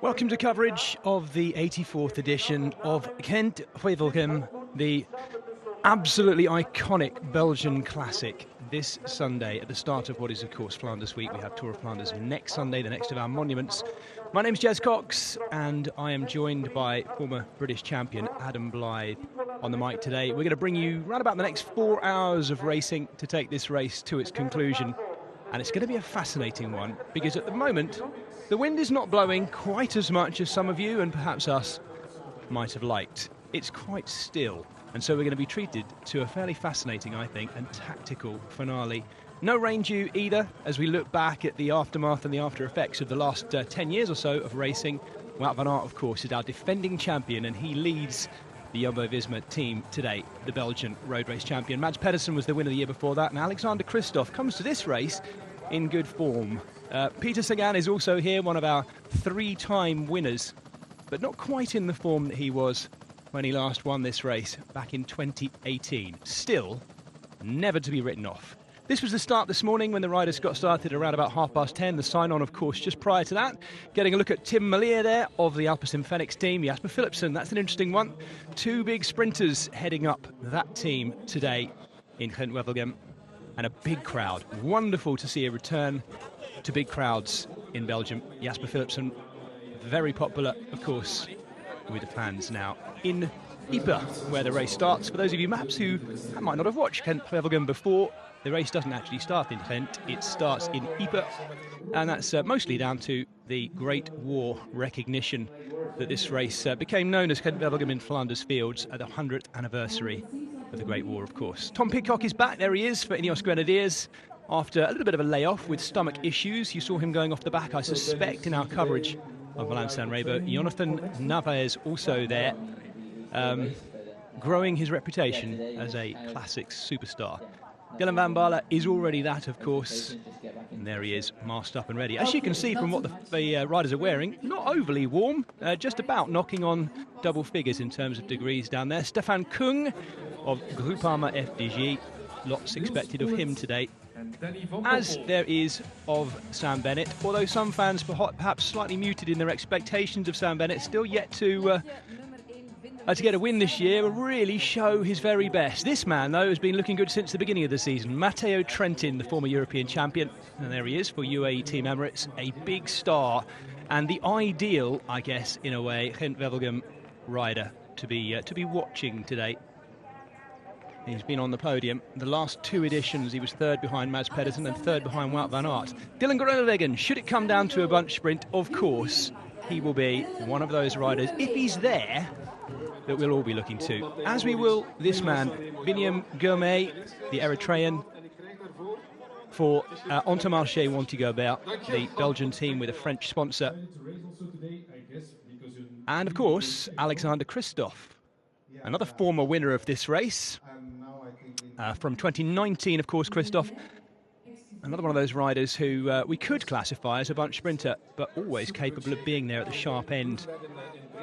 Welcome to coverage of the 84th edition of Gent-Gevelgem, the absolutely iconic Belgian classic. This Sunday, at the start of what is, of course, Flanders Week. We have Tour of Flanders next Sunday, the next of our monuments. My name's Jez Cox, and I am joined by former British champion Adam Blythe on the mic today. We're going to bring you round about the next 4 hours of racing to take this race to its conclusion. And it's going to be a fascinating one, because at the moment, the wind is not blowing quite as much as some of you, and perhaps us, might have liked. It's quite still. And so we're going to be treated to a fairly fascinating, I think, and tactical finale. No rain due either, as we look back at the aftermath and the after effects of the last 10 years or so of racing. Wout van Aert, of course, is our defending champion, and he leads the Jumbo-Visma team today, the Belgian road race champion. Mads Pedersen was the winner the year before that, and Alexander Kristoff comes to this race in good form. Peter Sagan is also here, one of our three-time winners, but not quite in the form that he was when he last won this race back in 2018. Still, never to be written off. This was the start this morning when the riders got started around about 10:30. The sign-on, of course, just prior to that. Getting a look at Tim Merlier there of the Alpecin Fenix team. Jasper Philipsen, that's an interesting one. Two big sprinters heading up that team today in Gent-Wevelgem. And a big crowd. Wonderful to see a return to big crowds in Belgium. Jasper Philipsen, very popular, of course, with the fans now in Ypres, where the race starts. For those of you perhaps who might not have watched Gent-Wevelgem before, the race doesn't actually start in Gent, it starts in Ypres, and that's mostly down to the Great War recognition that this race became known as Gent-Wevelgem in Flanders Fields at the 100th anniversary of the Great War, of course. Tom Pidcock is back, there he is, for Ineos Grenadiers, after a little bit of a layoff with stomach issues. You saw him going off the back, I suspect, in our coverage of Milan-San Remo. Jonathan Navarez also there, growing his reputation as a classics superstar. Dylan van Baarle is already that, of course, and there he is, masked up and ready. As you can see from what the riders are wearing, not overly warm, just about knocking on double figures in terms of degrees down there. Stefan Kung of Groupama FDG, lots expected of him today, as there is of Sam Bennett, although some fans perhaps slightly muted in their expectations of Sam Bennett, still yet to get a win this year, will really show his very best. This man, though, has been looking good since the beginning of the season. Matteo Trentin, the former European champion, and there he is for UAE Team Emirates, a big star, and the ideal, I guess, in a way, Gent-Wevelgem rider to be watching today. He's been on the podium. The last two editions, he was third behind Mads Pedersen and third behind Wout van Aert. Dylan Groenewegen, should it come down to a bunch sprint, of course, he will be one of those riders, if he's there, that we'll all be looking to. As we will this man, Biniam Girmay, the Eritrean, for Intermarché Wanty-Gobert, the Belgian team with a French sponsor. And, of course, Alexander Kristoff, another former winner of this race. From 2019, of course, Kristoff, another one of those riders who we could classify as a bunch sprinter, but always capable of being there at the sharp end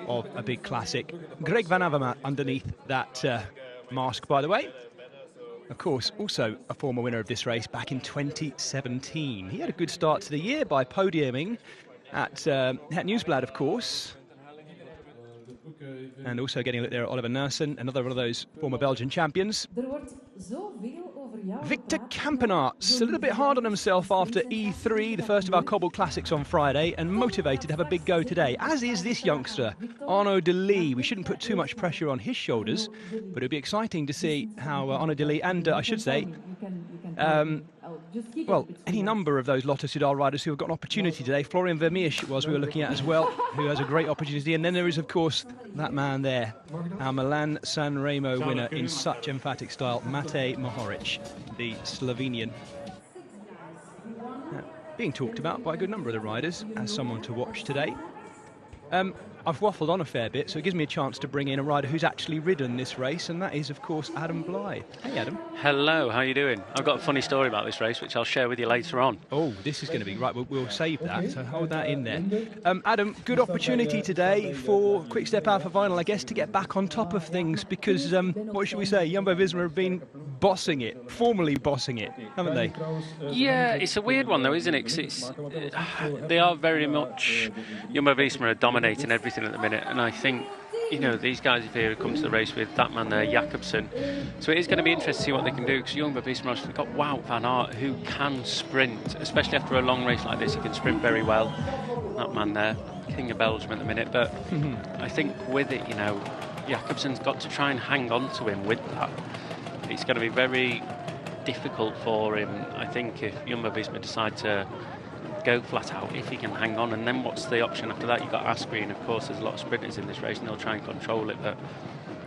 of a big classic. Greg Van Avermaet underneath that mask, by the way. Of course, also a former winner of this race back in 2017. He had a good start to the year by podiuming at Het Nieuwsblad, of course. And also getting a look there at Oliver Nursen, another one of those former Belgian champions. Victor Kampenaerts, a little bit hard on himself after E3, the first of our Cobbled Classics on Friday, and motivated to have a big go today, as is this youngster, Arnaud de Lee. We shouldn't put too much pressure on his shoulders, but it'd be exciting to see how Arnaud de Lee, and I should say, well, any number of those Lotto Soudal riders who have got an opportunity today. Florian Vermeersch it was we were looking at as well, who has a great opportunity. And then there is, of course, that man there, our Milan-San Remo winner in such emphatic style, Matej Mohoric, the Slovenian. Being talked about by a good number of the riders as someone to watch today. I've waffled on a fair bit, so it gives me a chance to bring in a rider who's actually ridden this race, and that is, of course, Adam Blythe. Hey, Adam. Hello, how are you doing? I've got a funny story about this race, which I'll share with you later on. Oh, this is going to be right. We'll save that, so hold that in there. Adam, good opportunity today for Quick Step Alpha Vinyl, I guess, to get back on top of things, because, what should we say, Jumbo-Visma have been bossing it, formally bossing it, haven't they? Yeah, it's a weird one though, isn't it? 'Cause they are very much, Jumbo-Visma are dominating everything at the minute, and I think, you know, these guys here have come to the race with that man there, Jakobsen. So it is going to be interesting to see what they can do, because Jumbo-Visma have got Wout van Aert, who can sprint, especially after a long race like this. He can sprint very well. That man there, king of Belgium at the minute. But I think with it, you know, Jakobsen's got to try and hang on to him with that. It's going to be very difficult for him, I think, if Jumbo-Visma decide to go flat out, if he can hang on. And then what's the option after that? You've got Asgreen, of course. There's a lot of sprinters in this race, and they'll try and control it, but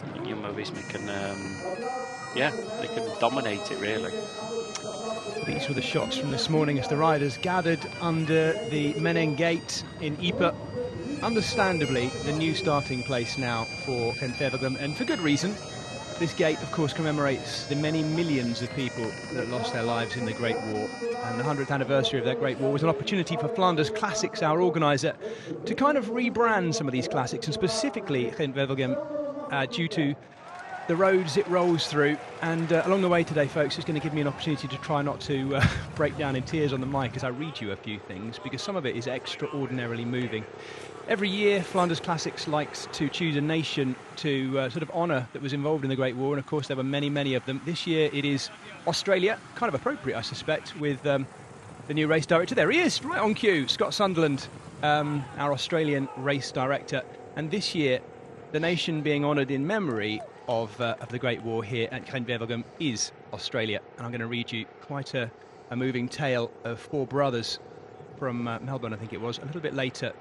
I think Jumbo-Visma can, they can dominate it, really. These were the shots from this morning as the riders gathered under the Menin Gate in Ypres. Understandably, the new starting place now for Gent-Wevelgem, and for good reason. This gate, of course, commemorates the many millions of people that lost their lives in the Great War. And the 100th anniversary of that Great War was an opportunity for Flanders Classics, our organiser, to kind of rebrand some of these classics, and specifically Gent-Wevelgem, due to the roads it rolls through. And along the way today, folks, it's going to give me an opportunity to try not to break down in tears on the mic as I read you a few things, because some of it is extraordinarily moving. Every year, Flanders Classics likes to choose a nation to sort of honour that was involved in the Great War, and of course there were many, many of them. This year it is Australia, kind of appropriate, I suspect, with the new race director. There he is, right on cue, Scott Sunderland, our Australian race director. And this year, the nation being honoured in memory of the Great War here at Gent-Wevelgem is Australia. And I'm going to read you quite a moving tale of four brothers from Melbourne, I think it was, a little bit later.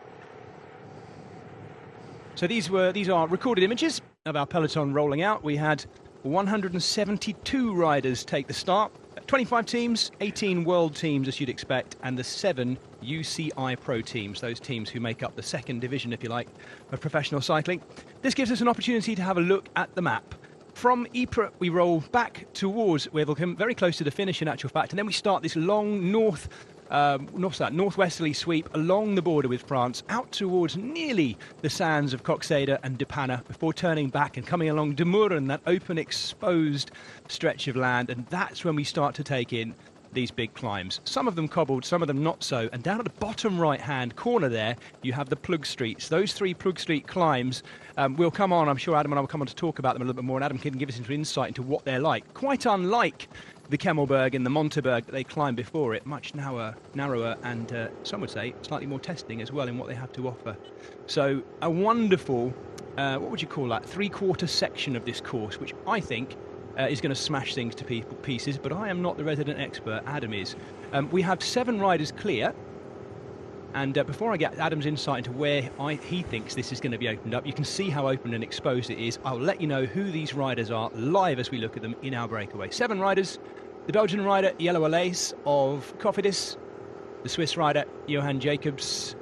So these are recorded images of our peloton rolling out. We had 172 riders take the start, 25 teams, 18 world teams as you'd expect, and the 7 UCI Pro teams, those teams who make up the second division, if you like, of professional cycling. This gives us an opportunity to have a look at the map. From Ypres, we roll back towards Wevelgem, very close to the finish in actual fact, and then we start this long northwesterly sweep along the border with France, out towards nearly the sands of Coxeda and De Panne, before turning back and coming along De Muren, that open, exposed stretch of land, and that's when we start to take in these big climbs. Some of them cobbled, some of them not so, and down at the bottom right-hand corner there, you have the Plug Streets. Those 3 Plug Street climbs will come on. I'm sure Adam and I will come on to talk about them a little bit more, and Adam can give us an insight into what they're like. Quite unlike the Kemmelberg and the Monteberg that they climbed before it, much narrower and some would say slightly more testing as well in what they have to offer. So a wonderful, what would you call that, 3/4 section of this course, which I think is going to smash things to pieces, but I am not the resident expert, Adam is. We have 7 riders clear, and before I get Adam's insight into where he thinks this is going to be opened up, you can see how open and exposed it is. I'll let you know who these riders are live as we look at them in our breakaway. 7 riders: the Belgian rider Yellow Alaise of Cofidis, the Swiss rider Johan Jacobs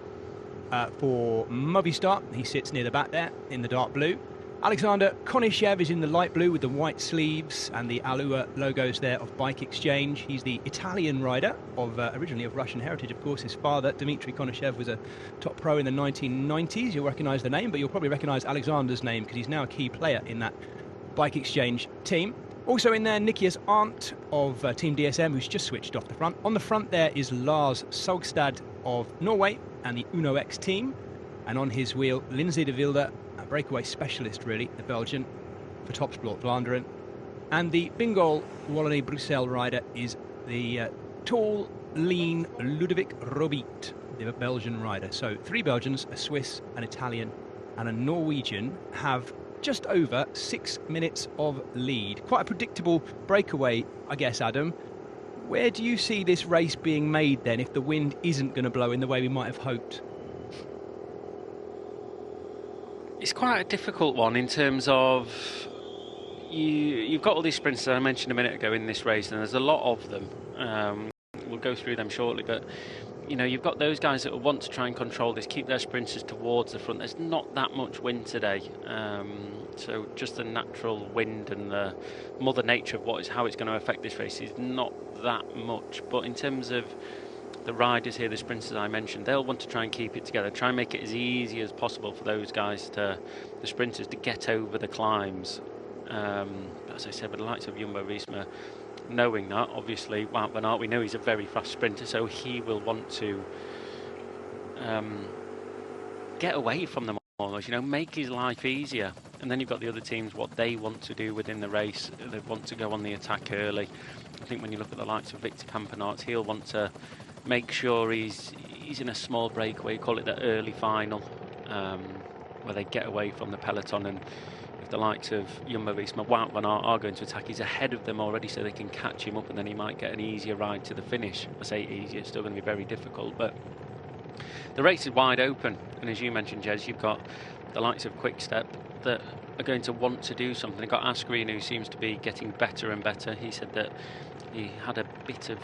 for Movistar, he sits near the back there in the dark blue. Alexander Konishev is in the light blue with the white sleeves and the Alua logos there of Bike Exchange. He's the Italian rider of originally of Russian heritage, of course. His father, Dmitry Konishev, was a top pro in the 1990s. You'll recognise the name, but you'll probably recognise Alexander's name because he's now a key player in that Bike Exchange team. Also in there, Nikias Arndt of Team DSM, who's just switched off the front. On the front there is Lars Saugstad of Norway and the Uno X team. And on his wheel, Lindsay de Wilde, a breakaway specialist, really, the Belgian, for Topsport Vlaanderen. And the Bingol Wallonie-Bruxelles rider is the tall, lean Ludovic Robiet, the Belgian rider. So 3 Belgians, a Swiss, an Italian, and a Norwegian have just over 6 minutes of lead. Quite a predictable breakaway, I guess, Adam. Where do you see this race being made then, if the wind isn't going to blow in the way we might have hoped? It's quite a difficult one in terms of you've got all these sprinters that I mentioned a minute ago in this race, and there's a lot of them. We'll go through them shortly, but you know, you've got those guys that will want to try and control this, keep their sprinters towards the front. There's not that much wind today, so just the natural wind and the mother nature of how it's going to affect this race is not that much. But in terms of the riders here, the sprinters I mentioned, they'll want to try and keep it together, try and make it as easy as possible for those guys, the sprinters, to get over the climbs. As I said, with the likes of Jumbo-Visma, knowing that, obviously, Wout van Aert, we know he's a very fast sprinter, so he will want to get away from them almost, you know, make his life easier. And then you've got the other teams, what they want to do within the race. They want to go on the attack early. I think when you look at the likes of Victor Campenaerts, he'll want to make sure he's in a small breakaway, call it the early final, where they get away from the peloton. And if the likes of Jumbo-Visma, Wout van Aert are going to attack, he's ahead of them already, so they can catch him up, and then he might get an easier ride to the finish. I say easier, it's still going to be very difficult, but the race is wide open. And as you mentioned, Jez, you've got the likes of Quick-Step that are going to want to do something. You've got Asgreen, who seems to be getting better and better. He said that he had a bit of,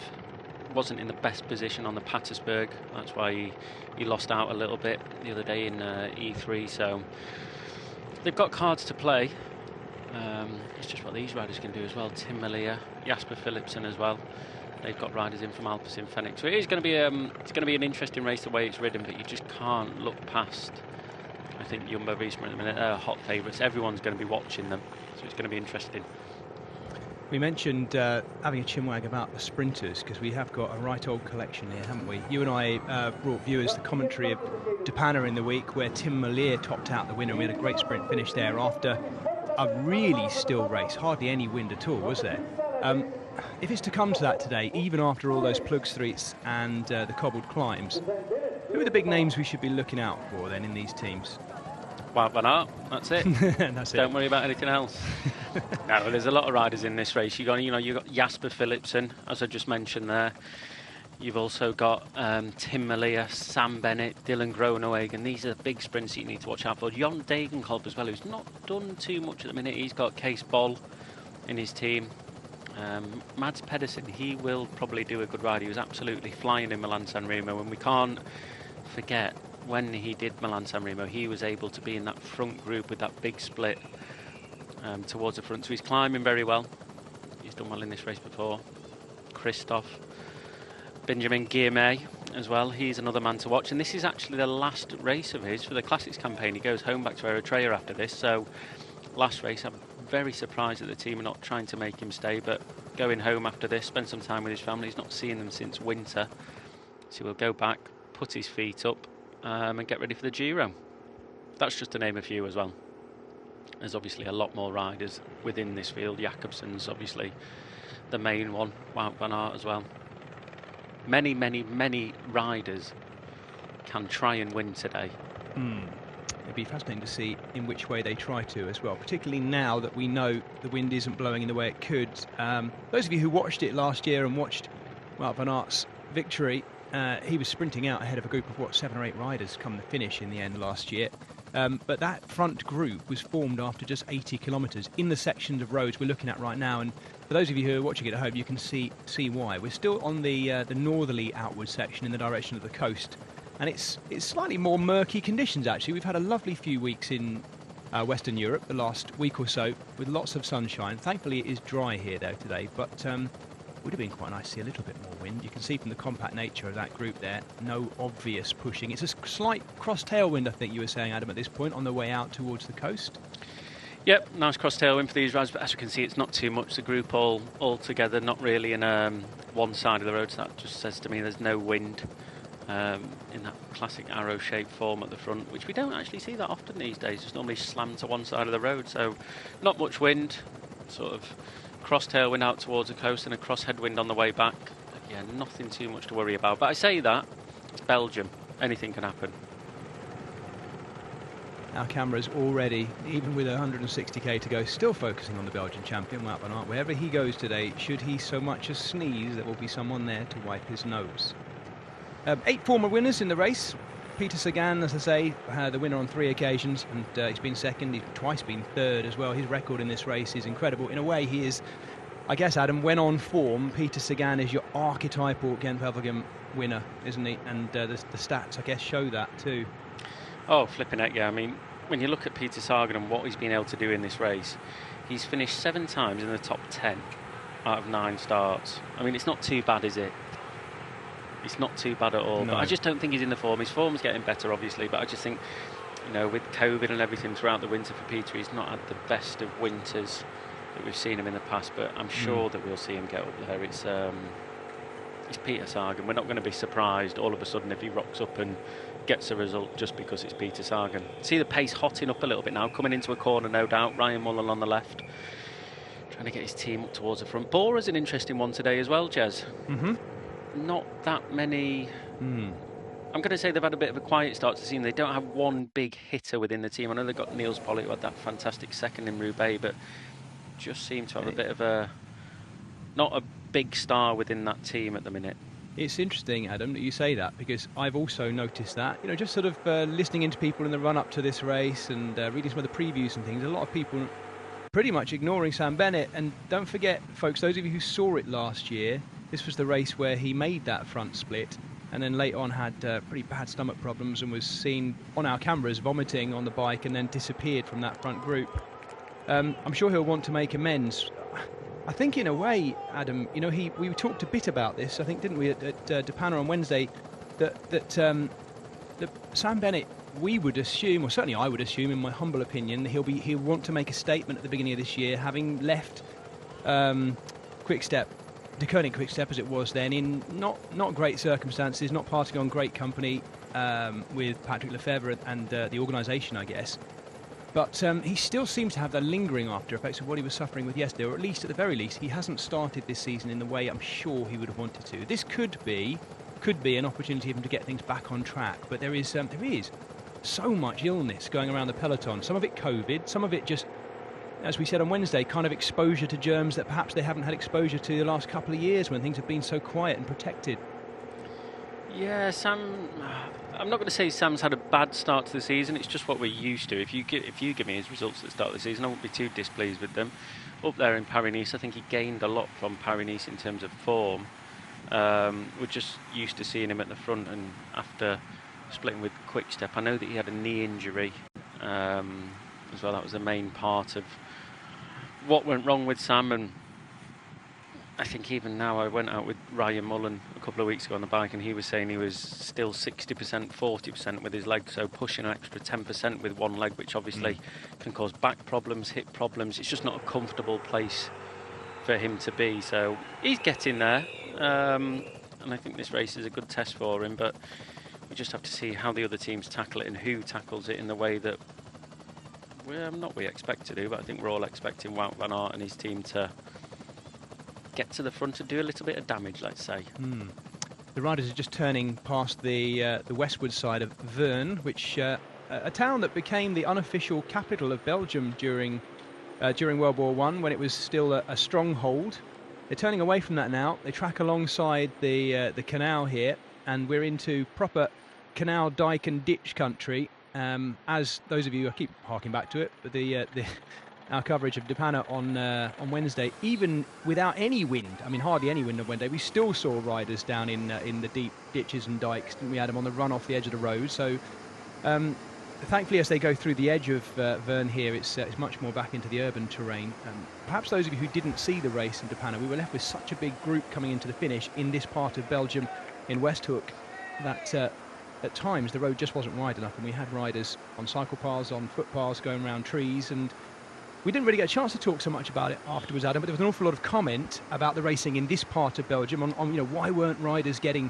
wasn't in the best position on the Patersburg. That's why he lost out a little bit the other day in E3. So they've got cards to play. It's just what these riders can do as well. Tim Merlier, Jasper Philipsen as well. They've got riders in from Alpecin Fenix. So it is going to be it's going to be an interesting race the way it's ridden, but you just can't look past, I think, Jumbo-Visma at the minute. They're hot favourites. Everyone's going to be watching them, so it's going to be interesting. We mentioned having a chinwag about the sprinters, because we have got a right old collection here, haven't we? You and I brought viewers the commentary of Depana in the week, where Tim Merlier topped out the winner, and we had a great sprint finish there after a really still race. Hardly any wind at all, was there? If it's to come to that today, even after all those plug streets and the cobbled climbs, who are the big names we should be looking out for then in these teams? Wout van Aert, that's it. That's Don't worry about anything else. No, there's a lot of riders in this race. You've got Jasper Philipsen, as I just mentioned there. You've also got Tim Merlier, Sam Bennett, Dylan Groenewegen. These are the big sprints that you need to watch out for. Jon Degenkolb as well, who's not done too much at the minute. He's got Kees Bol in his team. Mads Pedersen, he will probably do a good ride. He was absolutely flying in Milan-San Remo, and we can't forget when he did Milan-San Remo, he was able to be in that front group with that big split towards the front. So he's climbing very well. He's done well in this race before. Christophe, Benjamin Guillemets as well. He's another man to watch. And this is actually the last race of his for the Classics campaign. He goes home back to Eritrea after this. So last race, I'm very surprised that the team are not trying to make him stay, but going home after this, spend some time with his family. He's not seen them since winter. So he'll go back, put his feet up, and get ready for the Giro. That's just to name a few as well. There's obviously a lot more riders within this field. Jakobsen's obviously the main one. Wout van Aert as well. Many, many, many riders can try and win today. It'd be fascinating to see in which way they try to as well, particularly now that we know the wind isn't blowing in the way it could. Those of you who watched it last year and watched Wout van Aert's victory, he was sprinting out ahead of a group of 7 or 8 riders come the finish in the end last year. But that front group was formed after just 80 kilometres in the sections of roads we're looking at right now. And for those of you who are watching it at home, you can see why. We're still on the northerly outward section in the direction of the coast. And it's slightly more murky conditions, actually. We've had a lovely few weeks in Western Europe, the last week or so, with lots of sunshine. Thankfully, it is dry here, though, today. But would have been quite nice to see a little bit more wind. You can see from the compact nature of that group there, no obvious pushing. It's a slight cross-tailwind, I think you were saying, Adam, at this point, on the way out towards the coast. Yep, nice cross-tailwind for these rides, but as you can see, it's not too much. The group all together, not really in one side of the road, so that just says to me there's no wind. In that classic arrow-shaped form at the front, which we don't actually see that often these days. Just normally slammed to one side of the road, so not much wind. Sort of cross-tailwind out towards the coast and a cross-headwind on the way back. Yeah, nothing too much to worry about. But I say that, it's Belgium. Anything can happen. Our camera's already, even with 160k to go, still focusing on the Belgian champion, Wout van Aert. Wherever he goes today, should he so much as sneeze, there will be someone there to wipe his nose. 8 former winners in the race. Peter Sagan, as I say, the winner on 3 occasions, and he's been second. He's twice been third as well. His record in this race is incredible. In a way, he is I guess, Adam, when on form, Peter Sagan is your archetypal Gent-Wevelgem winner, isn't he? And the stats, I guess, show that too. Oh, flipping heck, yeah. I mean, when you look at Peter Sagan and what he's been able to do in this race, he's finished 7 times in the top 10 out of 9 starts. I mean, it's not too bad, is it? It's not too bad at all. No. But I just don't think he's in the form. His form's getting better, obviously, but I just think, you know, with COVID and everything throughout the winter for Peter, he's not had the best of winters that we've seen him in the past, but I'm sure that we'll see him get up there. It's Peter Sagan. We're not going to be surprised all of a sudden if he rocks up and gets a result just because it's Peter Sagan. See the pace hotting up a little bit now, coming into a corner, no doubt. Ryan Mullen on the left, trying to get his team up towards the front. Bora's an interesting one today as well, Jez. Not that many. I'm going to say they've had a bit of a quiet start to the season. They don't have one big hitter within the team. I know they've got Niels Pollitt, who had that fantastic second in Roubaix, but just seem to have a bit of a, not a big star within that team at the minute. It's interesting, Adam, that you say that, because I've also noticed that, you know, just sort of listening into people in the run-up to this race and reading some of the previews and things, a lot of people pretty much ignoring Sam Bennett. And don't forget, folks, those of you who saw it last year, this was the race where he made that front split and then later on had pretty bad stomach problems and was seen on our cameras vomiting on the bike and then disappeared from that front group. I'm sure he'll want to make amends. I think in a way, Adam, you know, we talked a bit about this, I think, didn't we, at Depana on Wednesday, that Sam Bennett, we would assume, or certainly I would assume, in my humble opinion, he'll want to make a statement at the beginning of this year, having left Quick-Step, De Koning Quick-Step as it was then, in not great circumstances, not parting on great company with Patrick Lefevere and the organisation, I guess. But he still seems to have the lingering after effects of what he was suffering with yesterday, or at least, at the very least, he hasn't started this season in the way I'm sure he would have wanted to. This could be an opportunity for him to get things back on track, but there is so much illness going around the peloton. Some of it COVID, some of it just, as we said on Wednesday, kind of exposure to germs that perhaps they haven't had exposure to the last couple of years when things have been so quiet and protected. Yeah, I'm not going to say Sam's had a bad start to the season. It's just what we're used to. If you give me his results at the start of the season, I won't be too displeased with them. Up there in Paris-Nice, I think he gained a lot from Paris-Nice in terms of form. We're just used to seeing him at the front, and after splitting with Quick-Step, I know that he had a knee injury as well. That was the main part of what went wrong with Sam, and I think even now, I went out with Ryan Mullen a couple of weeks ago on the bike, and he was saying he was still 60%, 40% with his leg, so pushing an extra 10% with one leg, which obviously can cause back problems, hip problems. It's just not a comfortable place for him to be, so he's getting there, and I think this race is a good test for him, but we just have to see how the other teams tackle it and who tackles it in the way that we expect to do, but I think we're all expecting Wout van Aert and his team to get to the front and do a little bit of damage, let's say. The riders are just turning past the westward side of Vern, which a town that became the unofficial capital of Belgium during World War I, when it was still a stronghold. They're turning away from that now. They track alongside the canal here, and we're into proper canal, dike and ditch country. As those of you, I keep harking back to it, but our coverage of Depana on Wednesday, even without any wind, I mean hardly any wind on Wednesday, we still saw riders down in the deep ditches and dikes, didn't we, Adam, on the run off the edge of the road. So thankfully, as they go through the edge of Vern here, it's much more back into the urban terrain. Perhaps those of you who didn't see the race in Depana, we were left with such a big group coming into the finish in this part of Belgium in Westhoek that at times the road just wasn't wide enough, and we had riders on cycle paths, on footpaths, going around trees, and we didn't really get a chance to talk so much about it afterwards, Adam, but there was an awful lot of comment about the racing in this part of Belgium on why weren't riders getting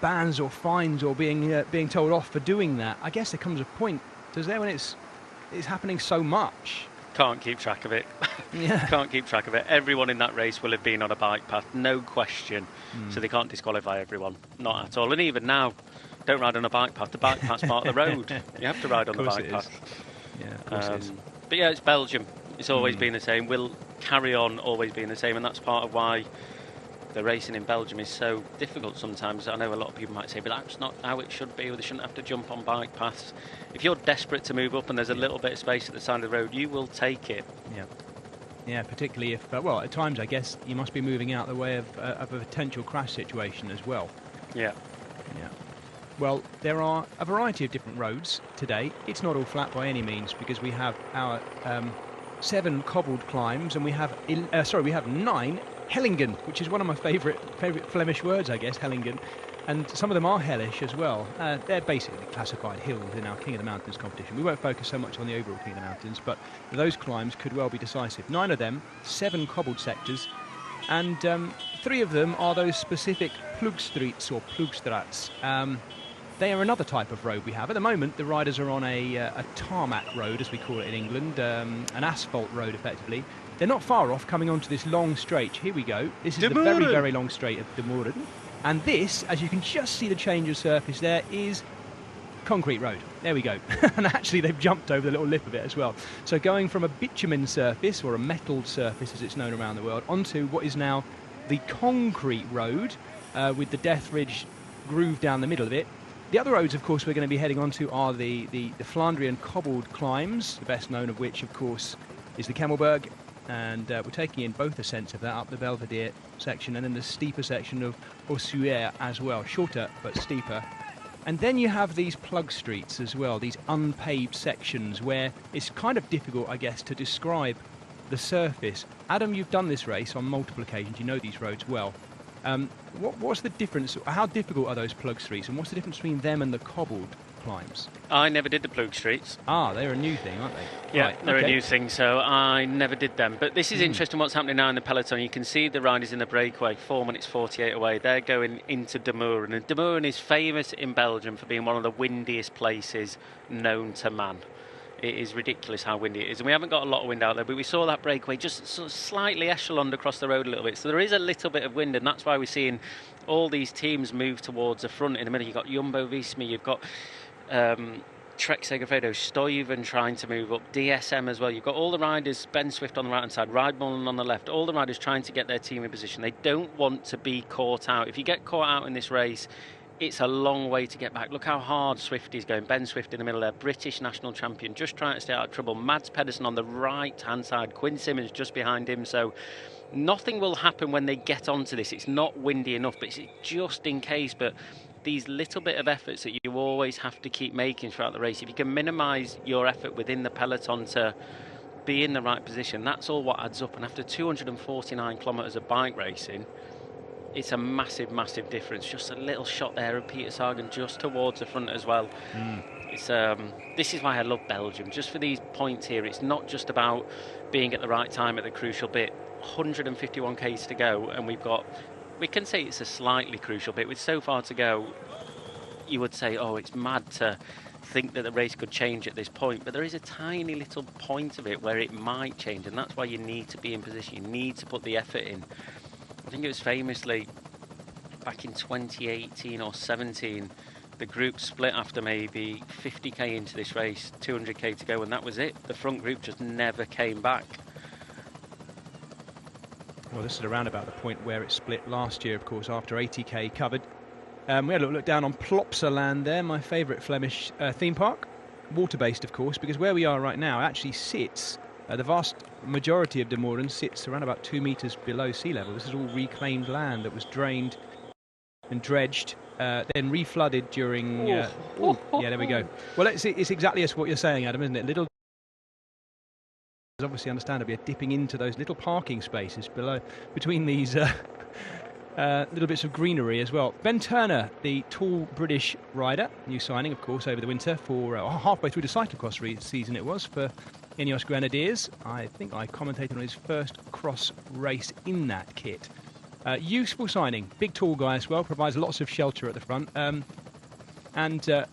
bans or fines or being told off for doing that. I guess there comes a point, does there, when it's happening so much? Can't keep track of it. Yeah. Can't keep track of it. Everyone in that race will have been on a bike path, no question. So they can't disqualify everyone, not at all. And even now, don't ride on a bike path. The bike path's part of the road. You have to ride on the bike path. Yeah, of course it is. But yeah, it's Belgium. It's always been the same. We'll carry on always being the same, and that's part of why the racing in Belgium is so difficult sometimes. I know a lot of people might say, but that's not how it should be, or they shouldn't have to jump on bike paths. If you're desperate to move up and there's a little bit of space at the side of the road, you will take it. Yeah. Yeah, particularly if, well, at times I guess you must be moving out the way of a potential crash situation as well. Yeah. Yeah. Well, there are a variety of different roads today. It's not all flat by any means, because we have our 7 cobbled climbs, and we have 9 hellingen, which is one of my favourite Flemish words, I guess, hellingen. And some of them are hellish as well. They're basically classified hills in our King of the Mountains competition. We won't focus so much on the overall King of the Mountains, but those climbs could well be decisive. 9 of them, 7 cobbled sectors, and 3 of them are those specific plugstreets or plugstrats. They are another type of road we have. At the moment, the riders are on a tarmac road, as we call it in England, an asphalt road, effectively. They're not far off coming onto this long straight. Here we go. This is the very, very long straight of De Moeren. And this, as you can just see the change of surface there, is concrete road. There we go. And actually, they've jumped over the little lip of it as well. So going from a bitumen surface, or a metalled surface as it's known around the world, onto what is now the concrete road with the Death Ridge groove down the middle of it. The other roads, of course, we're going to be heading onto are the Flandrian cobbled climbs, the best known of which, of course, is the Kemmelberg. And we're taking in both ascents of that, up the Belvedere section and then the steeper section of Ossuaire as well, shorter but steeper. And then you have these plug streets as well, these unpaved sections where it's kind of difficult, I guess, to describe the surface. Adam, you've done this race on multiple occasions, you know these roads well. What's the difference? How difficult are those plug streets, and what's the difference between them and the cobbled climbs? I never did the plug streets. Ah, they're a new thing, aren't they? Yeah, right, they're okay. a new thing, so I never did them. But this is interesting what's happening now in the peloton. You can see the riders in the breakaway, 4 minutes 48 away. They're going into De Moeren. And De Moeren is famous in Belgium for being one of the windiest places known to man. It is ridiculous how windy it is. And we haven't got a lot of wind out there, but we saw that breakaway just sort of slightly echeloned across the road a little bit. So there is a little bit of wind, and that's why we're seeing all these teams move towards the front in the middle. You've got Jumbo-Visma, you've got Trek Segafredo, Stuyven trying to move up, DSM as well. You've got all the riders, Ben Swift on the right hand side, Riedmullen on the left, all the riders trying to get their team in position. They don't want to be caught out. If you get caught out in this race, it's a long way to get back. Look how hard Swift is going. Ben Swift in the middle there, British national champion, just trying to stay out of trouble. Mads Pedersen on the right-hand side, Quinn Simmons just behind him. So nothing will happen when they get onto this. It's not windy enough, but it's just in case. But these little bit of efforts that you always have to keep making throughout the race, if you can minimise your effort within the peloton to be in the right position, that's all what adds up. And after 249 kilometres of bike racing, it's a massive, massive difference. Just a little shot there of Peter Sagan just towards the front as well. It's this is why I love Belgium. Just for these points here, it's not just about being at the right time at the crucial bit. 151 k's to go, and we can say it's a slightly crucial bit. With so far to go, you would say, oh, it's mad to think that the race could change at this point. But there is a tiny little point of it where it might change, and that's why you need to be in position. You need to put the effort in. I think it was famously back in 2018 or 17, the group split after maybe 50k into this race, 200k to go, and that was it. The front group just never came back. Well, this is around about the point where it split last year, of course, after 80k covered. We had a little look down on Plopsaland there, my favourite Flemish theme park. Water-based, of course, because where we are right now actually sits, the vast majority of De Moeren sits around about 2 metres below sea level. This is all reclaimed land that was drained and dredged, then reflooded during... yeah, there we go. Well, it's exactly as what you're saying, Adam, isn't it? Little... There's obviously understandably a dipping into those little parking spaces below, between these little bits of greenery as well. Ben Turner, the tall British rider, new signing, of course, over the winter for halfway through the cyclocross season it was for Ineos Grenadiers. I think I commentated on his first cross race in that kit. Useful signing, big tall guy as well, provides lots of shelter at the front, and a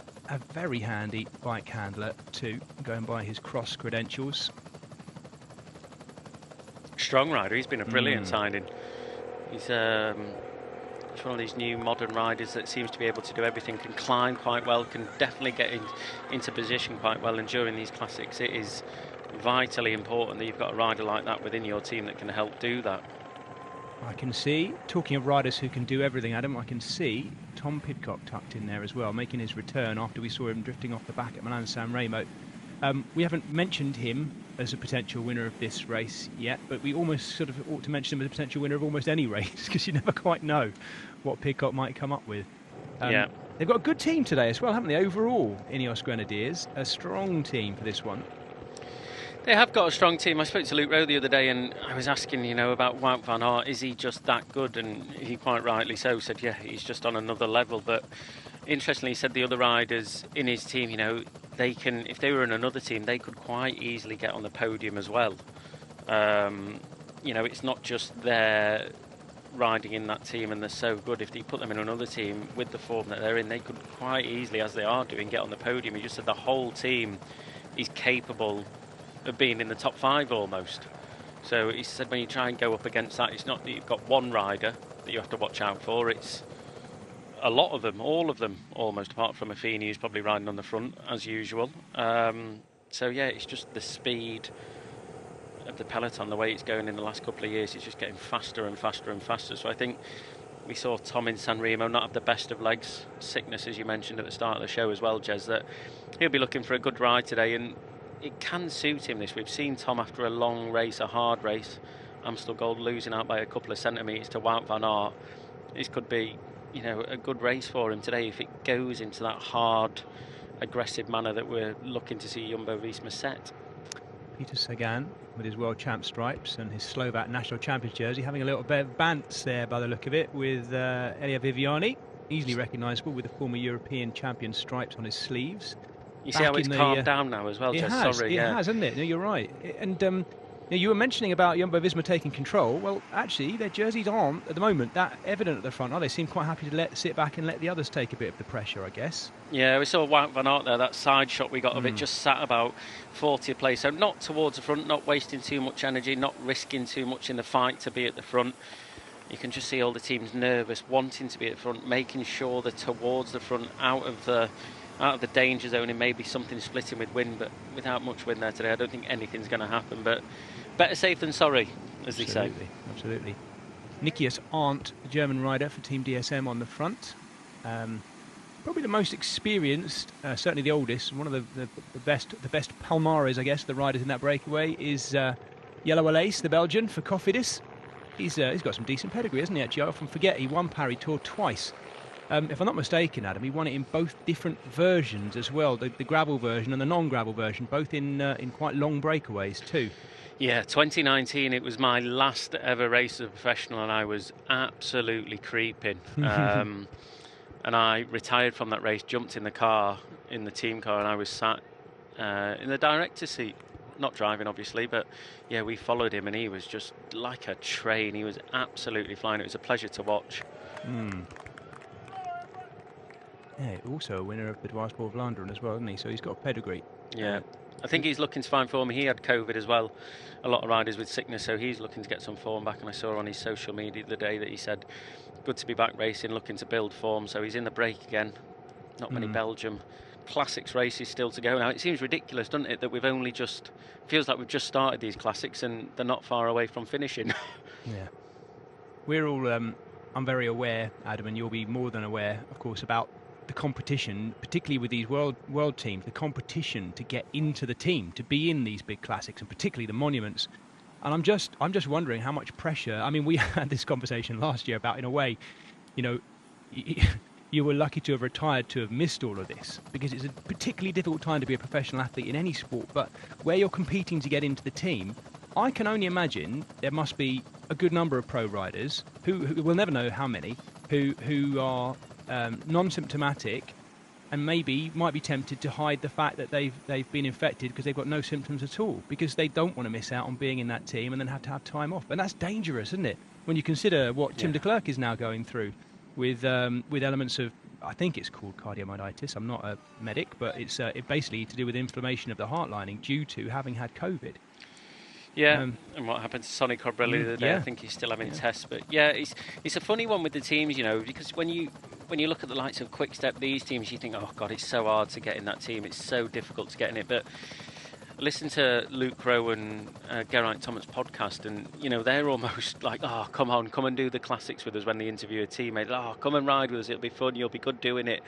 very handy bike handler too, going by his cross credentials. Strong rider, he's been a brilliant signing. He's one of these new modern riders that seems to be able to do everything, can climb quite well, can definitely get into position quite well, and during these classics it is vitally important that you've got a rider like that within your team that can help do that. I can see, talking of riders who can do everything, Adam, I can see Tom Pidcock tucked in there as well, making his return after we saw him drifting off the back at Milan San Remo. We haven't mentioned him as a potential winner of this race yet, but we almost sort of ought to mention him as a potential winner of almost any race because you never quite know what Pidcock might come up with. Yeah. They've got a good team today as well, haven't they? Overall, Ineos Grenadiers, a strong team for this one. They have got a strong team. I spoke to Luke Rowe the other day and I was asking, about Wout van Aert. Is he just that good? And he quite rightly so said, yeah, he's just on another level. But interestingly, he said the other riders in his team, they can, if they were in another team, they could quite easily get on the podium as well. It's not just their riding in that team and they're so good. If you put them in another team with the form that they're in, they could quite easily, as they are doing, get on the podium. He just said the whole team is capable of being in the top 5 almost. So he said when you try and go up against that, it's not that you've got one rider that you have to watch out for, it's a lot of them, all of them almost, apart from Affini who's probably riding on the front as usual. It's just the speed of the peloton, the way it's going in the last couple of years, it's just getting faster and faster and faster. So I think we saw Tom in San Remo not have the best of legs, sickness as you mentioned at the start of the show as well, Jez, that he'll be looking for a good ride today, and it can suit him this. We've seen Tom after a long race, a hard race, Amstel Gold, losing out by a couple of centimetres to Wout van Aert. This could be, a good race for him today if it goes into that hard, aggressive manner that we're looking to see Jumbo-Visma set. Peter Sagan with his world champ stripes and his Slovak national champions jersey, having a little bit of bants there by the look of it with Elia Viviani, easily recognisable with the former European champion stripes on his sleeves. You see how it's calmed down now as well, Jez? It has, hasn't it? No, you're right. And you were mentioning about Jumbo-Visma taking control. Well, actually, their jerseys aren't, at the moment, that evident at the front. They seem quite happy to sit back and let the others take a bit of the pressure, I guess. Yeah, we saw Wout van Aert there, that side shot we got of it, just sat about 40th place. So not towards the front, not wasting too much energy, not risking too much in the fight to be at the front. You can just see all the teams nervous, wanting to be at the front, making sure they're towards the front, out of the danger zone, and maybe something splitting with wind, but without much wind there today, I don't think anything's going to happen. But better safe than sorry, as they say. Absolutely. Nikias Arndt, the German rider for Team DSM on the front. Probably the most experienced, certainly the oldest, one of the best Palmares, I guess, the riders in that breakaway is Yellow Alace, the Belgian, for Cofidis. He's got some decent pedigree, hasn't he, actually? I often forget he won Paris Tour twice. If I'm not mistaken, Adam, he won it in both different versions as well, the gravel version and the non-gravel version, both in quite long breakaways too. Yeah, 2019, it was my last ever race as a professional and I was absolutely creeping. And I retired from that race, jumped in the team car, and I was sat in the director's seat. Not driving, obviously, but yeah, we followed him and he was just like a train. He was absolutely flying. It was a pleasure to watch. Yeah, also a winner of the Dwars Sport Vlaanderen as well, isn't he? So he's got a pedigree. Yeah, I think he's looking to find form. He had COVID as well, a lot of riders with sickness, so he's looking to get some form back. And I saw on his social media the day that he said, good to be back racing, looking to build form. So he's in the break again. Not many Belgium Classics races still to go now. It seems ridiculous, doesn't it, that feels like we've just started these Classics and they're not far away from finishing. Yeah. We're all, I'm very aware, Adam, and you'll be more than aware, of course, about the competition, particularly with these world teams, the competition to get into the team, to be in these big Classics, and particularly the monuments. And I'm just wondering how much pressure. I mean, we had this conversation last year about, in a way, you were lucky to have retired to have missed all of this, because it's a particularly difficult time to be a professional athlete in any sport. But where you're competing to get into the team, I can only imagine there must be a good number of pro riders who we'll never know how many, who are non-symptomatic and maybe might be tempted to hide the fact that they've been infected because they've got no symptoms at all, because they don't want to miss out on being in that team and then have to have time off. And that's dangerous, isn't it? When you consider what Tim de Klerk is now going through with elements of, I think it's called cardiomyositis. I'm not a medic, but it's basically to do with inflammation of the heart lining due to having had COVID. Yeah, and what happened to Sonny Colbrelli the other day, I think he's still having tests. But yeah, it's a funny one with the teams, because when you look at the likes of Quick Step, these teams, you think, oh God, it's so hard to get in that team. It's so difficult to get in it. But listen to Luke Rowe and Geraint Thomas' podcast, and they're almost like, oh, come and do the Classics with us. When they interview a teammate, oh, come and ride with us. It'll be fun. You'll be good doing it.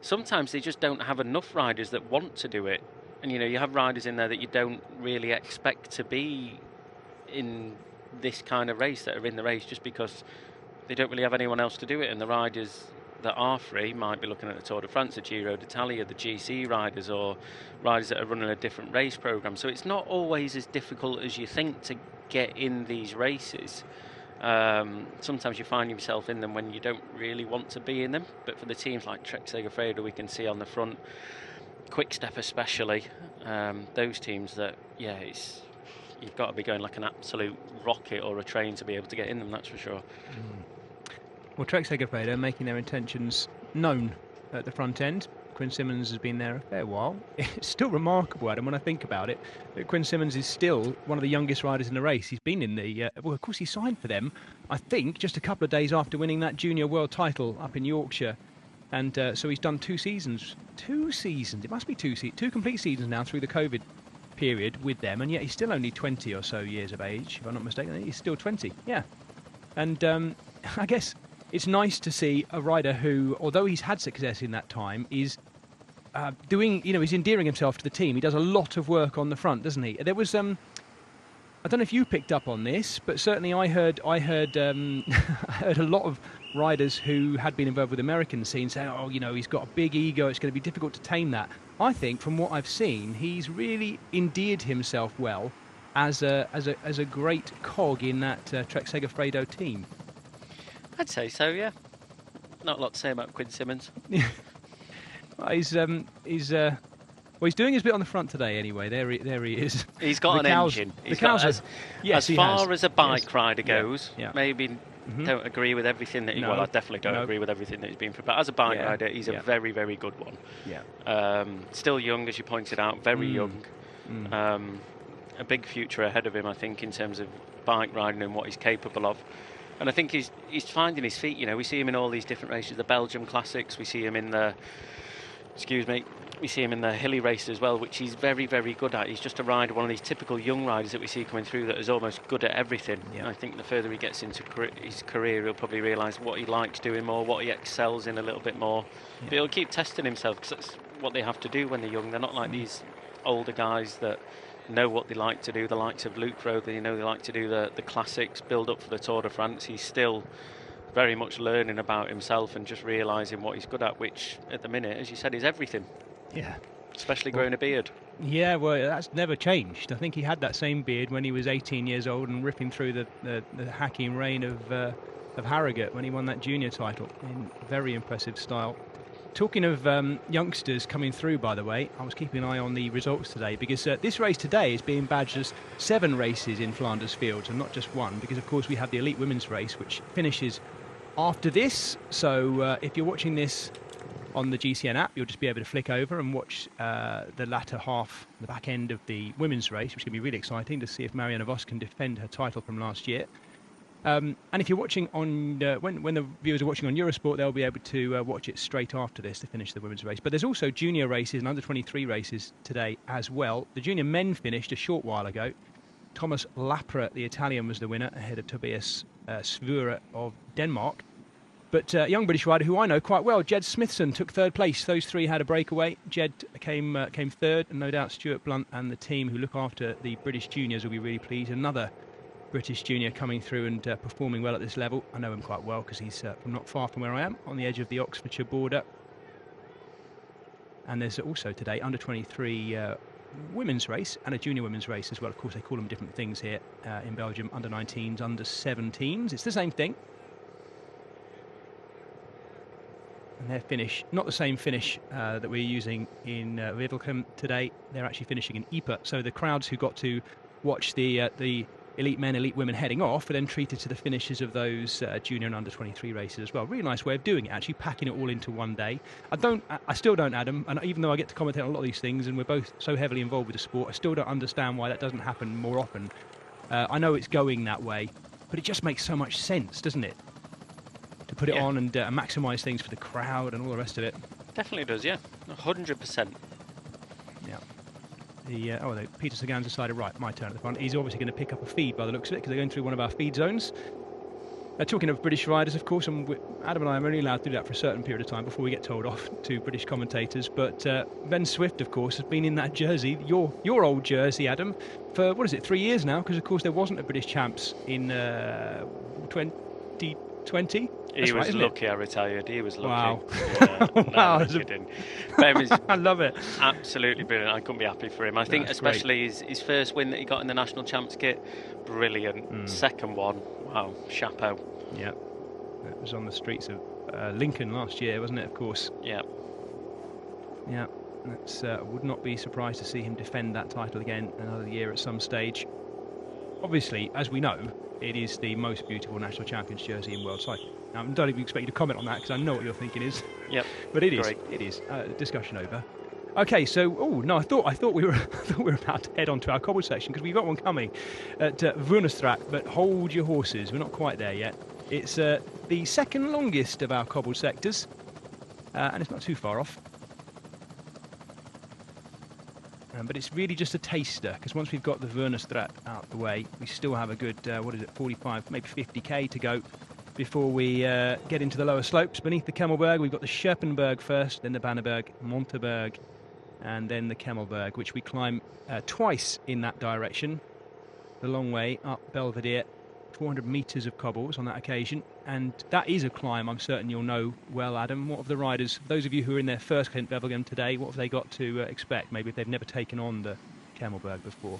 Sometimes they just don't have enough riders that want to do it. And you have riders in there that you don't really expect to be in this kind of race, that are in the race just because they don't really have anyone else to do it. And the riders that are free might be looking at the Tour de France, the Giro d'Italia, the GC riders, or riders that are running a different race programme. So it's not always as difficult as you think to get in these races. Sometimes you find yourself in them when you don't really want to be in them. But for the teams like Trek Segafredo, we can see on the front, Quick Step especially, those teams that, you've got to be going like an absolute rocket or a train to be able to get in them, that's for sure. Well, Trek Segafredo making their intentions known at the front end. Quinn Simmons has been there a fair while. It's still remarkable, Adam, when I think about it, that Quinn Simmons is still one of the youngest riders in the race. He's been in the... well, of course, he signed for them, I think, just a couple of days after winning that junior world title up in Yorkshire. And so he's done 2 seasons. 2 seasons. It must be 2 complete seasons now through the COVID period with them. And yet he's still only 20 or so years of age, if I'm not mistaken. He's still 20, yeah. And I guess it's nice to see a rider who, although he's had success in that time, is doing, he's endearing himself to the team. He does a lot of work on the front, doesn't he? There was, I don't know if you picked up on this, but certainly I heard I heard a lot of riders who had been involved with the American scene saying, oh, he's got a big ego, it's going to be difficult to tame that. I think from what I've seen, he's really endeared himself well as a great cog in that Trek Segafredo team. I'd say so, yeah. Not a lot to say about Quinn Simmons. He's doing his bit on the front today anyway. There he is. He's got an engine. As far as a bike rider goes, maybe don't agree with everything that I definitely don't agree with everything that he's been through. But as a bike rider, he's a very, very good one. Yeah. Still young, as you pointed out, very young. A big future ahead of him, I think, in terms of bike riding and what he's capable of. And I think he's finding his feet. We see him in all these different races, the Belgium Classics. We see him in the hilly races as well, which he's very, very good at. He's just a rider, one of these typical young riders that we see coming through that is almost good at everything. Yeah. And I think the further he gets into his career, he'll probably realise what he likes doing more, what he excels in a little bit more. Yeah. But he'll keep testing himself, because that's what they have to do when they're young. They're not like these older guys that know what they like to do. The likes of Luke Rowe, they like to do the classics, build up for the Tour de France. He's still very much learning about himself and just realising what he's good at, which at the minute, as you said, is everything. Yeah. Especially growing a beard. Yeah, well, that's never changed. I think he had that same beard when he was 18 years old and ripping through the hacking rain of Harrogate when he won that junior title in very impressive style. Talking of youngsters coming through, by the way, I was keeping an eye on the results today, because this race today is being badged as 7 races in Flanders Fields and not just 1, because of course we have the elite women's race which finishes after this. So if you're watching this on the GCN app, you'll just be able to flick over and watch the latter half, the back end of the women's race, which is going to be really exciting to see if Marianne Vos can defend her title from last year. And if you're watching on, when the viewers are watching on Eurosport, they'll be able to watch it straight after this to finish the women's race. But there's also junior races and under-23 races today as well. The junior men finished a short while ago. Thomas Lapra, the Italian, was the winner ahead of Tobias Svure of Denmark. But a young British rider who I know quite well, Jed Smithson, took 3rd place. Those 3 had a breakaway. Jed came 3rd, and no doubt Stuart Blunt and the team who look after the British juniors will be really pleased. Another British junior coming through and performing well at this level. I know him quite well because he's from not far from where I am, on the edge of the Oxfordshire border. And there's also today under-23 women's race and a junior women's race as well. Of course, they call them different things here in Belgium. Under-19s, under-17s. It's the same thing. And their finish, not the same finish that we're using in gevelgem today. They're actually finishing in Ypres. So the crowds who got to watch the elite men, elite women heading off were then treated to the finishes of those junior and under-23 races as well. Really nice way of doing it, actually, packing it all into one day. I still don't, Adam, and even though I get to commentate on a lot of these things and we're both so heavily involved with the sport, I still don't understand why that doesn't happen more often. I know it's going that way, but it just makes so much sense, doesn't it? To put it on and maximise things for the crowd and all the rest of it. Definitely does, yeah. 100%. Yeah. Peter Sagan's decided, right, my turn at the front. He's obviously going to pick up a feed by the looks of it, because they're going through one of our feed zones. Talking of British riders, of course, and Adam and I are only allowed to do that for a certain period of time before we get told off to British commentators. But Ben Swift, of course, has been in that jersey, your old jersey, Adam, for, 3 years now? Because, of course, there wasn't a British champs in 2020. He was lucky I retired. He was lucky. Wow. Yeah, wow. No kidding. Ben was I love it. Absolutely brilliant. I couldn't be happy for him. I think especially his first win that he got in the national champs kit, brilliant. Second one, wow, chapeau. Yeah. It was on the streets of Lincoln last year, wasn't it, of course? Yeah. Yeah. Would not be surprised to see him defend that title again another year at some stage. Obviously, as we know, it is the most beautiful national champions jersey in world cycling. Now, I don't even expect you to comment on that because I know what you're thinking is. Yep. But it is. Great. It is. Discussion over. Okay, so I thought we were about to head on to our cobble section because we've got one coming at Vuurnestraat. But hold your horses, we're not quite there yet. It's the second longest of our cobbled sectors, and it's not too far off. But it's really just a taster, because once we've got the Vuurnestraat out the way, we still have a good, 45, maybe 50k to go before we get into the lower slopes. Beneath the Kemmelberg, we've got the Scherpenberg first, then the Banneberg, Monteberg, and then the Kemmelberg, which we climb twice in that direction. The long way up Belvedere, 400 metres of cobbles on that occasion, and that is a climb I'm certain you'll know well, Adam. What have the riders, those of you who are in their first gevelgem today, what have they got to expect, maybe if they've never taken on the Kemmelberg before?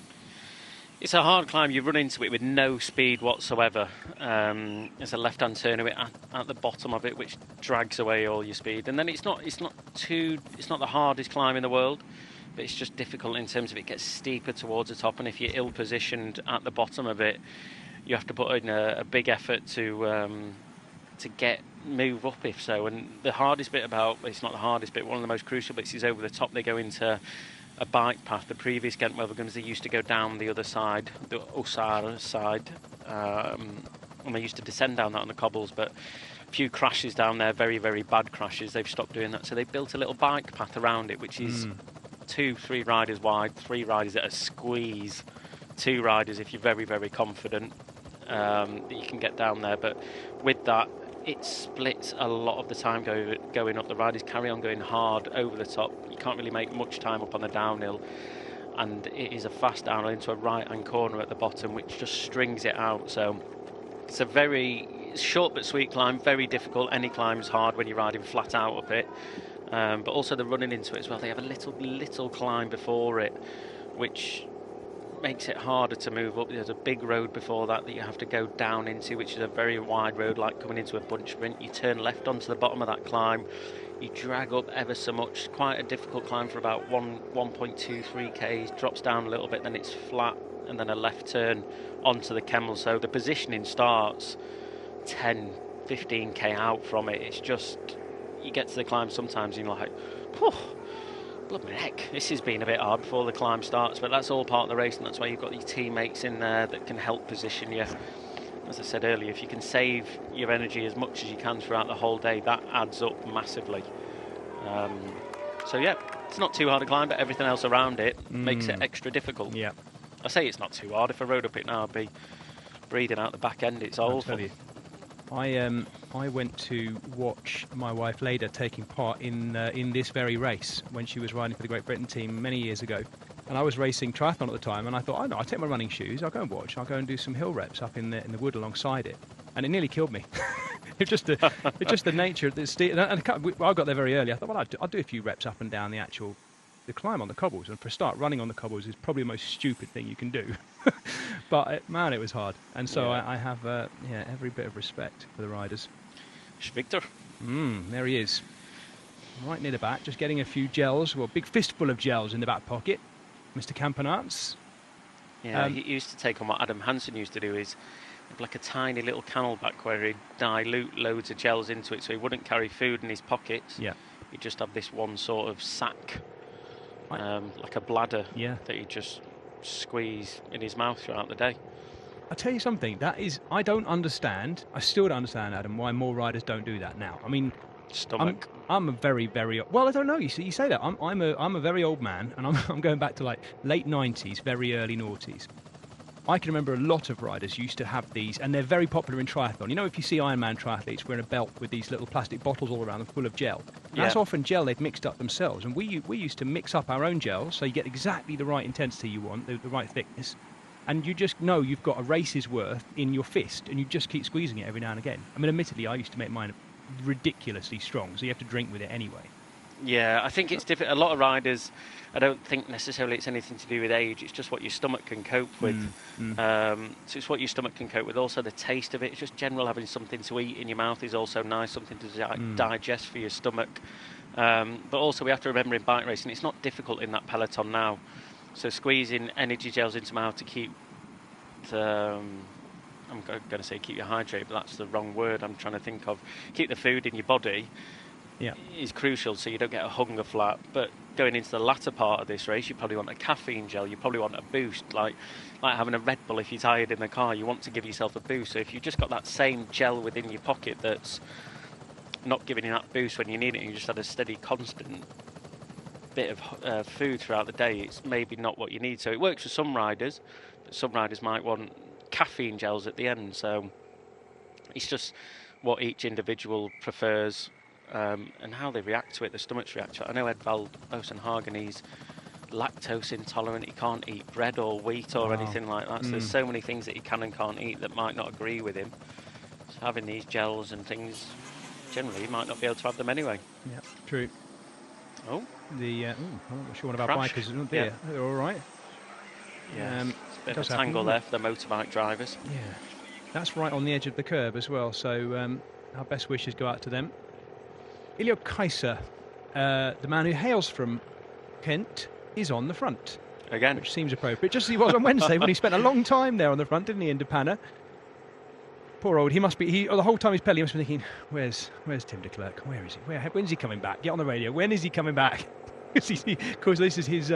It's a hard climb. You run into it with no speed whatsoever. There's a left-hand turn of it at the bottom of it, which drags away all your speed. And then it's not the hardest climb in the world, but it's just difficult in terms of it gets steeper towards the top. And if you're ill-positioned at the bottom of it, you have to put in a big effort to move up, if so. And the hardest bit it's not the hardest bit, one of the most crucial bits is over the top. They go into a bike path. The previous Gent Wevelgems, they used to go down the other side, the Osara side, and they used to descend down that on the cobbles, but a few crashes down there, very, very bad crashes. They've stopped doing that, so they built a little bike path around it, which is 2-3 riders wide, 3 riders at a squeeze, 2 riders if you're very, very confident that you can get down there. But with that, it splits a lot of the time going up. The riders carry on going hard over the top. You can't really make much time up on the downhill, and it is a fast downhill into a right-hand corner at the bottom, which just strings it out. So it's a very short but sweet climb, very difficult. Any climb is hard when you're riding flat out up it, but also the running into it as well. They have a little climb before it, which makes it harder to move up. There's a big road before that you have to go down into, which is a very wide road, like coming into a bunch sprint. You turn left onto the bottom of that climb, you drag up ever so much. Quite a difficult climb for about 1.23 k's, drops down a little bit, then it's flat, and then a left turn onto the Kemmel. So the positioning starts 10-15k out from it. It's just, you get to the climb sometimes and you're like, whew, blood my neck, this has been a bit hard before the climb starts, but that's all part of the race, and that's why you've got your teammates in there that can help position you. As I said earlier, if you can save your energy as much as you can throughout the whole day, that adds up massively. So yeah, it's not too hard to climb, but everything else around it makes it extra difficult. Yeah, I say it's not too hard. If I rode up it now, I'd be breathing out the back end. It's awful. I went to watch my wife Leda taking part in this very race when she was riding for the Great Britain team many years ago, and I was racing triathlon at the time, and I thought, I'll take my running shoes, I'll go and watch, I'll go and do some hill reps up in the wood alongside it, and it nearly killed me. It's just the nature of this. And I got there very early. I thought, well, I'll do a few reps up and down the climb on the cobbles, and for a start, running on the cobbles is probably the most stupid thing you can do. But man, it was hard, and so I have every bit of respect for the riders. Victor. There he is, right near the back, just getting a few gels, well, big fistful of gels in the back pocket, Mr. Campanarts. Yeah, he used to take on what Adam Hansen used to do, is have like a tiny little camelback where he'd dilute loads of gels into it, so he wouldn't carry food in his pockets. Yeah, he'd just have this one sort of sack, like a bladder, that he'd just squeeze in his mouth throughout the day. I'll tell you something, I still don't understand, Adam, why more riders don't do that now. I mean, stomach. I'm a very, very, well, I don't know, you say that, I'm a very old man, and I'm going back to like late 90s, very early noughties. I can remember a lot of riders used to have these, and they're very popular in triathlon. You know, if you see Ironman triathletes wearing a belt with these little plastic bottles all around them full of gel, that's often gel they've mixed up themselves. And we used to mix up our own gel so you get exactly the right intensity you want, the right thickness, and you just know you've got a race's worth in your fist, and you just keep squeezing it every now and again. I mean, admittedly, I used to make mine ridiculously strong, so you have to drink with it anyway. Yeah, I think it's different. A lot of riders, I don't think necessarily it's anything to do with age. It's just what your stomach can cope with. So it's what your stomach can cope with. Also, the taste of it. It's just general having something to eat in your mouth is also nice, something to digest for your stomach. But also, we have to remember in bike racing, it's not difficult in that peloton now. So squeezing energy gels into my mouth to keep I'm going to say keep you hydrated, but that's the wrong word I'm trying to think of. Keep the food in your body. Yeah, is crucial so you don't get a hunger flap. But going into the latter part of this race, you probably want a caffeine gel, you probably want a boost, like having a Red Bull if you're tired in the car. You want to give yourself a boost. So if you've just got that same gel within your pocket that's not giving you that boost when you need it, and you just had a steady, constant bit of food throughout the day, it's maybe not what you need. So it works for some riders, but some riders might want caffeine gels at the end. So it's just what each individual prefers. And how they react to it, the stomachs react to it. I know Edvald Osenhagen, he's lactose intolerant, he can't eat bread or wheat or anything like that. So there's so many things that he can and can't eat that might not agree with him. So having these gels and things, generally he might not be able to have them anyway. Yeah, true. Oh, I'm not sure what about bikers, isn't there? Yeah. They're all right. Yeah, it's a bit of a tangle there for the motorbike drivers. Yeah, that's right on the edge of the curb as well. So our best wishes go out to them. Ilio Kaiser, the man who hails from Kent, is on the front. Again. Which seems appropriate, just as he was on Wednesday when he spent a long time there on the front, didn't he, in De Panne? Poor old, he must be, the whole time he's pedaling, he must be thinking, where's Tim de Klerk? Where is he? When's he coming back? Get on the radio. When is he coming back? Of course, this is his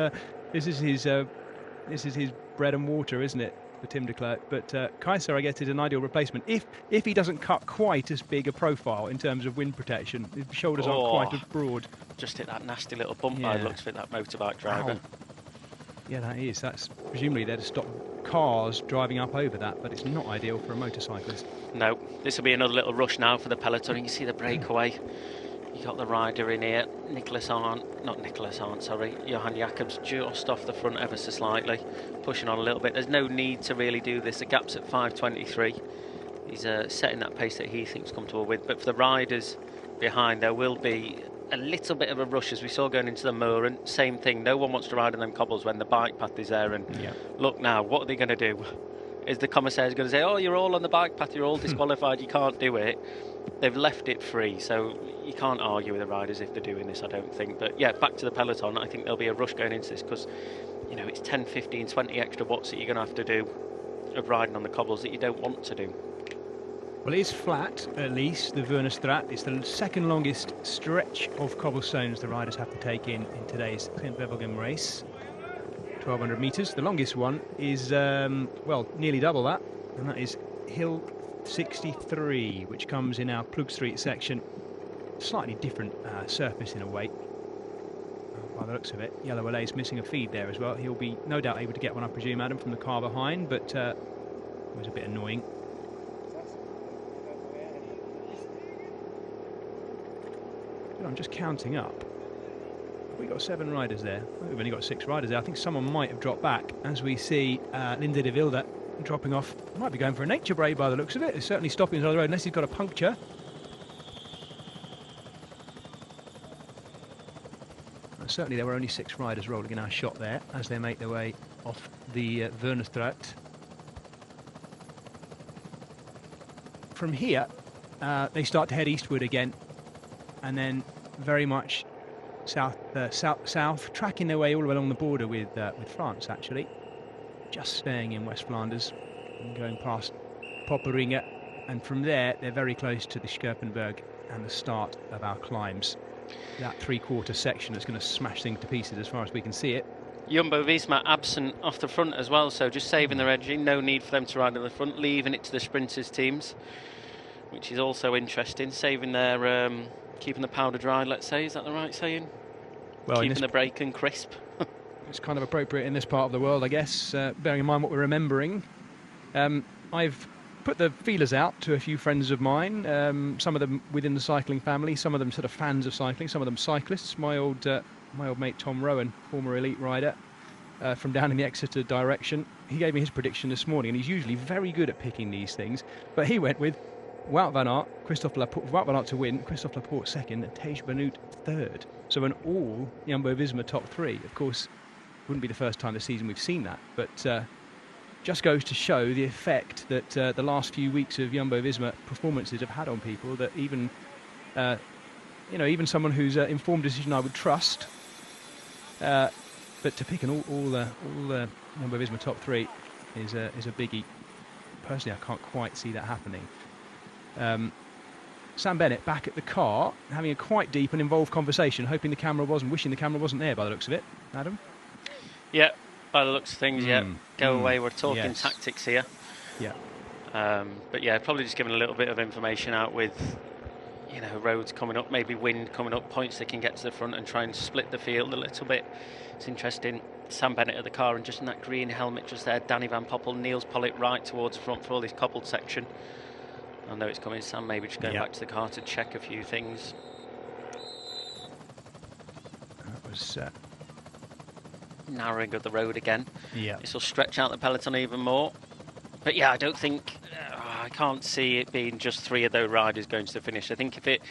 bread and water, isn't it, for Tim de Klerk? But Kaiser, I guess, is an ideal replacement if he doesn't cut quite as big a profile in terms of wind protection. His shoulders aren't quite as broad. Just hit that nasty little bump by the looks of it, that motorbike driver. Ow. Yeah, that is. That's presumably there to stop cars driving up over that, but it's not ideal for a motorcyclist. No, this will be another little rush now for the peloton. You can see the breakaway. You got the rider in here, Johan Jacobs just off the front ever so slightly, pushing on a little bit. There's no need to really do this. The gap's at 5:23. He's setting that pace that he thinks comfortable with. But for the riders behind, there will be a little bit of a rush, as we saw going into the moor. And same thing, no one wants to ride on them cobbles when the bike path is there. And look now, what are they going to do? Is the commissaire going to say, oh, you're all on the bike path, you're all disqualified, you can't do it? They've left it free, so you can't argue with the riders if they're doing this, I don't think. But yeah, back to the peloton, I think there'll be a rush going into this because, you know, it's 10, 15, 20 extra watts that you're going to have to do of riding on the cobbles that you don't want to do. Well, it is flat, at least, the Vernestraat. It's the second longest stretch of cobblestones the riders have to take in today's Gent-Gevelgem race. 1,200 metres. The longest one is, nearly double that, and that is Hill 63, which comes in our Plug Street section. Slightly different surface in a way, by the looks of it. Yellow Alay's missing a feed there as well. He'll be no doubt able to get one, I presume, Adam, from the car behind, but it was a bit annoying. I'm just counting up. We've got 7 riders there. We've only got 6 riders there. I think someone might have dropped back as we see Linde de Wilde dropping off. Might be going for a nature break by the looks of it. He's certainly stopping on the road unless he's got a puncture. And certainly there were only 6 riders rolling in our shot there as they make their way off the Vernestraat. From here, they start to head eastward again, and then very much south, tracking their way all the way along the border with France, actually. Just staying in West Flanders and going past Popperinge, and from there they're very close to the Scherpenberg and the start of our climbs. That 3/4 section is going to smash things to pieces as far as we can see it. Jumbo-Visma absent off the front as well, so just saving their energy. No need for them to ride on the front, leaving it to the sprinters teams, which is also interesting. Saving their keeping the powder dry, let's say. Is that the right saying? Well, keeping the brake and crisp. It's kind of appropriate in this part of the world, I guess, bearing in mind what we're remembering. I've put the feelers out to a few friends of mine, some of them within the cycling family, some of them sort of fans of cycling, some of them cyclists. My old mate Tom Rowan, former elite rider from down in the Exeter direction, he gave me his prediction this morning, and he's usually very good at picking these things, but he went with Wout van Aert, Wout van Aert to win, Christophe Laporte second, and Tej Benoot third. So an all Jumbo-Visma top three. Of course, wouldn't be the first time this season we've seen that, but just goes to show the effect that the last few weeks of Jumbo-Visma performances have had on people, that even even someone whose informed decision I would trust, but to pick an all Jumbo-Visma top three is a biggie. Personally, I can't quite see that happening. Sam Bennett back at the car, having a quite deep and involved conversation, wishing the camera wasn't there by the looks of it. Adam? Yeah, by the looks of things, Go away, we're talking yes. tactics here. Yeah. But yeah, probably just giving a little bit of information out with, roads coming up, maybe wind coming up, points they can get to the front and try and split the field a little bit. It's interesting. Sam Bennett at the car, and just in that green helmet just there, Danny Van Poppel, Niels Pollitt right towards the front for all this cobbled section. I know it's coming. Sam maybe just going back to the car to check a few things. That was narrowing of the road again. Yeah. This will stretch out the peloton even more. But yeah, I don't think I can't see it being just three of those riders going to the finish. I think if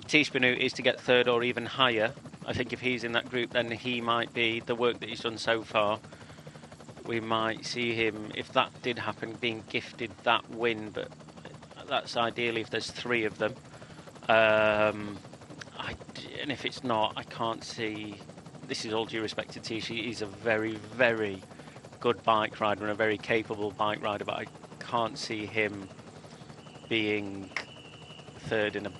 Tej Benoot is to get third or even higher, I think if he's in that group, then he might be, the work that he's done so far, we might see him, if that did happen, being gifted that win. But that's ideally if there's three of them. And if it's not, I can't see. This is all due respect to Tej. He's a very, very good bike rider and a very capable bike rider, but I can't see him being third in a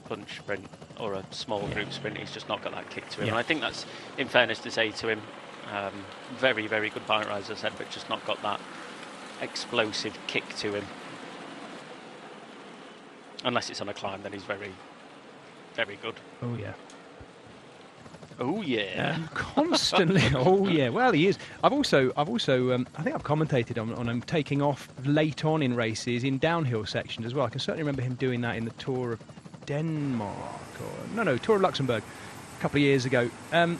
bunch sprint or a small group sprint. He's just not got that kick to him. And I think that's, in fairness to say to him, very, very good bike rider, as I said, but just not got that explosive kick to him. Unless it's on a climb, then he's very, very good. Oh yeah. Oh yeah. Constantly. Oh yeah. Well, he is. I've also. I think I've commentated on him taking off late on in races in downhill sections as well. I can certainly remember him doing that in the Tour of Denmark, Tour of Luxembourg, a couple of years ago. He's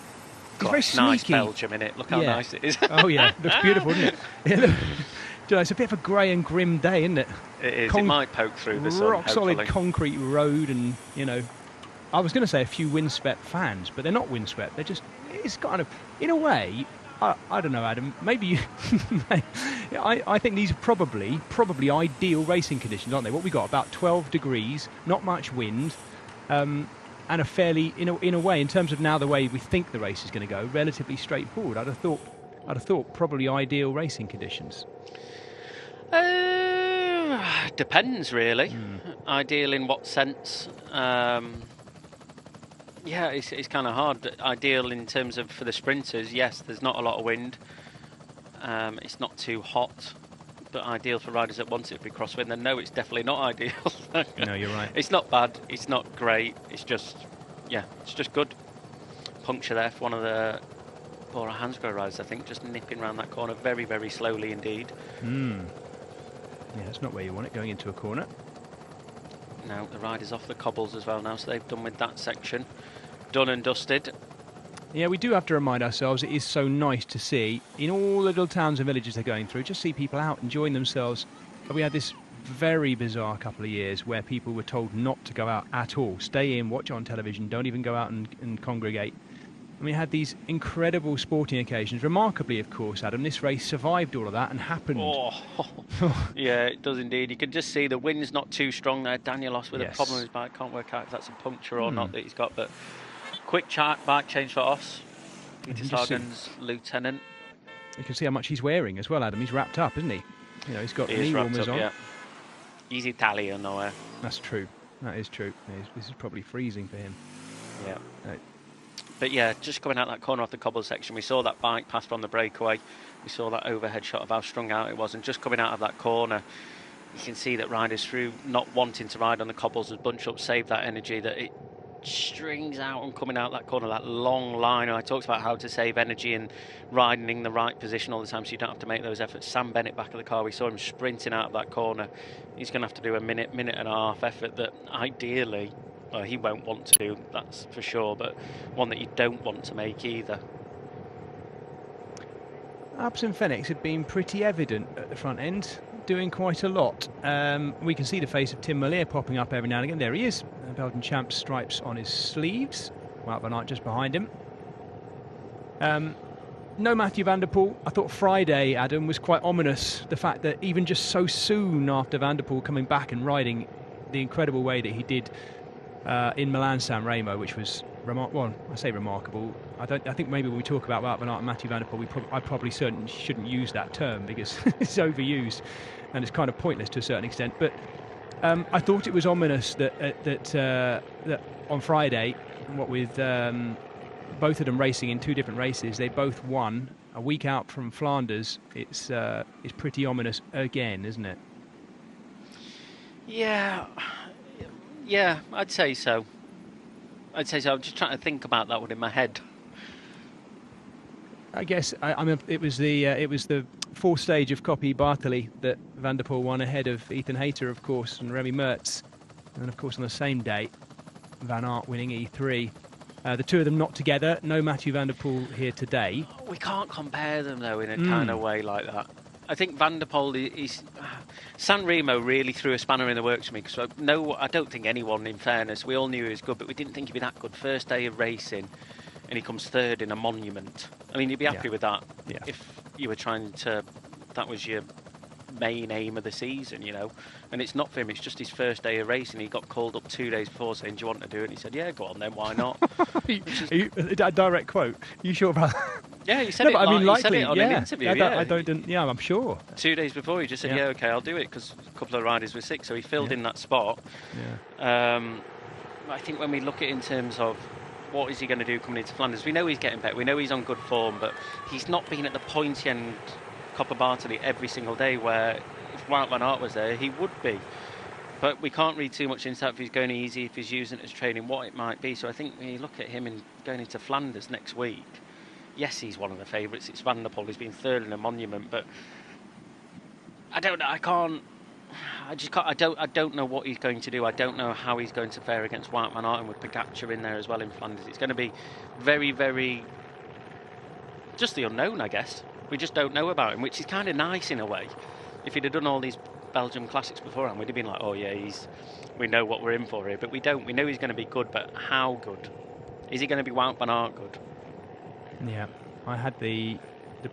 very sneaky. Nice Belgium, innit? Look how nice it is. Oh yeah, looks beautiful, doesn't it? It's a bit of a grey and grim day, isn't it? It is. It might poke through the sun. Rock solid concrete road, and I was going to say a few windswept fans, but they're not windswept. They're just, it's kind of, in a way, I don't know, Adam, maybe you, I think these are probably ideal racing conditions, aren't they? What we got, about 12 degrees, not much wind, and a fairly, in a way, in terms of now the way we think the race is going to go, relatively straightforward. I'd have thought probably ideal racing conditions. Depends, really. Ideal in what sense? Yeah, it's kind of hard. Ideal in terms of for the sprinters, yes, there's not a lot of wind. It's not too hot, but ideal for riders that want it to be crosswind. Then no, it's definitely not ideal. No, you're right. It's not bad. It's not great. It's just good. Puncture there for one of the Bora Hansgrohe riders, I think, just nipping around that corner very, very slowly indeed. Yeah, it's not where you want it, going into a corner. Now the rider's off the cobbles as well now, so they've done with that section. Done and dusted. Yeah, we do have to remind ourselves it is so nice to see, in all the little towns and villages they're going through, just see people out enjoying themselves. We had this very bizarre couple of years where people were told not to go out at all. Stay in, watch it on television, don't even go out and congregate. And we had these incredible sporting occasions. Remarkably, of course, Adam, this race survived all of that and happened. Oh, yeah, it does indeed. You can just see the wind's not too strong there. Danielos with a problem with his bike. Can't work out if that's a puncture or not that he's got. But quick bike change for Os. Peter Sagan's lieutenant. You can see how much he's wearing as well, Adam. He's wrapped up, isn't he? He's got knee warmers on. Yeah. He's Italian, nowhere. That's true. That is true. This is probably freezing for him. Yeah. But yeah, just coming out that corner off the cobble section, we saw that bike pass from the breakaway. We saw that overhead shot of how strung out it was. And just coming out of that corner, you can see that riders through not wanting to ride on the cobbles as bunch up, save that energy, that it strings out and coming out that corner, that long line. And I talked about how to save energy and riding in the right position all the time so you don't have to make those efforts. Sam Bennett back of the car, we saw him sprinting out of that corner. He's going to have to do a minute and a half effort that ideally, well, he won't want to do, that's for sure, but one that you don't want to make either. Alps and Fenix had been pretty evident at the front end, doing quite a lot. We can see the face of Tim Merlier popping up every now and again. There he is, Belgian champ, stripes on his sleeves. Wout van Aert just behind him. No Mathieu van der Poel. I thought Friday, Adam, was quite ominous. The fact that even just so soon after Van der Poel coming back and riding the incredible way that he did in Milan-San Remo, which was well, I say remarkable. I think maybe when we talk about Wout van Aert and Mathieu van der Poel, I probably certainly shouldn't use that term because it's overused and it's kind of pointless to a certain extent. But I thought it was ominous that on Friday, what with both of them racing in two different races, they both won a week out from Flanders. It's pretty ominous again, isn't it? Yeah, I'd say so. I'm just trying to think about that one in my head. I guess I mean it was the fourth stage of Coppi Bartoli that Van der Poel won ahead of Ethan Hayter, of course, and Remy Mertz, and of course on the same day, Van Aert winning E3. The two of them not together. No Mathieu van der Poel here today. We can't compare them though in a kind of way like that. I think Van der Poel San Remo really threw a spanner in the works for me because I don't think anyone, in fairness, we all knew he was good, but we didn't think he'd be that good. First day of racing, and he comes third in a monument. I mean, you'd be happy with that if you were trying to. That was your main aim of the season, you know. And it's not for him. It's just his first day of racing. He got called up 2 days before saying, "Do you want to do it?" And he said, "Yeah, go on then. Why not?" A direct quote. You sure about that? Yeah, he said it. But I mean, he said it on an interview. I'm sure. 2 days before, he just said, "Yeah, okay, I'll do it," because a couple of riders were sick, so he filled in that spot. Yeah. I think when we look at it in terms of what is he going to do coming into Flanders, we know he's getting better. We know he's on good form, but he's not been at the pointy end Coppa Bartoli every single day. Where if Wout van Aert was there, he would be. But we can't read too much into that if he's going easy, if he's using it as training, what it might be. So I think when you look at him going into Flanders next week. Yes, he's one of the favourites. It's Van der Poel. He's been third in a monument, but I don't know. I don't know what he's going to do. I don't know how he's going to fare against Wout van Aert and with Pogačar in there as well in Flanders. It's going to be very, very just the unknown, I guess. We just don't know about him, which is kind of nice in a way. If he'd have done all these Belgium classics beforehand, we'd have been like, oh yeah, we know what we're in for here. But we don't. We know he's going to be good, but how good? Is he going to be Wout van Aert good? Yeah, I had the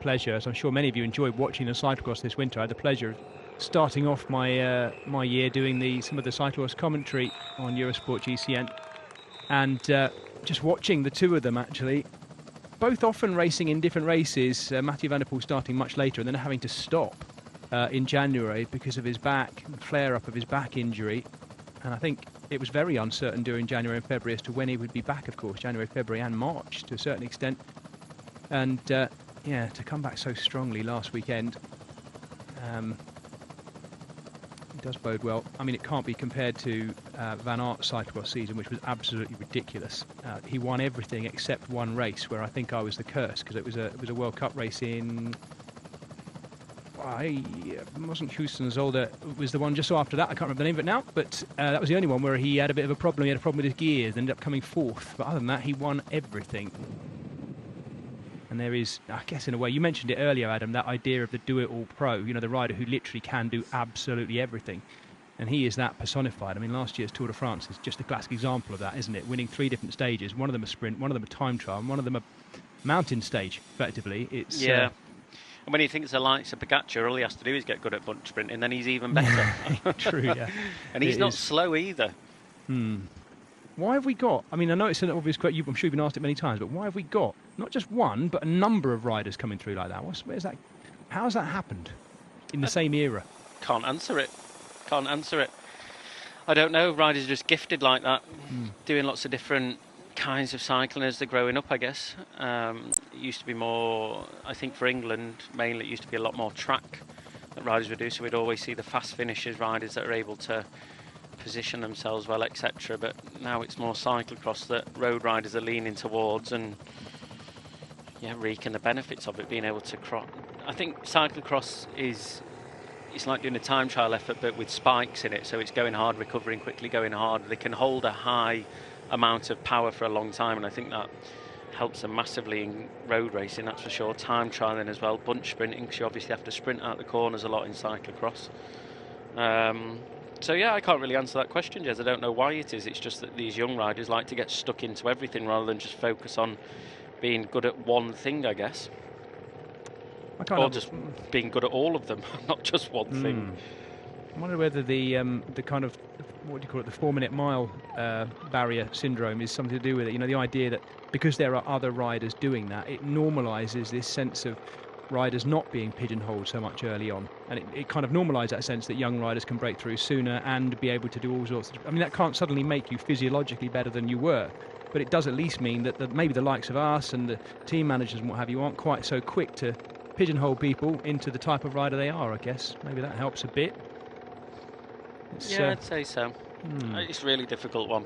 pleasure, as I'm sure many of you enjoyed watching the cyclocross this winter. I had the pleasure of starting off my my year doing some of the cyclocross commentary on Eurosport GCN, and just watching the two of them actually, both often racing in different races. Mathieu van der Poel starting much later and then having to stop in January because of his back, flare-up of his back injury, and I think it was very uncertain during January and February as to when he would be back, of course, January, February and March to a certain extent. And, to come back so strongly last weekend, it does bode well. I mean, it can't be compared to Van Aert's cyclocross season, which was absolutely ridiculous. He won everything except one race, where I think I was the curse, because it was a World Cup race in... it wasn't Houston Zolder. It was the one just after that. I can't remember the name of it now, but that was the only one where he had a bit of a problem. He had a problem with his gears, ended up coming fourth. But other than that, he won everything. And there is, I guess in a way, you mentioned it earlier, Adam, that idea of the do-it-all pro, you know, the rider who literally can do absolutely everything. And he is that personified. I mean, last year's Tour de France is just a classic example of that, isn't it? Winning 3 different stages, one of them a sprint, one of them a time trial, and one of them a mountain stage, effectively. It's yeah. And when he thinks the likes of Pogačar, all he has to do is get good at bunch sprinting, then he's even better. True, yeah. And he's not slow either. Why have we got, I mean, I know it's an obvious question, I'm sure you've been asked it many times, but why have we got not just one, but a number of riders coming through like that? Where's that? How has that happened in the same era? Can't answer it. I don't know. Riders are just gifted like that, doing lots of different kinds of cycling as they're growing up, I guess. It used to be more, I think for England, mainly it used to be a lot more track that riders would do, so we'd always see the fast finishers, riders that are able to position themselves well, etc. But now it's more cyclocross that road riders are leaning towards, and yeah, reaping the benefits of it, being able to cross. I think cyclocross it's like doing a time trial effort, but with spikes in it. So it's going hard, recovering quickly, going hard. They can hold a high amount of power for a long time, and I think that helps them massively in road racing, that's for sure. Time trialing as well, bunch sprinting, because you obviously have to sprint out the corners a lot in cyclocross. So yeah, I can't really answer that question, Jez. I don't know why it is. It's just that these young riders like to get stuck into everything rather than just focus on being good at one thing, I guess. Or just being good at all of them, not just one thing. I wonder whether the kind of, what do you call it, the 4-minute mile barrier syndrome is something to do with it. You know, the idea that because there are other riders doing that, it normalises this sense of riders not being pigeonholed so much early on, and it kind of normalises that sense that young riders can break through sooner and be able to do all sorts of, I mean, that can't suddenly make you physiologically better than you were, but it does at least mean that maybe the likes of us and the team managers and what have you aren't quite so quick to pigeonhole people into the type of rider they are, I guess. Maybe that helps a bit. I'd say so. It's a really difficult one.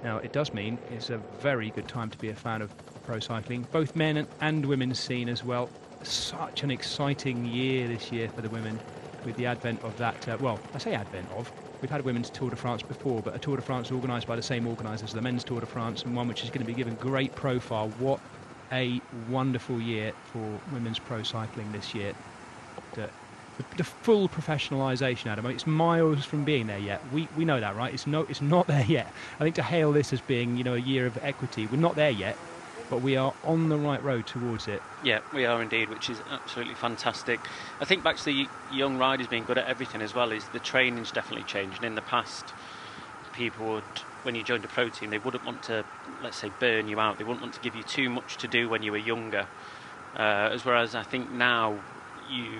Now, it does mean it's a very good time to be a fan of pro cycling, both men and women's scene as well. Such an exciting year this year for the women with the advent of that, well, I say advent of, we've had a women's Tour de France before, but a Tour de France organised by the same organisers as the men's Tour de France, and one which is going to be given great profile. What a wonderful year for women's pro cycling this year. The full professionalisation, Adam, it's miles from being there yet. We know that, right? It's not there yet. I think to hail this as being, you know, a year of equity, we're not there yet, but we are on the right road towards it. Yeah, we are indeed, which is absolutely fantastic. I think back to the young riders being good at everything as well, is the training's definitely changed. And in the past, people would, when you joined a pro team, they wouldn't want to, let's say, burn you out. They wouldn't want to give you too much to do when you were younger. Whereas I think now your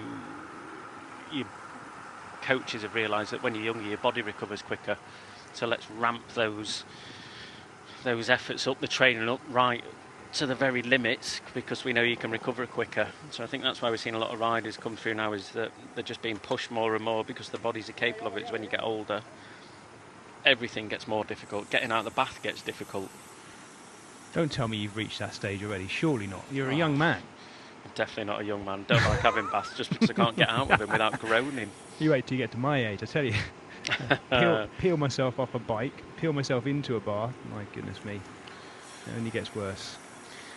coaches have realised that when you're younger, your body recovers quicker. So let's ramp those efforts up, the training up right to the very limits, because we know you can recover quicker. So I think that's why we're seeing a lot of riders come through now, is that they're just being pushed more and more because the bodies are capable of it. It's when you get older, everything gets more difficult. Getting out of the bath gets difficult. Don't tell me you've reached that stage already. Surely not. You're a young man. Definitely not a young man. Don't like having baths just because I can't get out of them without groaning. You wait till you get to my age, I tell you. Peel myself off a bike, peel myself into a bath. My goodness me. It only gets worse.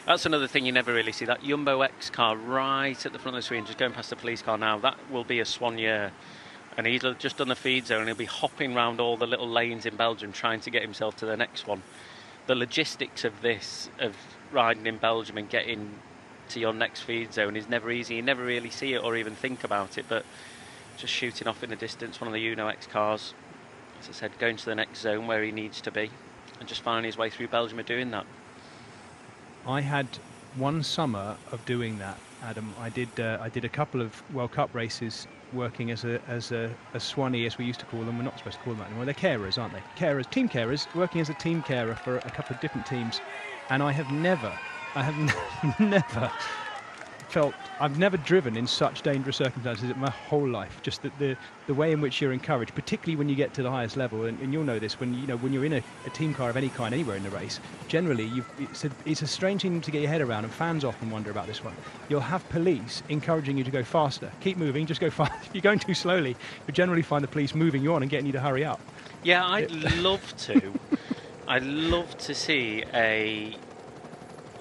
That's another thing you never really see. That Jumbo X car right at the front of the screen, just going past the police car now, that will be a Swan year. And he's just done the feed zone, and he'll be hopping around all the little lanes in Belgium trying to get himself to the next one. The logistics of this, of riding in Belgium and getting to your next feed zone, is never easy. You never really see it or even think about it, but just shooting off in the distance, one of the Uno X cars, as I said, going to the next zone where he needs to be, and just finding his way through Belgium and doing that. I had one summer of doing that, Adam. I did a couple of World Cup races working as a Swanee, as we used to call them. We're not supposed to call them that anymore. They're carers, aren't they? Carers, team carers, working as a team carer for a couple of different teams. And I have never felt, I've never driven in such dangerous circumstances in my whole life. Just the way in which you're encouraged, particularly when you get to the highest level, and you'll know this when you're in a team car of any kind anywhere in the race. Generally, it's a strange thing to get your head around, and fans often wonder about this one. You'll have police encouraging you to go faster, keep moving, just go fast. If you're going too slowly, you generally find the police moving you on and getting you to hurry up. Yeah, I'd love to. I'd love to see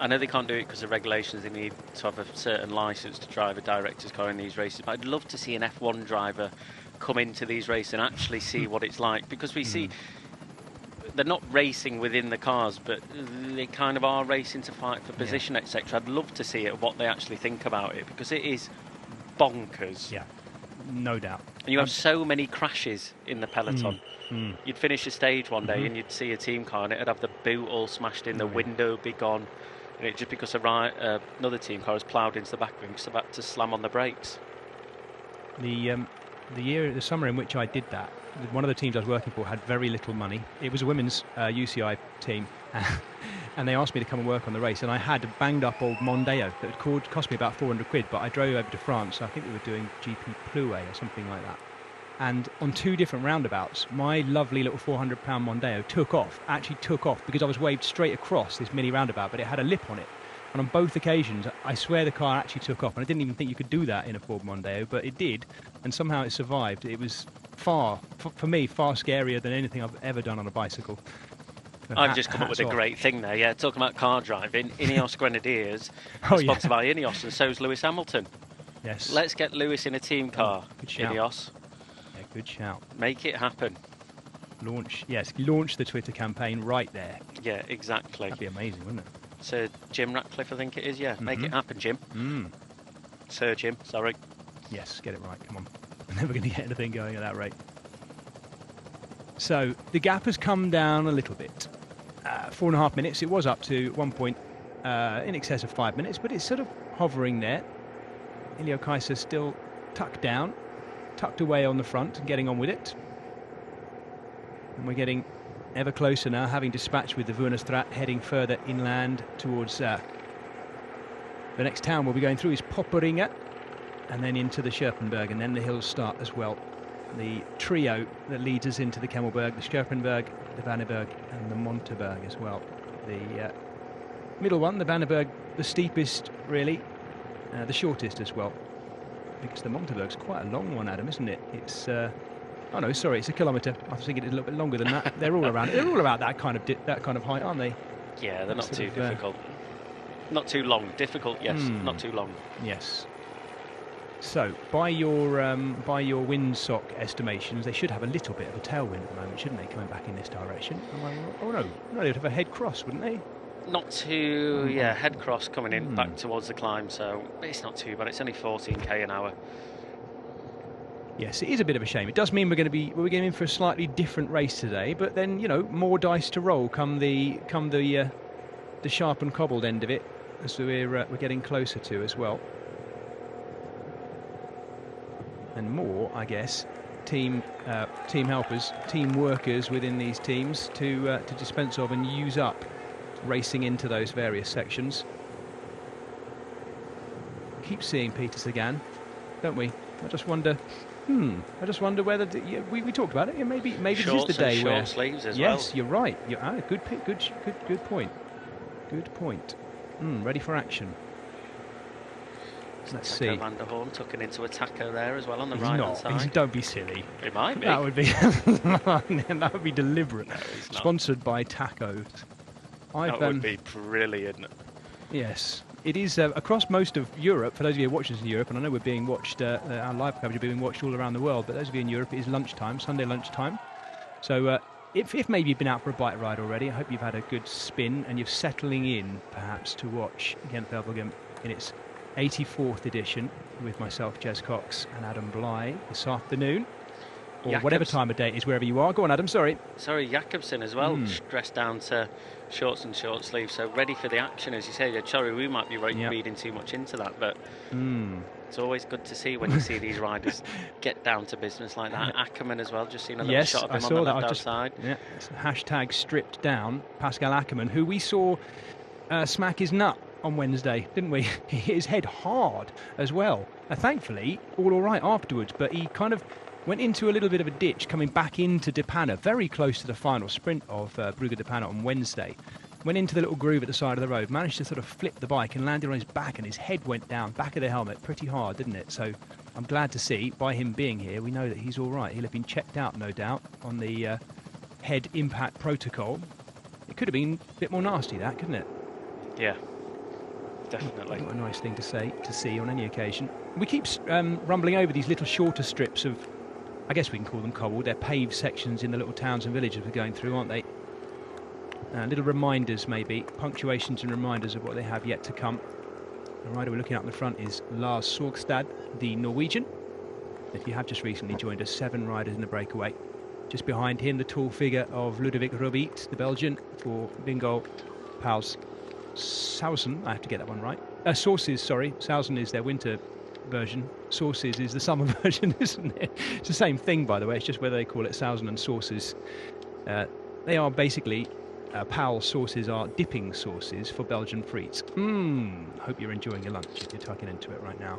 I know they can't do it because of regulations. They need to have a certain licence to drive a director's car in these races. But I'd love to see an F1 driver come into these races and actually see what it's like. Because we see they're not racing within the cars, but they kind of are racing to fight for position, etc. I'd love to see it, what they actually think about it, because it is bonkers. Yeah, no doubt. And you have so many crashes in the peloton. You'd finish a stage one day and you'd see a team car and it'd have the boot all smashed in, the window would be gone. And it just because another team car has ploughed into the back of him, just about to slam on the brakes. The summer in which I did that, one of the teams I was working for had very little money. It was a women's UCI team, and they asked me to come and work on the race. And I had a banged up old Mondeo that cost me about 400 quid, but I drove over to France. I think we were doing GP Plouay or something like that. And on 2 different roundabouts, my lovely little 400-pound Mondeo actually took off, because I was waved straight across this mini roundabout, but it had a lip on it. And on both occasions, I swear the car actually took off. And I didn't even think you could do that in a Ford Mondeo, but it did. And somehow it survived. It was for me, far scarier than anything I've ever done on a bicycle. So I've just come up with a great thing there, yeah. Talking about car driving, Ineos Grenadiers Oh, are sponsored by Ineos, and so's Lewis Hamilton. Yes. Let's get Lewis in a team car, Good shout. Ineos. Yeah, good shout. Make it happen. Launch the Twitter campaign right there. Yeah, exactly. That'd be amazing, wouldn't it? Sir Jim Ratcliffe, I think it is, yeah. Make it happen, Jim. Sir Jim, sorry. Yes, get it right, come on. We're never going to get anything going at that rate. So, the gap has come down a little bit. 4.5 minutes, it was up to one point in excess of 5 minutes, but it's sort of hovering there. Ilio Kaiser still tucked away on the front and getting on with it. And we're getting ever closer now, having dispatched with the Wurnerstraat, heading further inland towards the next town we'll be going through is Popperinge, and then into the Scherpenberg, and then the hills start as well. The trio that leads us into the Kemmelberg, the Scherpenberg, the Vanneberg, and the Monteberg as well. The middle one, the Vanneberg, the steepest really, the shortest as well, because the Monteberg's quite a long one, Adam, isn't it? It's oh no, sorry, it's a kilometre. I was thinking it's a little bit longer than that. They're all around. They're all about that kind of height, aren't they? Yeah, they're not too difficult. Not too long. Difficult, yes. Not too long. Yes. So, by your windsock estimations, they should have a little bit of a tailwind at the moment, shouldn't they, coming back in this direction? Oh no, they'd have a head cross, wouldn't they? Not too, yeah, head cross coming in back towards the climb, so it's not too bad. It's only 14k an hour. Yes, it is a bit of a shame. It does mean we're going in for a slightly different race today, but then, you know, more dice to roll come the sharp and cobbled end of it, as we're getting closer to as well. And more, I guess, team helpers, team workers within these teams to dispense of and use up, racing into those various sections. Keep seeing Peter Sagan, don't we? I just wonder whether we talked about it. Maybe this is the day where short sleeves as yes, well. You're right. Good point. Good point. Ready for action. Let's see. Van der Horn tucking into a taco there as well on the right-hand side. Don't be silly. It might be. That would be deliberate. No, Sponsored by tacos. That would be brilliant. Yes. It is across most of Europe, for those of you who watch us in Europe, and I know we're being watched, our live coverage is being watched all around the world, but those of you in Europe, it is lunchtime, Sunday lunchtime. So if maybe you've been out for a bike ride already, I hope you've had a good spin and you're settling in, perhaps, to watch Gent-Wevelgem in its 84th edition with myself, Jez Cox, and Adam Bly this afternoon. Or whatever time of day it is, wherever you are. Go on, Adam, sorry. Sorry, Jakobsen as well, dressed down to shorts and short sleeves, so ready for the action, as you say. Sorry, we might be reading too much into that, but it's always good to see when you see these riders get down to business like that. Ackerman as well, just seen a little shot of him on the left outside. Yeah, hashtag stripped down Pascal Ackerman, who we saw smack his nut on Wednesday, didn't we? He hit his head hard as well. Thankfully, all right afterwards, but he kind of went into a little bit of a ditch coming back into De Panne, very close to the final sprint of Brugge De Panne on Wednesday. Went into the little groove at the side of the road, managed to sort of flip the bike and landed on his back, and his head went down, back of the helmet, pretty hard, didn't it? So I'm glad to see, by him being here, we know that he's all right. He'll have been checked out, no doubt, on the head impact protocol. It could have been a bit more nasty, that, couldn't it? Yeah. Definitely. Not a nice thing to see on any occasion. We keep rumbling over these little shorter strips of, I guess we can call them cobbled. They're paved sections in the little towns and villages we're going through, aren't they? Little reminders, maybe, punctuations and reminders of what they have yet to come. The rider we're looking at in the front is Lars Sorgstad, the Norwegian. If you have just recently joined us, 7 riders in the breakaway. Just behind him, the tall figure of Ludovic Robiet, the Belgian, for Bingo Pals Sausen. I have to get that one right. Sources, sorry. Sausen is their winter version. Sources is the summer version, isn't it? It's the same thing, by the way. It's just whether they call it Sausen and Sources. They are basically, Pal sauces are dipping sauces for Belgian frites. Hope you're enjoying your lunch if you're tucking into it right now.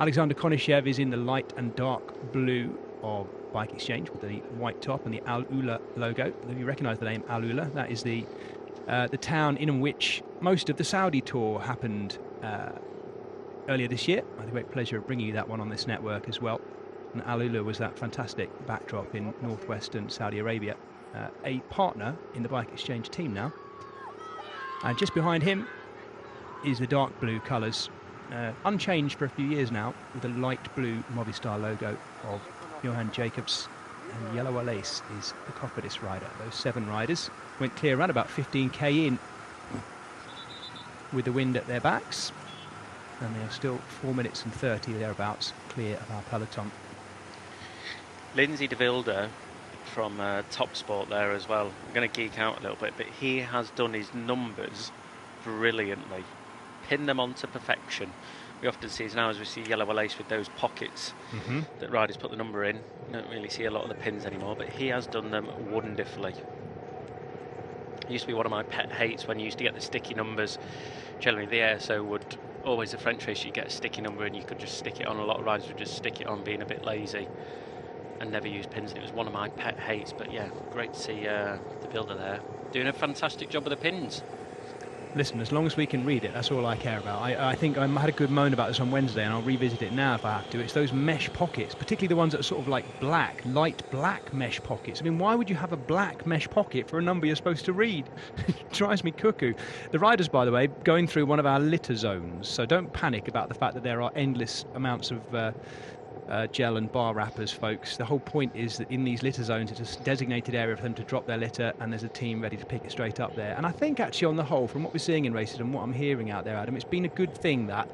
Alexander Konishev is in the light and dark blue of Bike Exchange with the white top and the Al Ula logo. If you recognise the name Al Ula, that is the town in which most of the Saudi tour happened earlier this year. I had a great pleasure of bringing you that one on this network as well. And Al Ula was that fantastic backdrop in northwestern Saudi Arabia, a partner in the Bike Exchange team now. And just behind him is the dark blue colours, unchanged for a few years now, with a light blue Movistar logo of Johan Jacobs, and yellow lace is the Cofidis rider. Those 7 riders went clear around about 15k in with the wind at their backs, and they are still 4 minutes and 30 thereabouts clear of our peloton. Lindsay de Wilde from Top Sport there as well. I'm going to geek out a little bit, but he has done his numbers brilliantly, pinned them onto perfection. We often see now, as we see yellow lace with those pockets that riders put the number in. You don't really see a lot of the pins anymore, but he has done them wonderfully. It used to be one of my pet hates when you used to get the sticky numbers. Generally the ASO would always, the French race, you get a sticky number and you could just stick it on. A lot of riders would just stick it on, being a bit lazy and never use pins, and it was one of my pet hates. But yeah, great to see the builder there doing a fantastic job with the pins. Listen, as long as we can read it, that's all I care about. I think I had a good moan about this on Wednesday, and I'll revisit it now if I have to. It's those mesh pockets, particularly the ones that are sort of like black, light black mesh pockets. I mean, why would you have a black mesh pocket for a number you're supposed to read? It drives me cuckoo. The riders, by the way, going through one of our litter zones, so don't panic about the fact that there are endless amounts of gel and bar wrappers, folks. The whole point is that in these litter zones, it's a designated area for them to drop their litter, and there's a team ready to pick it straight up there. And I think actually on the whole, from what we're seeing in races and what I'm hearing out there, Adam, it's been a good thing that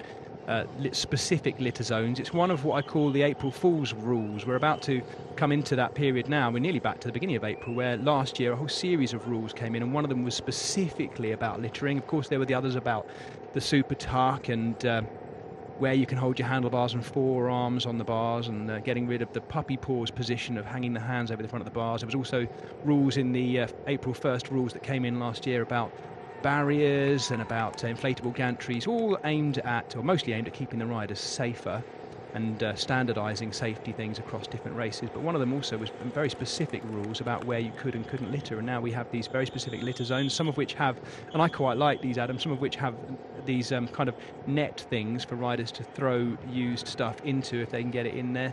specific litter zones. It's one of what I call the April Fool's rules. We're about to come into that period now. We're nearly back to the beginning of April, where last year a whole series of rules came in, and one of them was specifically about littering. Of course, there were the others about the super tuck and where you can hold your handlebars and forearms on the bars, and getting rid of the puppy paws position of hanging the hands over the front of the bars. There was also rules in the April 1st rules that came in last year about barriers and about inflatable gantries, all aimed at, or mostly aimed at, keeping the riders safer and standardising safety things across different races. But one of them also was very specific rules about where you could and couldn't litter, and now we have these very specific litter zones, some of which have, and I quite like these, Adam, some of which have these kind of net things for riders to throw used stuff into if they can get it in there.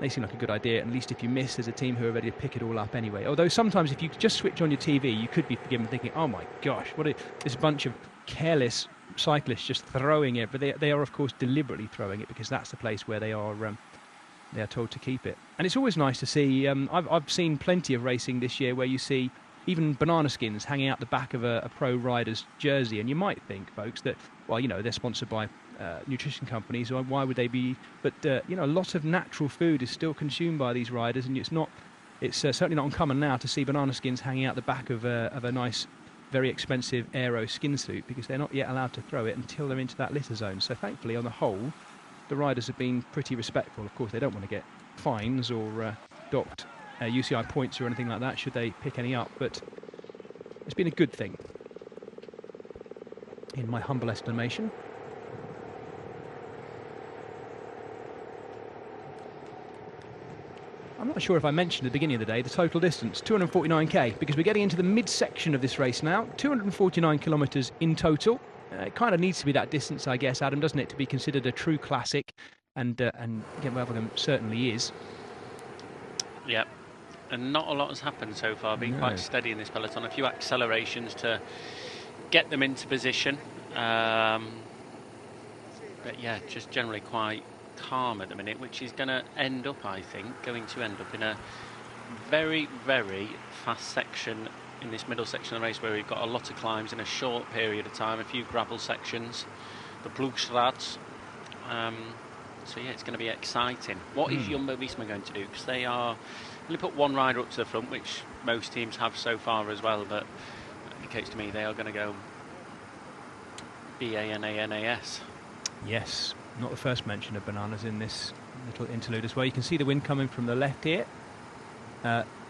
They seem like a good idea. At least if you miss, there's a team who are ready to pick it all up anyway. Although sometimes if you just switch on your TV, you could be forgiven thinking, oh my gosh, what is this bunch of careless cyclists just throwing it. But they are, of course, deliberately throwing it, because that's the place where they are told to keep it. And it's always nice to see, I've seen plenty of racing this year where you see even banana skins hanging out the back of a pro rider's jersey, and you might think, folks, that, well, you know, they're sponsored by nutrition companies, or why would they be? But you know, a lot of natural food is still consumed by these riders, and it's certainly not uncommon now to see banana skins hanging out the back of a nice, very expensive aero skin suit, because they're not yet allowed to throw it until they're into that litter zone. So thankfully, on the whole, the riders have been pretty respectful. Of course, they don't want to get fines or docked UCI points or anything like that should they pick any up, but it's been a good thing, in my humble estimation. I'm not sure if I mentioned at the beginning of the day the total distance, 249k, because we're getting into the midsection of this race now. 249 kilometres in total. It kind of needs to be that distance, I guess, Adam, doesn't it, to be considered a true classic, and gevelgem certainly is. Yep. And not a lot has happened so far. Been quite steady in this peloton. A few accelerations to get them into position. But yeah, just generally quite calm at the minute, which is going to end up, I think, in a very, very fast section in this middle section of the race, where we've got a lot of climbs in a short period of time, a few gravel sections, the Ploegstraat. So yeah, it's going to be exciting. What is Jumbo-Visma going to do? Because they are only put one rider up to the front, which most teams have so far as well, but it indicates to me they are going to go BANANAS. Yes, not the first mention of bananas in this little interlude as well. You can see the wind coming from the left here.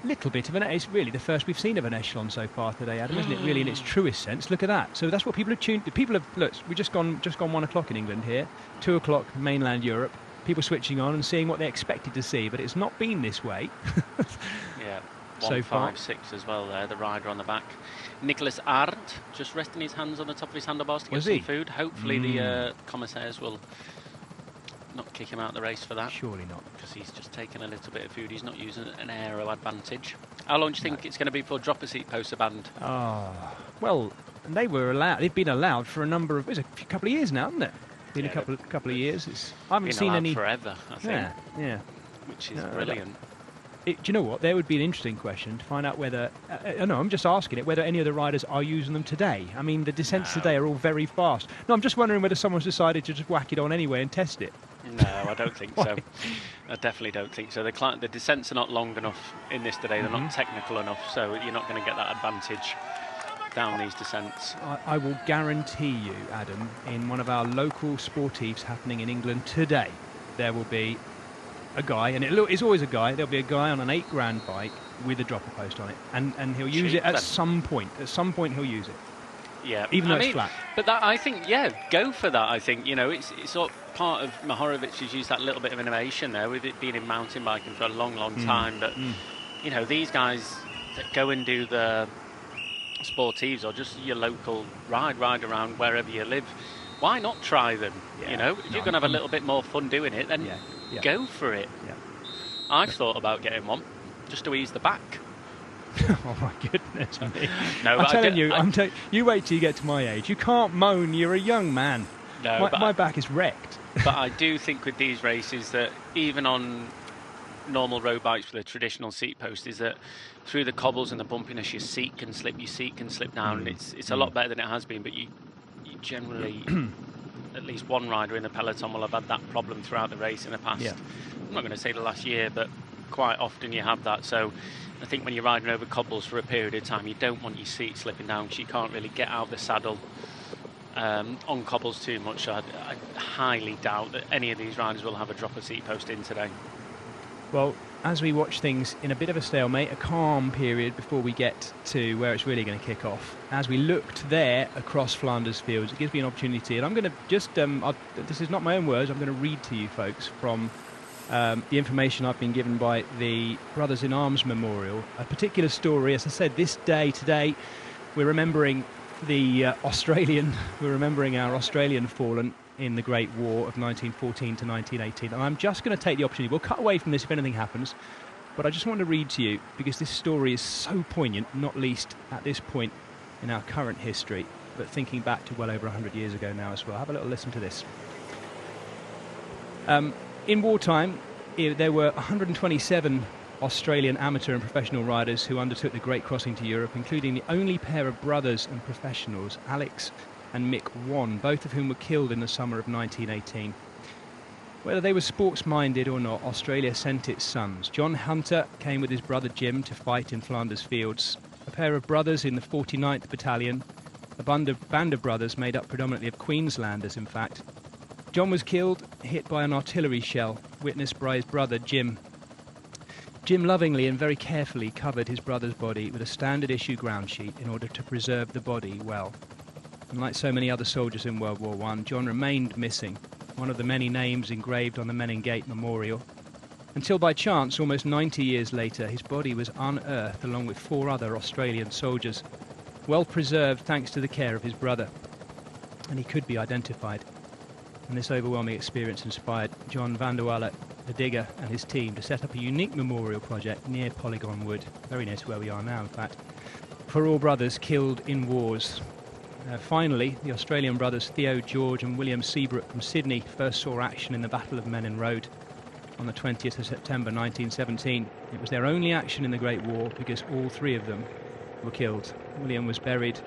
Little bit of it's really the first we've seen of an echelon so far today, Adam, isn't it? Really, in its truest sense. Look at that. So that's what people have tuned. People have look. We've just gone 1 o'clock in England here, 2 o'clock mainland Europe. people switching on and seeing what they expected to see, but it's not been this way. Yeah, So far. 156 as well there, the rider on the back. Nicholas Arndt just resting his hands on the top of his handlebars to get some food. Hopefully the commissaires will not kick him out of the race for that. Surely not. Because he's just taken a little bit of food. He's not using an aero advantage. How long do you think it's going to be before dropper seat posts are banned? Well, they've been allowed for a couple of years now, hasn't it? Been a couple of years. I haven't seen any forever, I think. Yeah. Which is brilliant. Do you know what? There would be an interesting question to find out whether... no, I'm just asking it, whether any of the riders are using them today. I mean, the descents today are all very fast. No, I'm just wondering whether someone's decided to just whack it on anyway and test it. No, I don't think so. I definitely don't think so. The descents are not long enough in this today. They're not technical enough, so you're not going to get that advantage down these descents. I will guarantee you, Adam, in one of our local sportives happening in England today, there will be a guy, and it's always a guy, there'll be a guy on an $8,000 bike with a dropper post on it, and he'll use it at some point. At some point he'll use it. Yeah, even though it's flat. But that, I think, go for that. I think, it's sort of part of Mohorovic has used that little bit of innovation there with it being in mountain biking for a long time. But these guys that go and do the sportives or just your local ride around wherever you live, why not try them? If you're going to have a little bit more fun doing it, then go for it. I've thought about getting one just to ease the back. Oh my goodness me. No, I'm telling you, you wait till you get to my age. You can't moan, you're a young man. No, my back is wrecked. But I do think with these races that even on normal road bikes with a traditional seat post, is that through the cobbles and the bumpiness, your seat can slip down. And it's a lot better than it has been, but you generally, at least one rider in the peloton will have had that problem throughout the race in the past. I'm not going to say the last year, but quite often you have that. So I think when you're riding over cobbles for a period of time, you don't want your seat slipping down because you can't really get out of the saddle on cobbles too much. So I highly doubt that any of these riders will have a dropper seat post in today. Well, as we watch things in a bit of a stalemate, a calm period before we get to where it's really going to kick off, as we looked there across Flanders Fields, it gives me an opportunity, and I'm going to just, this is not my own words, I'm going to read to you folks from the information I've been given by the Brothers in Arms Memorial. A particular story, as I said, this day today, we're remembering our Australian fallen in the Great War of 1914 to 1918. And I'm just going to take the opportunity, we'll cut away from this if anything happens, but I just want to read to you because this story is so poignant, not least at this point in our current history, but thinking back to well over 100 years ago now as well. Have a little listen to this. In wartime, there were 127 Australian amateur and professional riders who undertook the Great Crossing to Europe, including the only pair of brothers and professionals, Alex and Mick Wan, both of whom were killed in the summer of 1918. Whether they were sports-minded or not, Australia sent its sons. John Hunter came with his brother Jim to fight in Flanders Fields. A pair of brothers in the 49th Battalion, a band of brothers made up predominantly of Queenslanders, in fact. John was killed, hit by an artillery shell, witnessed by his brother Jim. Jim lovingly and very carefully covered his brother's body with a standard issue ground sheet in order to preserve the body well. And like so many other soldiers in World War I, John remained missing, one of the many names engraved on the Meningate Memorial, until by chance, almost 90 years later, his body was unearthed along with 4 other Australian soldiers, well preserved thanks to the care of his brother. And he could be identified. And this overwhelming experience inspired John van der Walle, the digger, and his team to set up a unique memorial project near Polygon Wood, very near to where we are now, in fact, for all brothers killed in wars. Finally, the Australian brothers Theo, George and William Seabrook from Sydney first saw action in the Battle of Menin Road on the 20th of September 1917. It was their only action in the Great War because all 3 of them were killed. William was buried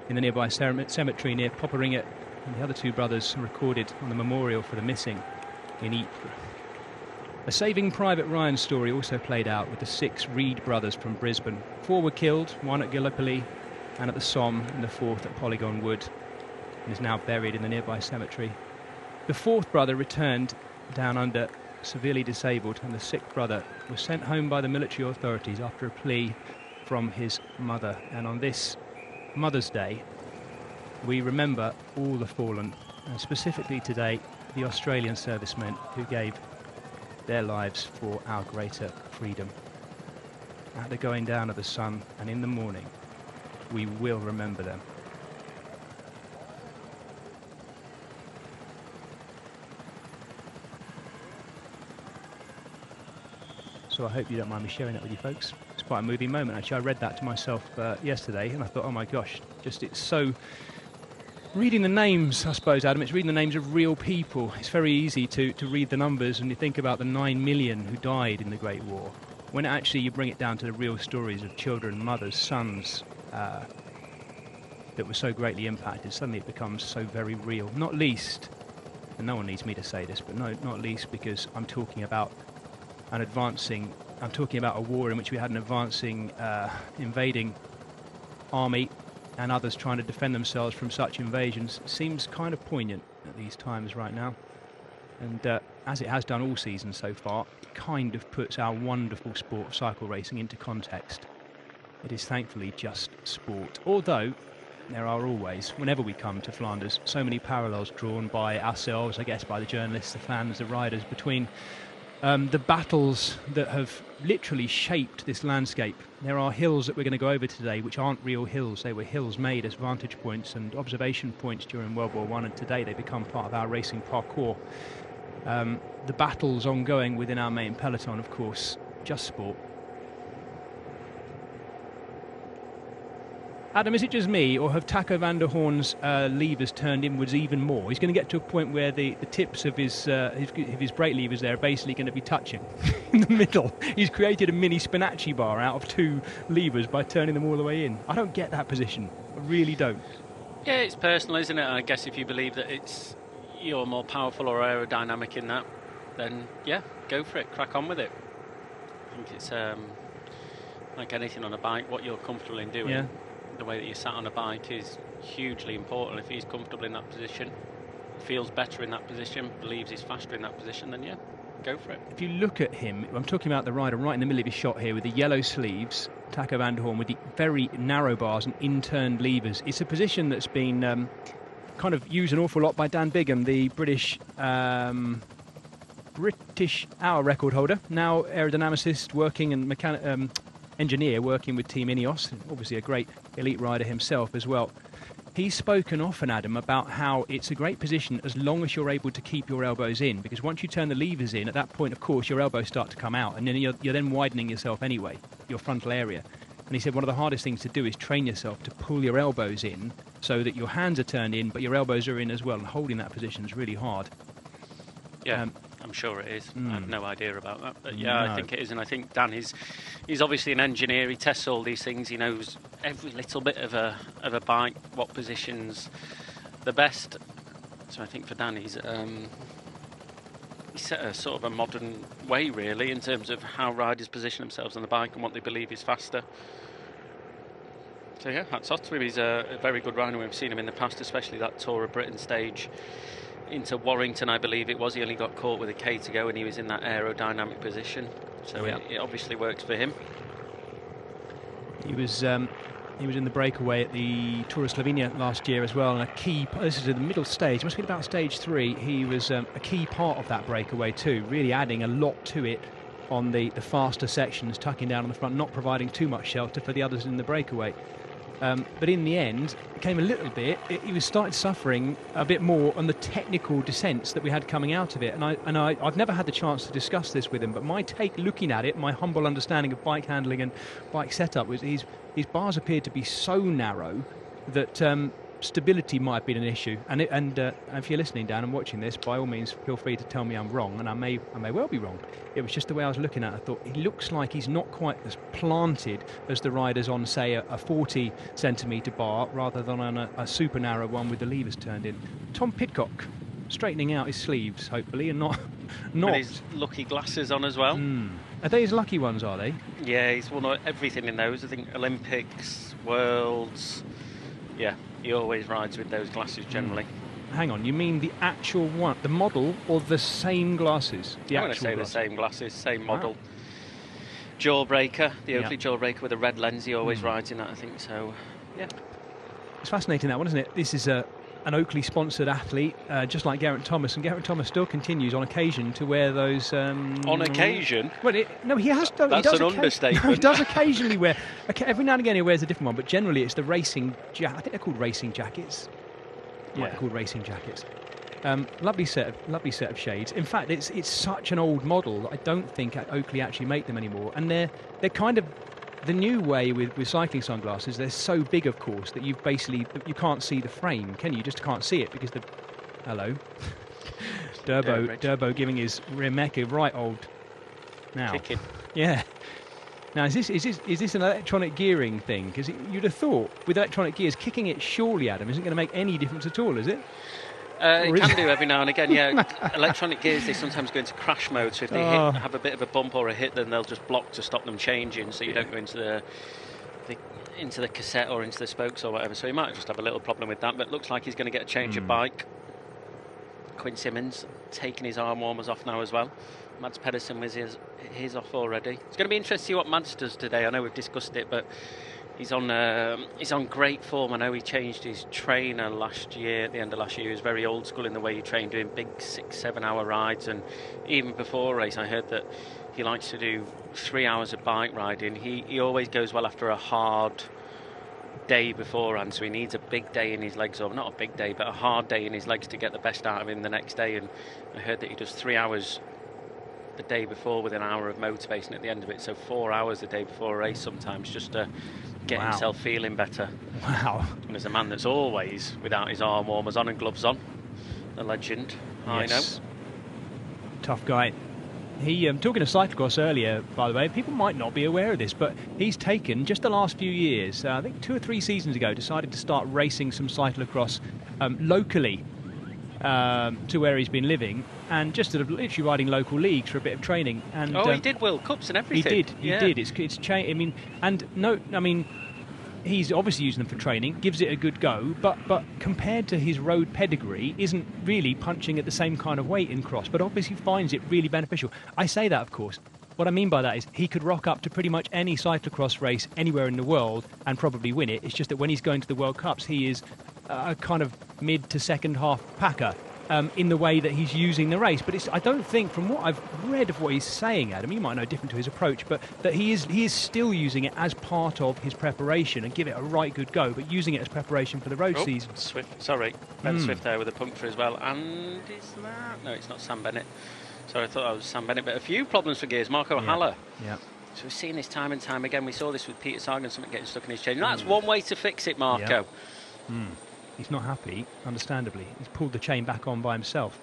in the nearby cemetery near Popperinget, and the other 2 brothers are recorded on the memorial for the missing in Ypres. A Saving Private Ryan story also played out with the 6 Reed brothers from Brisbane. 4 were killed, 1 at Gallipoli and at the Somme, and the 4th at Polygon Wood, and is now buried in the nearby cemetery. The 4th brother returned down under, severely disabled, and the 6th brother was sent home by the military authorities after a plea from his mother. And on this Mother's Day, we remember all the fallen, and specifically today, the Australian servicemen who gave their lives for our greater freedom. At the going down of the sun and in the morning, we will remember them. So I hope you don't mind me sharing that with you folks. It's quite a moving moment, actually. I read that to myself yesterday, and I thought, oh my gosh, just it's so... Reading the names, I suppose, Adam, it's reading the names of real people. It's very easy to read the numbers and you think about the 9 million who died in the Great War. When actually you bring it down to the real stories of children, mothers, sons that were so greatly impacted, suddenly it becomes so very real. Not least, and no one needs me to say this, but not least because I'm talking about a war in which we had an advancing, invading army and others trying to defend themselves from such invasions. It seems kind of poignant at these times right now. And as it has done all seasons so far, it kind of puts our wonderful sport of cycle racing into context. It is thankfully just sport. Although there are always, whenever we come to Flanders, so many parallels drawn by ourselves, I guess by the journalists, the fans, the riders, between the battles that have literally shaped this landscape. There are hills that we're going to go over today which aren't real hills. They were hills made as vantage points and observation points during World War I, and today they become part of our racing parcours. The battles ongoing within our main peloton, of course, just sport. Adam, is it just me, or have Taco van der Hoorn's levers turned inwards even more? He's going to get to a point where the tips of his brake levers there are basically going to be touching in the middle. He's created a mini Spinacci bar out of 2 levers by turning them all the way in. I don't get that position. I really don't. Yeah, it's personal, isn't it? I guess if you believe that you're more powerful or aerodynamic in that, then yeah, go for it. Crack on with it. I think it's like anything on a bike, what you're comfortable in doing. Yeah. The way that you sat on a bike is hugely important. If he's comfortable in that position, feels better in that position, believes he's faster in that position, then yeah, go for it. If you look at him, I'm talking about the rider right in the middle of his shot here with the yellow sleeves, Taco van der Hoorn with the very narrow bars and in-turned levers. It's a position that's been kind of used an awful lot by Dan Bigham, the British hour record holder, now aerodynamicist working and engineer working with Team Ineos, obviously a great elite rider himself as well. He's spoken often, Adam, about how it's a great position as long as you're able to keep your elbows in, because once you turn the levers in, at that point, of course, your elbows start to come out, and then you're then widening yourself anyway, your frontal area. And he said one of the hardest things to do is train yourself to pull your elbows in so that your hands are turned in, but your elbows are in as well, and holding that position is really hard. Yeah. I'm sure it is. I have no idea about that, but yeah, no. I think it is, and I think Dan he's obviously an engineer. He tests all these things. He knows every little bit of a bike, what positions the best. So I think for Dan, he's set a sort of a modern way, really, in terms of how riders position themselves on the bike and what they believe is faster. So yeah, hats off to him. He's a very good rider. We've seen him in the past, especially that Tour of Britain stage into Warrington, I believe it was. He only got caught with a K to go and he was in that aerodynamic position, so yeah. It obviously works for him. He was in the breakaway at the Tour of Slovenia last year as well, and this is in the middle stage, must be about stage 3. He was a key part of that breakaway too, really adding a lot to it on the faster sections, tucking down on the front, not providing too much shelter for the others in the breakaway. But in the end, it came a little bit. He was started suffering a bit more on the technical descents that we had coming out of it. And I've never had the chance to discuss this with him, but my take, looking at it, my humble understanding of bike handling and bike setup, was his bars appeared to be so narrow that stability might have been an issue. And if you're listening, Dan, and watching this, by all means, feel free to tell me I'm wrong, and I may well be wrong. It was just the way I was looking at it. I thought he looks like he's not quite as planted as the riders on, say, a 40 centimetre bar rather than on a super narrow one with the levers turned in. Tom Pidcock straightening out his sleeves, hopefully, and not. With his lucky glasses on as well. Are they his lucky ones, are they? Yeah, he's won everything in those. I think Olympics, Worlds. Yeah, he always rides with those glasses generally. Hang on, you mean the actual one, the model, or the same glasses? I'm going to say the same glasses, same model. Wow. Jawbreaker, the Oakley Jawbreaker with a red lens, he always rides in that, I think, so, yeah. It's fascinating, that one, isn't it? This is an an Oakley-sponsored athlete, just like Geraint Thomas, and Geraint Thomas still continues on occasion to wear those. On occasion? Well, no, he has done. That's an understatement. No, he does occasionally wear. Every now and again, he wears a different one, but generally it's the racing. I think they're called racing jackets. Yeah, they're called racing jackets. Lovely set of shades. In fact, it's such an old model that I don't think Oakley actually make them anymore, and they're kind of the new way with cycling sunglasses. They're so big, of course, that you can't see the frame, can you? Just can't see it because Durbo giving his rear mecha right old now. Kicking. Yeah. Now is this an electronic gearing thing? Because you'd have thought with electronic gears, kicking it surely, Adam, isn't going to make any difference at all, is it? It can do every now and again, yeah. Electronic gears, they sometimes go into crash mode, so if they have a bit of a bump or a hit, then they'll just block to stop them changing, so you don't go into the cassette or into the spokes or whatever. So he might just have a little problem with that, but it looks like he's going to get a change of bike. Quinn Simmons taking his arm warmers off now as well. Mads Pedersen was his off already. It's going to be interesting to see what Mads does today. I know we've discussed it, but he's on great form. I know he changed his trainer last year. At the end of last year, he was very old school in the way he trained, doing big 6-7 hour rides. And even before a race, I heard that he likes to do 3 hours of bike riding. He always goes well after a hard day beforehand, so he needs a big day in his legs, or not a big day, but a hard day in his legs to get the best out of him the next day. And I heard that he does 3 hours the day before with an hour of motivation at the end of it, so 4 hours the day before a race sometimes, just to get himself feeling better. Wow. And there's a man that's always without his arm warmers on and gloves on, the legend. Yes. I know. Tough guy. He, talking of cyclocross earlier, by the way, people might not be aware of this, but he's taken, just the last few years, I think 2 or 3 seasons ago, decided to start racing some cyclocross locally to where he's been living, and just sort of literally riding local leagues for a bit of training. And he did World Cups and everything. He did. It's changed. I mean, he's obviously using them for training, gives it a good go, but compared to his road pedigree, isn't really punching at the same kind of weight in cross, but obviously finds it really beneficial. I say that, of course. What I mean by that is he could rock up to pretty much any cyclocross race anywhere in the world and probably win it. It's just that when he's going to the World Cups, he is a kind of mid to second half packer in the way that he's using the race. But I don't think, from what I've read of what he's saying, Adam, you might know different to his approach, but that he is still using it as part of his preparation and give it a right good go, but using it as preparation for the road season. Ben Swift there with a puncture as well. And is that... No, it's not Sam Bennett. Sorry, I thought that was Sam Bennett, but a few problems for gears. Marco Haller. Yeah. So we've seen this time and time again. We saw this with Peter Sagan, something getting stuck in his chain. That's one way to fix it, Marco. Yeah. He's not happy, understandably. He's pulled the chain back on by himself.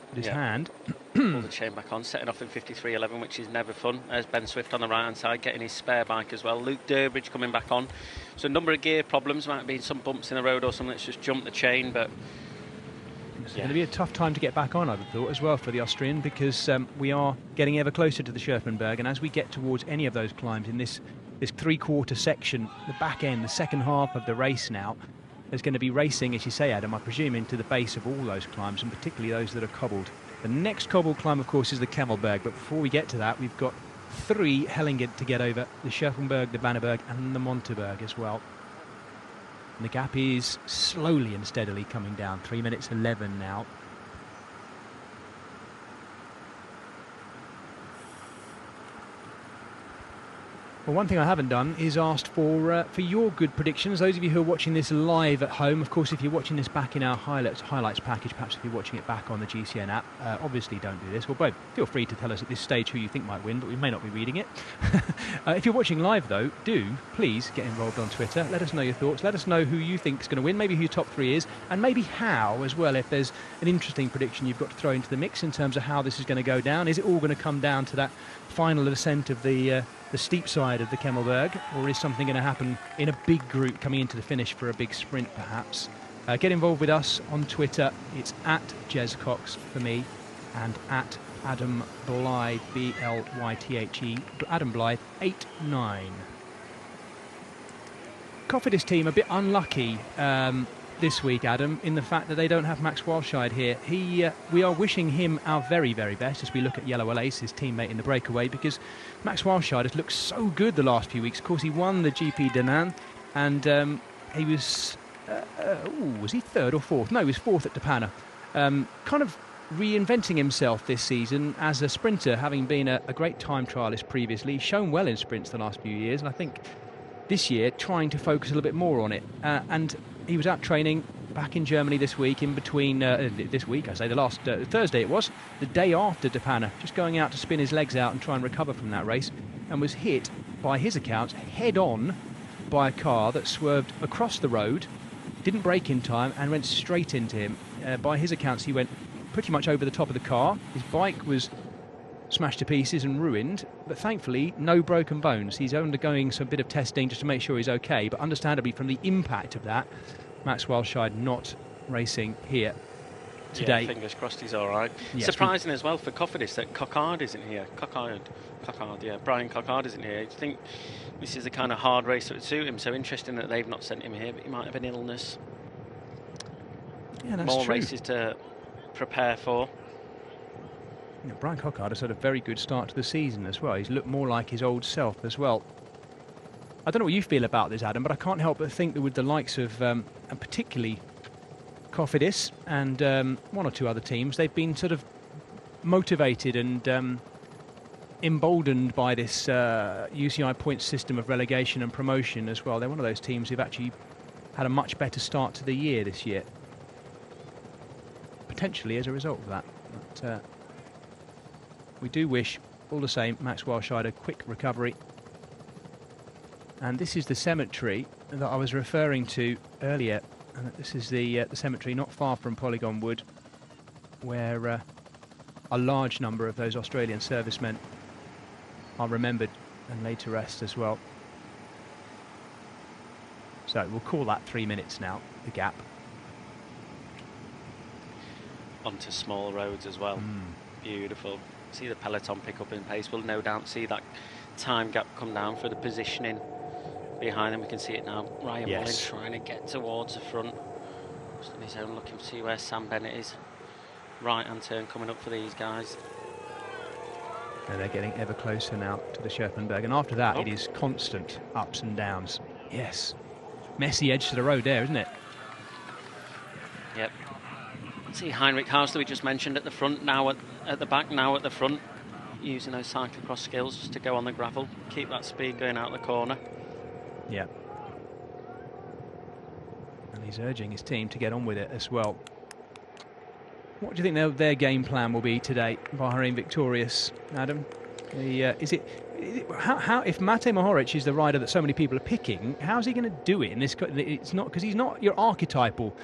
With his hand. Pulled the chain back on, setting off in 53.11, which is never fun. There's Ben Swift on the right-hand side, getting his spare bike as well. Luke Durbridge coming back on. So a number of gear problems. Might have been some bumps in the road or something that's just jumped the chain, but... It's going to be a tough time to get back on, I would have thought, as well for the Austrian, because we are getting ever closer to the Scherpenberg, and as we get towards any of those climbs in this three-quarter section, the back end, the second half of the race now, there's going to be racing, as you say, Adam, I presume, into the base of all those climbs, and particularly those that are cobbled. The next cobbled climb, of course, is the Kemmelberg, but before we get to that, we've got 3 Hellingen to get over, the Scherpenberg, the Bannerberg, and the Monteberg as well. And the gap is slowly and steadily coming down, 3 minutes 11 now. Well, one thing I haven't done is asked for your good predictions. Those of you who are watching this live at home, of course, if you're watching this back in our highlights package, perhaps if you're watching it back on the GCN app, obviously don't do this. Well, both feel free to tell us at this stage who you think might win, but we may not be reading it. If you're watching live, though, do please get involved on Twitter. Let us know your thoughts. Let us know who you think is going to win, maybe who your top 3 is, and maybe how as well, if there's an interesting prediction you've got to throw into the mix in terms of how this is going to go down. Is it all going to come down to that final ascent of the steep side of the Kemmelberg, or is something going to happen in a big group coming into the finish for a big sprint perhaps? Get involved with us on Twitter. It's at Jez Cox for me and at Adam Blythe, B-L-Y-T-H-E, Adam Blythe 89. Cofidis team a bit unlucky this week, Adam, in the fact that they don't have Max Walscheid here. We are wishing him our very, very best as we look at Yellow Alace, his teammate in the breakaway, because Max Walscheid has looked so good the last few weeks. Of course, he won the GP Denan, and he was Was he third or fourth? No, he was fourth at Depana. Kind of reinventing himself this season as a sprinter, having been a great time trialist previously. He's shown well in sprints the last few years, and I think this year trying to focus a little bit more on it. And he was out training back in Germany this week, in between this week, I say the last Thursday it was, the day after Depana, just going out to spin his legs out and try and recover from that race, and was hit, by his accounts, head on by a car that swerved across the road, didn't brake in time, and went straight into him. By his accounts, he went pretty much over the top of the car. His bike was smashed to pieces and ruined, but thankfully no broken bones. He's undergoing some bit of testing just to make sure he's okay, but understandably from the impact of that, Max Walscheid not racing here today. Yeah, fingers crossed he's all right. Yes, surprising as well for Cofidis that Coquard isn't here. Coquard, yeah, Brian Coquard isn't here. I think this is the kind of hard race that would suit him, so interesting that they've not sent him here, but he might have an illness. Yeah, that's more true. races to prepare for. You know, Brian Coquard has had a very good start to the season as well. He's looked more like his old self as well. I don't know what you feel about this, Adam, but I can't help but think that with the likes of, and particularly Cofidis and one or two other teams, they've been sort of motivated and emboldened by this UCI points system of relegation and promotion as well. They're one of those teams who've actually had a much better start to the year this year, potentially as a result of that. But we do wish, all the same, Max Walscheid a quick recovery. And this is the cemetery that I was referring to earlier. This is the cemetery not far from Polygon Wood, where a large number of those Australian servicemen are remembered and laid to rest as well. So we'll call that 3 minutes now, the gap. Onto small roads as well. Beautiful. See the peloton pick up in pace. We'll no doubt see that time gap come down for the positioning behind them. We can see it now. Ryan Mullin trying to get towards the front. Just on his own, looking to see where Sam Bennett is. Right-hand turn coming up for these guys. And they're getting ever closer now to the Scherpenberg. And after that, it is constant ups and downs. Yes. Messy edge to the road there, isn't it? Yep. See Heinrich Hausler, we just mentioned, at the front, now at the back, now at the front, using those cyclocross skills just to go on the gravel, keep that speed going out the corner. Yeah. And he's urging his team to get on with it as well. What do you think their game plan will be today? Bahrain victorious, Adam. Is it how if Mate Mohoric is the rider that so many people are picking, how's he going to do it in this? It's not, because he's not your archetypal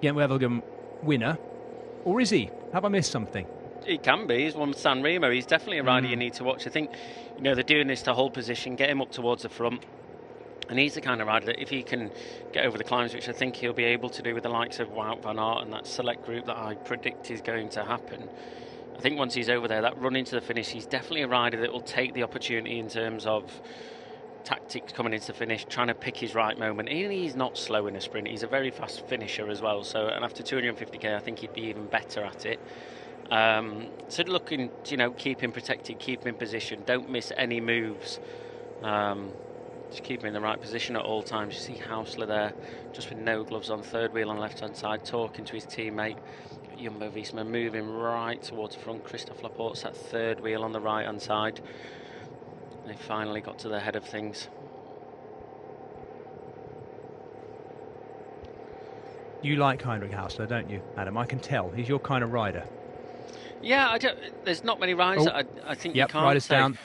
Gent-Wevelgem winner, or is he? Have I missed something? He can be. He's one with San Remo. He's definitely a rider you need to watch. I think, they're doing this to hold position, get him up towards the front. And he's the kind of rider that if he can get over the climbs, which I think he'll be able to do with the likes of Wout van Aert and that select group that I predict is going to happen, I think once he's over there, that run into the finish, he's definitely a rider that will take the opportunity in terms of tactics coming into the finish, trying to pick his right moment. He's not slow in a sprint. He's a very fast finisher as well. So, and after 250k, I think he'd be even better at it. So looking, keep him protected, keep him in position, don't miss any moves. Just keep him in the right position at all times. You see Hausler there, just with no gloves on, third wheel on the left-hand side, talking to his teammate. Jumbo-Visma moving right towards the front. Christophe Laporte's that third wheel on the right-hand side. They finally got to the head of things. You like Heinrich Hausler, don't you, Adam? I can tell. He's your kind of rider. Yeah, there's not many riders that I think you can't riders say. Down.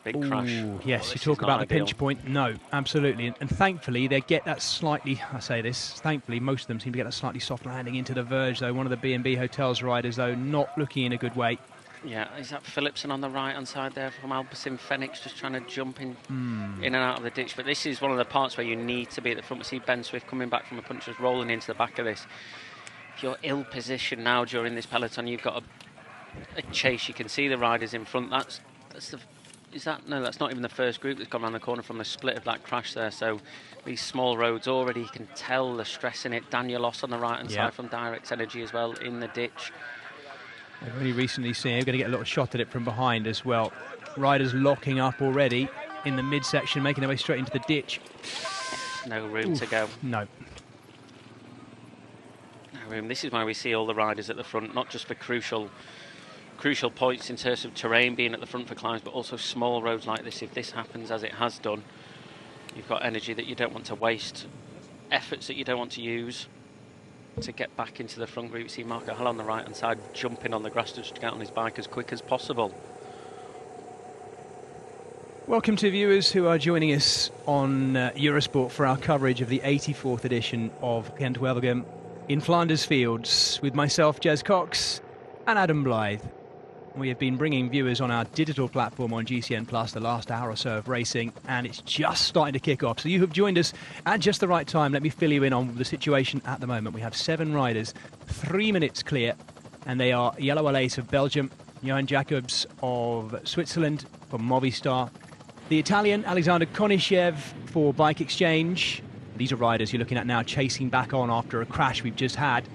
Big crash. Yes, you talk about the pinch point. No, absolutely. And thankfully, they get that slightly, I say this, thankfully, most of them seem to get that slightly soft landing into the verge, though. One of the B&B Hotels riders, though, not looking in a good way. Yeah, is that Philipsen on the right-hand side there from Alpecin Fenix, just trying to jump in and out of the ditch. But this is one of the parts where you need to be at the front. We see Ben Swift coming back from a punch, just rolling into the back of this. If you're ill-positioned now during this peloton, you've got a chase. You can see the riders in front. That's not even the first group that's gone around the corner from the split of that crash there. So these small roads already, you can tell the stress in it. Daniel Oss on the right-hand side from Direct Energy as well, in the ditch. I've really recently seen, we're going to get a little shot at it from behind as well. Riders locking up already in the midsection, making their way straight into the ditch. No room to go. No. room. This is why we see all the riders at the front, not just for crucial points in terms of terrain being at the front for climbs, but also small roads like this. If this happens as it has done, you've got energy that you don't want to waste, efforts that you don't want to use to get back into the front group. You see Marco Hull on the right hand side jumping on the grass to get on his bike as quick as possible. Welcome to viewers who are joining us on Eurosport for our coverage of the 84th edition of Gent-Wevelgem in Flanders Fields with myself, Jez Cox, and Adam Blythe. We have been bringing viewers on our digital platform on GCN Plus the last hour or so of racing, and it's just starting to kick off. So you have joined us at just the right time. Let me fill you in on the situation at the moment. We have 7 riders, 3 minutes clear, and they are Yellow Alace of Belgium, Johan Jacobs of Switzerland for Movistar, the Italian Alexander Konishev for Bike Exchange. These are riders you're looking at now chasing back on after a crash we've just had.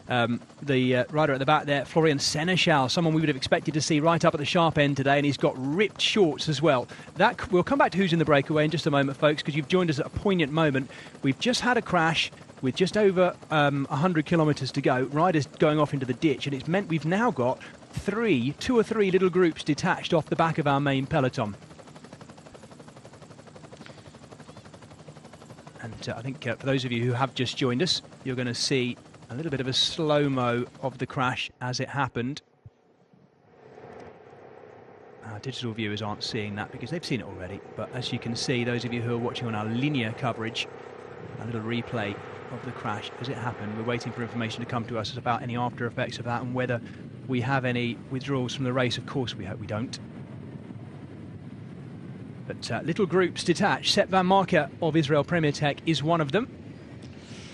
The rider at the back there, Florian Seneschal, someone we would have expected to see right up at the sharp end today, and he's got ripped shorts as well. We'll come back to who's in the breakaway in just a moment, folks, because you've joined us at a poignant moment. We've just had a crash with just over 100 kilometres to go, riders going off into the ditch, and it's meant we've now got 2 or 3 little groups detached off the back of our main peloton. And I think for those of you who have just joined us, you're going to see a little bit of a slow-mo of the crash as it happened. Our digital viewers aren't seeing that because they've seen it already. But as you can see, those of you who are watching on our linear coverage, a little replay of the crash as it happened. We're waiting for information to come to us about any after effects of that and whether we have any withdrawals from the race. Of course, we hope we don't. But little groups detached. Sepp van Marke of Israel Premier Tech is one of them.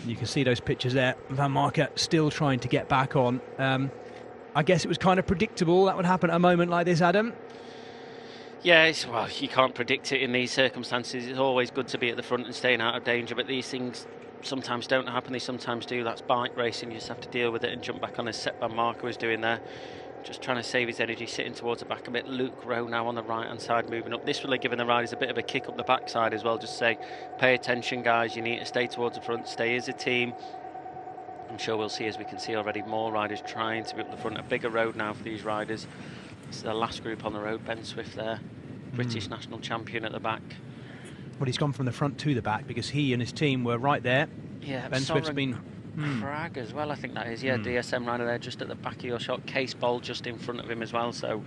You can see those pictures there. Van Marke still trying to get back on. I guess it was kind of predictable that would happen at a moment like this, Adam. Yeah, well, you can't predict it in these circumstances. It's always good to be at the front and staying out of danger, but these things sometimes don't happen. They sometimes do. That's bike racing. You just have to deal with it and jump back on, as Sepp van Marke was doing there. Just trying to save his energy, sitting towards the back a bit. Luke Rowe now on the right-hand side, moving up. This will have given the riders a bit of a kick up the backside as well. Just say, pay attention, guys. You need to stay towards the front, stay as a team. I'm sure we'll see, as we can see already, more riders trying to be up the front. A bigger road now for these riders. This is the last group on the road. Ben Swift there, British national champion at the back. Well, he's gone from the front to the back because he and his team were right there. Yeah, Ben Swift's been... Crag as well, I think that is. Yeah, DSM rider there just at the back of your shot. Case Bowl just in front of him as well. So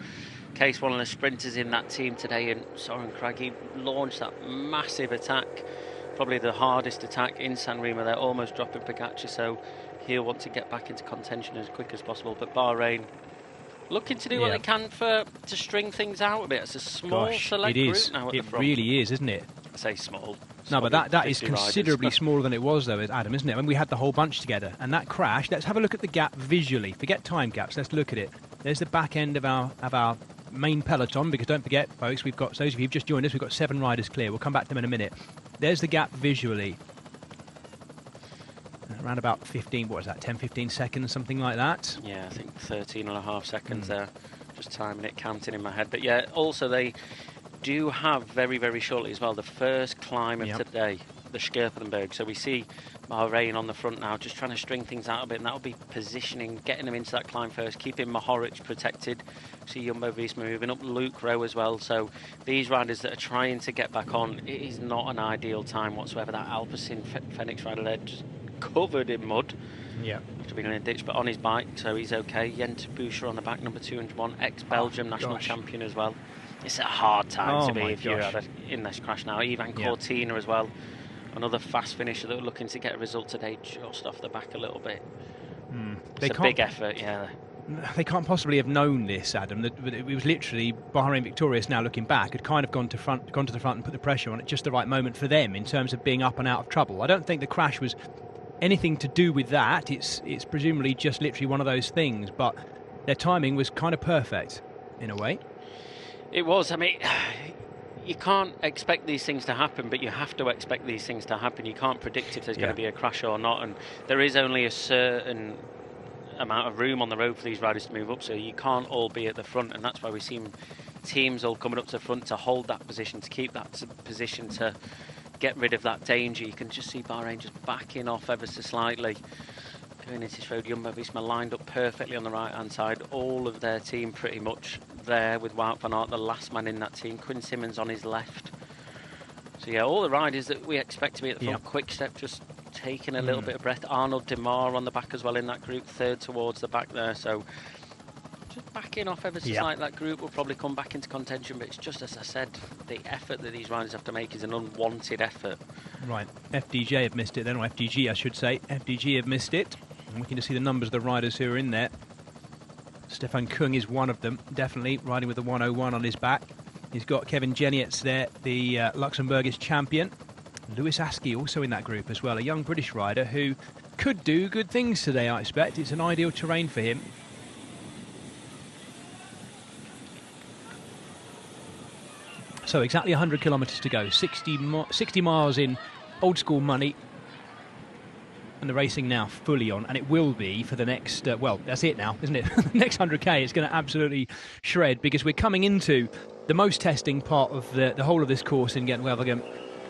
Case, one of the sprinters in that team today, and Soren Krag, he launched that massive attack, probably the hardest attack in San Remo there, almost dropping Pogacar. So he'll want to get back into contention as quick as possible. But Bahrain looking to do what they can to string things out a bit. It's a small select group now at the front. It really is, isn't it? I say small. No, but that is considerably smaller than it was, though, Adam, isn't it? When we had the whole bunch together. And that crash, let's have a look at the gap visually. Forget time gaps, let's look at it. There's the back end of our main peloton, because don't forget, folks, we've got, those of you who've just joined us, we've got 7 riders clear. We'll come back to them in a minute. There's the gap visually. Around about 15, what is that, 10, 15 seconds, something like that? Yeah, I think 13.5 seconds there. Just timing it, counting in my head. But yeah, also they do have very, very shortly as well the first climb of today, the Scherpenberg. So we see Bahrain on the front now, just trying to string things out a bit, and that'll be positioning, getting them into that climb first, keeping Mohoric protected. See Jumbo-Visma moving up, Luke Rowe as well. So these riders that are trying to get back on, it is not an ideal time whatsoever. That Alpecin Phoenix rider there just covered in mud. Yeah. After being in a ditch, but on his bike, so he's okay. Jent Boucher on the back, number 201, ex-Belgium national champion as well. It's a hard time to be if you're in this crash now. Ivan Cortina as well, another fast finisher that were looking to get a result today, just off the back a little bit. It's a big effort, They can't possibly have known this, Adam. It was literally Bahrain victorious now looking back, had kind of gone to the front and put the pressure on at just the right moment for them in terms of being up and out of trouble. I don't think the crash was anything to do with that. It's presumably just literally one of those things, but their timing was kind of perfect in a way. It was. I mean, you can't expect these things to happen, but you have to expect these things to happen. You can't predict if there's going to be a crash or not, and there is only a certain amount of room on the road for these riders to move up, so you can't all be at the front, and that's why we see teams all coming up to the front to hold that position, to keep that position, to get rid of that danger. You can just see Bahrain just backing off ever so slightly. Trinity Road, Jumbo-Visma lined up perfectly on the right-hand side. All of their team pretty much there with Wout van Aert, the last man in that team. Quinn Simmons on his left. So yeah, all the riders that we expect to be at the front. Quick Step just taking a little bit of breath. Arnold Demar on the back as well in that group, third towards the back there. So just backing off ever so slightly. That group will probably come back into contention, but it's just as I said, the effort that these riders have to make is an unwanted effort. Right, FDJ have missed it then, or FDG I should say. FDG have missed it. And we can just see the numbers of the riders who are in there. Stefan Kung is one of them, definitely, riding with the 101 on his back. He's got Kevin Genietz there, the Luxembourgish champion. Lewis Askey also in that group as well, a young British rider who could do good things today, I expect. It's an ideal terrain for him. So exactly 100 kilometres to go, 60 miles in old school money. And the racing now fully on, and it will be for the next, well, that's it now, isn't it? The next 100k is going to absolutely shred, because we're coming into the most testing part of the whole of this course in Gent-Wevelgem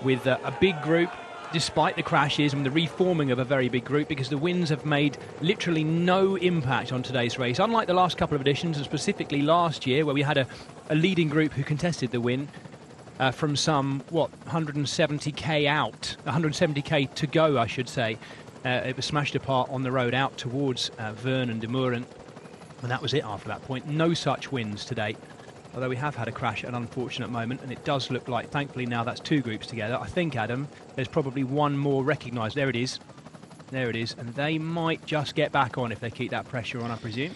with a big group, despite the crashes and the reforming of a very big group, because the winds have made literally no impact on today's race. Unlike the last couple of editions, and specifically last year, where we had a leading group who contested the win, from some, 170k out, 170k to go, I should say. It was smashed apart on the road out towards Vern and de Moeren, and that was it after that point. No such wins today, although we have had a crash at an unfortunate moment, and it does look like, thankfully now that's two groups together. I think, Adam, there's probably one more recognised. There it is. There it is, and they might just get back on if they keep that pressure on, I presume.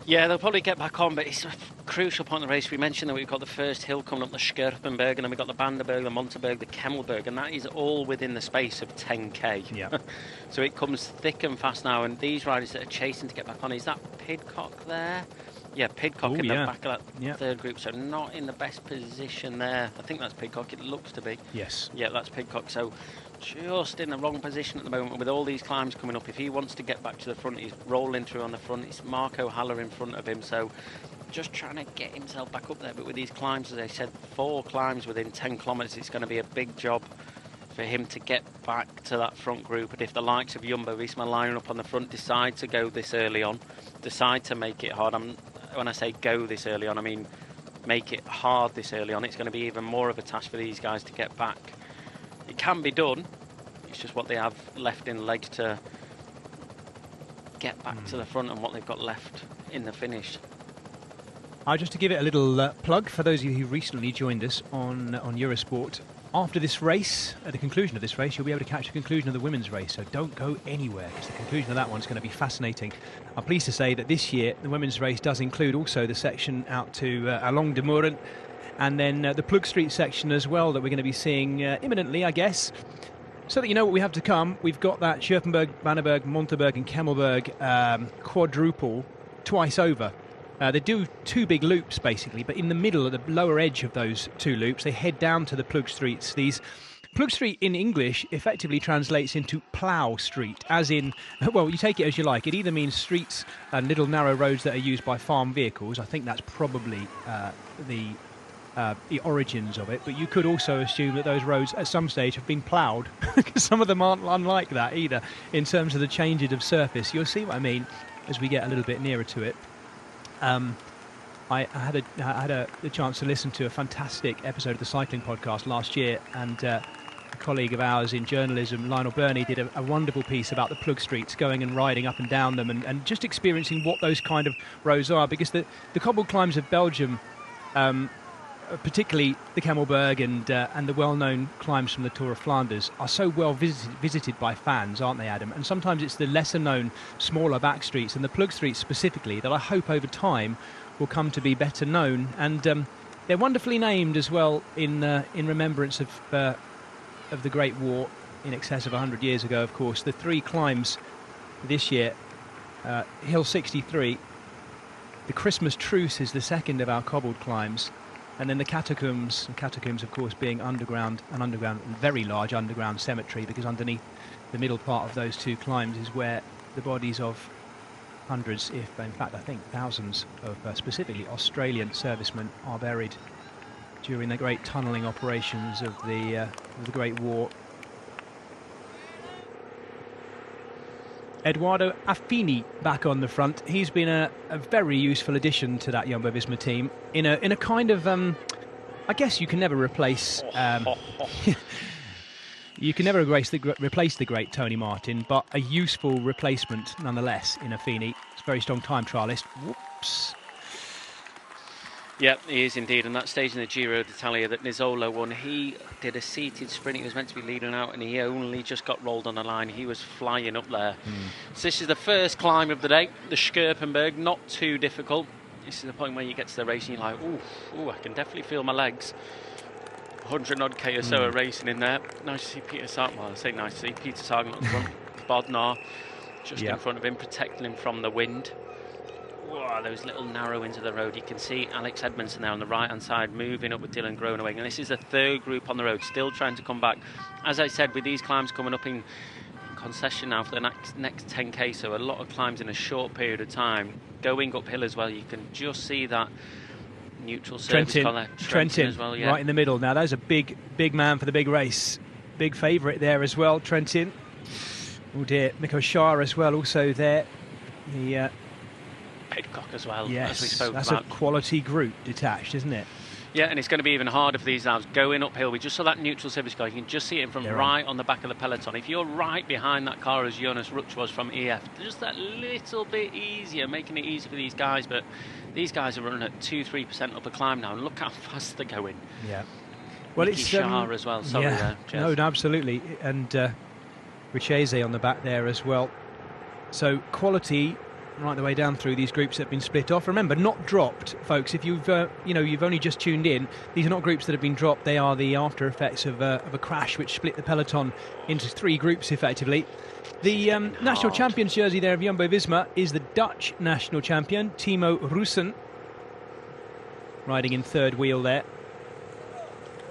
Yeah, they'll probably get back on, but it's a crucial point in the race. We mentioned that we've got the first hill coming up, the Scherpenberg, and then we've got the Banderberg, the Monteberg, the Kemmelberg, and that is all within the space of 10k. Yeah. So it comes thick and fast now, and these riders that are chasing to get back on, is that Pidcock there? Yeah, Pidcock in the back of that third group, so not in the best position there. I think that's Pidcock, it looks to be. Yes. Yeah, that's Pidcock, so just in the wrong position at the moment with all these climbs coming up. If he wants to get back to the front, he's rolling through on the front. It's Marco Haller in front of him, so just trying to get himself back up there. But with these climbs, as I said, 4 climbs within 10 kilometres, it's going to be a big job for him to get back to that front group. And if the likes of Jumbo-Visma lining up on the front decide to go this early on, decide to make it hard, when I say go this early on, I mean make it hard this early on, it's going to be even more of a task for these guys to get back. It can be done, it's just what they have left in legs to get back to the front and what they've got left in the finish. Just to give it a little plug for those of you who recently joined us on Eurosport, after this race, at the conclusion of this race, you'll be able to catch the conclusion of the women's race, so don't go anywhere, because the conclusion of that one's going to be fascinating. I'm pleased to say that this year the women's race does include also the section out to along de Moeren, and then the Plug Street section as well, that we're going to be seeing imminently, I guess. So that you know what we have to come, we've got that Scherpenberg, Bannerberg, Monteberg and Kemmelberg quadruple twice over. They do 2 big loops, basically, but in the middle, at the lower edge of those 2 loops, they head down to the Plug Streets. These Plug Street in English effectively translates into plough street, as in, well, you take it as you like. It either means streets and little narrow roads that are used by farm vehicles. I think that's probably the origins of it, but you could also assume that those roads at some stage have been ploughed, because some of them aren't unlike that either in terms of the changes of surface. You'll see what I mean as we get a little bit nearer to it. I had the chance to listen to a fantastic episode of the Cycling Podcast last year, and a colleague of ours in journalism, Lionel Burney, did a wonderful piece about the Plug Streets, going and riding up and down them, and just experiencing what those kind of roads are, because the cobbled climbs of Belgium, particularly the Kemmelberg and the well-known climbs from the Tour of Flanders, are so well visited by fans, aren't they, Adam? And sometimes it's the lesser-known, smaller back streets, and the Plug Streets specifically, that I hope over time will come to be better known. And they're wonderfully named as well in remembrance of the Great War in excess of 100 years ago, of course. The 3 climbs this year, Hill 63, the Christmas Truce is the second of our cobbled climbs, and then the catacombs, of course, being underground, very large underground cemetery, because underneath the middle part of those 2 climbs is where the bodies of hundreds, if in fact I think thousands of specifically Australian servicemen are buried during the great tunnelling operations of the Great War. Eduardo Affini back on the front. He's been a very useful addition to that Jumbo-Visma team in a kind of I guess you can never replace you can never replace the great Tony Martin, but a useful replacement nonetheless in Affini. It's a very strong time trialist. Whoops. Yeah, he is indeed. And that stage in the Giro d'Italia that Nizzolo won, he did a seated sprint. He was meant to be leading out, and he only just got rolled on the line. He was flying up there. So this is the first climb of the day, the Scherpenberg. Not too difficult. This is the point where you get to the race and you're like, ooh, I can definitely feel my legs. 100 odd K or so are racing in there. Nice to see Peter Sagan. Well, I say nice to see Peter Sagan up front. Bodnar just in front of him, protecting him from the wind. Wow, those little narrowings of the road. You can see Alex Edmondson there on the right-hand side, moving up with Dylan Groenewegen. And this is the third group on the road, still trying to come back. As I said, with these climbs coming up in concession now for the next 10K, so a lot of climbs in a short period of time. Going uphill as well, you can just see that neutral surface colour. Trentin as well, yeah. Right in the middle. Now, there's a big man for the big race. Big favourite there as well, Trentin. Oh dear, Mikko Shah as well, also there. The Pidcock as well, yes, as we spoke that's about. A quality group detached, isn't it? Yeah, and it's going to be even harder for these now. Going uphill, we just saw that neutral surface car. You can just see it from right on the back of the peloton. If you're right behind that car as Jonas Rutsch was from EF, just that little bit easier, making it easy for these guys. But these guys are running at 2-3% up a climb now, and look how fast they're going. Yeah. Well, Nicky it's Shah as well. Sorry, yeah, there. No, absolutely, and Richese on the back there as well. So quality right the way down through these groups that have been split off. Remember, not dropped, folks. If you've you've only just tuned in, these are not groups that have been dropped. They are the after effects of a crash which split the peloton into 3 groups effectively. The national champion's jersey there of Jumbo-Visma is the Dutch national champion, Timo Russen, riding in third wheel there.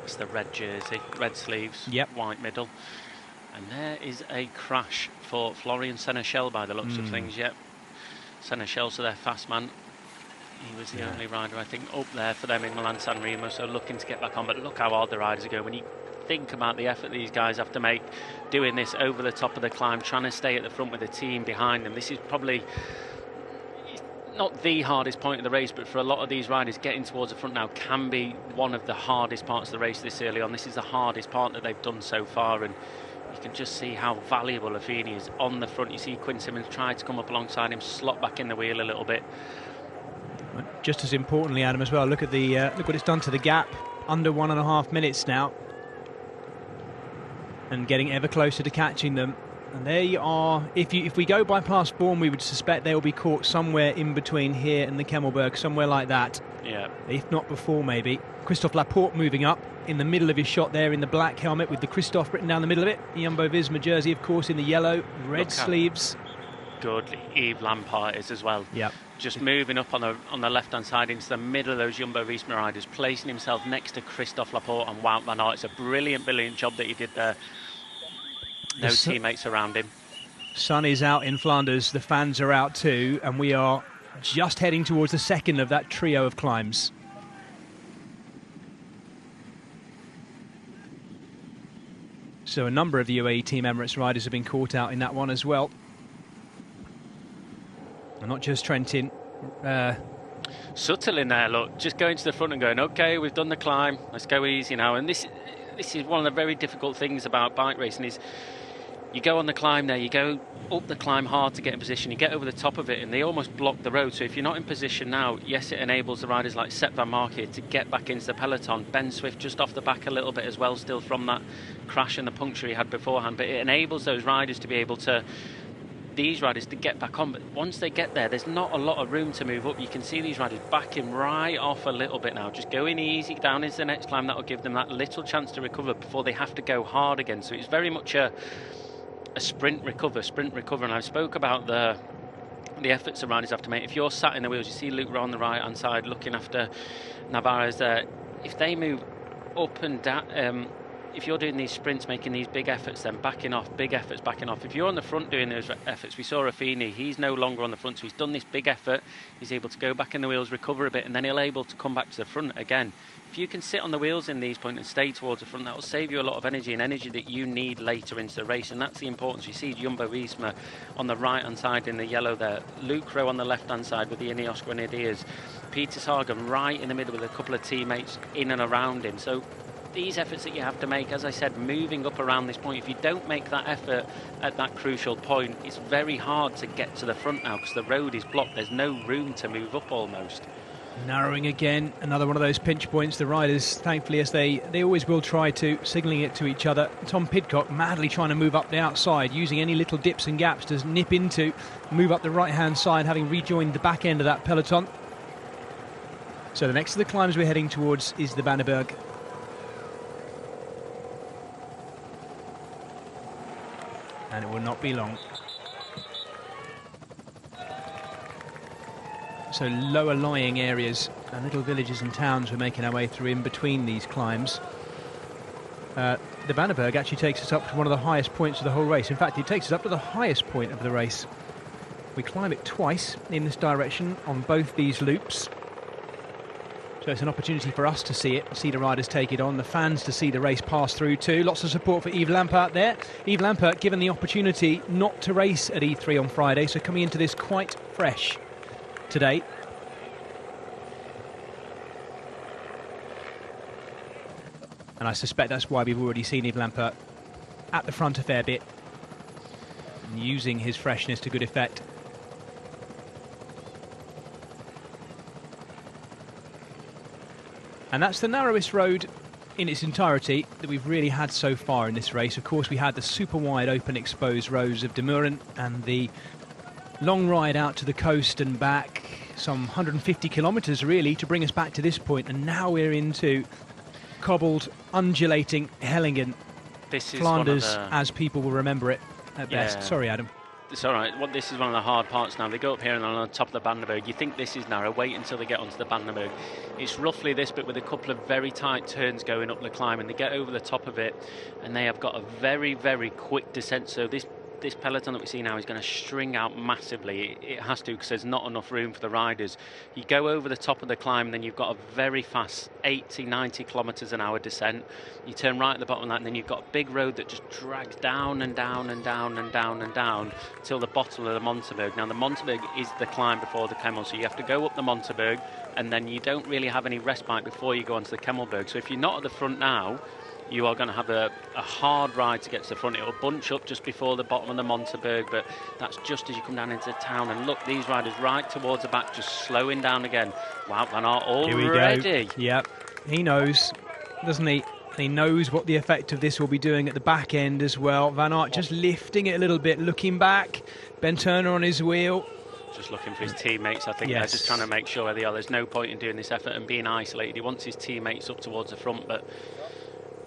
It's the red jersey, red sleeves, white middle. And there is a crash for Florian Senechal by the looks of things, Senechal, so their fast man. He was the only rider, I think, up there for them in Milan-San Remo, so looking to get back on. But look how hard the riders are going. When you think about the effort these guys have to make, doing this over the top of the climb, trying to stay at the front with the team behind them. This is probably not the hardest point of the race, but for a lot of these riders, getting towards the front now can be one of the hardest parts of the race this early on. This is the hardest part that they've done so far, and you can just see how valuable Affini is on the front. You see Quinn Simmons try to come up alongside him, slot back in the wheel a little bit. Just as importantly, Adam, as well, look at the look what it's done to the gap. Under 1.5 minutes now, and getting ever closer to catching them. And they are, if we go by past Bourne, we would suspect they will be caught somewhere in between here and the Kemmelberg, somewhere like that. Yeah. If not before, maybe. Christophe Laporte moving up in the middle of his shot there in the black helmet with the Christophe written down the middle of it. The Jumbo-Visma jersey, of course, in the yellow, red sleeves. Good Yves Lampard is as well. Yeah. Just moving up on the left-hand side into the middle of those Jumbo-Visma riders, placing himself next to Christophe Laporte and Wout van Aert. It's a brilliant job that he did there. No teammates around him. Sun is out in Flanders, the fans are out too, and we are just heading towards the second of that trio of climbs. So a number of the UAE Team Emirates riders have been caught out in that one as well. And not just Trentin. Subtle in there, look, just going to the front and going, okay, we've done the climb, let's go easy now. And this is one of the very difficult things about bike racing is you go on the climb there, you go up the climb hard to get in position, you get over the top of it and they almost block the road. So if you're not in position now, yes, it enables the riders like Sepp van Marke to get back into the peloton. Ben Swift just off the back a little bit as well, still from that crash and the puncture he had beforehand. But it enables those riders to be able to, these riders to get back on. But once they get there, there's not a lot of room to move up. You can see these riders backing right off a little bit now, just going easy down into the next climb. That will give them that little chance to recover before they have to go hard again. So it's very much a sprint recover. And I spoke about the efforts the riders have to make. If you're sat in the wheels, you see Luke Rowe on the right hand side looking after Navarez there. If they move up and down, if you're doing these sprints, making these big efforts, then backing off, big efforts, backing off. If you're on the front doing those efforts, we saw Rafinha, he's no longer on the front, so he's done this big effort, he's able to go back in the wheels, recover a bit, and then he'll able to come back to the front again. If you can sit on the wheels in these points and stay towards the front, that will save you a lot of energy, and energy that you need later into the race, and that's the importance. You see Jumbo-Visma on the right-hand side in the yellow there, Luke Rowe on the left-hand side with the Ineos Grenadiers, Peter Sagan right in the middle with a couple of teammates in and around him. So these efforts that you have to make, as I said, moving up around this point, if you don't make that effort at that crucial point, it's very hard to get to the front now because the road is blocked. There's no room to move up almost. Narrowing again, another one of those pinch points. The riders, thankfully, as they always will try to, signalling it to each other. Tom Pidcock madly trying to move up the outside, using any little dips and gaps to nip into, move up the right-hand side, having rejoined the back end of that peloton. So the next of the climbs we're heading towards is the Banneberg. And it will not be long. So lower lying areas and little villages and towns we're making our way through in between these climbs. The Banneberg actually takes us up to one of the highest points of the whole race. In fact, it takes us up to the highest point of the race. We climb it twice in this direction on both these loops. So it's an opportunity for us to see it, see the riders take it on, the fans to see the race pass through too. Lots of support for Yves Lampaert there. Yves Lampaert given the opportunity not to race at E3 on Friday, so coming into this quite fresh today. And I suspect that's why we've already seen Yves Lampaert at the front a fair bit, and using his freshness to good effect. And that's the narrowest road in its entirety that we've really had so far in this race. Of course, we had the super wide open exposed roads of Demuren and the long ride out to the coast and back, some 150 kilometres really to bring us back to this point. And now we're into cobbled, undulating Hellingen. This is Flanders, as people will remember it at best. Sorry, Adam. It's all right. Well, this is one of the hard parts now. They go up here and on the top of the Banneberg. You think this is narrow. Wait until they get onto the Banneberg. It's roughly this, but with a couple of very tight turns going up the climb, and they get over the top of it, and they have got a very, very quick descent. So this peloton that we see now is going to string out massively. It has to, because there's not enough room for the riders. You go over the top of the climb, and then you've got a very fast 80, 90 kilometres an hour descent. You turn right at the bottom of that, and then you've got a big road that just drags down and down and down and down and down till the bottom of the Monteberg. Now, the Monteberg is the climb before the Kemmel, so you have to go up the Monteberg, and then you don't really have any respite before you go onto the Kemmelberg. So if you're not at the front now, you are going to have a hard ride to get to the front. It will bunch up just before the bottom of the Monteberg, but that's just as you come down into town. And look, these riders right towards the back, just slowing down again. Wout van Aert already. Here we go. Yep, he knows, doesn't he? He knows what the effect of this will be doing at the back end as well. Van Aert just lifting it a little bit, looking back. Ben Turner on his wheel. Just looking for his teammates, I think. They're just trying to make sure where they are. There's no point in doing this effort and being isolated. He wants his teammates up towards the front, but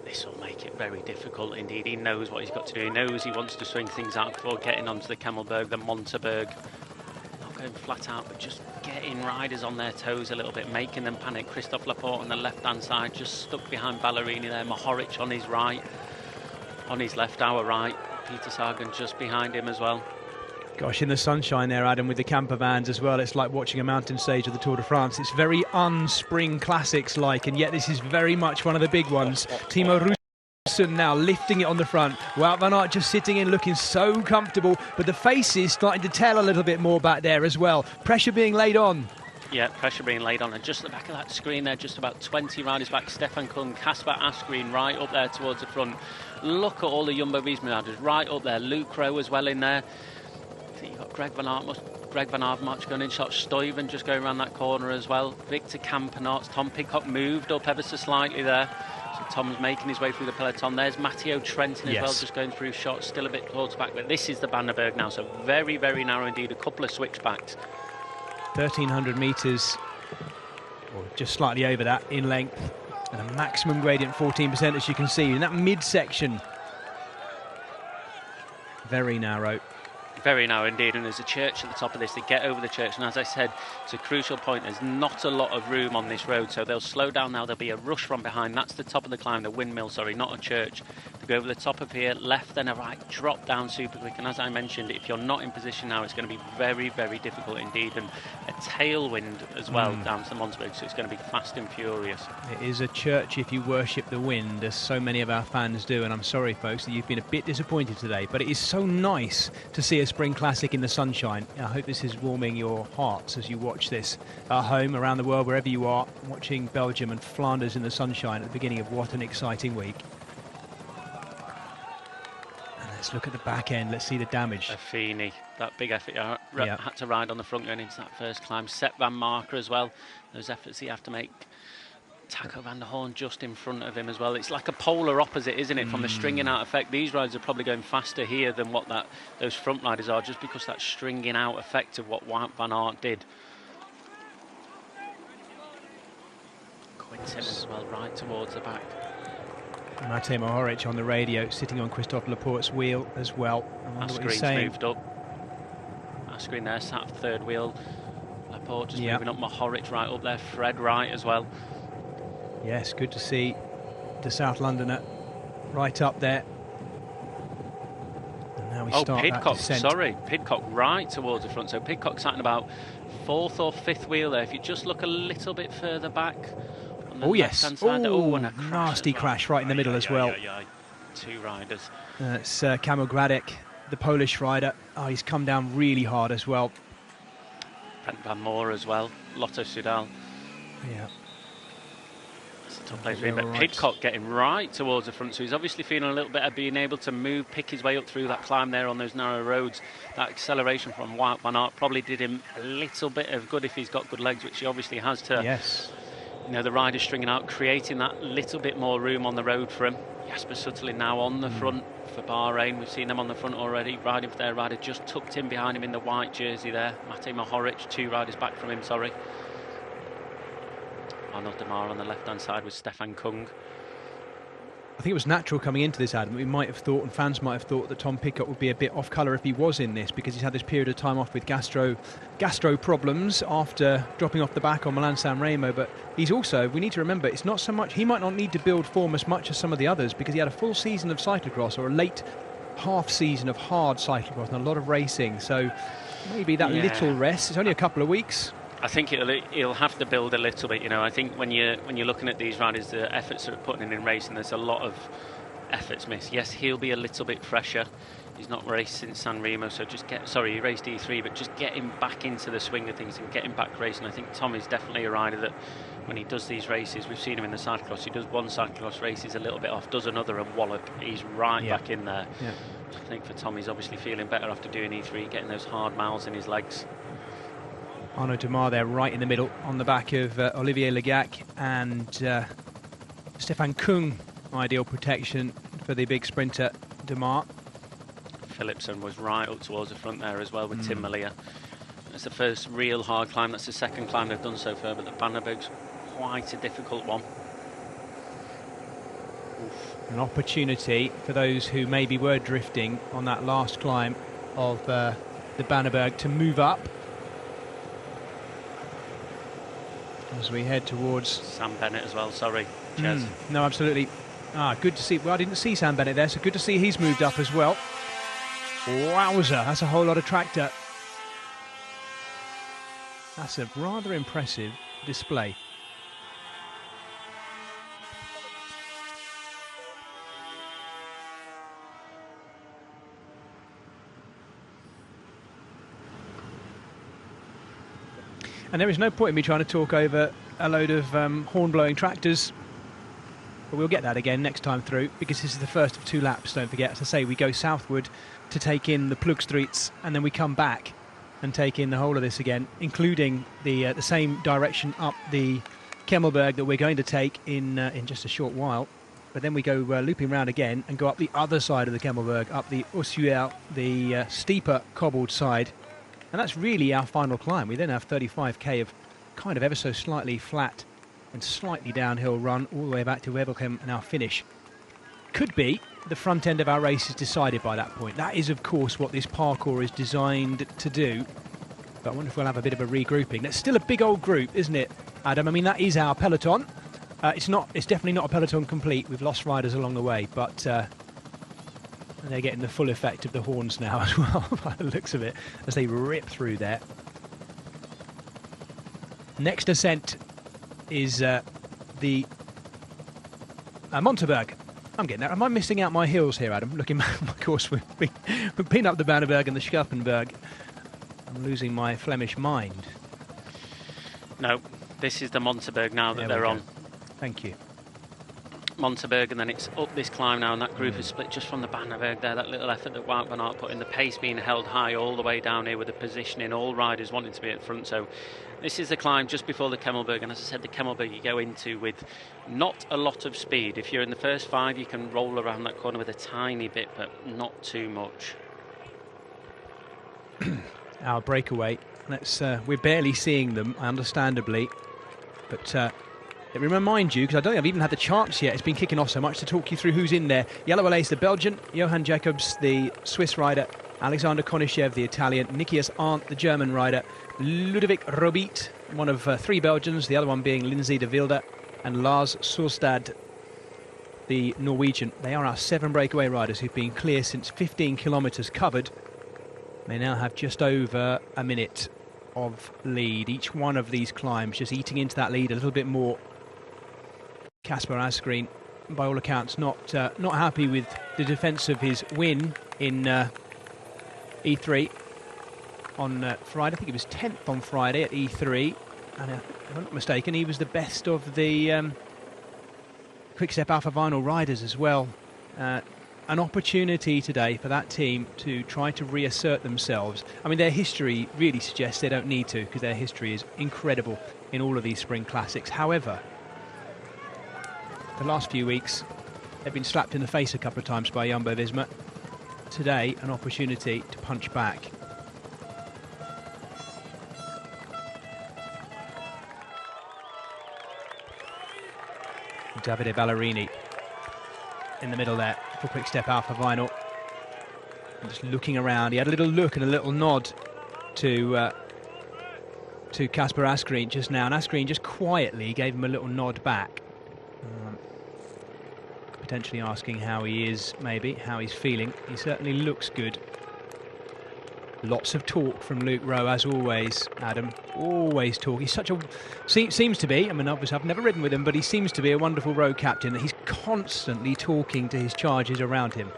this will make it very difficult indeed. He knows what he's got to do. He knows he wants to swing things out before getting onto the Kemmelberg, the Monteberg. Not going flat out, but just getting riders on their toes a little bit, making them panic. Christophe Laporte on the left-hand side, just stuck behind Ballerini there. Mohoric on his right, on his left, our right. Peter Sagan just behind him as well. Gosh, in the sunshine there, Adam, with the camper vans as well, it's like watching a mountain stage of the Tour de France. It's very un-spring classics-like, and yet this is very much one of the big ones. Timo Roossen now lifting it on the front. Wout van Aert just sitting in, looking so comfortable, but the faces starting to tell a little bit more back there as well. Pressure being laid on. Yeah, pressure being laid on, and just at the back of that screen there, just about 20 riders back. Stefan Kung, Kasper Asgreen right up there towards the front. Look at all the Jumbo-Visma riders right up there. Luke Rowe as well in there. You've got Greg Van Avermaet going in shot. Stuyven just going around that corner as well. Victor Kampenaerts. Tom Pidcock moved up ever so slightly there. So Tom's making his way through the peloton. There's Matteo Trentin as well, just going through shots. Still a bit towards the back, but this is the Banneberg now. So very, very narrow indeed. A couple of switchbacks. 1,300 metres, or just slightly over that in length. And a maximum gradient 14%, as you can see. In that midsection, very narrow. Very narrow indeed, and there's a church at the top of this. They get over the church, and as I said, it's a crucial point. There's not a lot of room on this road, so they'll slow down now. There'll be a rush from behind. That's the top of the climb, the windmill, sorry, not a church. They go over the top of here, left then a right, drop down super quick. And as I mentioned, if you're not in position now, it's going to be very, very difficult indeed. And a tailwind as well down to the Monsberg, so it's going to be fast and furious. It is a church if you worship the wind, as so many of our fans do. And I'm sorry, folks, that you've been a bit disappointed today, but it is so nice to see a Spring Classic in the sunshine. I hope this is warming your hearts as you watch this at home, around the world, wherever you are, watching Belgium and Flanders in the sunshine at the beginning of what an exciting week. And let's look at the back end. Let's see the damage. Affini, that big effort had to ride on the front going into that first climb. Sepp Van Marker as well. Those efforts he have to make. Taco van der Hoorn just in front of him as well. It's like a polar opposite, isn't it, from the stringing out effect. These riders are probably going faster here than what those front riders are, just because that stringing out effect of what Wout van Aert did. Quinten as well, right towards the back. Matej Mohoric on the radio, sitting on Christophe Laporte's wheel as well. Asgreen's moved up. Asgreen there, sat third wheel. Laporte just moving up. Mohoric right up there. Fred right as well. Yes, good to see the South Londoner right up there. And now we start Pidcock, that descent. sorry. Pidcock right towards the front. So Pidcock sat in about fourth or fifth wheel there. If you just look a little bit further back on the left-hand side. And a nasty crash right in the middle as well. Two riders. It's Kamil Gradek, the Polish rider. Oh, he's come down really hard as well. Brent Van Moor as well. Lotto Soudal. Yeah. But Pidcock getting right towards the front, so he's obviously feeling a little bit of being able to move, pick his way up through that climb there on those narrow roads. That acceleration from Wout van Aert probably did him a little bit of good if he's got good legs, which he obviously has to. Yes. You know, the rider stringing out, creating that little bit more room on the road for him. Jasper Sutterlin now on the front for Bahrain. We've seen them on the front already, riding for their rider, just tucked in behind him in the white jersey there. Matej Mohoric, two riders back from him, sorry. Arnaud Demar on the left-hand side with Stefan Kung. I think it was natural coming into this, Adam. We might have thought, and fans might have thought, that Tom Pidcock would be a bit off colour if he was in this, because he's had this period of time off with gastro problems after dropping off the back on Milan-San Remo. But he's also, we need to remember, it's not so much, he might not need to build form as much as some of the others, because he had a full season of cyclocross, or a late half season of hard cyclocross and a lot of racing. So maybe that little rest, it's only a couple of weeks. I think he'll have to build a little bit. You know, I think when you're looking at these riders, the efforts that are putting in racing, there's a lot of efforts missed. Yes, he'll be a little bit fresher. He's not raced since San Remo, so he raced E3, but just get him back into the swing of things and get him back racing. I think Tom is definitely a rider that when he does these races, we've seen him in the cyclocross, he does one cyclocross race, he's a little bit off, does another and wallop, he's right back in there. Yeah. I think for Tom, he's obviously feeling better after doing E3, getting those hard miles in his legs. Arnaud Demar there right in the middle on the back of Olivier Legac and Stefan Kung. Ideal protection for the big sprinter Demar. Philipsen was right up towards the front there as well with Tim Malia. That's the first real hard climb. That's the second climb they've done so far, but the Bannerberg's quite a difficult one. An opportunity for those who maybe were drifting on that last climb of the Bannerberg to move up. As we head towards Sam Bennett as well, sorry. Cheers. No, absolutely. Good to see. Well, I didn't see Sam Bennett there, so good to see he's moved up as well. Wowzer, that's a whole lot of tractor. That's a rather impressive display. And there is no point in me trying to talk over a load of horn-blowing tractors. But we'll get that again next time through, because this is the first of 2 laps, don't forget. As I say, we go southward to take in the Plugstreets, and then we come back and take in the whole of this again, including the same direction up the Kemmelberg that we're going to take in just a short while. But then we go looping round again and go up the other side of the Kemmelberg, up the Ossuer, the steeper cobbled side. And that's really our final climb. We then have 35k of kind of ever so slightly flat and slightly downhill run all the way back to Gevelgem and our finish. Could be the front end of our race is decided by that point. That is, of course, what this parkour is designed to do. But I wonder if we'll have a bit of a regrouping. That's still a big old group, isn't it, Adam? I mean, that is our peloton. It's definitely not a peloton complete. We've lost riders along the way, but they're getting the full effect of the horns now as well, by the looks of it, as they rip through there. Next ascent is the Monteberg. I'm getting that. Am I missing out my hills here, Adam? Looking back, of course, we've been up the Bannerberg and the Schuppenberg. I'm losing my Flemish mind. No, this is the Monteberg now that they're on. Thank you. Monteberg, and then it's up this climb now, and that group is split just from the Bannerberg there. That little effort that Wout van Aert put in, the pace being held high all the way down here with the positioning, all riders wanting to be at front. So this is the climb just before the Kemmelberg, and as I said, the Kemmelberg you go into with not a lot of speed. If you're in the first 5, you can roll around that corner with a tiny bit, but not too much. Our breakaway. We're barely seeing them, understandably, but let me remind you, because I don't think I've even had the chance yet, it's been kicking off so much, to talk you through who's in there. Yellow Alace, the Belgian, Johan Jacobs, the Swiss rider, Alexander Konishev, the Italian, Nikias Arndt, the German rider, Ludovic Robit, one of 3 Belgians, the other one being Lindsay de Wilde, and Lars Solstad, the Norwegian. They are our 7 breakaway riders who've been clear since 15 kilometres covered. They now have just over a minute of lead. Each one of these climbs just eating into that lead a little bit more. Kasper Asgreen, by all accounts, not happy with the defence of his win in E3 on Friday. I think he was 10th on Friday at E3, and if I'm not mistaken, he was the best of the Quick-Step Alpha Vinyl riders as well. An opportunity today for that team to try to reassert themselves. I mean, their history really suggests they don't need to, because their history is incredible in all of these spring classics. However, the last few weeks, they've been slapped in the face a couple of times by Jumbo-Visma. Today, an opportunity to punch back. Davide Ballerini in the middle there for Quick-Step Alpha Vinyl. And just looking around, he had a little look and a little nod to Kasper Asgreen just now, and Asgreen just quietly gave him a little nod back. Potentially asking how he is, maybe, how he's feeling. He certainly looks good. Lots of talk from Luke Rowe, as always, Adam. Always talk. He's such a... Seems to be, I mean, obviously I've never ridden with him, but he seems to be a wonderful road captain. He's constantly talking to his charges around him.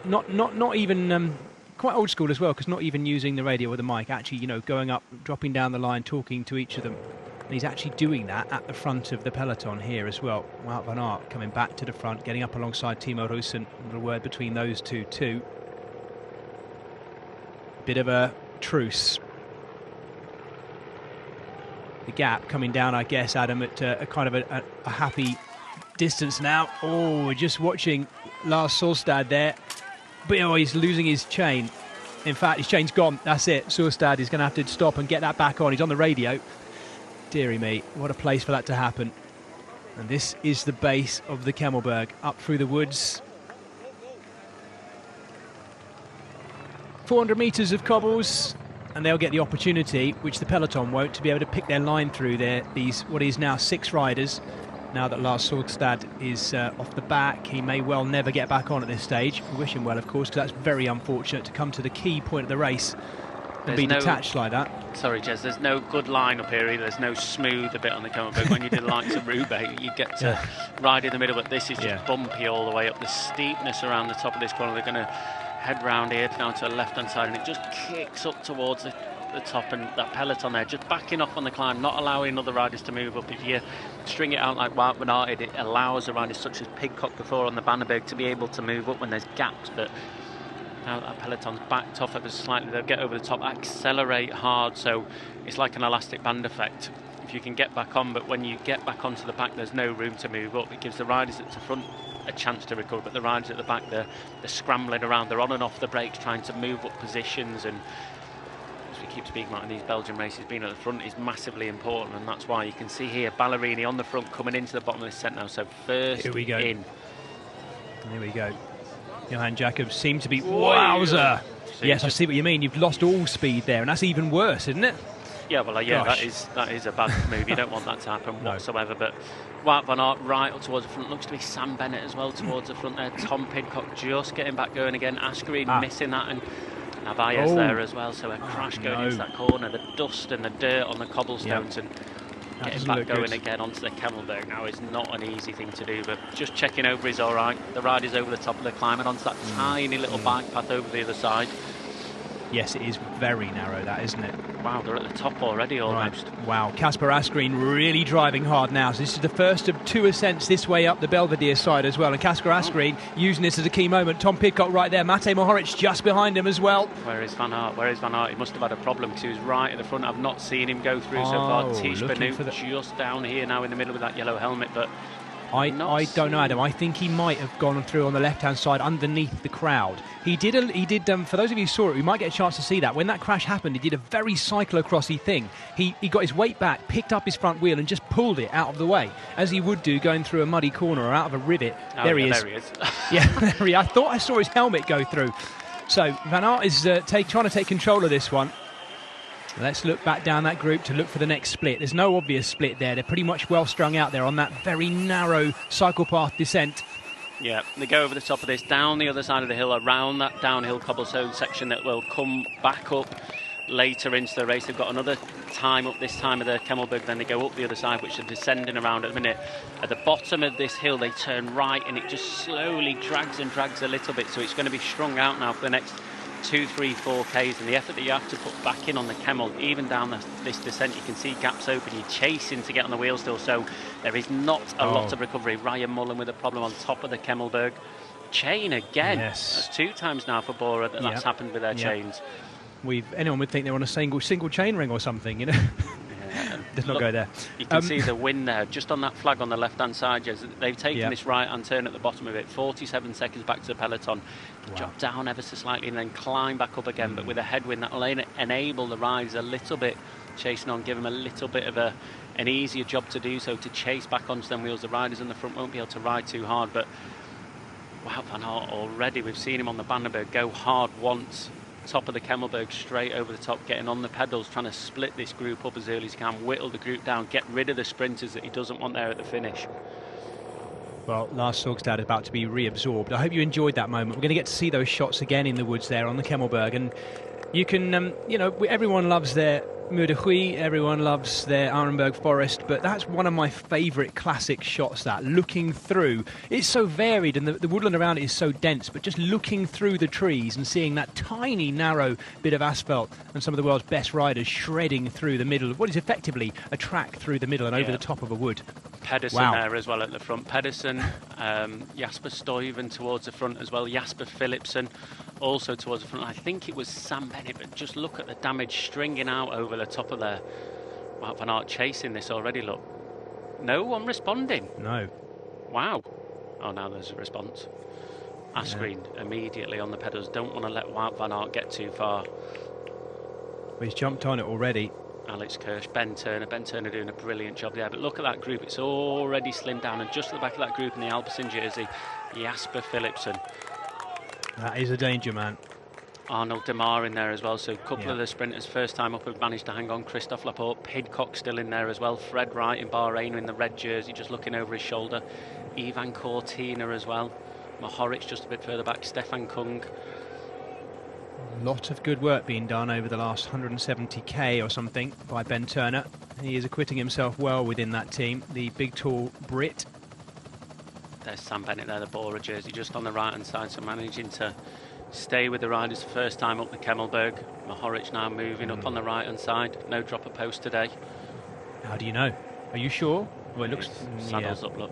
Not even... quite old school as well, because not even using the radio or the mic. Actually, you know, going up, dropping down the line, talking to each of them. And he's actually doing that at the front of the peloton here as well. Wout van Aert coming back to the front, getting up alongside Timo Russen. A little word between those two too. Bit of a truce. The gap coming down, I guess, Adam, at a kind of a happy distance now. Oh, we're just watching Lars Solstad there. But oh, he's losing his chain. In fact, his chain's gone. That's it. Solstad is going to have to stop and get that back on. He's on the radio. Deary me, what a place for that to happen. And this is the base of the Kemmelberg, up through the woods. 400 metres of cobbles, and they'll get the opportunity, which the peloton won't, to be able to pick their line through there. These, what is now 6 riders. Now that Lars Solstad is off the back, he may well never get back on at this stage. We wish him well, of course, because that's very unfortunate to come to the key point of the race and be detached like that. Sorry, Jez, there's no good line up here either. There's no smooth bit on the Kemmelberg. When you do the likes of Roubaix, you get to ride in the middle, but this is just bumpy all the way up. The steepness around the top of this corner, they're going to head round here down to the left-hand side, and it just kicks up towards the top, and that peloton there just backing off on the climb, not allowing other riders to move up. If you string it out like Wout van Aert, it allows the riders such as Pidcock before on the Bannerberg to be able to move up when there's gaps. But now that peloton's backed off ever slightly, they'll get over the top, accelerate hard, so it's like an elastic band effect if you can get back on. But when you get back onto the back, there's no room to move up. It gives the riders at the front a chance to recover, but the riders at the back, they're scrambling around, they're on and off the brakes trying to move up positions. And as we keep speaking about in these Belgian races, being at the front is massively important, and that's why you can see here Ballerini on the front coming into the bottom of this set now. So first here we go. in. There we go. Johan Jacobs seemed to be... Wowzer! Yes, I see what you mean. You've lost all speed there, and that's even worse, isn't it? Yeah, well, that is a bad move. You don't want that to happen whatsoever. But Wout van Aert right up towards the front. Looks to be Sam Bennett as well towards the front there. Tom Pidcock just getting back going again. Asgreen missing that, and Narvaez there as well. So a crash going into that corner. The dust and the dirt on the cobblestones and getting back going again onto the Kemmelberg now is not an easy thing to do. But just checking over is all right. The ride is over the top of the climb and onto that tiny little bike path over the other side. Yes, it is very narrow, that, isn't it? Wow, they're at the top already almost. Right. Wow, Casper Asgreen really driving hard now. So this is the first of 2 ascents this way up the Belvedere side as well. And Casper Asgreen using this as a key moment. Tom Pidcock right there. Matej Mohoric just behind him as well. Where is Van Aert? He must have had a problem because he was right at the front. I've not seen him go through so far. Tish Benoot just down here now in the middle with that yellow helmet, but... I don't know, Adam. I think he might have gone through on the left-hand side underneath the crowd. He did. For those of you who saw it, we might get a chance to see that. When that crash happened, he did a very cyclocrossy thing. He got his weight back, picked up his front wheel, and just pulled it out of the way, as he would do going through a muddy corner or out of a rivet. There he is. Yeah, I thought I saw his helmet go through. So Van Aert is trying to take control of this one. Let's look back down that group to look for the next split. There's no obvious split there. They're pretty much well strung out there on that very narrow cycle path descent. Yeah, they go over the top of this, down the other side of the hill, around that downhill cobblestone section that will come back up later into the race. They've got another time up this time of the Kemmelberg, then they go up the other side, which are descending around at the minute. At the bottom of this hill, they turn right, and it just slowly drags and drags a little bit, so it's going to be strung out now for the next 2, 3, 4 Ks, and the effort that you have to put back in on the Kemmel, even down this descent, you can see gaps open, you're chasing to get on the wheel still, so there is not a lot of recovery. Ryan Mullen with a problem on top of the Kemmelberg. Chain again. Yes. That's 2 times now for Bora that's happened with their chains. Anyone would think they're on a single chain ring or something, you know. Let's not go there. You can see the wind there, just on that flag on the left-hand side. They've taken this right-hand turn at the bottom of it, 47 seconds back to the peloton. Drop down ever so slightly and then climb back up again, but with a headwind that will enable the riders a little bit chasing on, give them a little bit of an easier job to do so, to chase back onto them wheels. The riders in the front won't be able to ride too hard, but wow, Van Aert already, we've seen him on the Bannerberg go hard once, top of the Kemmelberg, straight over the top, getting on the pedals, trying to split this group up as early as he can, whittle the group down, get rid of the sprinters that he doesn't want there at the finish. Well, Lars Saugstad is about to be reabsorbed. I hope you enjoyed that moment. We're going to get to see those shots again in the woods there on the Kemmelberg, and you can, everyone loves their Muur de Huy, everyone loves their Arenberg Forest, but that's one of my favourite classic shots, that looking through. It's so varied and the woodland around it is so dense, but just looking through the trees and seeing that tiny narrow bit of asphalt and some of the world's best riders shredding through the middle of what is effectively a track through the middle and over the top of a wood. Pedersen there as well at the front. Pedersen, Jasper Stuyven towards the front as well. Jasper Philipsen also towards the front. I think it was Sam Bennett, but just look at the damage stringing out over the top of there. Wout van Aert chasing this already, look. No one responding. No. Wow. Oh, now there's a response. Asgreen immediately on the pedals. Don't want to let Wout van Aert get too far. Well, he's jumped on it already. Alex Kirsch, Ben Turner doing a brilliant job there. But look at that group, it's already slimmed down. And just at the back of that group in the Alpecin jersey, Jasper Philipsen. That is a danger, man. Arnold Demar in there as well. So a couple of the sprinters first time up have managed to hang on. Christophe Laporte, Pidcock still in there as well. Fred Wright in Bahrain in the red jersey, just looking over his shoulder. Ivan Cortina as well. Mohoric just a bit further back. Stefan Kung. A lot of good work being done over the last 170k or something by Ben Turner. He is acquitting himself well within that team, the big tall Brit. There's Sam Bennett there, the Bora jersey, just on the right hand side, so managing to stay with the riders the first time up the Kemmelberg. Mohoric now moving up on the right hand side. No drop of post today. How do you know? Are you sure? Well, it looks saddles up, look.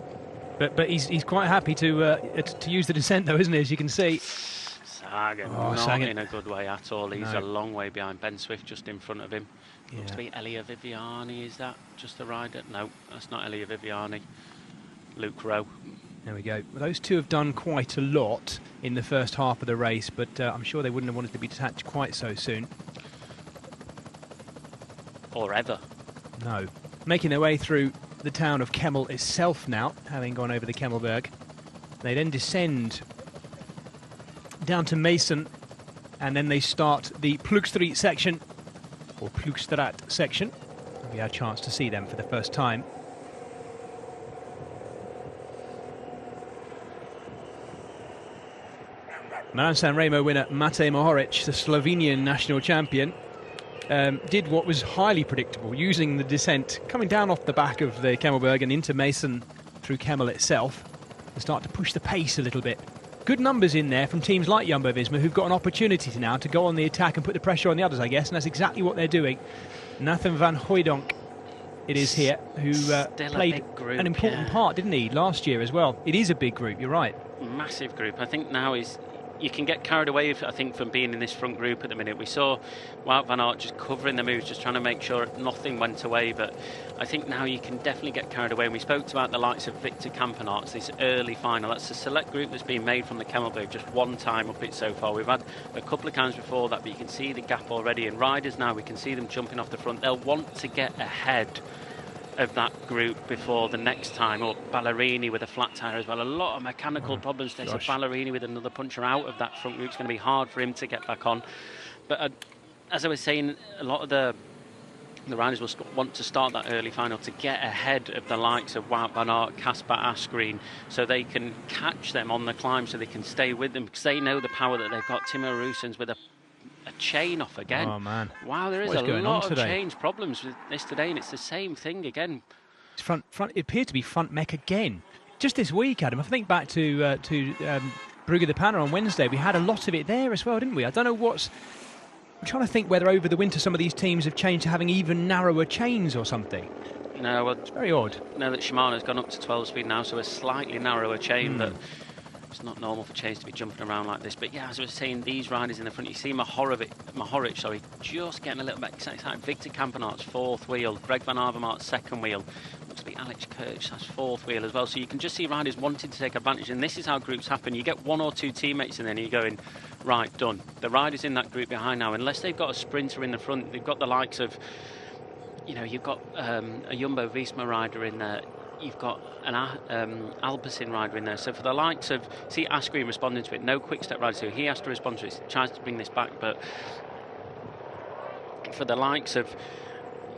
But he's quite happy to use the descent though, isn't he? As you can see. Sagan, not in a good way at all. He's a long way behind. Ben Swift just in front of him. Looks to be Elia Viviani, is that just the rider? No, that's not Elia Viviani. Luke Rowe. There we go. Well, those two have done quite a lot in the first half of the race, but I'm sure they wouldn't have wanted to be detached quite so soon. Or ever. No. Making their way through the town of Kemmel itself now, having gone over the Kemmelberg. They then descend down to Mason, and then they start the Plugstreet section, or Plugstraat section. We had a chance to see them for the first time. Milan-San Remo winner Matej Mohoric, the Slovenian national champion, did what was highly predictable, using the descent coming down off the back of the Kemmelberg and into Mason through Kemmel itself to start to push the pace a little bit. Good numbers in there from teams like Jumbo-Visma, who've got an opportunity now to go on the attack and put the pressure on the others, I guess, and that's exactly what they're doing. Nathan van Hooijdonk, it is here, who played an important part, didn't he, last year as well. It is a big group, you're right. Massive group. I think now you can get carried away, I think, from being in this front group at the minute. We saw Wout van Aert just covering the moves, just trying to make sure nothing went away. But I think now you can definitely get carried away. And we spoke about the likes of Victor Kampenaerts, this early final. That's a select group that's been made from the Kemmelberg just one time up it so far. We've had a couple of times before that, but you can see the gap already. And riders now, we can see them jumping off the front. They'll want to get ahead of that group before the next time. Or Ballerini with a flat tyre as well. A lot of mechanical problems there. So Ballerini with another puncher out of that front group is going to be hard for him to get back on. But as I was saying, a lot of the riders will want to start that early final to get ahead of the likes of Wout van Aert, Kasper Asgreen, so they can catch them on the climb, so they can stay with them, because they know the power that they've got. Timo Roosens with a chain off again. Oh man! Wow, there is a lot of change problems with this today, and it's the same thing again. It's front. It appeared to be front mech again. Just this week, Adam. I think back to Brugge de Panne on Wednesday. We had a lot of it there as well, didn't we? I don't know what's. I'm trying to think whether over the winter some of these teams have changed to having even narrower chains or something. No, well, it's very odd. Now that Shimano's gone up to 12 speed now, so a slightly narrower chain, but it's not normal for chains to be jumping around like this. But yeah, as I was saying, these riders in the front, you see Mohoric, just getting a little bit excited. Victor Kampenaerts fourth wheel, Greg van Avermaet's second wheel. Looks to be Alex Kirch, that's fourth wheel as well. So you can just see riders wanting to take advantage, and this is how groups happen. You get one or two teammates in there and you're going, right, done. The riders in that group behind now, unless they've got a sprinter in the front, they've got the likes of, you've got a Jumbo-Visma rider in there. You've got an Alpecin rider in there. So for the likes of, see Asgreen responding to it, no quick step rider, so he has to respond to it, he tries to bring this back. But for the likes of,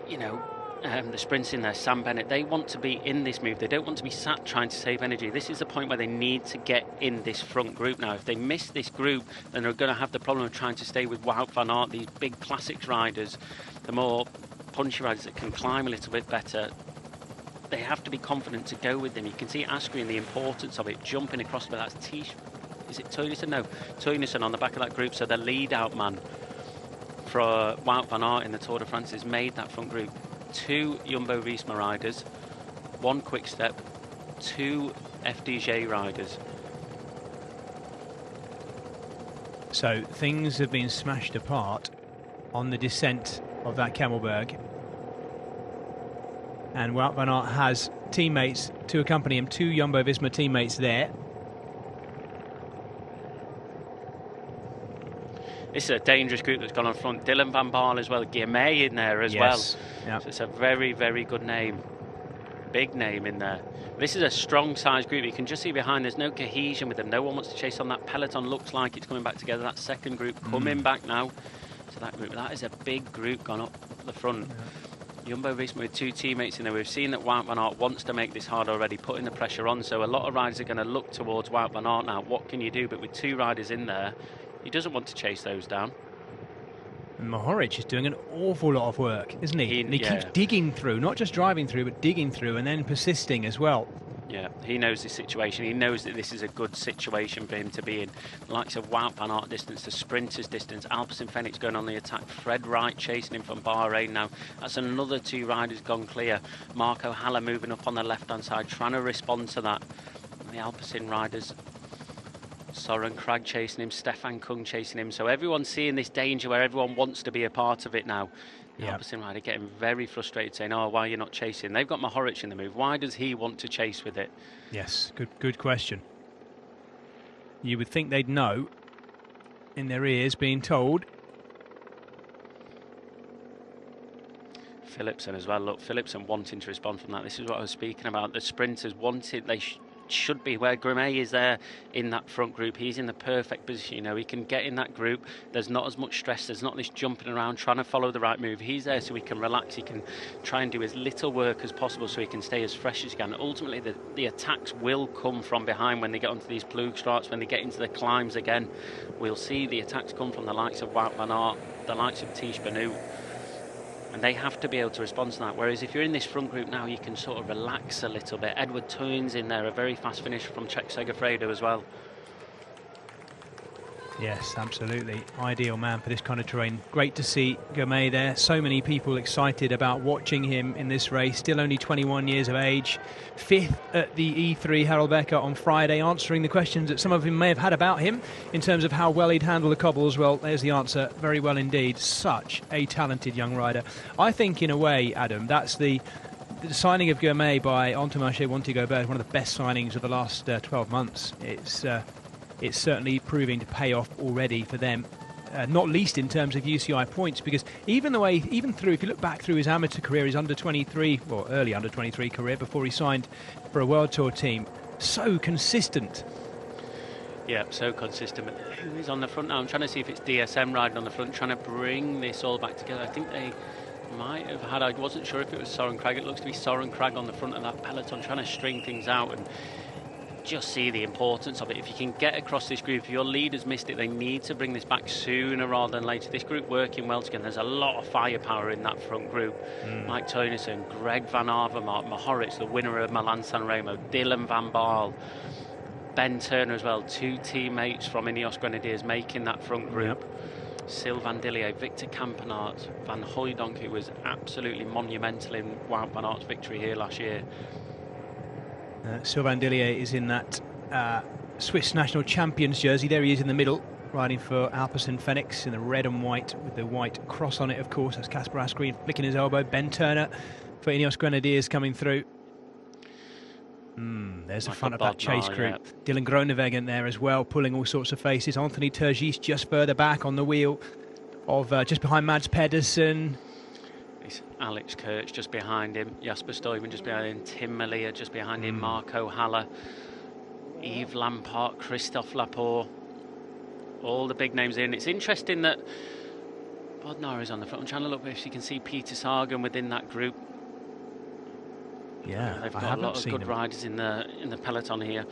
the sprints in there, Sam Bennett, they want to be in this move. They don't want to be sat trying to save energy. This is the point where they need to get in this front group now. If they miss this group, then they're going to have the problem of trying to stay with Wout van Aert, these big classics riders, the more punchy riders that can climb a little bit better. They have to be confident to go with them. You can see Asgreen, the importance of it, jumping across, but that's is it Teunissen? No, Teunissen on the back of that group. So the lead out man for Wout van Aert in the Tour de France has made that front group. 2 Jumbo-Visma riders, 1 quick step, 2 FDJ riders. So things have been smashed apart on the descent of that Kemmelberg. And Wout van Aert has teammates to accompany him, 2 Jumbo-Visma teammates there. This is a dangerous group that's gone on front. Dylan van Baarle as well, Guillemets in there as well. Yep. So it's a very, very good name. Big name in there. This is a strong size group. You can just see behind there's no cohesion with them. No one wants to chase on that peloton. Looks like it's coming back together. That second group coming back now to that group. That is a big group gone up the front. Yeah. Jumbo-Visma with 2 teammates in there. We've seen that Wout van Aert wants to make this hard already, putting the pressure on. So a lot of riders are going to look towards Wout van Aert now. What can you do? But with 2 riders in there, he doesn't want to chase those down. And Mohoric is doing an awful lot of work, isn't he? And he keeps digging through, not just driving through, but digging through and then persisting as well. Yeah, he knows this situation. He knows that this is a good situation for him to be in. The likes of Wout van Aert distance, the sprinters distance, Alpecin Fenix going on the attack, Fred Wright chasing him from Bahrain now. That's another 2 riders gone clear. Marco Haller moving up on the left-hand side, trying to respond to that. The Alpecin riders, Soren Krag chasing him, Stefan Kung chasing him. So everyone's seeing this danger where everyone wants to be a part of it now. The Alpecin rider getting very frustrated, saying, "Oh, why are you not chasing?" They've got Mohoric in the move. Why does he want to chase with it? Yes, good question. You would think they'd know, in their ears, being told. Philipsen as well. Look, Philipsen wanting to respond from that. This is what I was speaking about. The sprinters wanted, should be where Grimet is there in that front group. He's in the perfect position. You know, he can get in that group. There's not as much stress. There's not this jumping around trying to follow the right move. He's there so he can relax. He can try and do as little work as possible so he can stay as fresh as he can. Ultimately, the attacks will come from behind when they get onto these Ploegstraats, when they get into the climbs again. We'll see the attacks come from the likes of Wout van Aert, the likes of Tiesj Benoot. And they have to be able to respond to that. Whereas if you're in this front group now, you can sort of relax a little bit. Edward Toon's in there, a very fast finisher from Czech Segafredo as well. Yes, absolutely. Ideal man for this kind of terrain. Great to see Gourmet there. So many people excited about watching him in this race. Still only 21 years of age. 5th at the E3 Harelbeke on Friday, answering the questions that some of you may have had about him in terms of how well he'd handle the cobbles. Well, there's the answer. Very well indeed. Such a talented young rider. I think, in a way, Adam, that's the signing of Gourmet by Entomarché Wanty-Gobert, one of the best signings of the last 12 months. It's certainly proving to pay off already for them, not least in terms of UCI points, because if you look back through his amateur career, his under-23, well, early under-23 career before he signed for a World Tour team, so consistent. Yeah, so consistent. Who is on the front now? I'm trying to see if it's DSM riding on the front, trying to bring this all back together. I think they might have had, I wasn't sure if it was Soren Krag. It looks to be Soren Krag on the front of that peloton, trying to string things out and just see the importance of it. If you can get across this group, if your leaders missed it, they need to bring this back sooner rather than later. This group working well together. There's a lot of firepower in that front group. Mike Teunissen, Greg van Avermaet, Mohoric, the winner of Milan San Remo, Dylan van Baarle, Ben Turner as well, 2 teammates from Ineos Grenadiers making that front group. Yep. Sylvain Dillier, Victor Kampenaerts, Van Hooijdonk, who was absolutely monumental in Wout van Aert's victory here last year. Sylvain Dillier is in that Swiss national champions jersey. There he is in the middle, riding for Alpecin Fenix in the red and white with the white cross on it, of course. That's Casper Asgreen flicking his elbow. Ben Turner for Ineos Grenadiers coming through. There's the front of that chase group. Yeah. Dylan Groenewegen there as well, pulling all sorts of faces. Anthony Turgis just further back on the wheel of just behind Mads Pedersen. Alex Kirch just behind him, Jasper Stuyven just behind him, Tim Malia just behind him, Marco Haller, Yves Lampard, Christophe Laporte, all the big names in. It's interesting that Bodnar is on the front. I'm trying to look if you can see Peter Sagan within that group. Yeah, they've got a lot of good riders in the peloton here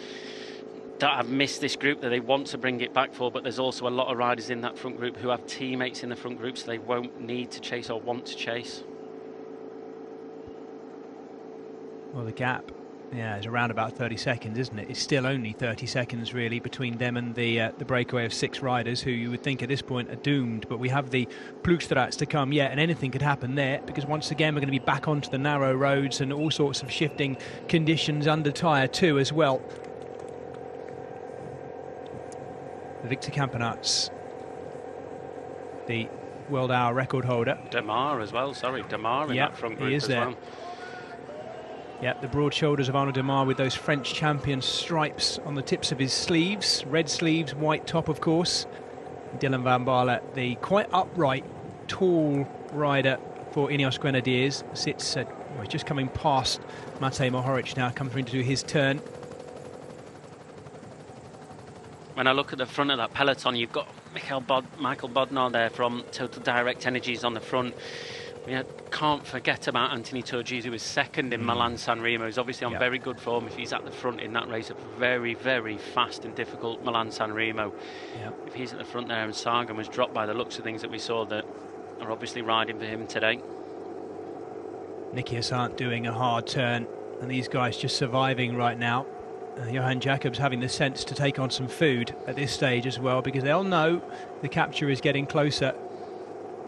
that have missed this group that they want to bring it back for, but there's also a lot of riders in that front group who have teammates in the front group, so they won't need to chase or want to chase. Well, the gap, is around about 30 seconds, isn't it? It's still only 30 seconds, really, between them and the breakaway of 6 riders who you would think at this point are doomed. But we have the Ploegstraats to come, and anything could happen there, because once again we're going to be back onto the narrow roads and all sorts of shifting conditions under tyre 2 as well. Victor Kampenaerts, the world hour record holder. Demar as well, Demar in that front group as well. Yep, the broad shoulders of Arnaud Demar with those French champion stripes on the tips of his sleeves. Red sleeves, white top, of course. Dylan van Baarle, the quite upright, tall rider for Ineos Grenadiers, sits just coming past Matej Mohoric now, coming through to do his turn. When I look at the front of that peloton, you've got Michael Bodnar there from Total Direct Energies on the front. We can't forget about Anthony Turgis, who was second in Milan San Remo. He's obviously on very good form if he's at the front in that race. A very, very fast and difficult Milan San Remo. If he's at the front there, and Sagan was dropped by the looks of things that we saw that are obviously riding for him today. Nikias aren't doing a hard turn, and these guys just surviving right now. Johan Jacobs having the sense to take on some food at this stage as well, because they'll know the capture is getting closer.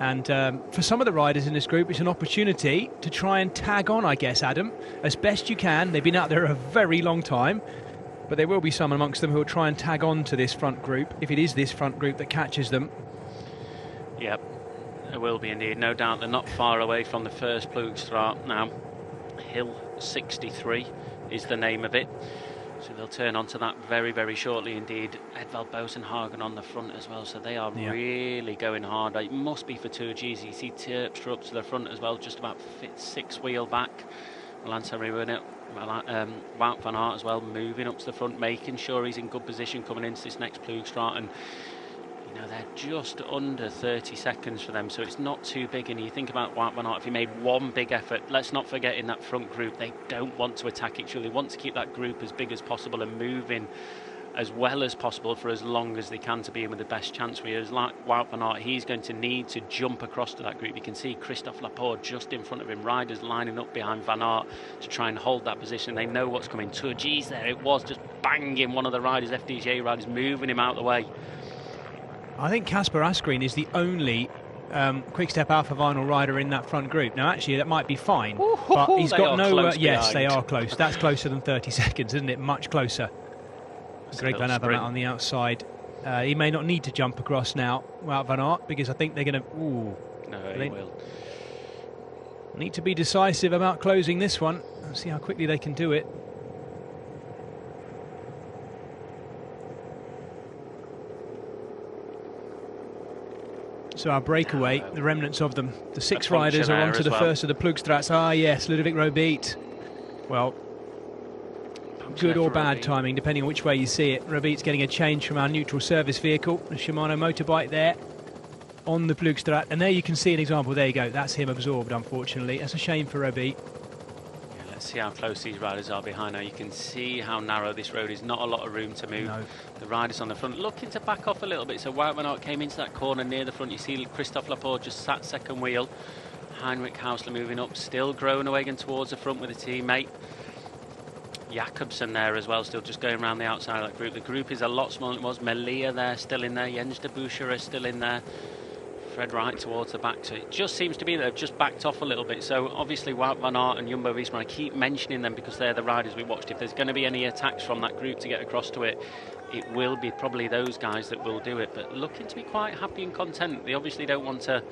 And for some of the riders in this group, it's an opportunity to try and tag on, I guess, Adam, as best you can. They've been out there a very long time, but there will be some amongst them who will try and tag on to this front group, if it is this front group that catches them. Yep, there will be indeed, no doubt. They're not far away from the first Ploegstraat now. Hill 63 is the name of it. So they'll turn onto that very, very shortly indeed. Edvald Bosenhagen on the front as well, so they are really going hard. It must be for Turgis. You see Terpstra up to the front as well, just about 6 wheel back. Lance Wout van Aert as well, moving up to the front, making sure he's in good position coming into this next Plugstraat, and you know, they're just under 30 seconds for them, so it's not too big. And you think about Wout van Aert, if he made one big effort, let's not forget in that front group, they don't want to attack each other. They want to keep that group as big as possible and moving as well as possible for as long as they can to be in with the best chance. Whereas like Wout van Aert, he's going to need to jump across to that group. You can see Christophe Laporte just in front of him, riders lining up behind Van Aert to try and hold that position. They know what's coming. Turgis there, it was just banging one of the riders, FDJ riders, moving him out of the way. I think Casper Asgreen is the only Quick-Step Alpha Vinyl rider in that front group. Now, actually, that might be fine, but he's got no... yes, they are close. That's closer than 30 seconds, isn't it? Much closer. Greg Van Avermaet on the outside. He may not need to jump across now, Wout van Aert, because I think they're going to... No, he will. Need to be decisive about closing this one. Let's see how quickly they can do it. So our breakaway, the remnants of them, the 6 riders are onto the first of the Plugstrats. Ah, yes, Ludovic Robeet. Well, good or bad timing, depending on which way you see it. Robeet's getting a change from our neutral service vehicle, the Shimano motorbike there on the Plugstrat. And there you can see an example. There you go. That's him absorbed, unfortunately. That's a shame for Robeet. Let's see how close these riders are behind now. You can see how narrow this road is. Not a lot of room to move. No. The riders on the front looking to back off a little bit. So Wout van Aert came into that corner near the front. You see Christophe Laporte just sat second wheel. Heinrich Hausler moving up, still growing away again towards the front with a teammate. Jakobsen there as well, still just going around the outside of that group. The group is a lot smaller than it was. Melia there, still in there. Jens de Bucher is still in there. Fred Wright towards the back, so it just seems to be that they've just backed off a little bit. So obviously Wout van Aert and Jumbo-Visma, I keep mentioning them because they're the riders we watched. If there's going to be any attacks from that group to get across to it, it will be probably those guys that will do it. But looking to be quite happy and content. They obviously don't want to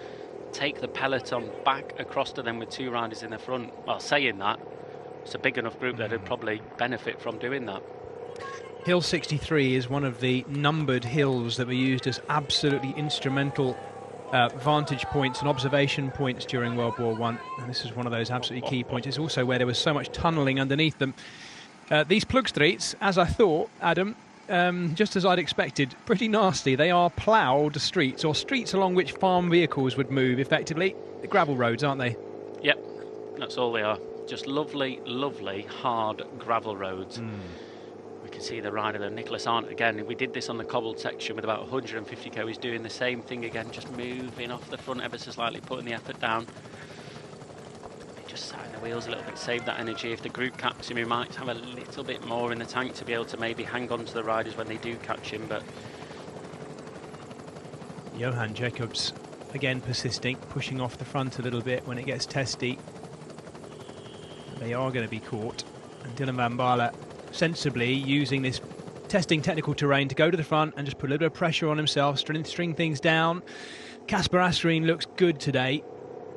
take the peloton back across to them with 2 riders in the front. Well, saying that, it's a big enough group that would probably benefit from doing that. Hill 63 is one of the numbered hills that were used as absolutely instrumental vantage points and observation points during World War I, and this is one of those absolutely key points. It's also where there was so much tunnelling underneath them. These Plugstreets, as I thought, Adam, just as I'd expected, pretty nasty. They are ploughed streets, or streets along which farm vehicles would move effectively. The gravel roads, aren't they? Yep, that's all they are. Just lovely, lovely, hard gravel roads. We can see the rider there, Nicholas Arndt again. We did this on the cobbled section with about 150 km. He's doing the same thing again, just moving off the front ever so slightly, putting the effort down. He just sat in the wheels a little bit, save that energy. If the group catches him, he might have a little bit more in the tank to be able to maybe hang on to the riders when they do catch him. But Johan Jacobs again persisting, pushing off the front a little bit when it gets testy. They are going to be caught, and Dylan van Baarle sensibly using this testing technical terrain to go to the front and just put a little bit of pressure on himself, string things down. Casper Asgreen looks good today,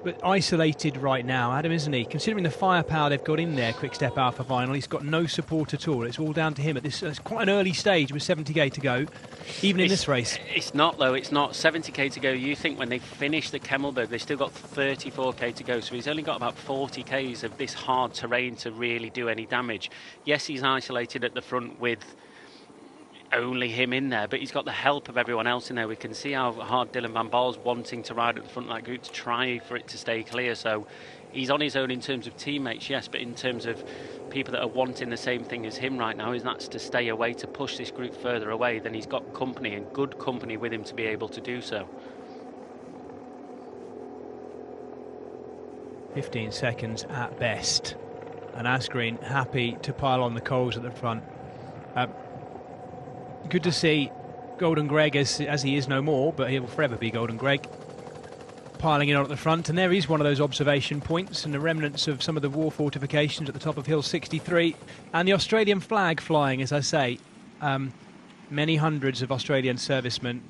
but isolated right now, Adam, isn't he? Considering the firepower they've got in there, Quick-Step Alpha Vinyl, he's got no support at all. It's all down to him at this. It's quite an early stage with 70k to go, even in this race. It's not, though. It's not 70k to go. You think when they finish the Kemmelberg, they've still got 34k to go, so he's only got about 40k's of this hard terrain to really do any damage. Yes, he's isolated at the front with only him in there, but he's got the help of everyone else in there. We can see how hard Dylan van Baarle's wanting to ride at the front of that group to try for it to stay clear. So he's on his own in terms of teammates, yes, but in terms of people that are wanting the same thing as him right now, is that's to stay away, to push this group further away. Then he's got company, and good company with him to be able to do so. 15 seconds at best, and Asgreen happy to pile on the coals at the front. Good to see Golden Greg, as he is no more, but he will forever be Golden Greg, piling in on at the front. And there is one of those observation points and the remnants of some of the war fortifications at the top of Hill 63, and the Australian flag flying, as I say. Many hundreds of Australian servicemen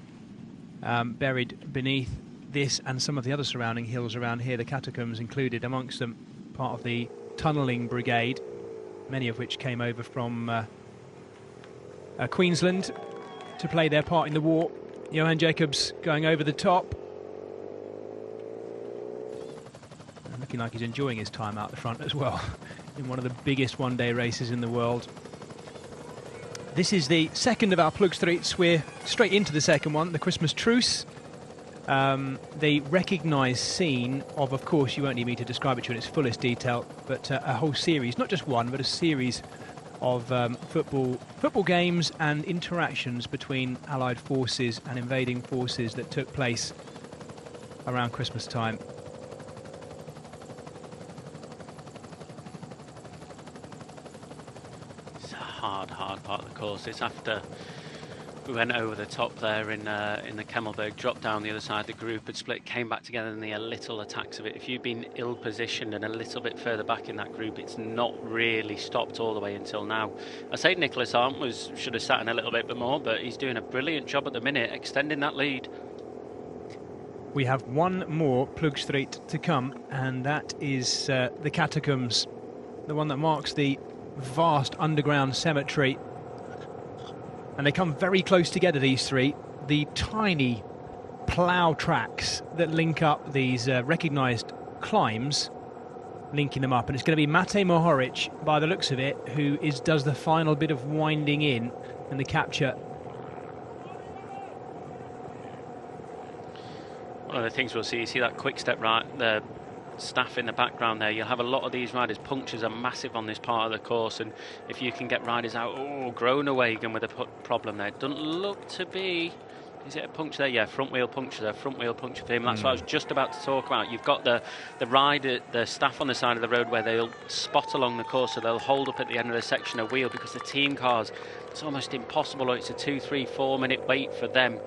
buried beneath this and some of the other surrounding hills around here, the catacombs included, amongst them part of the tunnelling brigade, many of which came over from Queensland to play their part in the war. Johan Jacobs going over the top. And looking like he's enjoying his time out the front as well in one of the biggest one-day races in the world. This is the second of our plug streets. We're straight into the second one, the Christmas truce. The recognised scene of course, you won't need me to describe it to you in its fullest detail, but a whole series, not just one, but a series of football games and interactions between Allied forces and invading forces that took place around Christmas time. It's a hard part of the course. It's after we went over the top there in the Kemmelberg, dropped down the other side of the group, had split, came back together in the little attacks of it. If you've been ill-positioned and a little bit further back in that group, it's not really stopped all the way until now. I say Nicholas Arndt should have sat in a little bit more, but he's doing a brilliant job at the minute, extending that lead. We have one more Plugstreet to come, and that is the Catacombs, the one that marks the vast underground cemetery. And they come very close together, these three. The tiny plough tracks that link up these recognised climbs, linking them up. And it's going to be Matej Mohoric, by the looks of it, who does the final bit of winding in and the capture. One of the things we'll see, you see that quick step right, the staff in the background there. You'll have a lot of these riders. Punctures are massive on this part of the course, and if you can get riders out, Groenewegen with a problem there. Doesn't look to be, is it a puncture there? Yeah, front wheel puncture there, front wheel puncture for him. That's what I was just about to talk about. You've got the rider, the staff on the side of the road where they'll spot along the course, so they'll hold up at the end of the section a wheel, because the team cars, it's almost impossible, or it's a 2, 3, 4 minute wait for them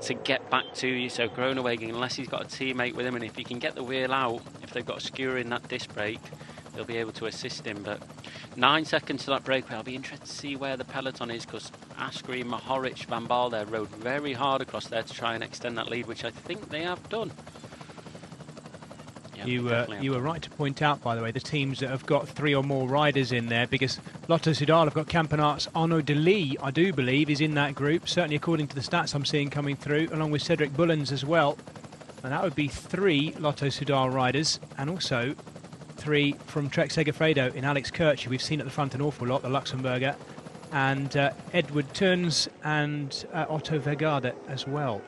to get back to you. So Groenewegen, unless he's got a teammate with him, and if he can get the wheel out, if they've got a skewer in that disc brake, they'll be able to assist him. But 9 seconds to that breakaway. I'll be interested to see where the peloton is, because Askren, Mohoric, Van Baal there rode very hard across there to try and extend that lead, which I think they have done. Yeah, you were right to point out, by the way, the teams that have got 3 or more riders in there, because Lotto Soudal have got Campenart's Arnaud Delis, I do believe, is in that group, certainly according to the stats I'm seeing coming through, along with Cedric Bullens as well. And that would be 3 Lotto Soudal riders, and also 3 from Trek Segafredo in Alex Kirch, who we've seen at the front an awful lot, the Luxembourger, and Edward Turns and Otto Vergade as well.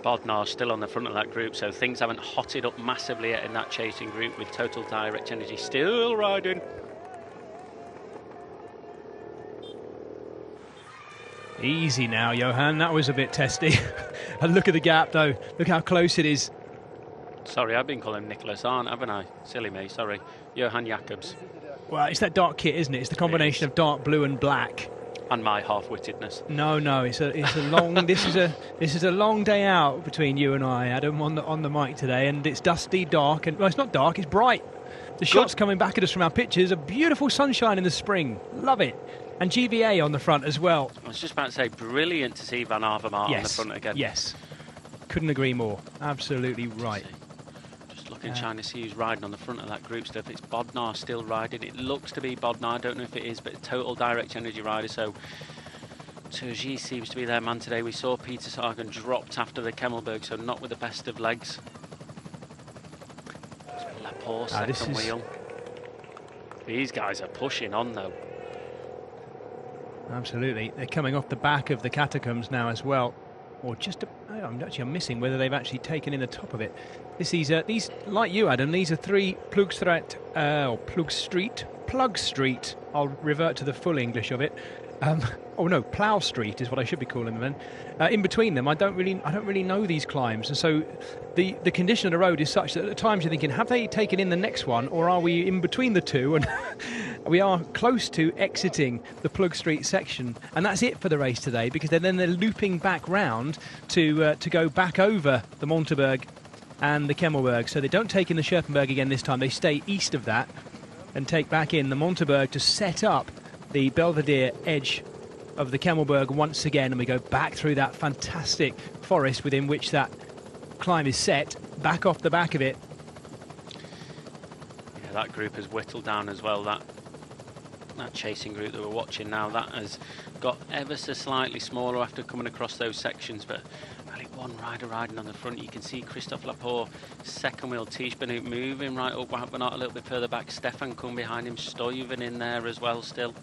Bodnar still on the front of that group, so things haven't hotted up massively yet in that chasing group, with Total Direct Energy still riding. Easy now, Johan, that was a bit testy. And look at the gap though, look how close it is. Sorry, I've been calling Nicholas Arndt, haven't I? Silly me, sorry. Johan Jacobs. Well, it's that dark kit, isn't it? It's the combination of dark blue and black. And my half-wittedness. No, it's a long. this is a long day out between you and I, Adam, on the mic today, and it's dusty, dark, and well, it's not dark, it's bright. The shots coming back at us from our pictures are beautiful sunshine in the spring. Love it. And GVA on the front as well. I was just about to say, brilliant to see Van Avermaet on the front again. Yes, couldn't agree more. Absolutely right. Just looking, trying to see who's riding on the front of that group stuff. It's Bodnar still riding. It looks to be Bodnar. I don't know if it is, but Total Direct Energy rider. So Turgis seems to be their man today. We saw Peter Sagan dropped after the Kemmelberg, so not with the best of legs. Laporte second wheel. These guys are pushing on though. Absolutely. They're coming off the back of the Catacombs now as well. Or just, I'm missing whether they've actually taken in the top of it. These, like you, Adam, these are 3 Plugstreet. I'll revert to the full English of it. Plough Street is what I should be calling them then. In between them, I don't really know these climbs, and so the condition of the road is such that at times you're thinking, have they taken in the next one, or are we in between the two? And we are close to exiting the Plugstreet section, and that's it for the race today, because they're looping back round to go back over the Monteberg and the Kemmelberg. So they don't take in the Scherpenberg again this time. They stay east of that and take back in the Monteberg to set up the Belvedere edge of the Kemmelberg once again, and we go back through that fantastic forest within which that climb is set, back off the back of it. Yeah, that group has whittled down as well. That chasing group that we're watching now, that has got ever so slightly smaller after coming across those sections, but only one rider riding on the front. You can see Christophe Laporte, second wheel, Tish Benoot moving right up, Wout van Aert a little bit further back, Stefan Kuhn behind him, Stuyven in there as well still.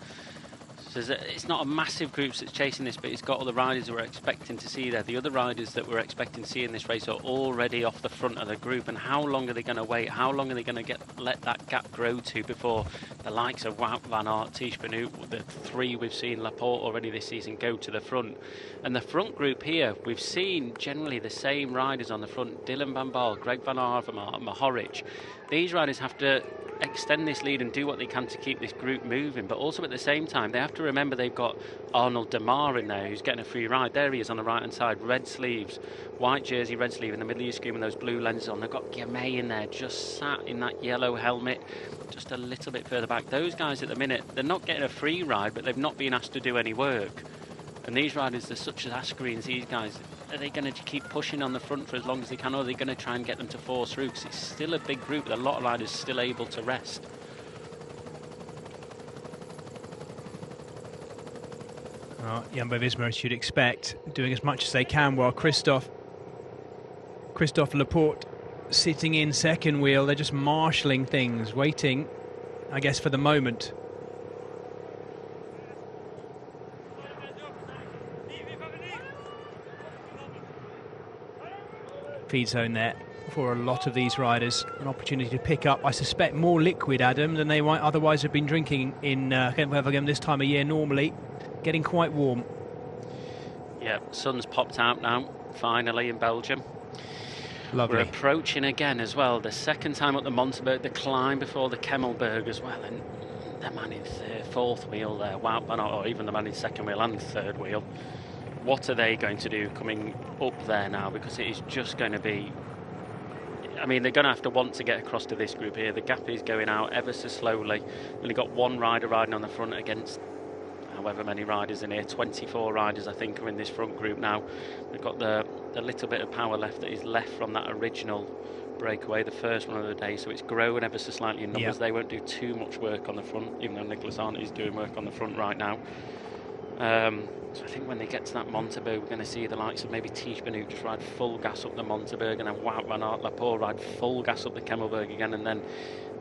So it's not a massive group that's chasing this, but it's got all the riders that we're expecting to see there. The other riders that we're expecting to see in this race are already off the front of the group, and how long are they going to wait? How long are they going to let that gap grow to before the likes of Wout van Aert, Tish Benoot, the three we've seen, Laporte already this season, go to the front? And the front group here, we've seen generally the same riders on the front: Dylan van Baarle, Greg van Avermaet, Mohoric. These riders have to extend this lead and do what they can to keep this group moving, but also at the same time they have to remember they've got Arnaud Demar in there who's getting a free ride. There he is on the right hand side, red sleeves, white jersey, red sleeve, in the middle of your screen with those blue lenses on. They've got Guillemay in there just sat in that yellow helmet just a little bit further back. Those guys at the minute, they're not getting a free ride, but they've not been asked to do any work. And these riders, they're such as Ascareens, these guys, are they going to keep pushing on the front for as long as they can, or are they going to try and get them to force through? Because it's still a big group with a lot of riders still able to rest. Jumbo-Visma, as you'd expect, doing as much as they can, while Christophe Laporte sitting in second wheel. They're just marshalling things, waiting, I guess, for the moment. Feed zone there for a lot of these riders. An opportunity to pick up, I suspect, more liquid, Adam, than they might otherwise have been drinking in Gent-Wevelgem this time of year normally. Getting quite warm. Yeah, sun's popped out now, finally, in Belgium. Lovely. We're approaching again as well. The second time up the Monteberg, the climb before the Kemmelberg as well. And the man in fourth wheel there, Wout van Aert, or even the man in second wheel and third wheel. What are they going to do coming up there now? Because it is just going to be... I mean, they're going to have to want to get across to this group here. The gap is going out ever so slowly. Only got one rider riding on the front against however many riders in here. 24 riders, I think, are in this front group now. They've got the little bit of power left that is left from that original breakaway, the first one of the day. So it's growing ever so slightly in numbers. Yep. They won't do too much work on the front, even though Nicholas Arndt is doing work on the front right now. So I think when they get to that Monteberg, we're going to see the likes of maybe Tish Benoot just ride full gas up the Monteberg, and then Wout van Aert, Laporte ride full gas up the Kemmelberg again, and then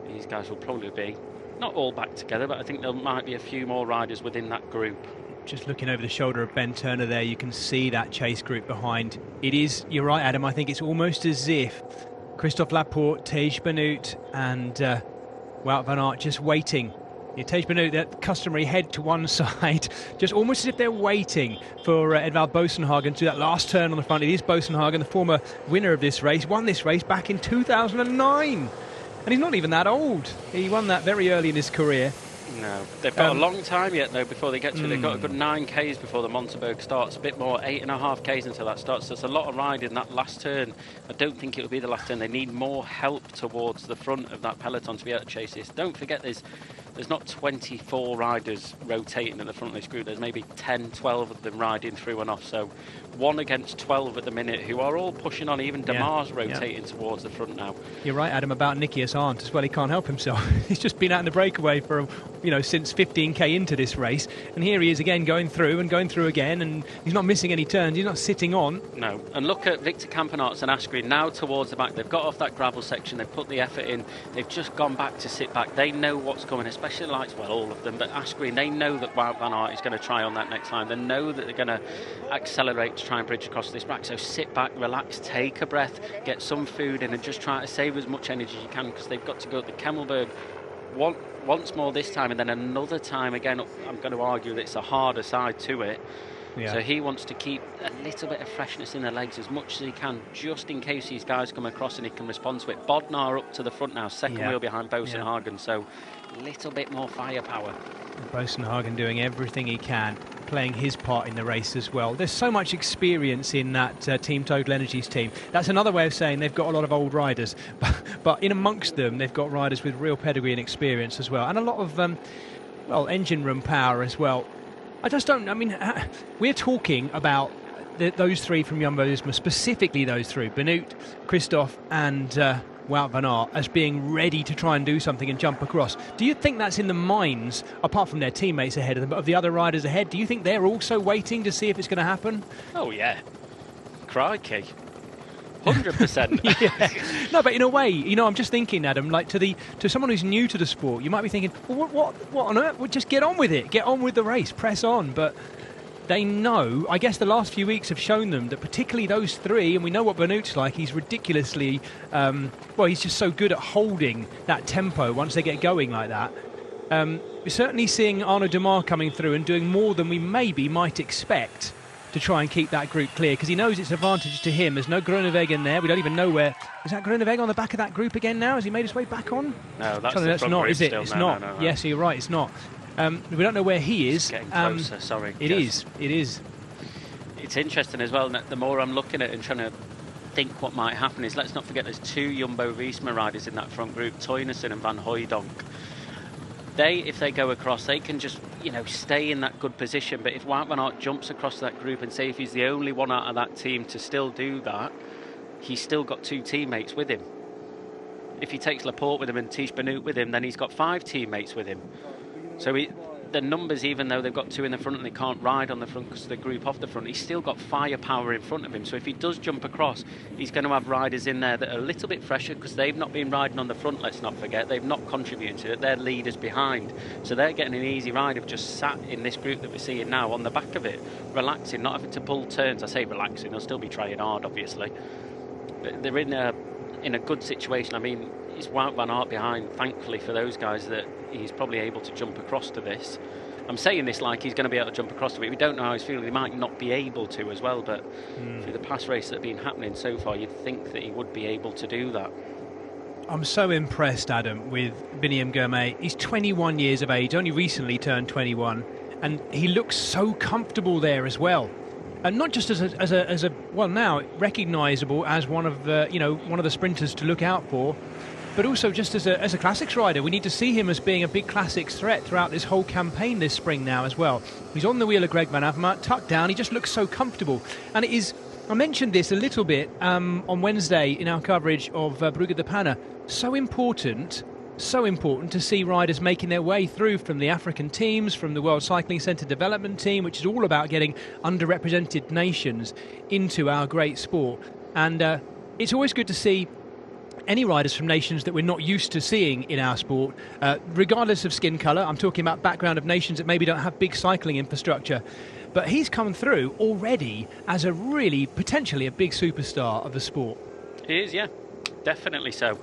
these guys will probably be not all back together, but I think there might be a few more riders within that group. Just looking over the shoulder of Ben Turner there, you can see that chase group behind. It is, you're right, Adam, I think it's almost as if Christophe Laporte, Tish Benoot and Wout van Aert just waiting. Tish Benoot, that customary head to one side, just almost as if they're waiting for Edvald Boasson-Hagen to do that last turn on the front. It is Boasson-Hagen, the former winner of this race, won this race back in 2009. And he's not even that old. He won that very early in his career. No, they've got a long time yet, though, before they get to it. They've got a good 9 Ks before the Monteberg starts, a bit more, 8.5 Ks until that starts. There's a lot of riding that last turn. I don't think it will be the last turn. They need more help towards the front of that peloton to be able to chase this. Don't forget there's not 24 riders rotating at the front of this group. There's maybe 10, 12 of them riding through and off. So 1 against 12 at the minute, who are all pushing on. Even Demar's rotating towards the front now. You're right, Adam, about Nikias Arndt as well. He can't help himself. He's just been out in the breakaway for, since 15k into this race. And here he is again going through again. And he's not missing any turns. He's not sitting on. No. And look at Victor Campenaerts and Asgreen now towards the back. They've got off that gravel section. They've put the effort in. They've just gone back to sit back. They know what's coming, especially like, well, all of them, but Asgreen, they know that Wout van Aert is going to try on that next line. They know that they're going to accelerate to try and bridge across this back. So sit back, relax, take a breath, get some food in, and just try to save as much energy as you can, because they've got to go to the Kemmelberg once more this time, and then another time again. I'm going to argue that it's a harder side to it. Yeah. So he wants to keep a little bit of freshness in the legs as much as he can, just in case these guys come across and he can respond to it. Bodnar up to the front now, second wheel behind Boasson-Hagen, so a little bit more firepower. Boasson-Hagen doing everything he can, playing his part in the race as well. There's so much experience in that Team Total Energies team. That's another way of saying they've got a lot of old riders, but in amongst them they've got riders with real pedigree and experience as well, and a lot of engine room power as well. We're talking about those three from Jumbo-Visma, specifically those three, Benoot, Christophe and Wout van Aert, as being ready to try and do something and jump across. Do you think that's in the minds, apart from their teammates ahead of them, but of the other riders ahead? Do you think they're also waiting to see if it's going to happen? Oh, yeah. crikey. 100%. Yeah. No, but in a way, I'm just thinking, Adam, like to someone who's new to the sport, you might be thinking, well, what on earth? Well, just get on with it. Get on with the race. Press on. But they know, I guess the last few weeks have shown them that particularly those three, and we know what Benoot's like, he's ridiculously, he's just so good at holding that tempo once they get going like that. We're certainly seeing Arnaud Demar coming through and doing more than we maybe might expect to try and keep that group clear, because he knows it's advantage to him. There's no Groeneweg in there. We don't even know where. Is that Groeneweg on the back of that group again now? Has he made his way back on? No, that's not, is it? Still. It's no, not. No. Yes, you're right, it's not. We don't know where he is. It's getting closer, sorry. It is. It's interesting as well, the more I'm looking at it and trying to think what might happen is, let's not forget there's two Jumbo-Visma riders in that front group, Teunissen and Van Hooijdonk. If they go across, they can just, stay in that good position. But if Wout van Aert jumps across that group, and say if he's the only one out of that team to still do that, he's still got two teammates with him. If he takes Laporte with him and Tish Benoot with him, then he's got 5 teammates with him. So the numbers, even though they've got 2 in the front and they can't ride on the front because of the group off the front, he's still got firepower in front of him. So if he does jump across, he's going to have riders in there that are a little bit fresher, because they've not been riding on the front, let's not forget. They've not contributed to it. They're leaders behind. So they're getting an easy ride of just sat in this group that we're seeing now on the back of it, relaxing, not having to pull turns. I say relaxing, they'll still be trying hard, obviously. But they're in a good situation. I mean, it's Wout van Aert behind, thankfully for those guys, that he's probably able to jump across to this. I'm saying this like he's going to be able to jump across to it. We don't know how he's feeling. He might not be able to as well, but through the past races that have been happening so far, you'd think that he would be able to do that. I'm so impressed, Adam, with Biniam Girmay. He's 21 years of age, only recently turned 21, and he looks so comfortable there as well. And not just as a now recognisable as one of the sprinters to look out for, but also just as a classics rider. We need to see him as being a big classics threat throughout this whole campaign this spring now as well. He's on the wheel of Greg Van Avermaet, tucked down. He just looks so comfortable. And it is, I mentioned this a little bit on Wednesday in our coverage of Brugge de Panne. So important to see riders making their way through from the African teams, from the World Cycling Centre development team, which is all about getting underrepresented nations into our great sport. And it's always good to see any riders from nations that we're not used to seeing in our sport, regardless of skin colour. I'm talking about background of nations that maybe don't have big cycling infrastructure. But he's come through already as a really, potentially a big superstar of the sport. He is, yeah, definitely so.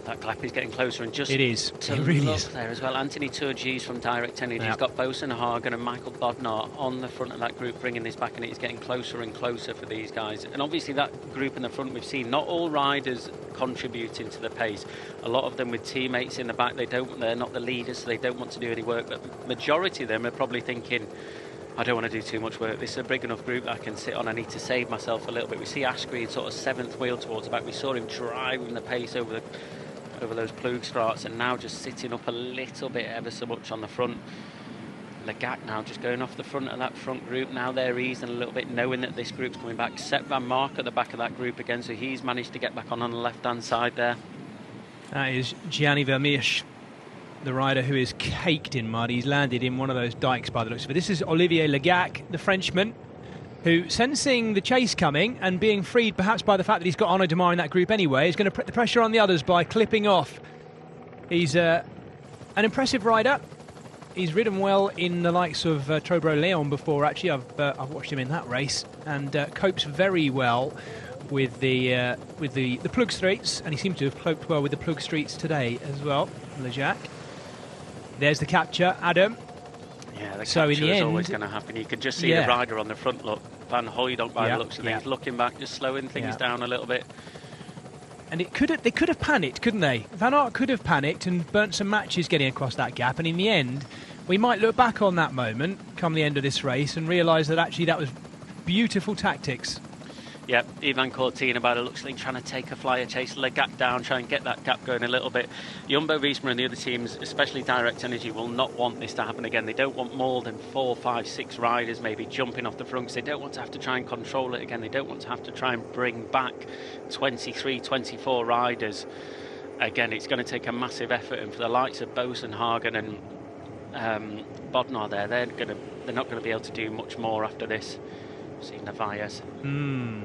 That gap is getting closer, and just it is. To it really look is. there as well. Anthony Turgis from Direct Energy. He's got Boasson-Hagen and Michael Bodnar on the front of that group, bringing this back, and it's getting closer and closer for these guys. And obviously that group in the front, we've seen not all riders contributing to the pace. A lot of them with teammates in the back. They're not the leaders, so they don't want to do any work. But the majority of them are probably thinking, I don't want to do too much work. This is a big enough group that I can sit on. I need to save myself a little bit. We see Askren sort of 7th wheel towards the back. We saw him driving the pace over those Plugstraats, and now just sitting up a little bit ever so much on the front. Legac now just going off the front of that front group. Now they're easing a little bit, knowing that this group's coming back. Sepp Van Mark at the back of that group again, so he's managed to get back on the left-hand side there. That is Gianni Vermeersch, the rider who is caked in mud. He's landed in one of those dikes by the looks of it. This is Olivier Legac, the Frenchman, who, sensing the chase coming and being freed perhaps by the fact that he's got Arnaud Demar in that group anyway, is going to put the pressure on the others by clipping off. He's an impressive rider. He's ridden well in the likes of Trobro Leon before, actually. I've watched him in that race, and copes very well with the Plugstraats, and he seems to have coped well with the Plugstraats today as well, Legac. There's the capture, Adam. Yeah, the capture is always going to happen. You can just see the rider on the front look. Van Hooijdonk by the looks of things, looking back, just slowing things down a little bit. And they could have panicked, couldn't they? Van Aert could have panicked and burnt some matches getting across that gap. And in the end, we might look back on that moment come the end of this race and realise that actually that was beautiful tactics. Yep, Ivan Cortina by the looks of things trying to take a flyer chase, Legac down, try and get that gap going a little bit. Jumbo-Visma and the other teams, especially Direct Energy, will not want this to happen again. They don't want more than 4, 5, 6 riders maybe jumping off the front, because they don't want to have to try and control it again. They don't want to have to try and bring back 23, 24 riders. Again, it's going to take a massive effort, and for the likes of Boasson-Hagen and Bodnar there, they're not going to be able to do much more after this. See Narvaez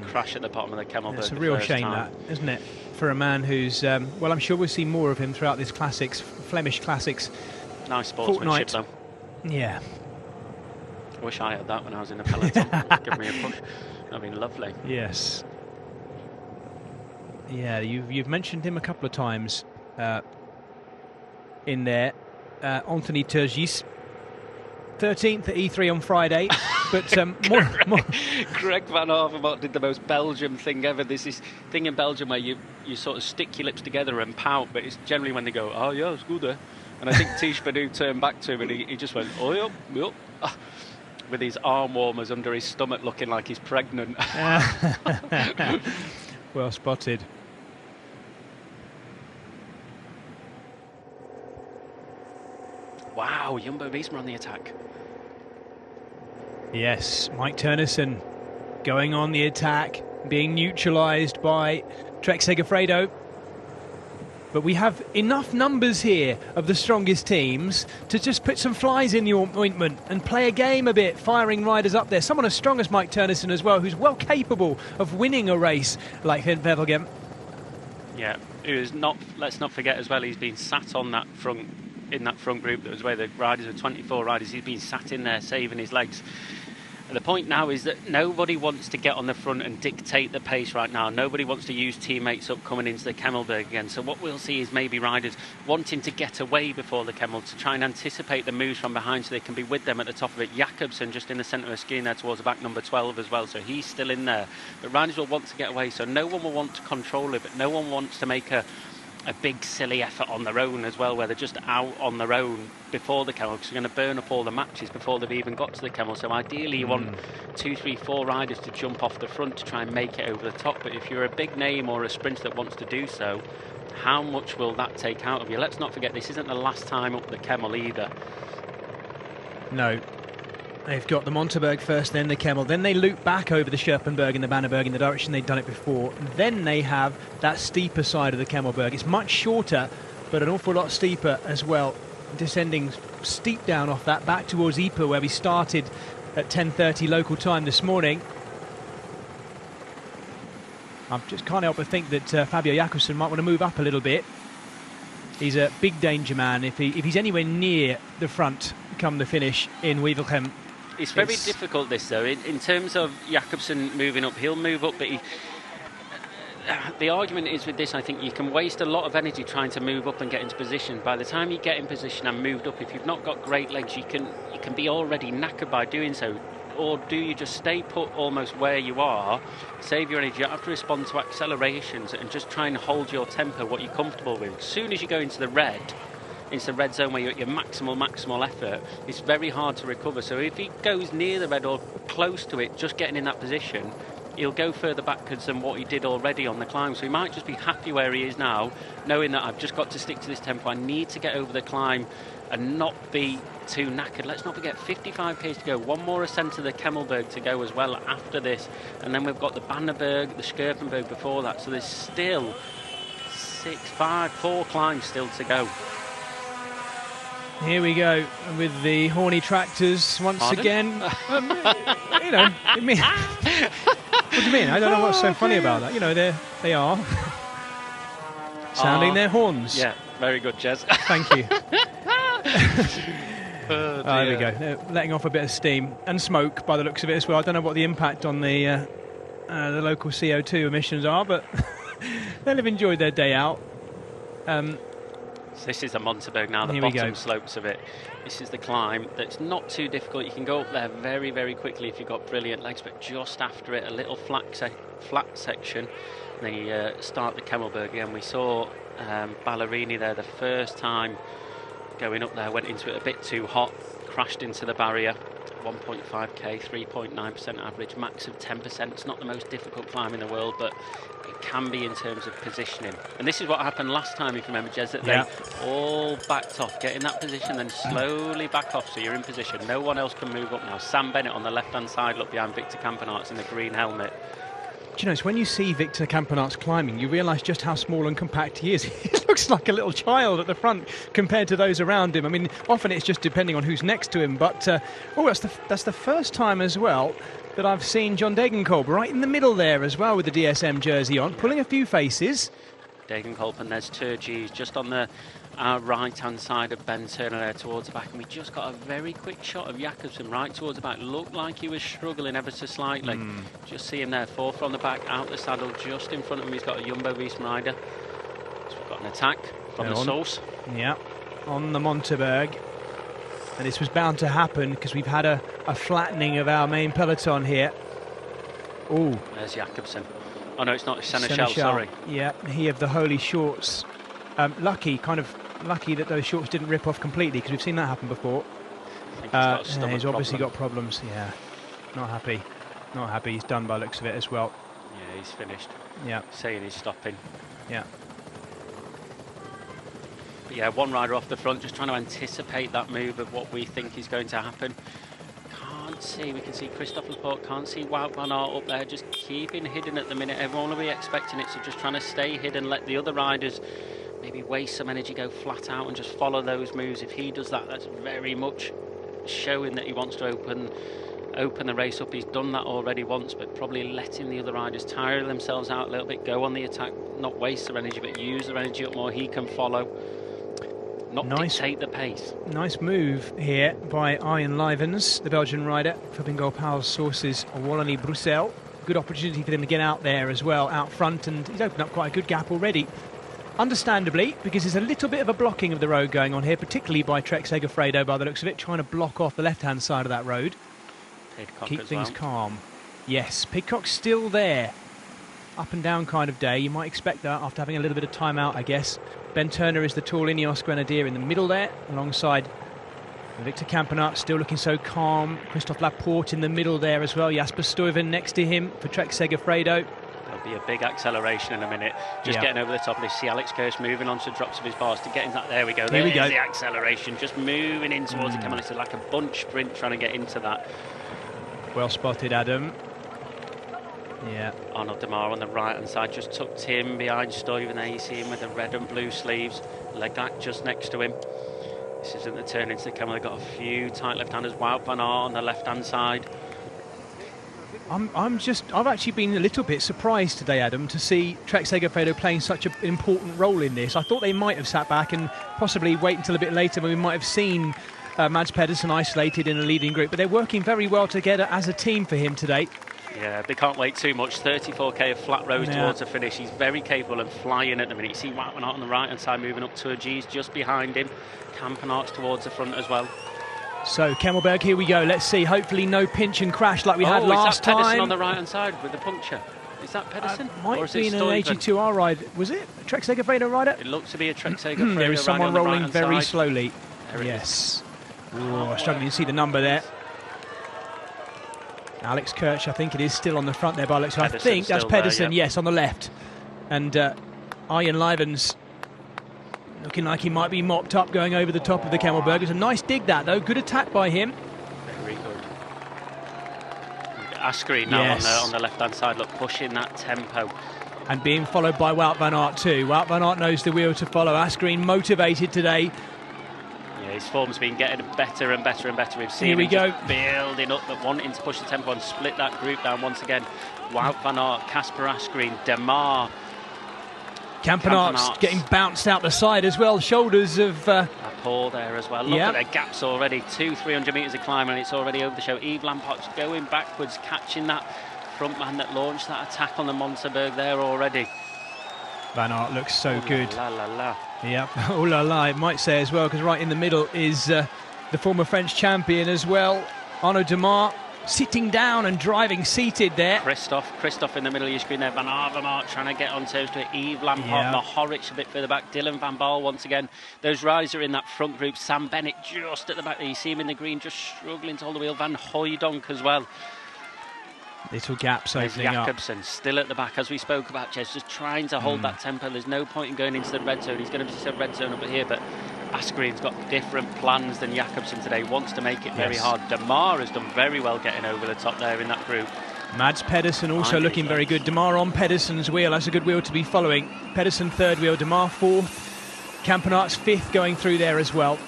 crash at the bottom of the Kemmelberg. It's a real shame, that, isn't it? For a man who's, well, I'm sure we'll see more of him throughout this Flemish Classics. Nice sportsmanship, though. Yeah. I wish I had that when I was in the peloton. Give me a push. That'd be lovely. Yes. Yeah, you've mentioned him a couple of times in there. Anthony Turgis, 13th at E3 on Friday, but more. Greg Van Avermaet did the most Belgium thing ever. There's this thing in Belgium where you sort of stick your lips together and pout, but it's generally when they go, oh yeah, it's good. And I think Tish Badu turned back to him and he just went, oh yeah, yeah. With his arm warmers under his stomach looking like he's pregnant. Well spotted. Wow, Jumbo-Visma on the attack. Yes, Mike Turnison going on the attack, being neutralised by Trek Segafredo. But we have enough numbers here of the strongest teams to just put some flies in the ointment and play a game a bit, firing riders up there. Someone as strong as Mike Turnison as well, who's well capable of winning a race like gevelgem. Yeah, let's not forget as well, he's been sat on that front, in that front group that was where the riders were 24 riders. He's been sat in there saving his legs. And the point now is that nobody wants to get on the front and dictate the pace right now. Nobody wants to use teammates up coming into the Kemmelberg again. So what we'll see is maybe riders wanting to get away before the Kemmel to try and anticipate the moves from behind so they can be with them at the top of it. Jakobsen just in the centre of the screen there towards the back, number 12 as well. So he's still in there. But riders will want to get away. So no one will want to control it, but no one wants to make a big silly effort on their own as well, where they're just out on their own before the Kemmel, because you're going to burn up all the matches before they've even got to the Kemmel. So ideally you want 2, 3, 4 riders to jump off the front to try and make it over the top. But if you're a big name or a sprinter that wants to do so, how much will that take out of you? Let's not forget, this isn't the last time up the Kemmel either. No. They've got the Monteberg first, then the Kemmel, then they loop back over the Scherpenberg and the Bannerberg in the direction they'd done it before. Then they have that steeper side of the Kemmelberg. It's much shorter, but an awful lot steeper as well. Descending steep down off that, back towards Ypres, where we started at 10:30 local time this morning. I just can't help but think that Fabio Jakobsen might want to move up a little bit. He's a big danger man if he's anywhere near the front come the finish in gevelgem. It's very difficult this though, in terms of Jakobsen moving up. He'll move up, but the argument is with this, I think you can waste a lot of energy trying to move up and get into position. By the time you get in position and moved up, if you've not got great legs, you can be already knackered by doing so. Or do you just stay put almost where you are, save your energy, you have to respond to accelerations and just try and hold your tempo, what you're comfortable with. As soon as you go into the red zone where you're at your maximal effort, it's very hard to recover. So if he goes near the red or close to it, just getting in that position, he'll go further backwards than what he did already on the climb. So he might just be happy where he is now, knowing that I've just got to stick to this tempo. I need to get over the climb and not be too knackered. Let's not forget 55 k's to go, one more ascent to the Kemmelberg to go as well after this, and then we've got the Bannerberg, the Scherpenberg before that. So there's still 4 climbs still to go. Here we go with the horny tractors once again. What do you mean? I don't know what's so funny about that. You know, they are sounding their horns. Yeah, very good, Jez. Thank you. There we go. They're letting off a bit of steam and smoke by the looks of it as well. I don't know what the impact on the local CO2 emissions are, but they'll have enjoyed their day out. So this is the Monteberg now, the bottom slopes of it. This is the climb that's not too difficult. You can go up there very, very quickly if you've got brilliant legs, but just after it, a little flat section. And then you start the Kemmelberg again. We saw Ballerini there the first time going up there, went into it a bit too hot, crashed into the barrier. 1.5k, 3.9% average, max of 10%. It's not the most difficult climb in the world, but it can be in terms of positioning. And this is what happened last time, if you remember, Jez, that they all backed off, get in that position, then slowly back off so you're in position. No one else can move up now. Sam Bennett on the left-hand side, look behind Victor Campenaerts in the green helmet. Do you know, it's when you see Victor Campenaerts climbing, you realise just how small and compact he is. He looks like a little child at the front compared to those around him. I mean, often it's just depending on who's next to him. But that's the first time as well that I've seen John Degenkolb right in the middle there as well with the DSM jersey on, pulling a few faces. Degenkolb, and there's Turgis just on the right-hand side of Ben Turner there towards the back, and we just got a very quick shot of Jakobsen right towards the back. Looked like he was struggling ever so slightly. Just see him there, fourth on the back, out the saddle, just in front of him. He's got a Jumbo-Visma rider. So we've got an attack from the source. Yeah, on the Monteberg. And this was bound to happen because we've had a flattening of our main peloton here. Oh, there's Jakobsen. Oh no, it's not Seneschal, sorry. Yeah, he of the holy shorts. Lucky that those shorts didn't rip off completely, because we've seen that happen before. He's obviously got problems. Yeah, not happy. Not happy. He's done by the looks of it as well. Yeah, he's finished. Yeah. Saying he's stopping. Yeah. But yeah, one rider off the front, just trying to anticipate that move of what we think is going to happen. Can't see. We can see Christophe Laporte. Can't see Wout van Aert up there. Just keeping hidden at the minute. Everyone will be expecting it, so just trying to stay hidden. Let the other riders maybe waste some energy, go flat out and just follow those moves. If he does that, that's very much showing that he wants to open the race up. He's done that already once, but probably letting the other riders tire themselves out a little bit, go on the attack, not waste their energy, but use their energy up more. He can follow, not dictate the pace. Nice move here by Arjen Livens, the Belgian rider for Bingo Powell's sources, Wallonie-Bruxelles. Good opportunity for them to get out there as well, out front, and he's opened up quite a good gap already. Understandably, because there's a little bit of a blocking of the road going on here, particularly by Trek Segafredo by the looks of it, trying to block off the left-hand side of that road. Pidcock keep things calm. Yes, Pidcock's still there. Up and down kind of day. You might expect that after having a little bit of time out, I guess. Ben Turner is the tall Ineos Grenadier in the middle there, alongside Victor Campenaerts, still looking so calm. Christophe Laporte in the middle there as well. Jasper Stuyven next to him for Trek Segafredo. There'll be a big acceleration in a minute. Just getting over the top of this. See Alex Kirsch moving on to the drops of his bars to get into that. There we go. There's the acceleration. Just moving in towards the Camel. It's like a bunch sprint trying to get into that. Well spotted, Adam. Yeah. Arnaud Demar on the right hand side, just tucked in behind Stuyven there. You see him with the red and blue sleeves. Legac just next to him. This isn't the turn into the Camel. They've got a few tight left-handers. Wout van Aert on the left-hand side. I've actually been a little bit surprised today, Adam, to see Trek Segafredo playing such an important role in this. I thought they might have sat back and possibly wait until a bit later when we might have seen Mads Pedersen isolated in a leading group, but they're working very well together as a team for him today. Yeah, they can't wait too much. 34k of flat roads towards the finish. He's very capable and flying at the minute. You see Wout van Aert on the right hand side moving up to G's just behind him. Campenaerts towards the front as well. So Kemmelberg, here we go. Let's see. Hopefully no pinch and crash like we had last time. Pedersen on the right hand side with the puncture. Is that Pedersen? Might be an AG2R ride. Was it a Trek Segafredo rider? It looks to be a Trek Segafredo. There is someone rolling very slowly. Yes. Ooh, struggling to see the number there. Alex Kirsch, I think it is still on the front there by looks. I think that's Pedersen, there, yes, on the left. And Arjen Livens looking like he might be mopped up going over the top of the Kemmelberg. It's a nice dig that, though. Good attack by him. Very good. Ascari now on the left-hand side, look, pushing that tempo. And being followed by Wout van Aert too. Wout van Aert knows the wheel to follow. Ascari motivated today. His form's been getting better and better and better. We've seen him just building up, but wanting to push the tempo and split that group down once again. Wout van Aert, Casper Asgreen, Demar. Campenaerts getting bounced out the side as well. Shoulders of... Paul there as well. Look at their gaps already. 200-300 metres of climb and it's already over the show. Yves Lampart's going backwards, catching that front man that launched that attack on the Monteberg there already. Van Aert looks so good. La la la. Yeah, oh la la, it might say as well, because right in the middle is the former French champion as well, Arnaud Demar, sitting down and driving seated there. Christophe in the middle of your screen there. Van Aert trying to get on terms to it. Yves Lampard, Mohoric a bit further back. Dylan Van Baal once again. Those riders are in that front group. Sam Bennett just at the back there. You see him in the green, just struggling to hold the wheel. Van Hooijdonk as well. Little gaps opening up. Jakobsen still at the back, as we spoke about, Jez, just trying to hold that tempo. There's no point in going into the red zone. He's going to be a red zone over here, but Asgreen's got different plans than Jakobsen today. Wants to make it very hard. Demar has done very well getting over the top there in that group. Mads Pedersen also looking very good. Demar on Pedersen's wheel. That's a good wheel to be following. Pedersen third wheel, Demar fourth. Campenaerts fifth going through there as well.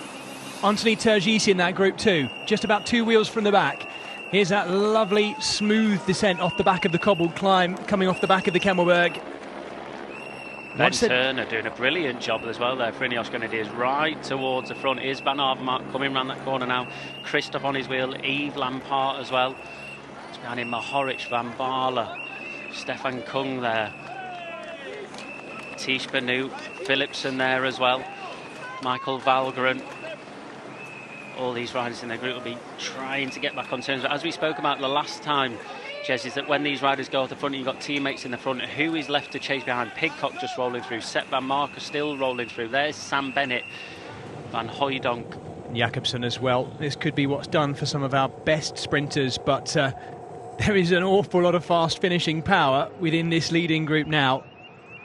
Anthony Turgis in that group too. Just about 2 wheels from the back. Here's that lovely smooth descent off the back of the cobbled climb, coming off the back of the Kemmelberg. Ben Turner doing a brilliant job as well there. Frinios Grenadiers right towards the front. Is Van Avermaet coming round that corner now. Christoph on his wheel. Yves Lampart as well. It's behind him Mahoric, Van Baarle, Stefan Kung there. Tish Benoot, Philipsen there as well. Michael Valgren. All these riders in their group will be trying to get back on terms. But as we spoke about the last time, Jez, is that when these riders go off the front, you've got teammates in the front. Who is left to chase behind? Pidcock just rolling through. Sepp Van Marker still rolling through. There's Sam Bennett, Van Hooijdonk. Jakobsen as well. This could be what's done for some of our best sprinters, but there is an awful lot of fast finishing power within this leading group now.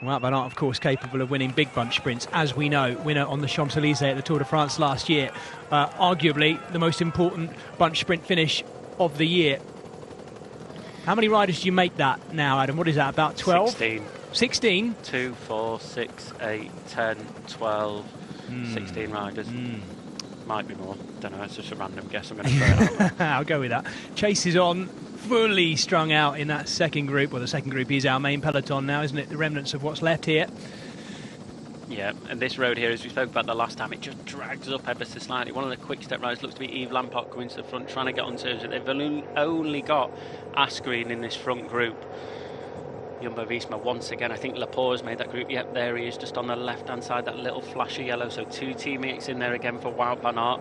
Wout van Aert, of course, capable of winning big bunch sprints, as we know, winner on the Champs-Élysées at the Tour de France last year. Arguably the most important bunch sprint finish of the year. How many riders do you make that now, Adam? What is that, about 12? 16. 16? 2, 4, 6, 8, 10, 12, 16 riders. Might be more. Don't know, it's just a random guess. I'm going to throw it out. I'll go with that. Chase is on, fully strung out in that second group. Well, the second group is our main peloton now, isn't it? The remnants of what's left here. Yeah, and this road here, as we spoke about the last time, it just drags up ever so slightly. One of the quick step riders looks to be Yves Lampart coming to the front, trying to get on terms with it. They've only got Asgreen in this front group. Jumbo-Visma once again, I think Laporte has made that group. Yep, there he is, just on the left-hand side, that little flash of yellow. So 2 teammates in there again for Wout van Aert.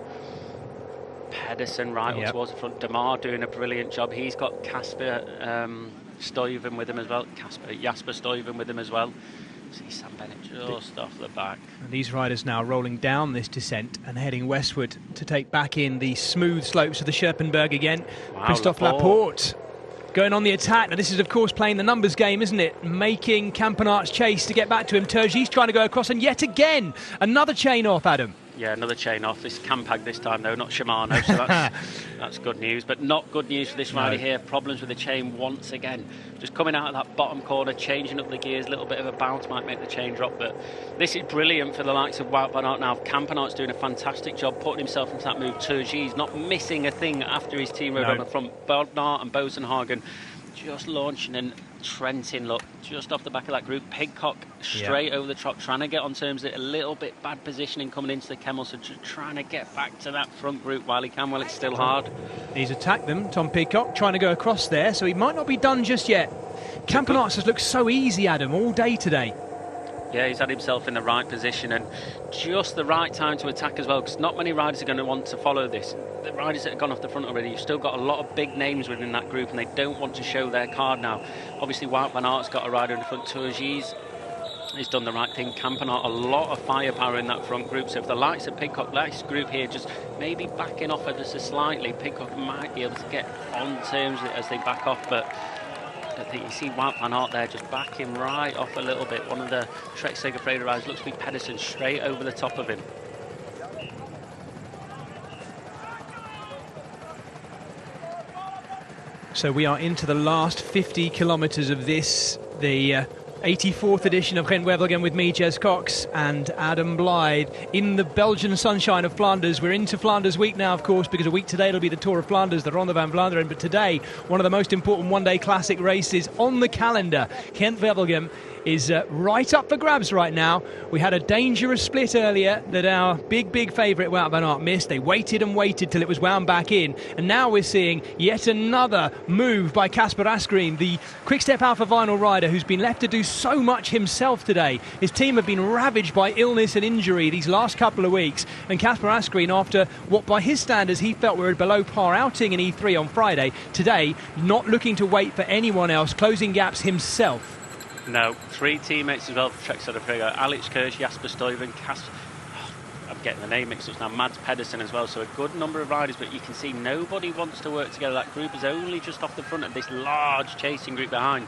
Pedersen right up towards the front. Demar doing a brilliant job. He's got Casper Stuyven with him as well. Jasper Stuyven with him as well. See Sam Bennett just off the back. And these riders now rolling down this descent and heading westward to take back in the smooth slopes of the Scherpenberg again. Wow, Christophe Laporte going on the attack. Now this is of course playing the numbers game, isn't it? Making Campenaert's chase to get back to him. Turgis trying to go across, and yet again another chain off, Adam. Yeah, another chain off. This Campag this time though, not Shimano, so that's good news. But not good news for this rider here. Problems with the chain once again. Just coming out of that bottom corner, changing up the gears, a little bit of a bounce might make the chain drop. But this is brilliant for the likes of Wout van Aert now. Campenaert's doing a fantastic job putting himself into that move. Turgis not missing a thing after his team rode on the front. Bodnar and Bosenhagen just launching, and Trentin, look, just off the back of that group. Pidcock straight over the top, trying to get on terms of it. A little bit bad positioning coming into the Kemmel, so just trying to get back to that front group while he can, while it's still hard. He's attacked them, Tom Pidcock, trying to go across there, so he might not be done just yet. Campenaerts has looked so easy, Adam, all day today. Yeah, he's had himself in the right position and just the right time to attack as well, because not many riders are going to want to follow this. The riders that have gone off the front already, you've still got a lot of big names within that group and they don't want to show their card now. Obviously, Wout van Aert's got a rider in the front. Turgis has done the right thing. Campenaert, a lot of firepower in that front group. So if the likes of Pidcock, this group here, just maybe backing off ever so slightly, Pidcock might be able to get on terms with it as they back off, but I think you see Wout van Aert there just backing right off a little bit. One of the Trek Segafredo riders looks to be Pedersen, straight over the top of him. So we are into the last 50 kilometres of this, the 84th edition of Gent-Wevelgem with me, Jez Cox, and Adam Blythe in the Belgian sunshine of Flanders. We're into Flanders week now, of course, because a week today it'll be the Tour of Flanders, the Ronde van Vlaanderen, but today one of the most important one-day classic races on the calendar. Gent-Wevelgem is right up for grabs right now. We had a dangerous split earlier that our big favourite Wout van Aert missed. They waited and waited till it was wound back in, and now we're seeing yet another move by Kasper Asgreen, the Quick-Step Alpha Vinyl rider who's been left to do so much himself today. His team have been ravaged by illness and injury these last couple of weeks, and Kasper Asgreen, after what by his standards he felt were a below par outing in E3 on Friday, today not looking to wait for anyone else, closing gaps himself. No, 3 teammates as well for Trek Segafredo. Alex Kirsch, Jasper Stuyven, I'm getting the name mixed up now, Mads Pedersen as well. So a good number of riders, but you can see nobody wants to work together. That group is only just off the front of this large chasing group behind.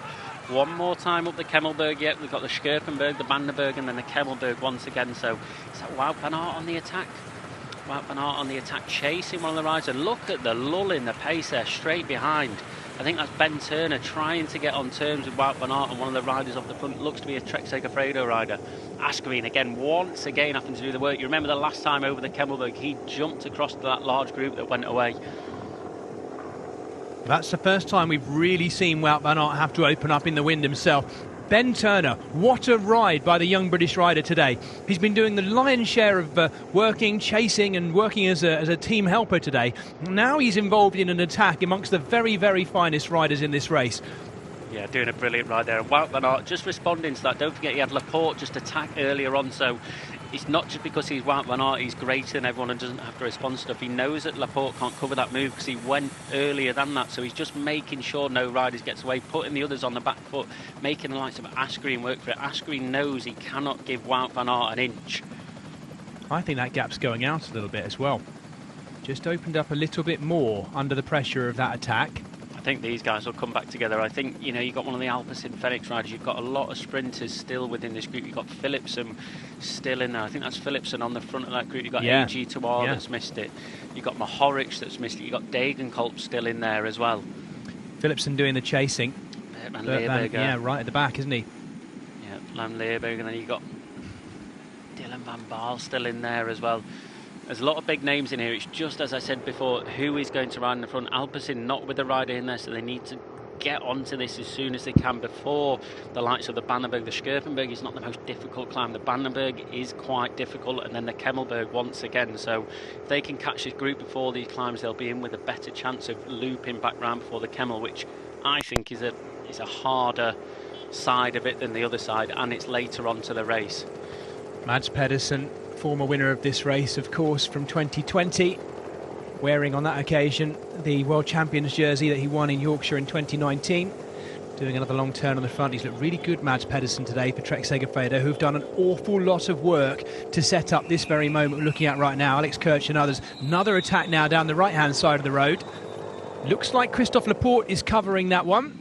One more time up the Kemmelberg yet. We've got the Scherpenberg, the Bandenberg, and then the Kemmelberg once again. So is that Wout van Aert on the attack? Wout van Aert on the attack, chasing one of the riders. And look at the lull in the pace there, straight behind. I think that's Ben Turner trying to get on terms with Wout van Aert, and one of the riders off the front looks to be a Trek Segafredo rider. Asgreen again, once again having to do the work. You remember the last time over the Kemmelberg, he jumped across to that large group that went away. That's the first time we've really seen Wout van Aert have to open up in the wind himself. Ben Turner, what a ride by the young British rider today. He's been doing the lion's share of working, chasing and working as a team helper today. Now he's involved in an attack amongst the very, very finest riders in this race. Yeah, doing a brilliant ride there. And Wout van Aert just responding to that. Don't forget he had Laporte just attack earlier on, so it's not just because he's Wout van Aert, he's greater than everyone and doesn't have to respond to stuff. He knows that Laporte can't cover that move because he went earlier than that, so he's just making sure no riders gets away, putting the others on the back foot, making the likes of Asgreen work for it. Asgreen knows he cannot give Wout van Aert an inch. I think that gap's going out a little bit as well. Just opened up a little bit more under the pressure of that attack. I think these guys will come back together. I think, you know, you've got one of the Alpecin Phoenix riders. You've got a lot of sprinters still within this group. You've got Philipsen still in there. I think that's Philipsen on the front of that group. You've got AG Tawar that's missed it. You've got Mohoric that's missed it. You've got Degenkolb still in there as well. Philipsen doing the chasing. Yeah, right at the back, isn't he? Yeah, Van Leerberg. And then you've got Dylan van Baarle still in there as well. There's a lot of big names in here. It's just, as I said before, who is going to ride in the front. Alpecin not with a rider in there, so they need to get onto this as soon as they can before the likes of the Bannerberg. The Scherpenberg is not the most difficult climb. The Bannerberg is quite difficult, and then the Kemmelberg once again. So if they can catch this group before these climbs, they'll be in with a better chance of looping back round before the Kemmel, which I think is a harder side of it than the other side, and it's later on to the race. Mads Pedersen, former winner of this race, of course, from 2020, wearing on that occasion the World Champions jersey that he won in Yorkshire in 2019. Doing another long turn on the front. He's looked really good, Mads Pedersen, today for Trek Segafredo, who've done an awful lot of work to set up this very moment we're looking at right now. Alex Kirch and others. Another attack now down the right-hand side of the road. Looks like Christophe Laporte is covering that one.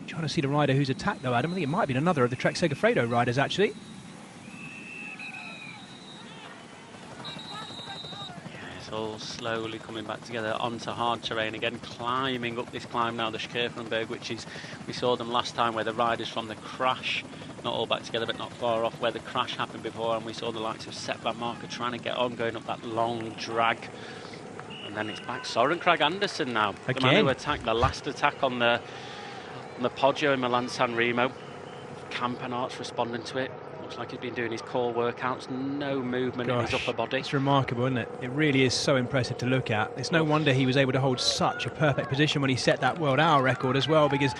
Trying to see the rider who's attacked, though, Adam. I think it might have been another of the Trek Segafredo riders, actually. All slowly coming back together onto hard terrain again, climbing up this climb now, the Scherpenberg, which is, we saw them last time where the riders from the crash, not all back together but not far off where the crash happened before, and we saw the likes of Sepp van Marker trying to get on, going up that long drag. And then it's back Søren Kragh Andersen now, again. The man who attacked the last attack on the Poggio in Milan San Remo. Campanart's responding to it. Looks like he's been doing his core workouts, no movement in his upper body. It's remarkable, isn't it? It really is so impressive to look at. It's no wonder he was able to hold such a perfect position when he set that world hour record as well, because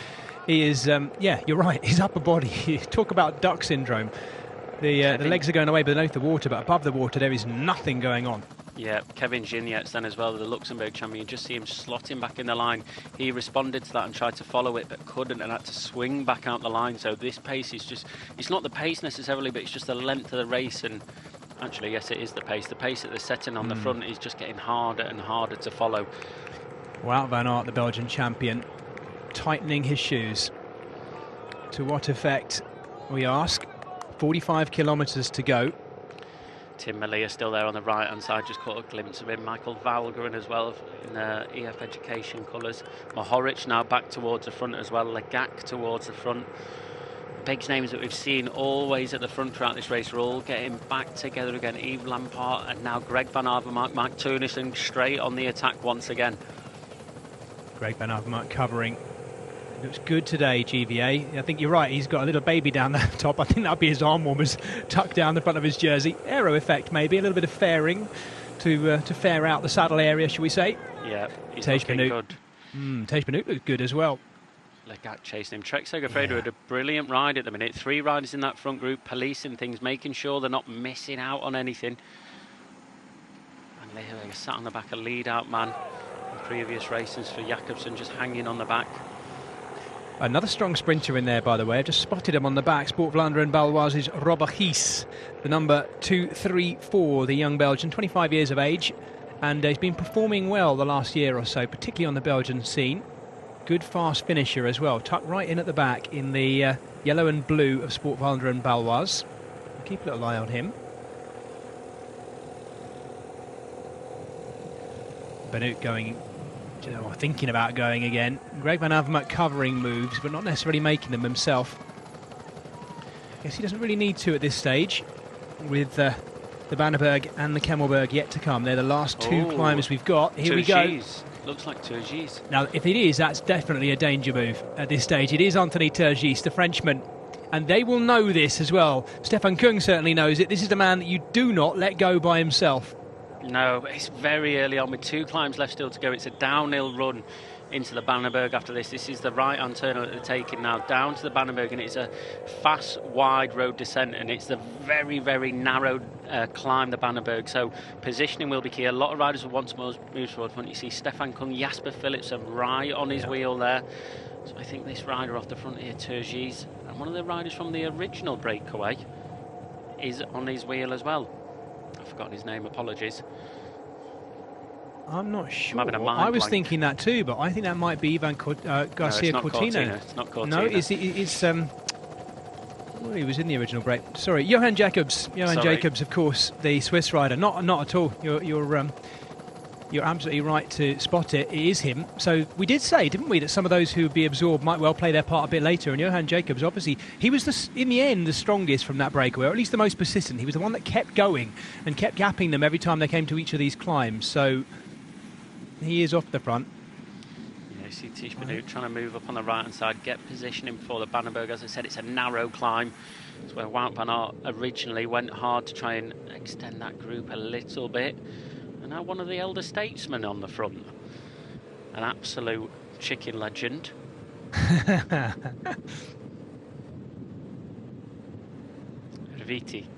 he is, yeah, you're right, his upper body, talk about duck syndrome. The legs are going away beneath the water, but above the water there is nothing going on. Yeah, Kevin Gignac then as well, the Luxembourg champion. You just see him slotting back in the line. He responded to that and tried to follow it, but couldn't, and had to swing back out the line. So this pace is just, it's not the pace necessarily, but it's just the length of the race. And actually, yes, it is the pace. The pace that they're setting on the front is just getting harder and harder to follow. Wout van Aert, the Belgian champion, tightening his shoes. To what effect, we ask? 45 kilometres to go. Tim Malia still there on the right hand side, just caught a glimpse of him. Michael Valgren as well in EF Education colours. Mohoric now back towards the front as well. Legac towards the front. Big names that we've seen always at the front throughout this race are all getting back together again. Yves Lampaert and now Greg Van Avermaet, Mike Teunissen straight on the attack once again. Greg Van Avermaet covering. Looks good today, GVA. I think you're right, he's got a little baby down the top. I think that'll be his arm warmers tucked down the front of his jersey. Aero effect maybe, a little bit of fairing to fair out the saddle area, shall we say. Yeah, he's looking good. Tej Benoot looks good as well. Legac chasing him. Trek Segafredo had a brilliant ride at the minute. 3 riders in that front group, policing things, making sure they're not missing out on anything. And Leherberg sat on the back, a lead-out man in previous races for Jakobsen, just hanging on the back. Another strong sprinter in there, by the way. I've just spotted him on the back. Sport Vlaanderen Baloise's Robert Gies, the number 234, the young Belgian, 25 years of age. And he's been performing well the last year or so, particularly on the Belgian scene. Good fast finisher as well. Tucked right in at the back in the yellow and blue of Sport Vlaanderen Baloise. Keep a little eye on him. Benoot going... thinking about going again. Greg Van Avermaet covering moves, but not necessarily making them himself. I guess he doesn't really need to at this stage, with the Bannerberg and the Kemmelberg yet to come. They're the last 2 climbers we've got. Here we go. Looks like Turgis. Now, if it is, that's definitely a danger move at this stage. It is Anthony Turgis, the Frenchman. And they will know this as well. Stefan Kung certainly knows it. This is the man that you do not let go by himself. No, it's very early on with 2 climbs left still to go. It's a downhill run into the Bannerberg after this. This is the right-hand turn that they're taking now down to the Bannerberg, and it's a fast, wide road descent, and it's the very, very narrow climb, the Bannerberg. So positioning will be key. A lot of riders will want to move forward front. You see Stefan Kung, Jasper Philipsen right on his wheel there. So I think this rider off the front here, Turgis, and one of the riders from the original breakaway is on his wheel as well. I've forgotten his name, apologies. I'm not sure. I'm I was thinking that too, but I think that might be Ivan Garcia Cortina. It's not Cortina. No, it's well, he was in the original break. Sorry, Johan Jacobs. Jacobs, of course, the Swiss rider. Not at all. You're absolutely right to spot it. It is him. So we did say, didn't we, that some of those who would be absorbed might well play their part a bit later. And Johan Jacobs, obviously, he was in the end the strongest from that breakaway, or at least the most persistent. He was the one that kept going and kept gapping them every time they came to each of these climbs. So he is off the front. Yeah, you see Tish Benoot trying to move up on the right-hand side, get positioning before the Bannerberg. As I said, it's a narrow climb. It's where Wout van Aert originally went hard to try and extend that group a little bit. And now one of the elder statesmen on the front. An absolute chicken legend.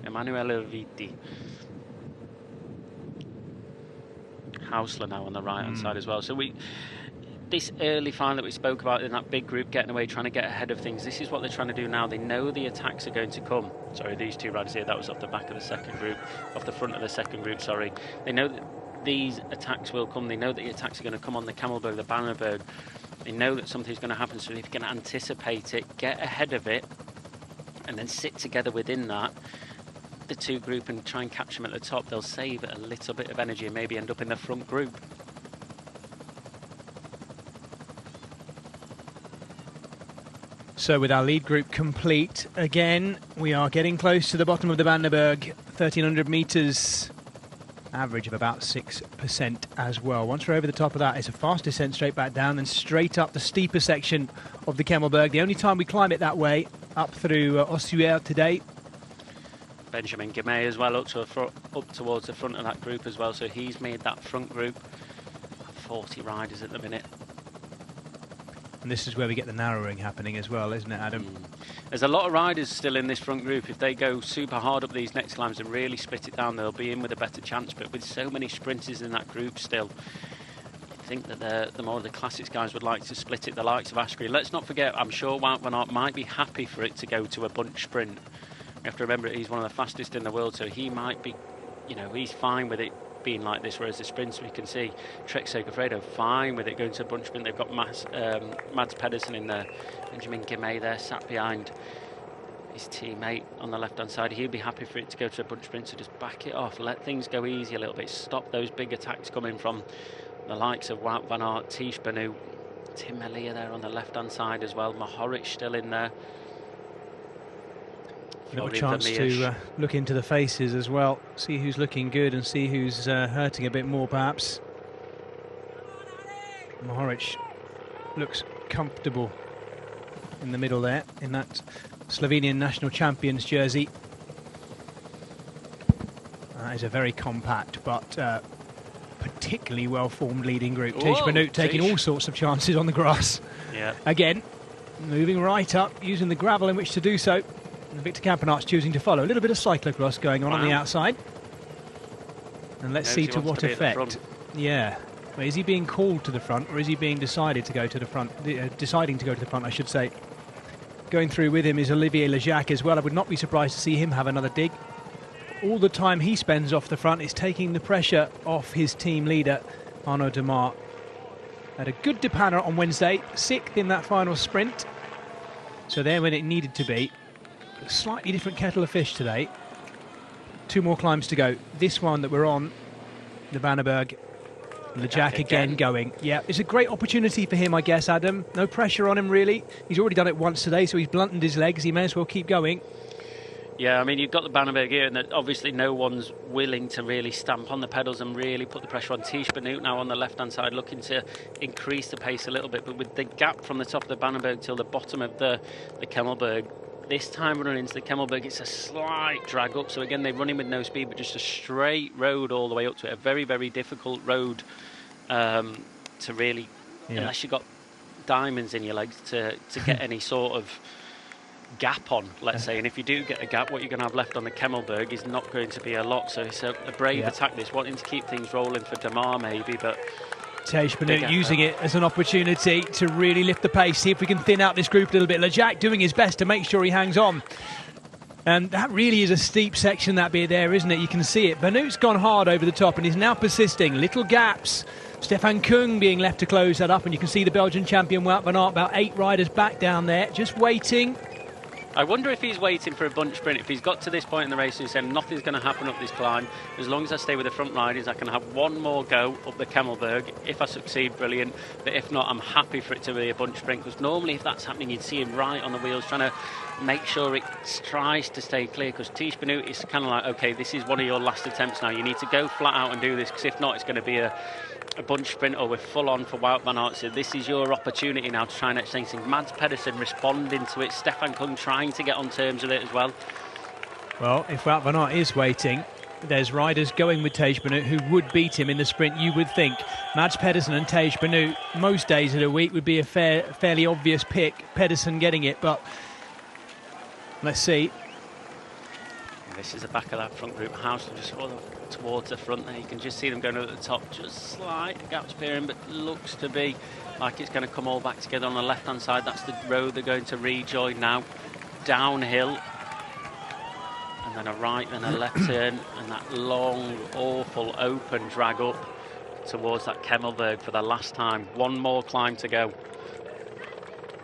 Emanuele Rviti. Hausler now on the right-hand side as well. So this early find that we spoke about in that big group getting away, trying to get ahead of things, this is what they're trying to do now. They know the attacks are going to come. Sorry, these 2 riders here, that was off the back of the second group, off the front of the second group, sorry. They know that these attacks will come. They know that the attacks are going to come on the Camelberg, the Bannerberg. They know that something's going to happen, so if you can anticipate it, get ahead of it, and then sit together within that, the 2 group, and try and catch them at the top, they'll save a little bit of energy and maybe end up in the front group. So with our lead group complete, again, we are getting close to the bottom of the Bannerberg, 1,300 metres, average of about 6% as well. Once we're over the top of that, it's a fast descent straight back down and straight up the steeper section of the Camelberg. The only time we climb it that way, up through Ossuaire today. Benjamin Guimet as well, up towards the front of that group as well, so he's made that front group. 40 riders at the minute. And this is where we get the narrowing happening as well, isn't it, Adam? There's a lot of riders still in this front group. If they go super hard up these next climbs and really split it down, they'll be in with a better chance. But with so many sprinters in that group still, I think that the more of the classics guys would like to split it, the likes of Askren. Let's not forget, I'm sure Wout van Aert might be happy for it to go to a bunch sprint. You have to remember he's one of the fastest in the world, so he might be, he's fine with it being like this, whereas the sprints we can see Trek Segafredo fine with it going to a bunch sprint. They've got Mads Pedersen in there, Benjamin Guimet there sat behind his teammate on the left hand side. He'd be happy for it to go to a bunch sprint, so just back it off, let things go easy a little bit, stop those big attacks coming from the likes of Wout van Aert, Tish Benoot, Tim Melia there on the left hand side as well, Mohoric still in there. Little chance to look into the faces as well, see who's looking good and see who's hurting a bit more perhaps. Mohoric looks comfortable in the middle there in that Slovenian national champions jersey. That is a very compact but particularly well-formed leading group. Tish Benoot taking all sorts of chances on the grass. Yeah. Again, moving right up, using the gravel in which to do so. And Victor Campenaerts choosing to follow. A little bit of cyclocross going on the outside. And let's see to what effect. Yeah. Well, is he being called to the front, or is he being decided to go to the front? Deciding to go to the front, I should say. Going through with him is Olivier Lejac as well. I would not be surprised to see him have another dig. All the time he spends off the front is taking the pressure off his team leader, Arnaud Demar. Had a good depanner on Wednesday, 6th in that final sprint. So there when it needed to be. A slightly different kettle of fish today. 2 more climbs to go. This one that we're on, the Bannerberg. Lejac again going. Yeah, it's a great opportunity for him, I guess, Adam. No pressure on him, really. He's already done it once today, so he's blunted his legs. He may as well keep going. Yeah, I mean, you've got the Bannerberg here, and obviously no one's willing to really stamp on the pedals and really put the pressure on. Tish Benoot now on the left-hand side looking to increase the pace a little bit, but with the gap from the top of the Bannerberg till the bottom of the Kemmelberg, this time running into the Kemmelberg, it's a slight drag up. So again, they're running with no speed, but just a straight road all the way up to it. A very, very difficult road to really, unless you've got diamonds in your legs, to get any sort of gap on, let's say. And if you do get a gap, what you're going to have left on the Kemmelberg is not going to be a lot. So it's a brave attack, this, wanting to keep things rolling for Damar maybe, but Tish Benoot using it as an opportunity to really lift the pace, see if we can thin out this group a little bit. Lejac doing his best to make sure he hangs on. And that really is a steep section, that bit there, isn't it? You can see it. Benoot's gone hard over the top and is now persisting. Little gaps. Stefan Kung being left to close that up, and you can see the Belgian champion Wout van Aert, about 8 riders back down there, just waiting. I wonder if he's waiting for a bunch sprint. If he's got to this point in the race and he's saying nothing's going to happen up this climb, as long as I stay with the front riders, I can have one more go up the Kemmelberg. If I succeed, brilliant. But if not, I'm happy for it to be a bunch sprint, because normally if that's happening, you'd see him right on the wheels trying to make sure it tries to stay clear, because Tish Benoot is kind of like, okay, this is one of your last attempts now. You need to go flat out and do this, because if not, it's going to be a bunch sprint, or we're full on for Wout van Aert. So this is your opportunity now to try and exchange things. Mads Pedersen responding to it. Stefan Kung trying to get on terms with it as well. Well, if Wout van Aert is waiting, there's riders going with Tish Benoot who would beat him in the sprint, you would think. Mads Pedersen and Tish Benoot most days of the week would be a fairly obvious pick. Pedersen getting it, but let's see. This is the back of that front group. House just towards the front there. You can just see them going over the top. Just slight gaps appearing, but looks to be like it's going to come all back together on the left-hand side. That's the road they're going to rejoin now. Downhill. And then a right, then a left turn. And that long, awful, open drag up towards that Kemmelberg for the last time. One more climb to go.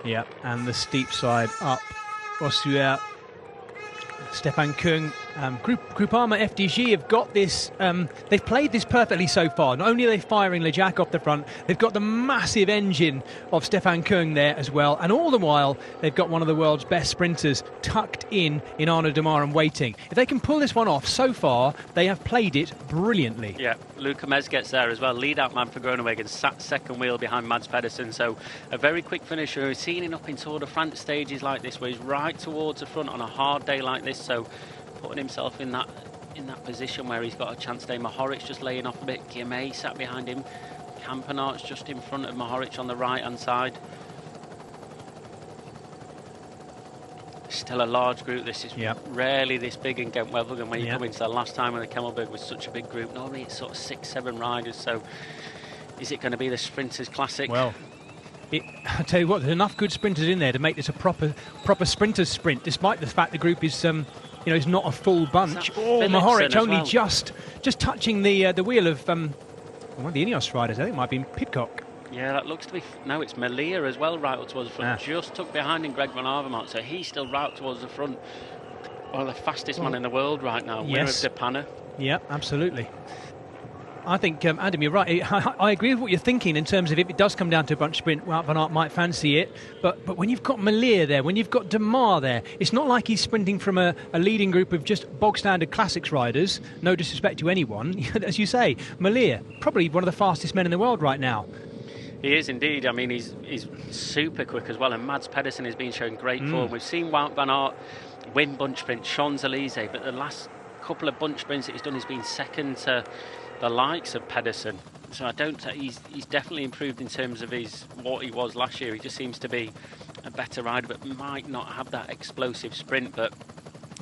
Yeah, and the steep side up. Ossuer, Stefan Kung, Groupama FDG have got this, they've played this perfectly so far. Not only are they firing Lejac off the front, they've got the massive engine of Stefan Kung there as well, and all the while they've got one of the world's best sprinters tucked in Arnaud Démare and waiting. If they can pull this one off, so far they have played it brilliantly. Yeah, Luca Mez gets there as well, lead out man for Groenewegen, sat second wheel behind Mads Pedersen, so a very quick finisher. We've seen him up in Tour de France stages like this, where he's right towards the front on a hard day like this, so putting himself in that position where he's got a chance today. Mohoric just laying off a bit. Guillemets sat behind him. Campenaert's just in front of Mohoric on the right-hand side. Still a large group. This is rarely this big in Gent-Wevelgem when you come into the last time when the Kemmelberg was such a big group. Normally it's sort of 6-7 riders. So is it going to be the Sprinters Classic? Well, I tell you what, there's enough good sprinters in there to make this a proper sprinters sprint, despite the fact the group is is not a full bunch. Oh, Mohoric only well? just touching the wheel of one of the Ineos riders. I think it might be Pidcock. Yeah, that looks to be. No, it's Melia as well, right up towards the front. Just took behind in Greg Van Avermaet, so he's still right up towards the front. One of the fastest man in the world right now. Winner of De Panne. Yeah, absolutely. I think, Adam, you're right. I agree with what you're thinking in terms of if it does come down to a bunch sprint, Wout van Aert might fancy it. But when you've got Melia there, when you've got Démare there, it's not like he's sprinting from a leading group of just bog-standard classics riders. No disrespect to anyone. As you say, Melia, probably one of the fastest men in the world right now. He is indeed. I mean, he's super quick as well. And Mads Pedersen has been showing great form. We've seen Wout van Aert win bunch sprint, Champs-Élysées, but the last couple of bunch sprints that he's done, he's been second to the likes of Pedersen. So I don't. He's definitely improved in terms of what he was last year. He just seems to be a better rider, but might not have that explosive sprint. But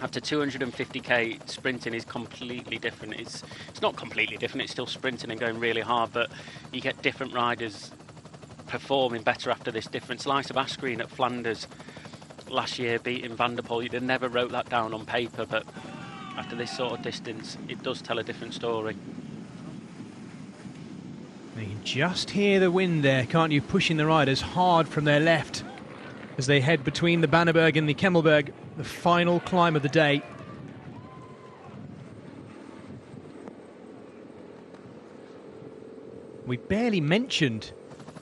after 250k, sprinting is completely different. It's not completely different. It's still sprinting and going really hard, but you get different riders performing better after this difference. Likes of Asgreen at Flanders last year beating Van der Poel. You never wrote that down on paper, but after this sort of distance, it does tell a different story. You can just hear the wind there, can't you? Pushing the riders hard from their left as they head between the Bannerberg and the Kemmelberg, the final climb of the day. We barely mentioned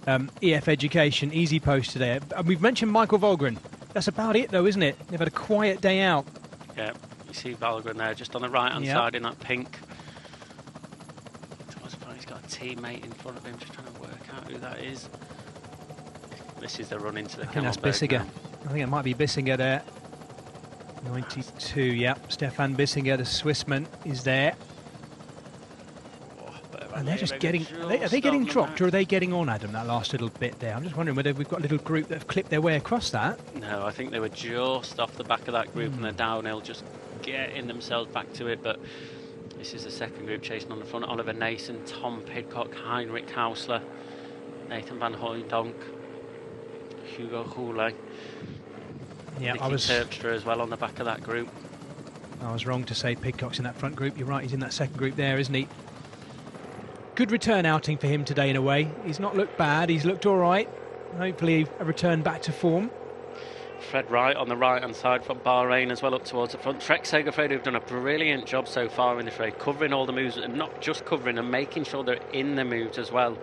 EF Education Easy Post today. We've mentioned Michael Volgren. That's about it, though, isn't it? They've had a quiet day out. Yeah, see Valgren there, just on the right-hand side in that pink. He's got a teammate in front of him, just trying to work out who that is. This is the run into the Kemmelberg. That's Bissinger. I think it might be Bissinger there. 92, yep. Stefan Bissinger, the Swissman, is there. And they're just getting... Are they getting dropped, or are they getting on, Adam, that last little bit there? I'm just wondering whether we've got a little group that have clipped their way across that. No, I think they were just off the back of that group and they're downhill, just getting themselves back to it. But this is the second group chasing on the front. Oliver Nason, Tom Pidcock, Heinrich Hausler, Nathan van Hooydonk, Hugo Houle. Yeah, Nicky Terpstra as well on the back of that group. I was wrong to say Pidcock's in that front group. You're right, he's in that second group there, isn't he? Good return outing for him today in a way. He's not looked bad, he's looked all right. Hopefully a return back to form. Fred Wright on the right-hand side from Bahrain as well, up towards the front. Trek Segafredo have done a brilliant job so far in this race, covering all the moves, and not just covering and making sure they're in the moves as well.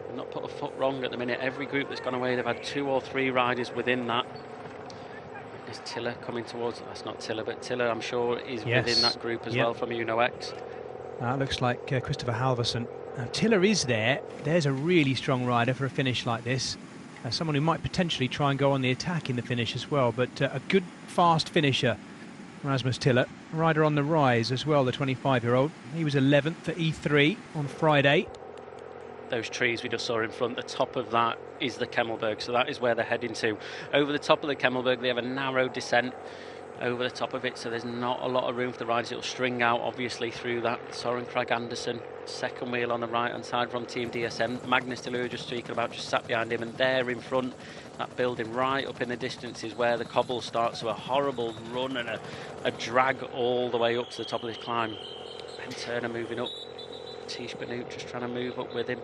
They've not put a foot wrong at the minute. Every group that's gone away, they've had 2 or 3 riders within that. There's Tiller coming towards, that's not Tiller, but Tiller I'm sure is within that group as well from Uno X. That looks like Christopher Halverson. Tiller is there. There's a really strong rider for a finish like this. Someone who might potentially try and go on the attack in the finish as well, but a good fast finisher, Rasmus Tiller. Rider on the rise as well, the 25-year-old. He was 11th at E3 on Friday. Those trees we just saw in front, the top of that is the Kemmelberg, so that is where they're heading to. Over the top of the Kemmelberg they have a narrow descent over the top of it, so there's not a lot of room for the riders. It'll string out obviously through that. Soren Kragh Andersen, second wheel on the right hand side from Team DSM. Magnus de Leeuw, just speaking about, just sat behind him, and there in front, that building right up in the distance is where the cobble starts. So a horrible run and a drag all the way up to the top of this climb. Ben Turner moving up, Tish Benoot just trying to move up with him.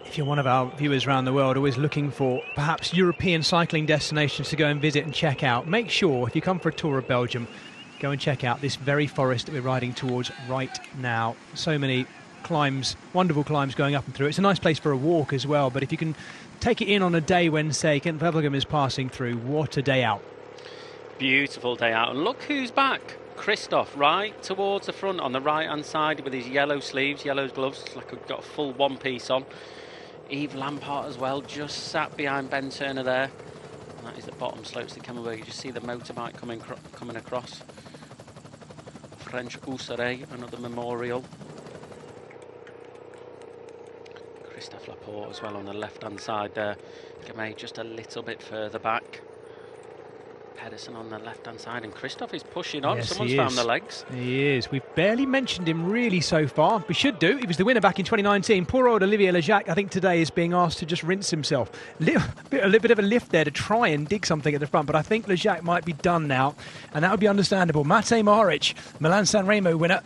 If you're one of our viewers around the world always looking for perhaps European cycling destinations to go and visit and check out, make sure if you come for a tour of Belgium, go and check out this very forest that we're riding towards right now. So many climbs, wonderful climbs going up and through. It's a nice place for a walk as well, but if you can take it in on a day when, say, Gent-Wevelgem is passing through, what a day out. Beautiful day out. And look who's back. Christoph, right towards the front on the right-hand side with his yellow sleeves, yellow gloves, like I've got a full one-piece on. Yves Lampart as well, just sat behind Ben Turner there. And that is the bottom slopes of the Kemmelberg. You just see the motorbike coming across. French Ousseray, another memorial. Christophe Laporte as well on the left-hand side there. Gamay just a little bit further back. Pedersen on the left-hand side, and Christoph is pushing on. Yes, someone's found the legs. He is. We've barely mentioned him really so far. We should do. He was the winner back in 2019. Poor old Olivier Lejac, I think today is being asked to just rinse himself. A little bit of a lift there to try and dig something at the front, but I think Lejac might be done now, and that would be understandable. Matej Maric, Milan San Remo winner,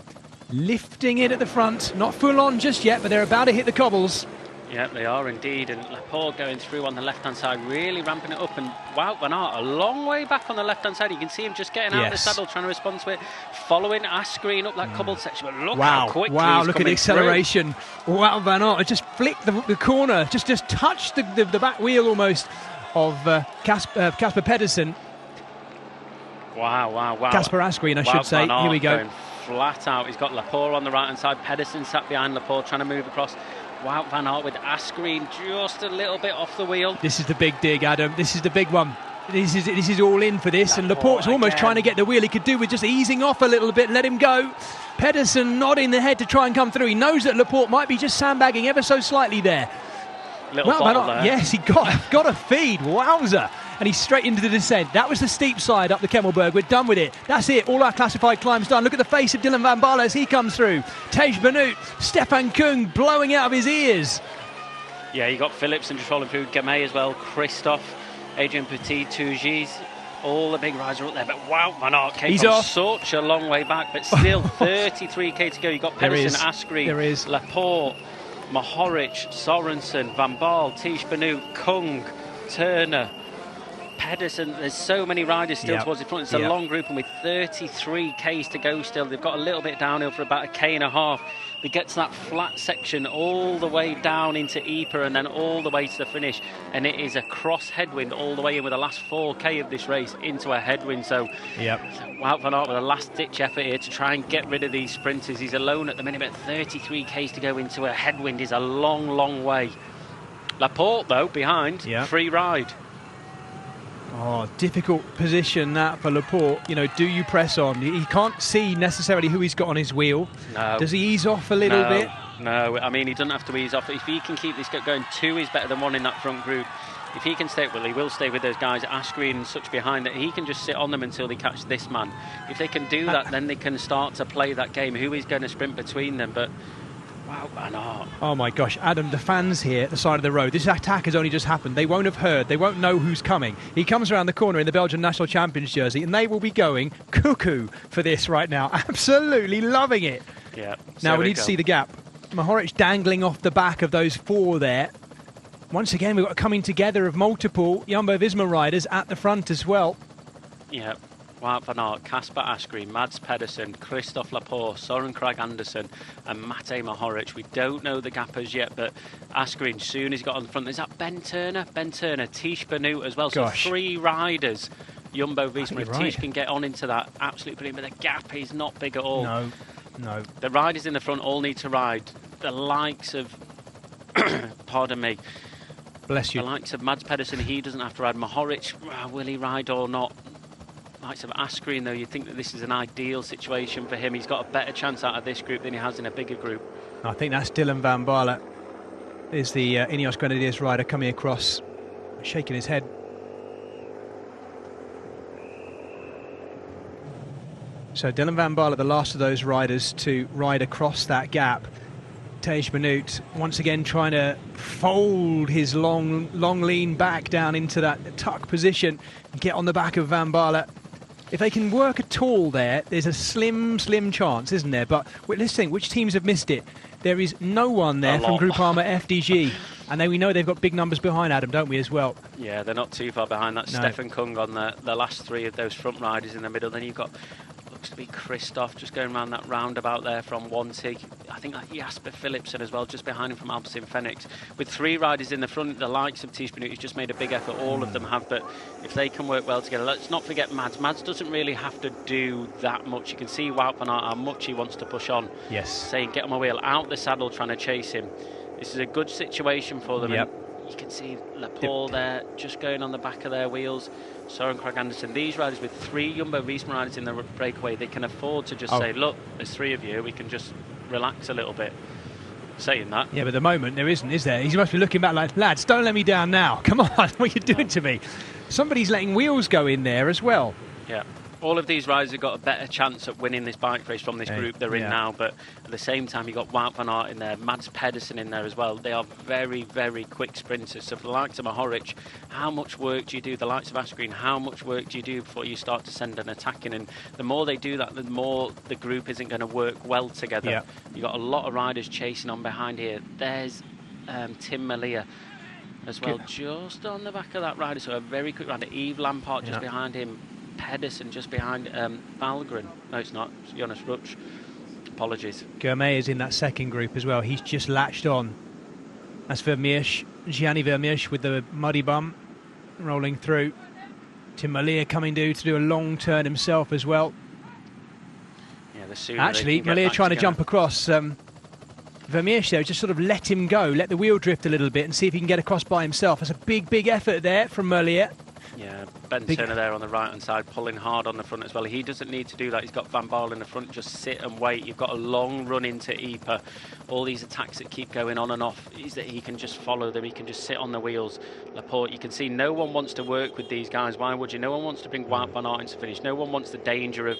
lifting it at the front. Not full on just yet, but they're about to hit the cobbles. Yeah, they are indeed, and Laporte going through on the left-hand side, really ramping it up, and Wout van Aert a long way back on the left-hand side. You can see him just getting out of the saddle, trying to respond to it, following Asgreen up that cobbled section, but look how quickly he's look at the acceleration. Wout van Aert just flicked the corner, just touched the back wheel almost of Casper Pedersen. Wow. Casper Asgreen, I should say. Here we go. Going flat out. He's got Laporte on the right-hand side, Pedersen sat behind Laporte, trying to move across. Wout van Aert with Asgreen just a little bit off the wheel. This is the big dig, Adam. This is the big one. This is all in for this, and Laporte's almost trying to get the wheel. He could do with just easing off a little bit, let him go. Pedersen nodding the head to try and come through. He knows that Laporte might be just sandbagging ever so slightly there. Little bottle there. Yes, he got a feed. Wowzer. And he's straight into the descent. That was the steep side up the Kemmelberg. We're done with it. That's it. All our classified climbs done. Look at the face of Dylan van Baarle as he comes through. Tej Benoot, Stefan Kung blowing out of his ears. Yeah, you got Phillips and just rolling through. Gamay as well. Christophe, Adrian Petit, Tougis. All the big riders are up there. But Wout van Aert came from such a long way back. But still 33k to go. You got Pedersen, Asgreen, Laporte, Mohoric, Sorensen, Van Baarle, Tish Benoot, Kung, Turner, Pedersen, there's so many riders still towards the front. It's a long group, and with 33 Ks to go still, they've got a little bit downhill for about 1.5 Ks. They get to that flat section all the way down into Ypres and then all the way to the finish, and it is a cross headwind all the way in with the last 4K of this race into a headwind. So Wout van Aert with a last-ditch effort here to try and get rid of these sprinters. He's alone at the minute, but 33 Ks to go into a headwind is a long, long way. Laporte, though, behind, free ride. Oh, difficult position that for Laporte. You know, do you press on? He can't see necessarily who he's got on his wheel. No. Does he ease off a little bit? No, I mean, he doesn't have to ease off. If he can keep this going, 2 is better than 1 in that front group. If he can stay, well, he will stay with those guys, Asgreen and such behind, that he can just sit on them until they catch this man. If they can do that, then they can start to play that game. Who is going to sprint between them? But wow, Van Aert. Oh my gosh, Adam, the fans here at the side of the road, this attack has only just happened. They won't have heard, they won't know who's coming. He comes around the corner in the Belgian national champions jersey, and they will be going cuckoo for this right now. Absolutely loving it. Yeah. Now we need to see the gap. Mohoric dangling off the back of those 4 there. Once again, we've got a coming together of multiple Jumbo-Visma riders at the front as well. Yeah. Wout van Aert, Kasper Asgreen, Mads Pedersen, Christophe Laporte, Søren Kragh Andersen and Matej Mohoric. We don't know the gap as yet, but Asgreen, soon as he got on the front, is that Ben Turner? Ben Turner, Tish Benoot as well. Gosh. So 3 riders, Jumbo-Visma. If right. Tish can get on into that, absolutely brilliant, but the gap is not big at all. No. The riders in the front all need to ride. The likes of, pardon me, Bless you. the likes of Mads Pedersen, he doesn't have to ride. Mohoric, will he ride or not? Likes of Asgreen, though, you'd think that this is an ideal situation for him. He's got a better chance out of this group than he has in a bigger group. I think that's Dylan van Baarle, is the Ineos Grenadiers rider coming across, shaking his head. So Dylan van Baarle, the last of those riders to ride across that gap. Tej Benoot once again trying to fold his long lean back down into that tuck position and get on the back of van Baarle. If they can work at all there, there's a slim chance, isn't there? But let's think, which teams have missed it? There is no one there from Groupama FDG. And then we know they've got big numbers behind, Adam, don't we, as well? Yeah, they're not too far behind. That's Stefan Kung on the last 3 of those front riders in the middle. Then you've got, looks to be Christoph just going around that roundabout there from Wanty. I think like Jasper Philipsen as well, just behind him from Alpecin Fenix. With 3 riders in the front, the likes of Tish Benoot, who's just made a big effort, all of them have, but if they can work well together, let's not forget Mads. Mads doesn't really have to do that much. You can see Wout van Aert, how much he wants to push on. Yes. Saying, get on my wheel, out the saddle, trying to chase him. This is a good situation for them. Yep. And you can see Laporte there, just going on the back of their wheels. Søren Kragh Andersen, these riders with 3 Jumbo-Visma riders in the breakaway, they can afford to just say, look, there's 3 of you, we can just relax a little bit. Saying that. Yeah, but at the moment there isn't, is there? He must be looking back like, lads, don't let me down now. Come on, what are you doing to me? Somebody's letting wheels go in there as well. Yeah. All of these riders have got a better chance at winning this bike race from this group they're in now, but at the same time you've got Wout van Aert in there, Mads Pedersen in there as well. They are very, very quick sprinters. So for the likes of Mohoric, how much work do you do? The likes of Asgreen, how much work do you do before you start to send an attack in? And the more they do that, the more the group isn't going to work well together. Yeah. You've got a lot of riders chasing on behind here. There's Tim Malia as well, just on the back of that rider. So a very quick rider. Yves Lampard just behind him. Pedersen just behind Valgren. No, it's not. It's Jonas Rutsch. Apologies. Gourmet is in that second group as well. He's just latched on. That's Vermeersch. Gianni Vermeersch with the muddy bum rolling through. Tim Malia coming to do a long turn himself as well. Yeah, the sooner actually, Malia trying to jump across. Vermeersch there, just sort of let him go, let the wheel drift a little bit and see if he can get across by himself. That's a big effort there from Malia. Yeah, Ben Turner there on the right-hand side, pulling hard on the front as well. He doesn't need to do that. He's got Van Baarle in the front. Just sit and wait. You've got a long run into Ypres. All these attacks that keep going on and off is that he can just follow them. He can just sit on the wheels. Laporte, you can see no one wants to work with these guys. Why would you? No one wants to bring Wout van Aert into finish. No one wants the danger of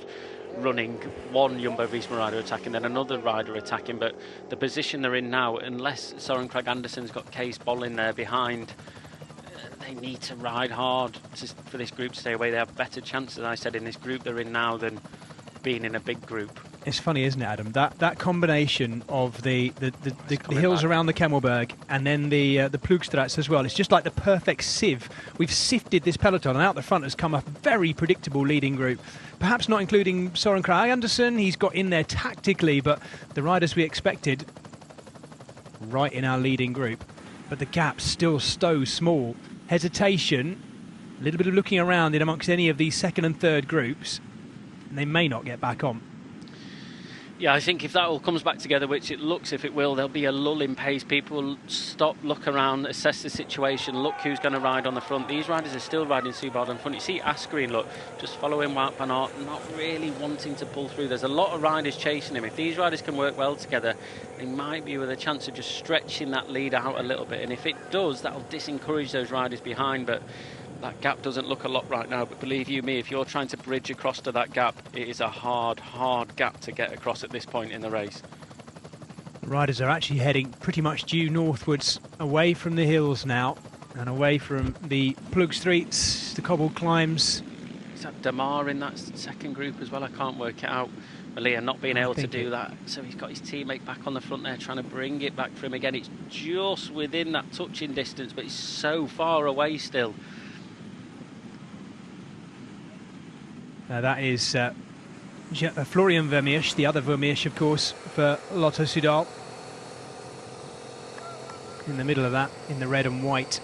running one Jumbo-Visma rider attacking, then another rider attacking. But the position they're in now, unless Søren Kragh Andersen's got Cees Bol in there behind, they need to ride hard for this group to stay away. They have better chances, as I said, in this group they're in now than being in a big group. It's funny, isn't it, Adam? That combination of the hills around the Kemmelberg and then the Plugstraats as well. It's just like the perfect sieve. We've sifted this peloton, and out the front has come a very predictable leading group. Perhaps not including Søren Kragh Andersen. He's got in there tactically, but the riders we expected right in our leading group. But the gap's still so small. Hesitation, a little bit of looking around in amongst any of these second and third groups, and they may not get back on. Yeah, I think if that all comes back together, which it looks if it will, there'll be a lull in pace. People will stop, look around, assess the situation, look who's going to ride on the front. These riders are still riding Subard on front. You see Asgreen, look, just following Wout van Aert, not really wanting to pull through. There's a lot of riders chasing him. If these riders can work well together, they might be with a chance of just stretching that lead out a little bit. And if it does, that'll disencourage those riders behind. But that gap doesn't look a lot right now, but believe you me, if you're trying to bridge across to that gap, it is a hard gap to get across at this point in the race. The riders are actually heading pretty much due northwards, away from the hills now, and away from the Plugstraats, the cobbled climbs. Is that Damar in that second group as well? I can't work it out. Malia not being able to do that, so he's got his teammate back on the front there trying to bring it back for him again. It's just within that touching distance, but he's so far away still. That is Florian Vermeersch, the other Vermeersch, of course, for Lotto Soudal. In the middle of that, in the red and white,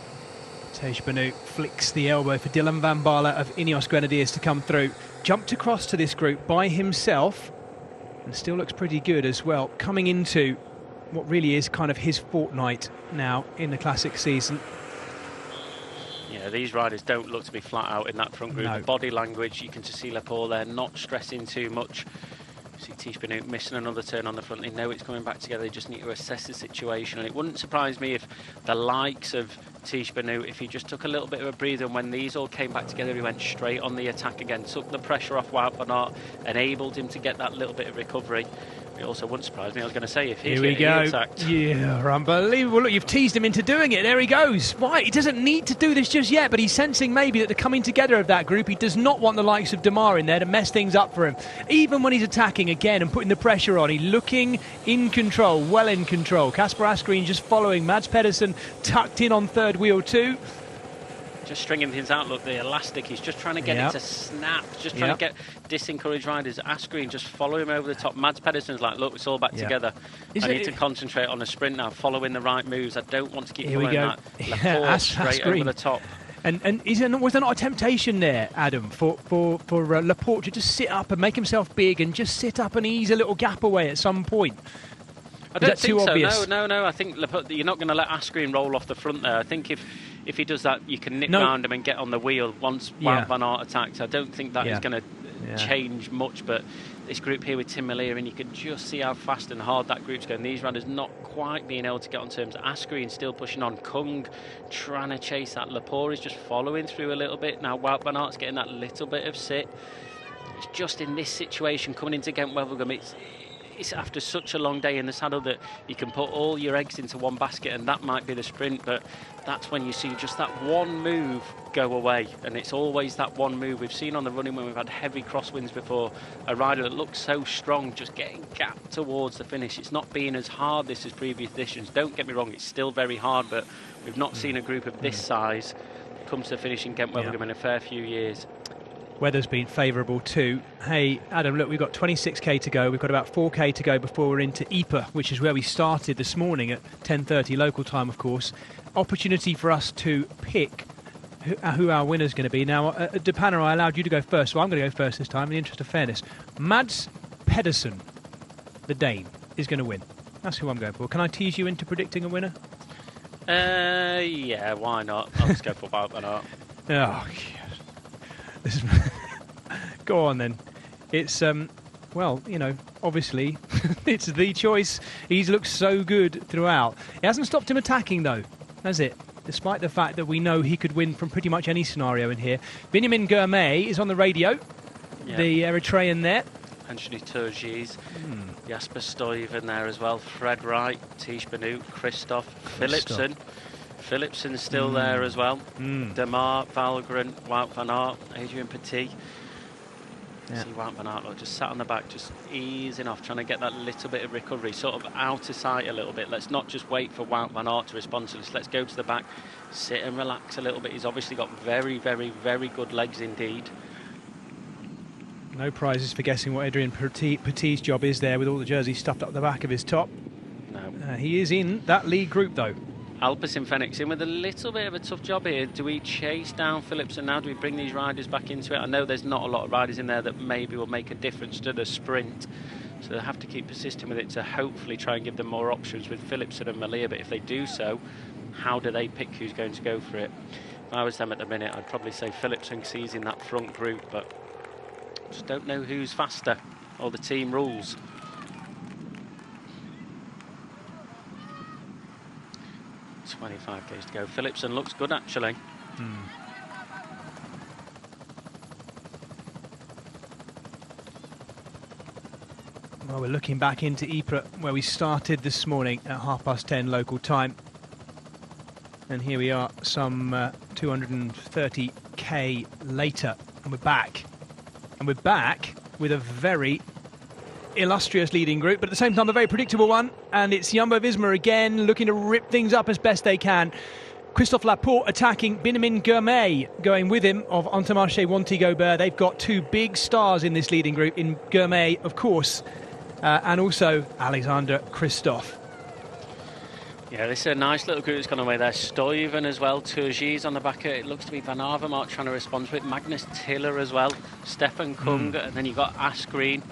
Tej Benu flicks the elbow for Dylan van Baarle of Ineos Grenadiers to come through. Jumped across to this group by himself, and still looks pretty good as well, coming into what really is kind of his fortnight now in the Classic season. Yeah, these riders don't look to be flat out in that front group. No. The body language, you can just see Laporte there not stressing too much. You see Tej Benu missing another turn on the front. They know it's coming back together. They just need to assess the situation. And it wouldn't surprise me if the likes of Tej Benu, if he just took a little bit of a breather, and when these all came back together, he went straight on the attack again, took the pressure off Wout van Aert, enabled him to get that little bit of recovery. It also wouldn't surprise me, I was going to say, if he's attacked. Yeah, unbelievable. Look, you've teased him into doing it. There he goes. Right, he doesn't need to do this just yet, but he's sensing maybe that the coming together of that group, he does not want the likes of Damar in there to mess things up for him. Even when he's attacking again and putting the pressure on, he's looking in control, well in control. Kasper Asgreen just following. Mads Pedersen tucked in on third wheel too. Just stringing things out, look, the elastic, he's just trying to get it to snap, just trying to get disencouraged riders. Asgreen just follow him over the top. Mads Pedersen's like, look, it's all back together. I need to concentrate on the sprint now, following the right moves. I don't want to keep doing that. Laporte straight over the top. And was there not a temptation there, Adam, for Laporte to just sit up and make himself big and just sit up and ease a little gap away at some point? I don't think so. No. I think you're not going to let Asgreen roll off the front there. I think if he does that, you can nip round him and get on the wheel once Wout van Aert attacks. I don't think that is going to change much. But this group here with Tim Malia, and you can just see how fast and hard that group's going. These riders not quite being able to get on terms. Asgreen still pushing on. Kung trying to chase that. Laporte is just following through a little bit. Now Wout van Aert's getting that little bit of sit. It's just in this situation coming into Gent-Wevelgem, it's after such a long day in the saddle that you can put all your eggs into one basket, and that might be the sprint, but that's when you see just that one move go away, and it's always that one move. We've seen on the running when we've had heavy crosswinds before, a rider that looks so strong just getting gapped towards the finish. It's not being as hard this as previous editions. Don't get me wrong, it's still very hard, but we've not seen a group of this size come to the finish in Gent-Wevelgem in a fair few years. Weather's been favourable too. Hey, Adam, look, we've got 26k to go. We've got about 4k to go before we're into Ypres, which is where we started this morning at 10:30 local time, of course. Opportunity for us to pick who our winner's going to be. Now, De Panner, I allowed you to go first, so I'm going to go first this time in the interest of fairness. Mads Pedersen, the Dane, is going to win. That's who I'm going for. Can I tease you into predicting a winner? Yeah, why not? I'll just go for Wout van Aert. Oh, go on then. It's well, you know, obviously it's the choice. He's looked so good throughout. It hasn't stopped him attacking though, has it? Despite the fact that we know he could win from pretty much any scenario in here. Benjamin Gourmet is on the radio, the Eritrean there. Anthony Turgis, Jasper Stuyven there as well, Fred Wright, Tej Benu, Christoph Philipsen. Philipsen's still there as well. Damar, Valgren, Wout van Aert, Adrian Petit. Yeah. See Wout van Aert just sat on the back, just easing off, trying to get that little bit of recovery, sort of out of sight a little bit. Let's not just wait for Wout van Aert to respond to this. Let's go to the back, sit and relax a little bit. He's obviously got very, very, very good legs indeed. No prizes for guessing what Adrian Petit's job is there with all the jerseys stuffed up the back of his top. No. He is in that lead group though. Alpecin Fenix in with a little bit of a tough job here. Do we chase down Philipsen now? Do we bring these riders back into it? I know there's not a lot of riders in there that maybe will make a difference to the sprint, so they'll have to keep persisting with it to hopefully try and give them more options with Philipsen and Malia. But if they do so, how do they pick who's going to go for it? If I was them at the minute, I'd probably say Philipsen, because he's in that front group, but just don't know who's faster, or the team rules. 25 k's to go. Philipsen looks good actually. Well, we're looking back into Ypres where we started this morning at 10:30 local time. And here we are some 230k later, and we're back. And we're back with a very illustrious leading group, but at the same time a very predictable one, and it's Jumbo-Visma again looking to rip things up as best they can. Christophe Laporte attacking, Benjamin Gourmet going with him of Intermarché Wanty Gobert. They've got two big stars in this leading group, in Gourmet of course, and also Alexander Kristoff. Yeah, this is a nice little group that's gone away there. Stuyven as well, Turgis on the back. It looks to be Van Avermaet trying to respond to it. Magnus Tiller as well, Stefan Kung, and then you've got Asgreen.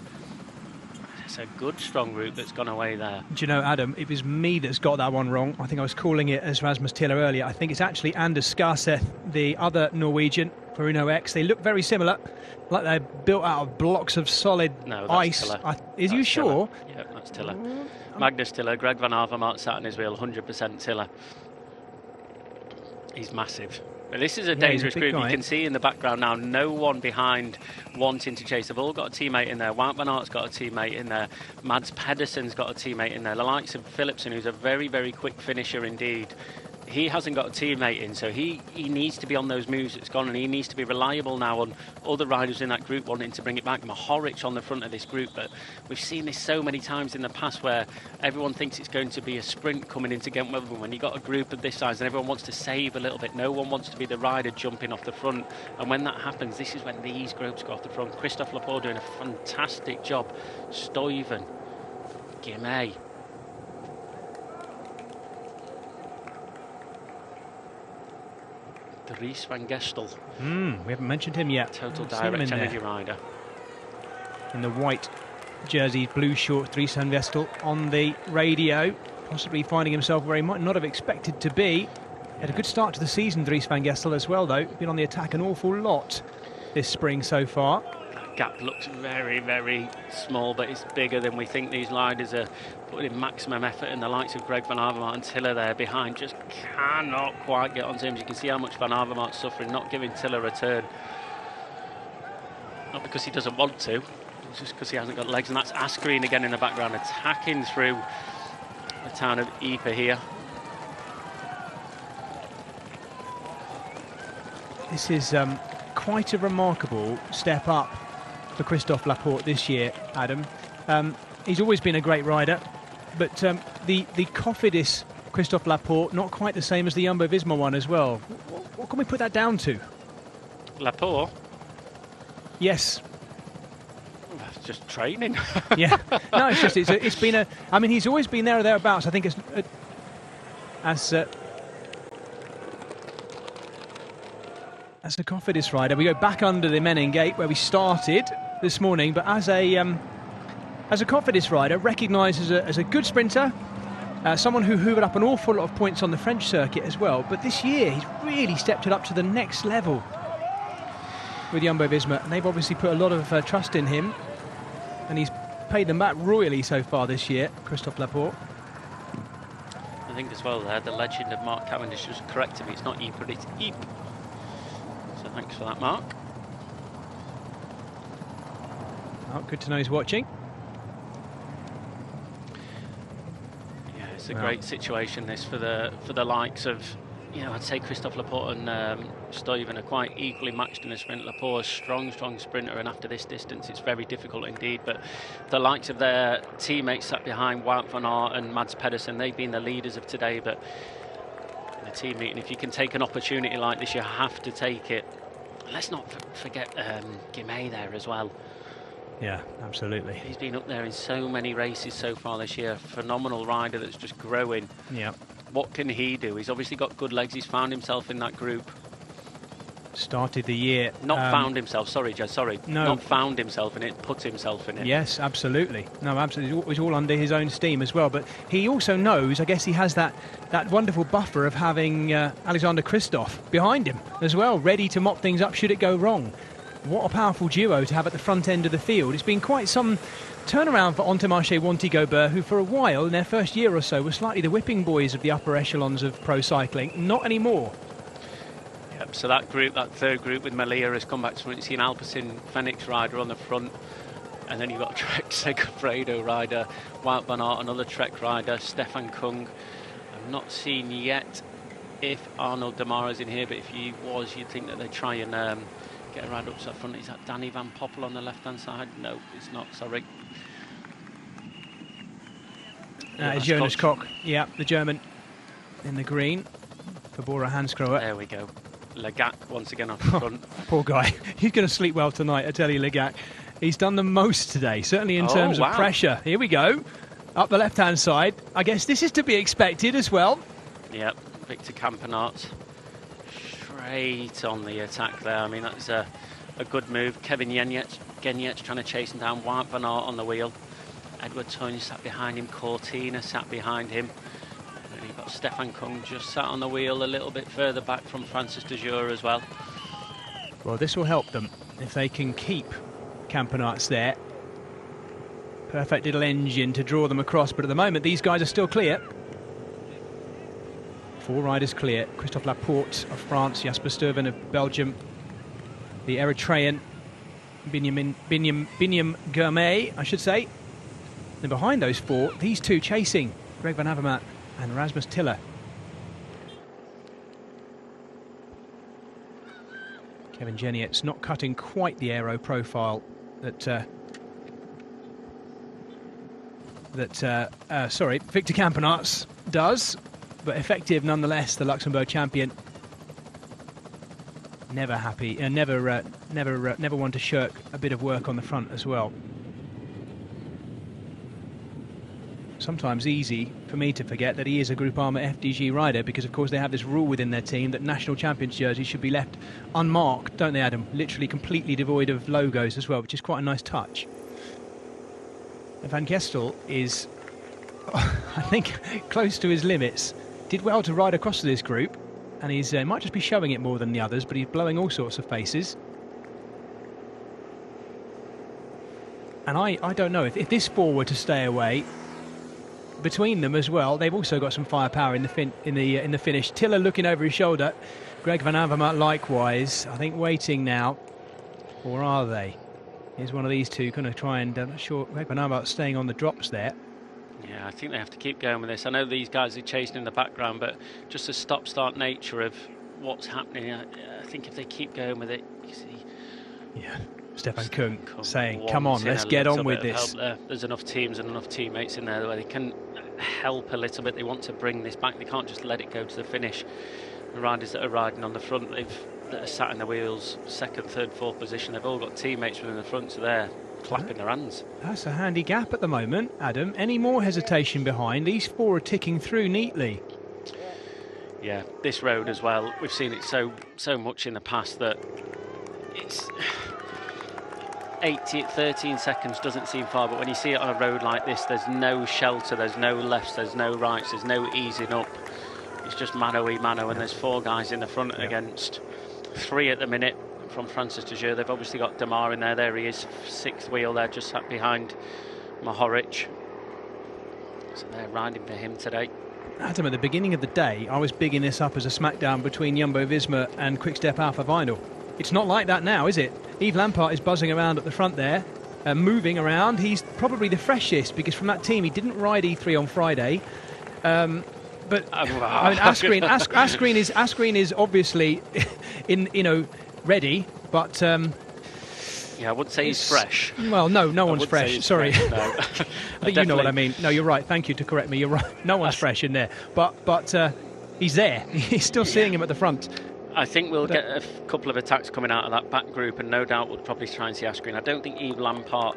It's a good, strong group that's gone away there. Do you know, Adam, it was me that's got that one wrong. I think I was calling it as Rasmus Tiller earlier. I think it's actually Anders Skarseth, the other Norwegian for Uno X. They look very similar, like they're built out of blocks of solid ice. Tiller. Is you sure? Yeah, that's Tiller. Magnus Tiller, Greg Van Avermaet sat on his wheel, 100% Tiller. He's massive. But this is a dangerous group. You can see in the background now, no one behind wanting to chase. They've all got a teammate in there. Wout van Aert's got a teammate in there. Mads Pedersen's got a teammate in there. The likes of Philipsen, who's a very, very quick finisher indeed. He hasn't got a teammate in, so he needs to be on those moves that's gone, and he needs to be reliable now on other riders in that group wanting to bring it back. Mohoric on the front of this group, but we've seen this so many times in the past where everyone thinks it's going to be a sprint coming into Gent-Wevelgem. When you've got a group of this size and everyone wants to save a little bit, no one wants to be the rider jumping off the front, and when that happens, this is when these groups go off the front. Christophe Laporte doing a fantastic job. Stuyven, Guimay. Dries van Gestel. We haven't mentioned him yet. Total Direct Energy rider. In the white jersey, blue shorts, Dries van Gestel on the radio, possibly finding himself where he might not have expected to be. Had a good start to the season, Dries van Gestel as well, though. Been on the attack an awful lot this spring so far. That gap looks very, very small, but it's bigger than we think. These riders are putting in maximum effort, and the likes of Greg Van Avermaet and Tiller there behind just cannot quite get onto him. You can see how much Van Avermaet's suffering, not giving Tiller a turn. Not because he doesn't want to, it's just because he hasn't got legs. And that's Asgreen again in the background, attacking through the town of Ypres here. This is quite a remarkable step up for Christophe Laporte this year, Adam. He's always been a great rider, but the Cofidis Christophe Laporte, not quite the same as the Jumbo-Visma one as well. What can we put that down to? Laporte? Yes. That's just training. Yeah. No, it's just, it's been a... I mean, he's always been there or thereabouts. I think it's... as a Cofidis rider, we go back under the Menin Gate where we started this morning, but as a Cofidis rider, recognised as a good sprinter, someone who hoovered up an awful lot of points on the French circuit as well, but this year he's really stepped it up to the next level with Jumbo-Visma, and they've obviously put a lot of trust in him, and he's paid them back royally so far this year, Christophe Laporte. I think as well there, the legend of Mark Cavendish just corrected me, it's not Ypres, it's Ypres. So thanks for that, Mark. Oh, good to know he's watching. Yeah, it's a great situation this for the likes of I'd say Christophe Laporte and Stuyven are quite equally matched in the sprint. Laporte, strong sprinter, and after this distance, it's very difficult indeed. But the likes of their teammates sat behind Wout van Aert and Mads Pedersen, they've been the leaders of today. But in the team meeting, if you can take an opportunity like this, you have to take it. Let's not forget Guimet there as well. Yeah, absolutely. He's been up there in so many races so far this year. Phenomenal rider that's just growing. Yeah. What can he do? He's obviously got good legs. He's found himself in that group. Started the year... Not found himself, sorry, Joe, sorry. No. Not found himself in it, put himself in it. Yes, absolutely. No, absolutely. It was all under his own steam as well. But he also knows, I guess he has that wonderful buffer of having Alexander Kristoff behind him as well, ready to mop things up should it go wrong. What a powerful duo to have at the front end of the field. It's been quite some turnaround for Entomarché Wanty Gobert, who for a while in their first year or so were slightly the whipping boys of the upper echelons of pro cycling. Not anymore. Yep, so that group, that third group with Malia has come back to front. You see an Alpecin Phoenix rider on the front, and then you've got a Trek Segafredo rider, Wout van Aert, another Trek rider, Stefan Kung. I've not seen yet if Arnold Demara's in here, but if he was, you'd think that they'd try and get a ride up to the front. Is that Danny Van Poppel on the left-hand side? No, it's not, sorry. It's Jonas Koch. Yeah, the German in the green for Bora Hansgrohe. There we go. Legac once again off the front. Poor guy. He's going to sleep well tonight, I tell you, Legac. He's done the most today, certainly in terms of pressure. Here we go. Up the left-hand side. I guess this is to be expected as well. Yep, Victor Campenaerts straight on the attack there. I mean, that's a good move. Kevin Genyets trying to chase him down. Wout van Aert on the wheel. Edward Tunj sat behind him. Cortina sat behind him. And you've got Stefan Kung just sat on the wheel a little bit further back from Francis de Jure as well. Well, this will help them if they can keep Campenaerts there. Perfect little engine to draw them across, but at the moment these guys are still clear. 4 riders clear. Christophe Laporte of France, Jasper Stuyven of Belgium, the Eritrean Binyam Guimet, I should say. And behind those 4, these 2 chasing, Greg Van Avermaet and Rasmus Tiller. Kevin Genyets not cutting quite the aero profile that Victor Campenaerts does, but effective nonetheless. The Luxembourg champion, never happy and never one to shirk a bit of work on the front as well. Sometimes easy for me to forget that he is a Groupama FDG rider, because of course they have this rule within their team that national champions jerseys should be left unmarked, don't they, Adam? Literally completely devoid of logos as well, which is quite a nice touch. Van Gestel is, I think, close to his limits. Did well to ride across to this group, and he's might just be showing it more than the others, but he's blowing all sorts of faces. And I don't know, if this 4 were to stay away, between them as well, they've also got some firepower in the finish. Tiller looking over his shoulder, Greg Van Avermaet likewise. I think waiting now, or are they? Here's one of these 2 going to try and, I'm not sure, Greg Van Avermaet staying on the drops there. Yeah, I think they have to keep going with this. I know these guys are chasing in the background, but just the stop-start nature of what's happening, I think if they keep going with it, you see. Yeah, Stefan Kung saying, come on, let's get on with this. There's enough teams and enough teammates in there where they can help a little bit. They want to bring this back. They can't just let it go to the finish. The riders that are riding on the front, that are sat in the wheels, 2nd, 3rd, 4th position, they've all got teammates within the front, so they're clapping their hands. That's a handy gap at the moment, Adam. Any more hesitation behind? These 4 are ticking through neatly. Yeah, this road as well, we've seen it so much in the past that it's 13 seconds doesn't seem far, but when you see it on a road like this, there's no shelter, there's no lefts, there's no rights, there's no easing up. It's just mano-y-mano, and there's 4 guys in the front against 3 at the minute from Francis de Jure. They've obviously got Demar in there. There he is, 6th wheel there, just sat behind Mohoric. So they're riding for him today. Adam, at the beginning of the day, I was bigging this up as a smackdown between Jumbo-Visma and Quick-Step Alpha Vinyl. It's not like that now, is it? Yves Lampaert is buzzing around at the front there, moving around. He's probably the freshest, because from that team, he didn't ride E3 on Friday. but I mean, Asgreen is obviously ready, but yeah, I wouldn't say he's fresh. Well, no one's fresh. Sorry, fresh, no. I think you know what I mean. No, you're right. Thank you to correct me. You're right. No one's fresh in there, but he's there. He's still seeing him at the front. I think we'll get a couple of attacks coming out of that back group, and no doubt we'll probably try and see Asgreen. I don't think Yves Lampard.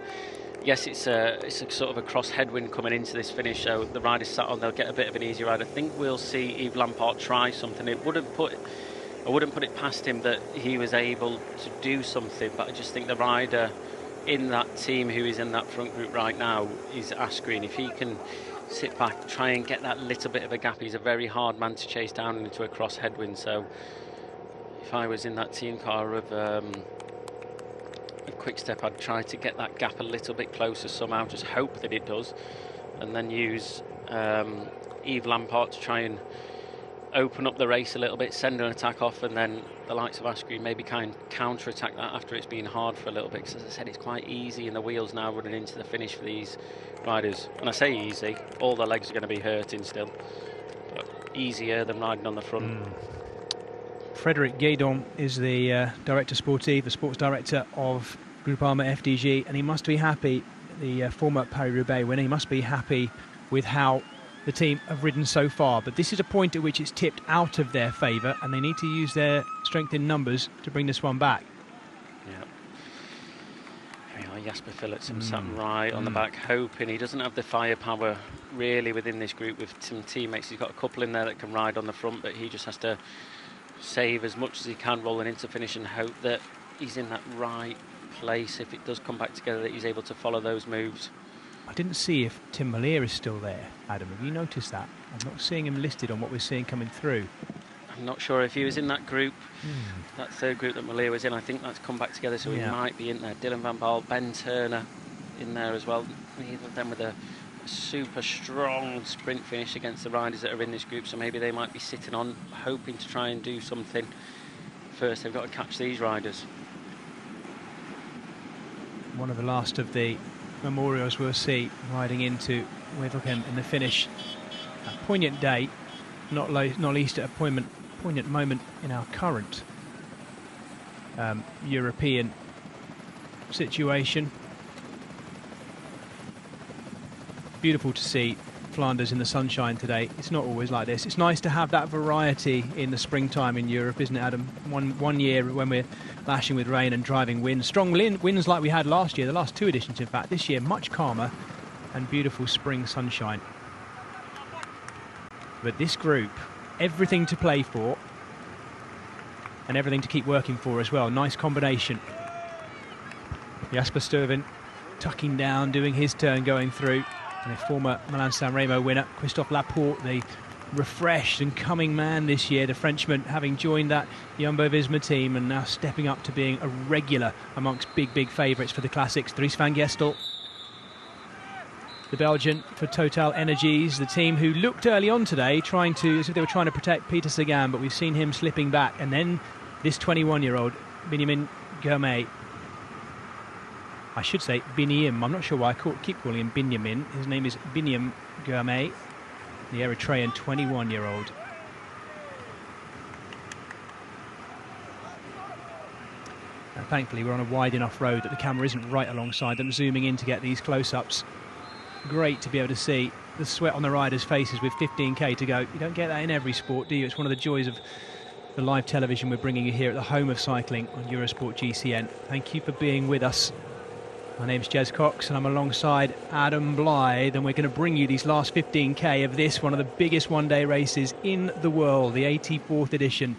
Yes, it's a sort of a cross headwind coming into this finish, so the riders sat on, they'll get a bit of an easy ride. I think we'll see Yves Lampard try something. I wouldn't put it past him that he was able to do something, but I just think the rider in that team who is in that front group right now is Asgreen. If he can sit back, try and get that little bit of a gap, he's a very hard man to chase down into a cross headwind. So if I was in that team car of Quick Step, I'd try to get that gap a little bit closer somehow, just hope that it does, and then use Yves Lampard to try and open up the race a little bit, send an attack off, and then the likes of Asgreen maybe kind of counter-attack that after it's been hard for a little bit, because as I said, it's quite easy in the wheels now running into the finish for these riders. And I say easy, all their legs are going to be hurting still, but easier than riding on the front. Frédéric Guédon is the director sportif, the sports director of Groupama FDG, and he must be happy, the former Paris-Roubaix winner, he must be happy with how the team have ridden so far. But this is a point at which it's tipped out of their favour, and they need to use their strength in numbers to bring this one back. Yeah. Jasper Philipsen sat right on the back, hoping. He doesn't have the firepower really within this group with some teammates. He's got a couple in there that can ride on the front, but he just has to save as much as he can rolling into finish and hope that he's in that right place. If it does come back together, that he's able to follow those moves. I didn't see if Tim Malier is still there, Adam. Have you noticed that? I'm not seeing him listed on what we're seeing coming through. I'm not sure if he was in that group, that third group that Malier was in. I think that's come back together, so he might be in there. Dylan Van Baal, Ben Turner in there as well. Neither of them with a super strong sprint finish against the riders that are in this group, so maybe they might be sitting on, hoping to try and do something. First, they've got to catch these riders. One of the last of the memorials we'll see riding into Wevelgem in the finish. A poignant day, not least at a poignant moment in our current European situation. Beautiful to see Flanders in the sunshine today. It's not always like this. It's nice to have that variety in the springtime in Europe, isn't it, Adam? One year when we're lashing with rain and driving winds, strong winds like we had last year, the last two editions in fact. This year much calmer and beautiful spring sunshine. But this group, everything to play for and everything to keep working for as well. Nice combination. Jasper Stuyven tucking down, doing his turn, going through. And a former Milan-San Remo winner, Christophe Laporte, the refreshed and coming man this year, the Frenchman, having joined that Jumbo-Visma team and now stepping up to being a regular amongst big favourites for the classics. Dries van Gestel, the Belgian for Total Energies, the team who looked early on today as if they were trying to protect Peter Sagan, but we've seen him slipping back. And then this 21-year-old, Benjamin Gourmet, I should say Binyam. I'm not sure why I keep calling him Benjamin. His name is Binyam Gourmet, the Eritrean 21-year-old. And thankfully, we're on a wide enough road that the camera isn't right alongside them, zooming in to get these close-ups. Great to be able to see the sweat on the riders' faces with 15k to go. You don't get that in every sport, do you? It's one of the joys of the live television we're bringing you here at the home of cycling on Eurosport GCN. Thank you for being with us. My name's Jez Cox and I'm alongside Adam Blythe, and we're going to bring you these last 15k of this, one of the biggest one-day races in the world, the 84th edition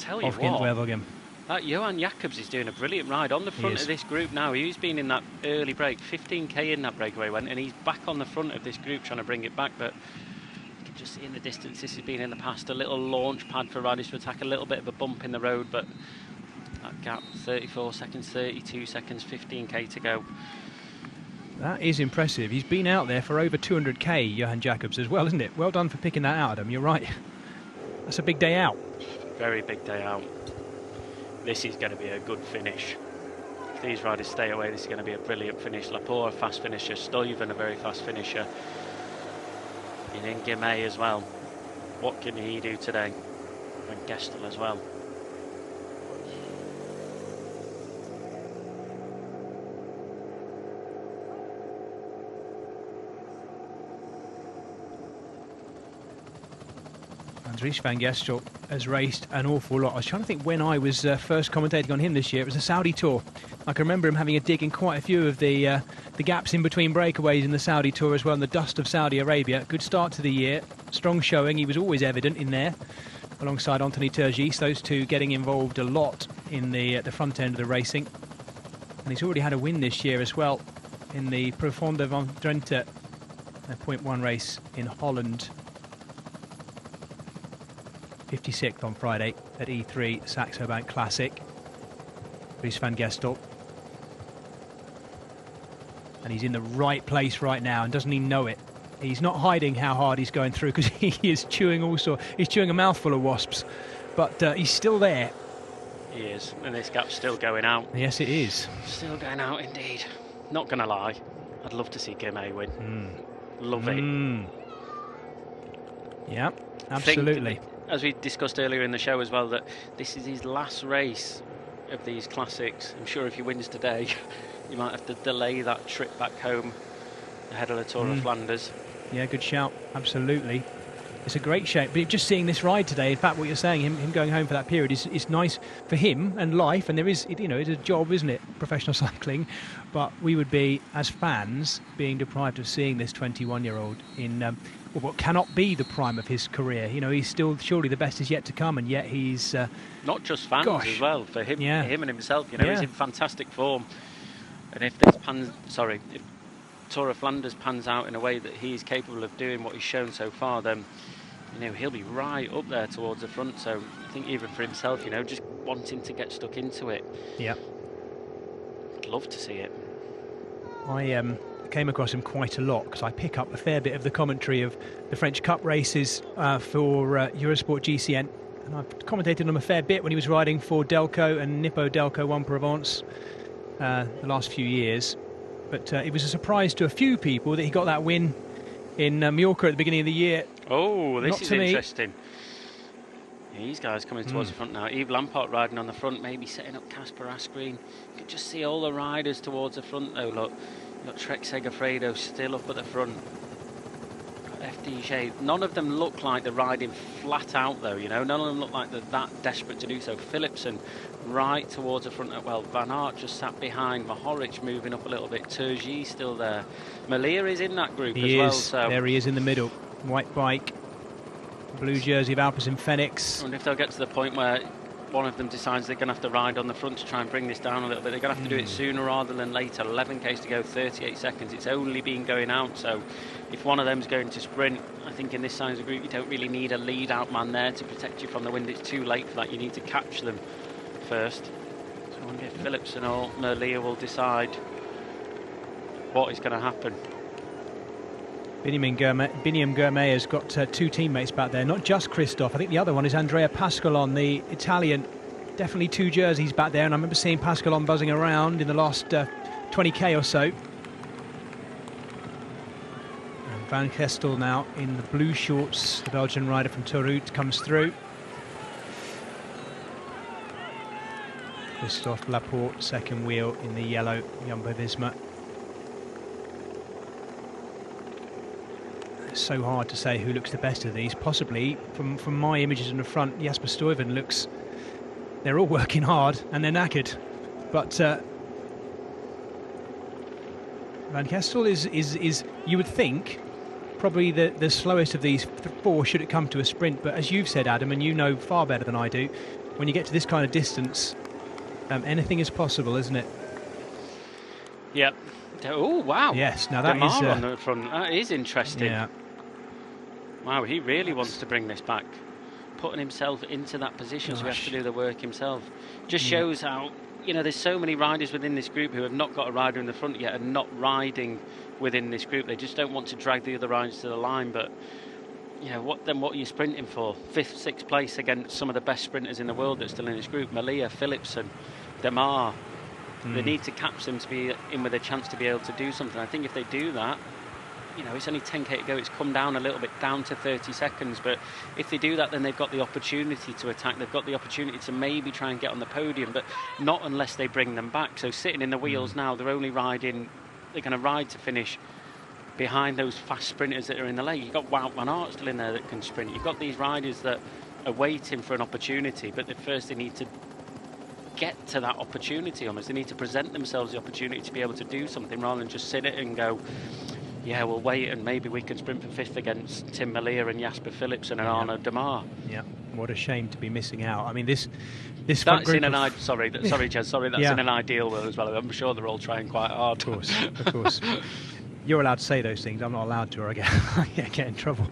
of Gent-Wevelgem. That Johan Jacobs is doing a brilliant ride on the front of this group now. He's been in that early break, 15k in that breakaway went, and he's back on the front of this group trying to bring it back, but you can just see in the distance this has been in the past a little launch pad for riders to attack, a little bit of a bump in the road, but that gap, 34 seconds, 32 seconds, 15k to go. That is impressive. He's been out there for over 200k, Johan Jacobs, as well, isn't it? Well done for picking that out, Adam. You're right. That's a big day out. Very big day out. This is going to be a good finish. If these riders stay away, this is going to be a brilliant finish. Laporte, a fast finisher. Stuyven, a very fast finisher. And in Guimay as well. What can he do today? And Gestel as well. Andries van Gestel has raced an awful lot. I was trying to think when I was first commentating on him this year. It was the Saudi Tour. I can remember him having a dig in quite a few of the gaps in between breakaways in the Saudi Tour as well, in the dust of Saudi Arabia. Good start to the year, strong showing. He was always evident in there, alongside Anthony Turgis. Those two getting involved a lot in the front end of the racing. And he's already had a win this year as well in the Profonde van Drenthe, a 0.1 race in Holland. 56th on Friday at E3 Saxo Bank Classic. Andries van Gestel. And he's in the right place right now, and doesn't he know it? He's not hiding how hard he's going through, because he is chewing he's chewing a mouthful of wasps, but he's still there. He is, and this gap's still going out. Yes, it is. Still going out indeed. Not going to lie, I'd love to see Guermay win. Love it. Yeah, absolutely. As we discussed earlier in the show as well, that this is his last race of these classics. I'm sure if he wins today, you might have to delay that trip back home ahead of the Tour of Flanders. Yeah, good shout. Absolutely. It's a great shape. But just seeing this ride today, in fact, what you're saying, him going home for that period is nice for him and life. And there is, it's a job, isn't it? Professional cycling. But we would be, as fans, being deprived of seeing this 21-year-old in what cannot be the prime of his career. He's still, surely the best is yet to come, and yet he's not just fans as well, for him, him and himself. He's in fantastic form, and if Tour of Flanders pans out in a way that he's capable of doing what he's shown so far, then he'll be right up there towards the front. So I think even for himself, just wanting to get stuck into it. Yeah, I'd love to see it. I came across him quite a lot, because I pick up a fair bit of the commentary of the French Cup races for Eurosport GCN, and I've commentated on him a fair bit when he was riding for Delco and Nippo Delco One Provence the last few years. But it was a surprise to a few people that he got that win in Mallorca at the beginning of the year. Oh, this is interesting. These guys coming towards the front now. Yves Lamport riding on the front, maybe setting up Casper Asgreen. You can just see all the riders towards the front though, look. You've got Trek Segafredo still up at the front. FDJ. None of them look like they're riding flat out though, None of them look like they're that desperate to do so. Philipsen right towards the front. Well, Van Aert just sat behind. Mohoric moving up a little bit. Turgis still there. Malia is in that group as well. So there he is in the middle. White bike. Blue jersey of Alpecin Fenix. I wonder if they'll get to the point where one of them decides they're going to have to ride on the front to try and bring this down a little bit. They're going to have to do it sooner rather than later. 11k's to go, 38 seconds. It's only been going out, so if one of them's going to sprint, I think in this size of group you don't really need a lead out man there to protect you from the wind. It's too late for that. You need to catch them first. So I wonder if Philipsen or Merlier will decide what is going to happen. Biniam Guermay has got two teammates back there, not just Christophe. I think the other one is Andrea Pasqualon, the Italian. Definitely two jerseys back there, and I remember seeing Pasqualon buzzing around in the last 20k or so. And Van Gestel now in the blue shorts, the Belgian rider from Toulouse comes through. Christophe Laporte, second wheel in the yellow Jumbo-Visma. So hard to say who looks the best of these. Possibly, from my images in the front, Jasper Stuyven looks... They're all working hard and they're knackered. But Van Gestel is you would think, probably the slowest of these four should it come to a sprint. But as you've said, Adam, and you know far better than I do, when you get to this kind of distance, anything is possible, isn't it? Yep. Oh, wow. Yes, now that is... on the front. That is interesting. Yeah. Wow, he really wants to bring this back. Putting himself into that position, so he has to do the work himself. Just shows how, there's so many riders within this group who have not got a rider in the front yet and not riding within this group. They just don't want to drag the other riders to the line, but, what are you sprinting for? 5th, 6th place against some of the best sprinters in the world that's still in this group. Malia, Philipsen, Demar. They need to catch them to be in with a chance to be able to do something. I think if they do that, you know, it's only 10k to go. It's come down a little bit, down to 30 seconds. But if they do that, then they've got the opportunity to attack. They've got the opportunity to maybe try and get on the podium, but not unless they bring them back. So sitting in the wheels now, they're only riding. They're going to ride to finish behind those fast sprinters that are in the lane. You've got Wout van Aert still in there that can sprint. You've got these riders that are waiting for an opportunity, but at first they need to get to that opportunity almost. They need to present themselves the opportunity to be able to do something rather than just sit it and go, yeah, we'll wait and maybe we can sprint for fifth against Tim Merlier and Jasper Philipsen and Arnaud Demar. Yeah, what a shame to be missing out. I mean, this that's in an sorry, Jez, sorry, that's in an ideal world as well. I'm sure they're all trying quite hard. Of course. You're allowed to say those things. I'm not allowed to, or I get in trouble.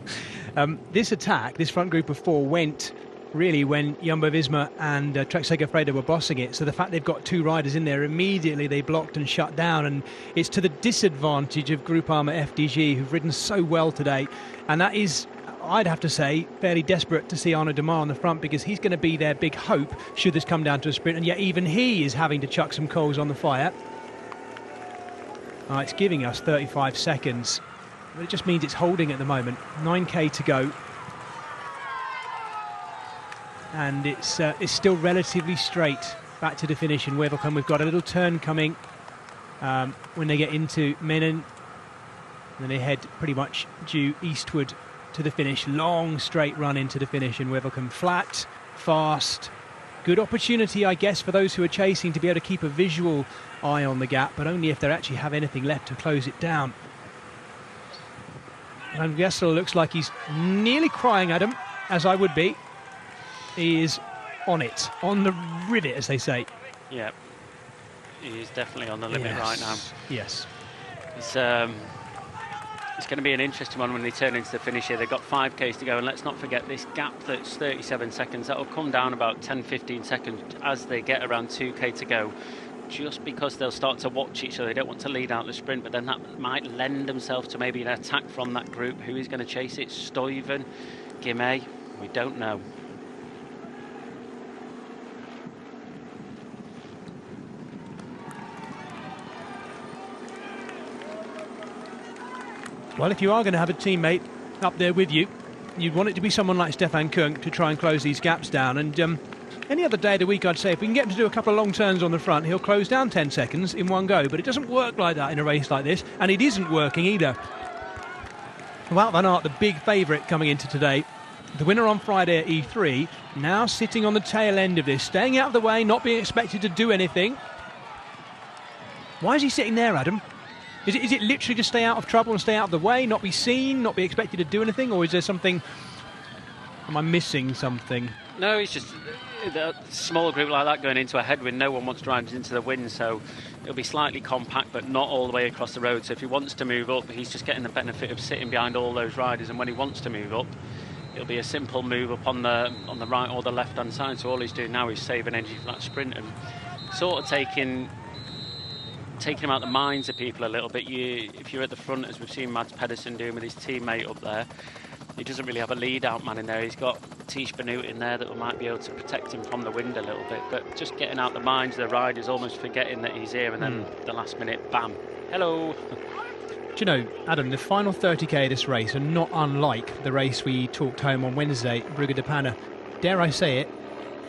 This attack, this front group of 4, went really when Jumbo-Visma and Trek Segafredo were bossing it. So the fact they've got 2 riders in there, immediately they blocked and shut down. And it's to the disadvantage of Groupama FDG, who've ridden so well today. And that is, I'd have to say, fairly desperate to see Arnaud Demar on the front, because he's going to be their big hope should this come down to a sprint. And yet even he is having to chuck some coals on the fire. It's giving us 35 seconds, but it just means it's holding at the moment. 9k to go. And it's still relatively straight back to the finish in Wevelgem. We've got a little turn coming when they get into Menin. And then they head pretty much due eastward to the finish. Long straight run into the finish in Wevelgem. Flat, fast. Good opportunity, I guess, for those who are chasing to be able to keep a visual eye on the gap, but only if they actually have anything left to close it down. And Gessler looks like he's nearly crying at him, as I would be. He is on it, on the rivet, as they say. Yeah, he is definitely on the limit right now. Yes. It's going to be an interesting one when they turn into the finish here. They've got 5Ks to go, and let's not forget this gap that's 37 seconds. That will come down about 10-15 seconds as they get around 2K to go, just because they'll start to watch each other. They don't want to lead out the sprint, but then that might lend themselves to maybe an attack from that group. Who is going to chase it? Stuyven, Guimet? We don't know. Well, if you are going to have a teammate up there with you, you'd want it to be someone like Stefan Kung to try and close these gaps down. And any other day of the week, I'd say, if we can get him to do a couple of long turns on the front, he'll close down 10 seconds in one go. But it doesn't work like that in a race like this, and it isn't working either. Wout van Aert, the big favourite coming into today, the winner on Friday at E3, now sitting on the tail end of this, staying out of the way, not being expected to do anything. Why is he sitting there, Adam? Is it literally just stay out of trouble and stay out of the way, not be seen, not be expected to do anything, or is there something? Am I missing something? No, it's just a small group like that going into a headwind. No one wants to ride into the wind, so it'll be slightly compact, but not all the way across the road. So if he wants to move up, he's just getting the benefit of sitting behind all those riders. And when he wants to move up, it'll be a simple move up on the right or the left-hand side. So all he's doing now is saving energy for that sprint and sort of taking him out the minds of people a little bit. If you're at the front, as we've seen Mads Pedersen doing with his teammate up there, he doesn't really have a lead-out man in there. He's got Tish Benoot in there that might be able to protect him from the wind a little bit, but just getting out the minds of the riders, almost forgetting that he's here, and then the last minute, bam, hello. Do you know, Adam, the final 30k of this race are not unlike the race we talked home on Wednesday, Brugge de Panne. Dare I say it,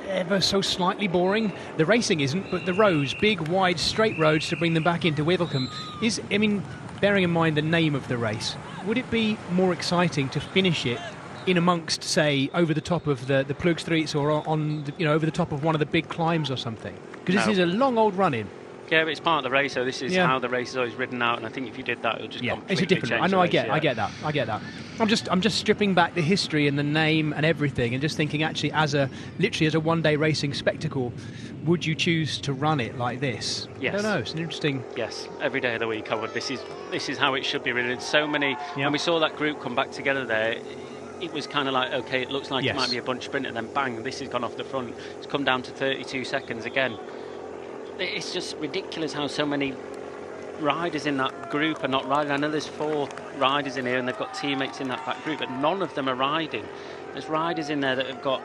ever so slightly boring. The racing isn't, but the roads, big, wide, straight roads to bring them back into Wevelgem is, I mean, bearing in mind the name of the race, would it be more exciting to finish it in amongst, say, over the top of the Plugstreets or on, over the top of one of the big climbs or something? Because this is a long old run-in. Yeah, but it's part of the race, so this is how the race is always ridden out, and I think if you did that, it would just completely it's a different. change I know. the race, I get that. I'm just stripping back the history and the name and everything, and just thinking actually literally as a one-day racing spectacle, would you choose to run it like this? Yes. I don't know. It's an interesting. Yes, every day of the week I would. This is how it should be ridden. So many. When we saw that group come back together there, it was kind of like, okay, it looks like it might be a bunch sprint, and then bang, this has gone off the front. It's come down to 32 seconds again. It's just ridiculous how so many riders in that group are not riding. I know there's 4 riders in here and they've got teammates in that back group, but none of them are riding. There's riders in there that have got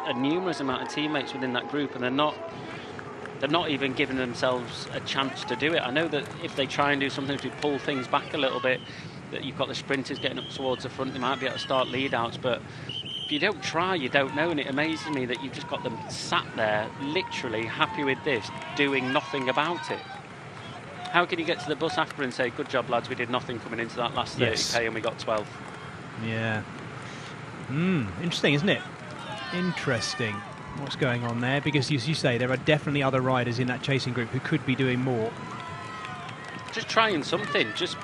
a numerous amount of teammates within that group, and they're not even giving themselves a chance to do it. I know that if they try and do something to pull things back a little bit, that you've got the sprinters getting up towards the front. They might be able to start lead-outs, but if you don't try, you don't know, and it amazes me that you've just got them sat there, literally happy with this, doing nothing about it. How can you get to the bus after and say, good job, lads, we did nothing coming into that last 30k and we got 12? Yeah. Interesting, isn't it? Interesting what's going on there, because as you say, there are definitely other riders in that chasing group who could be doing more. Just trying something. Just,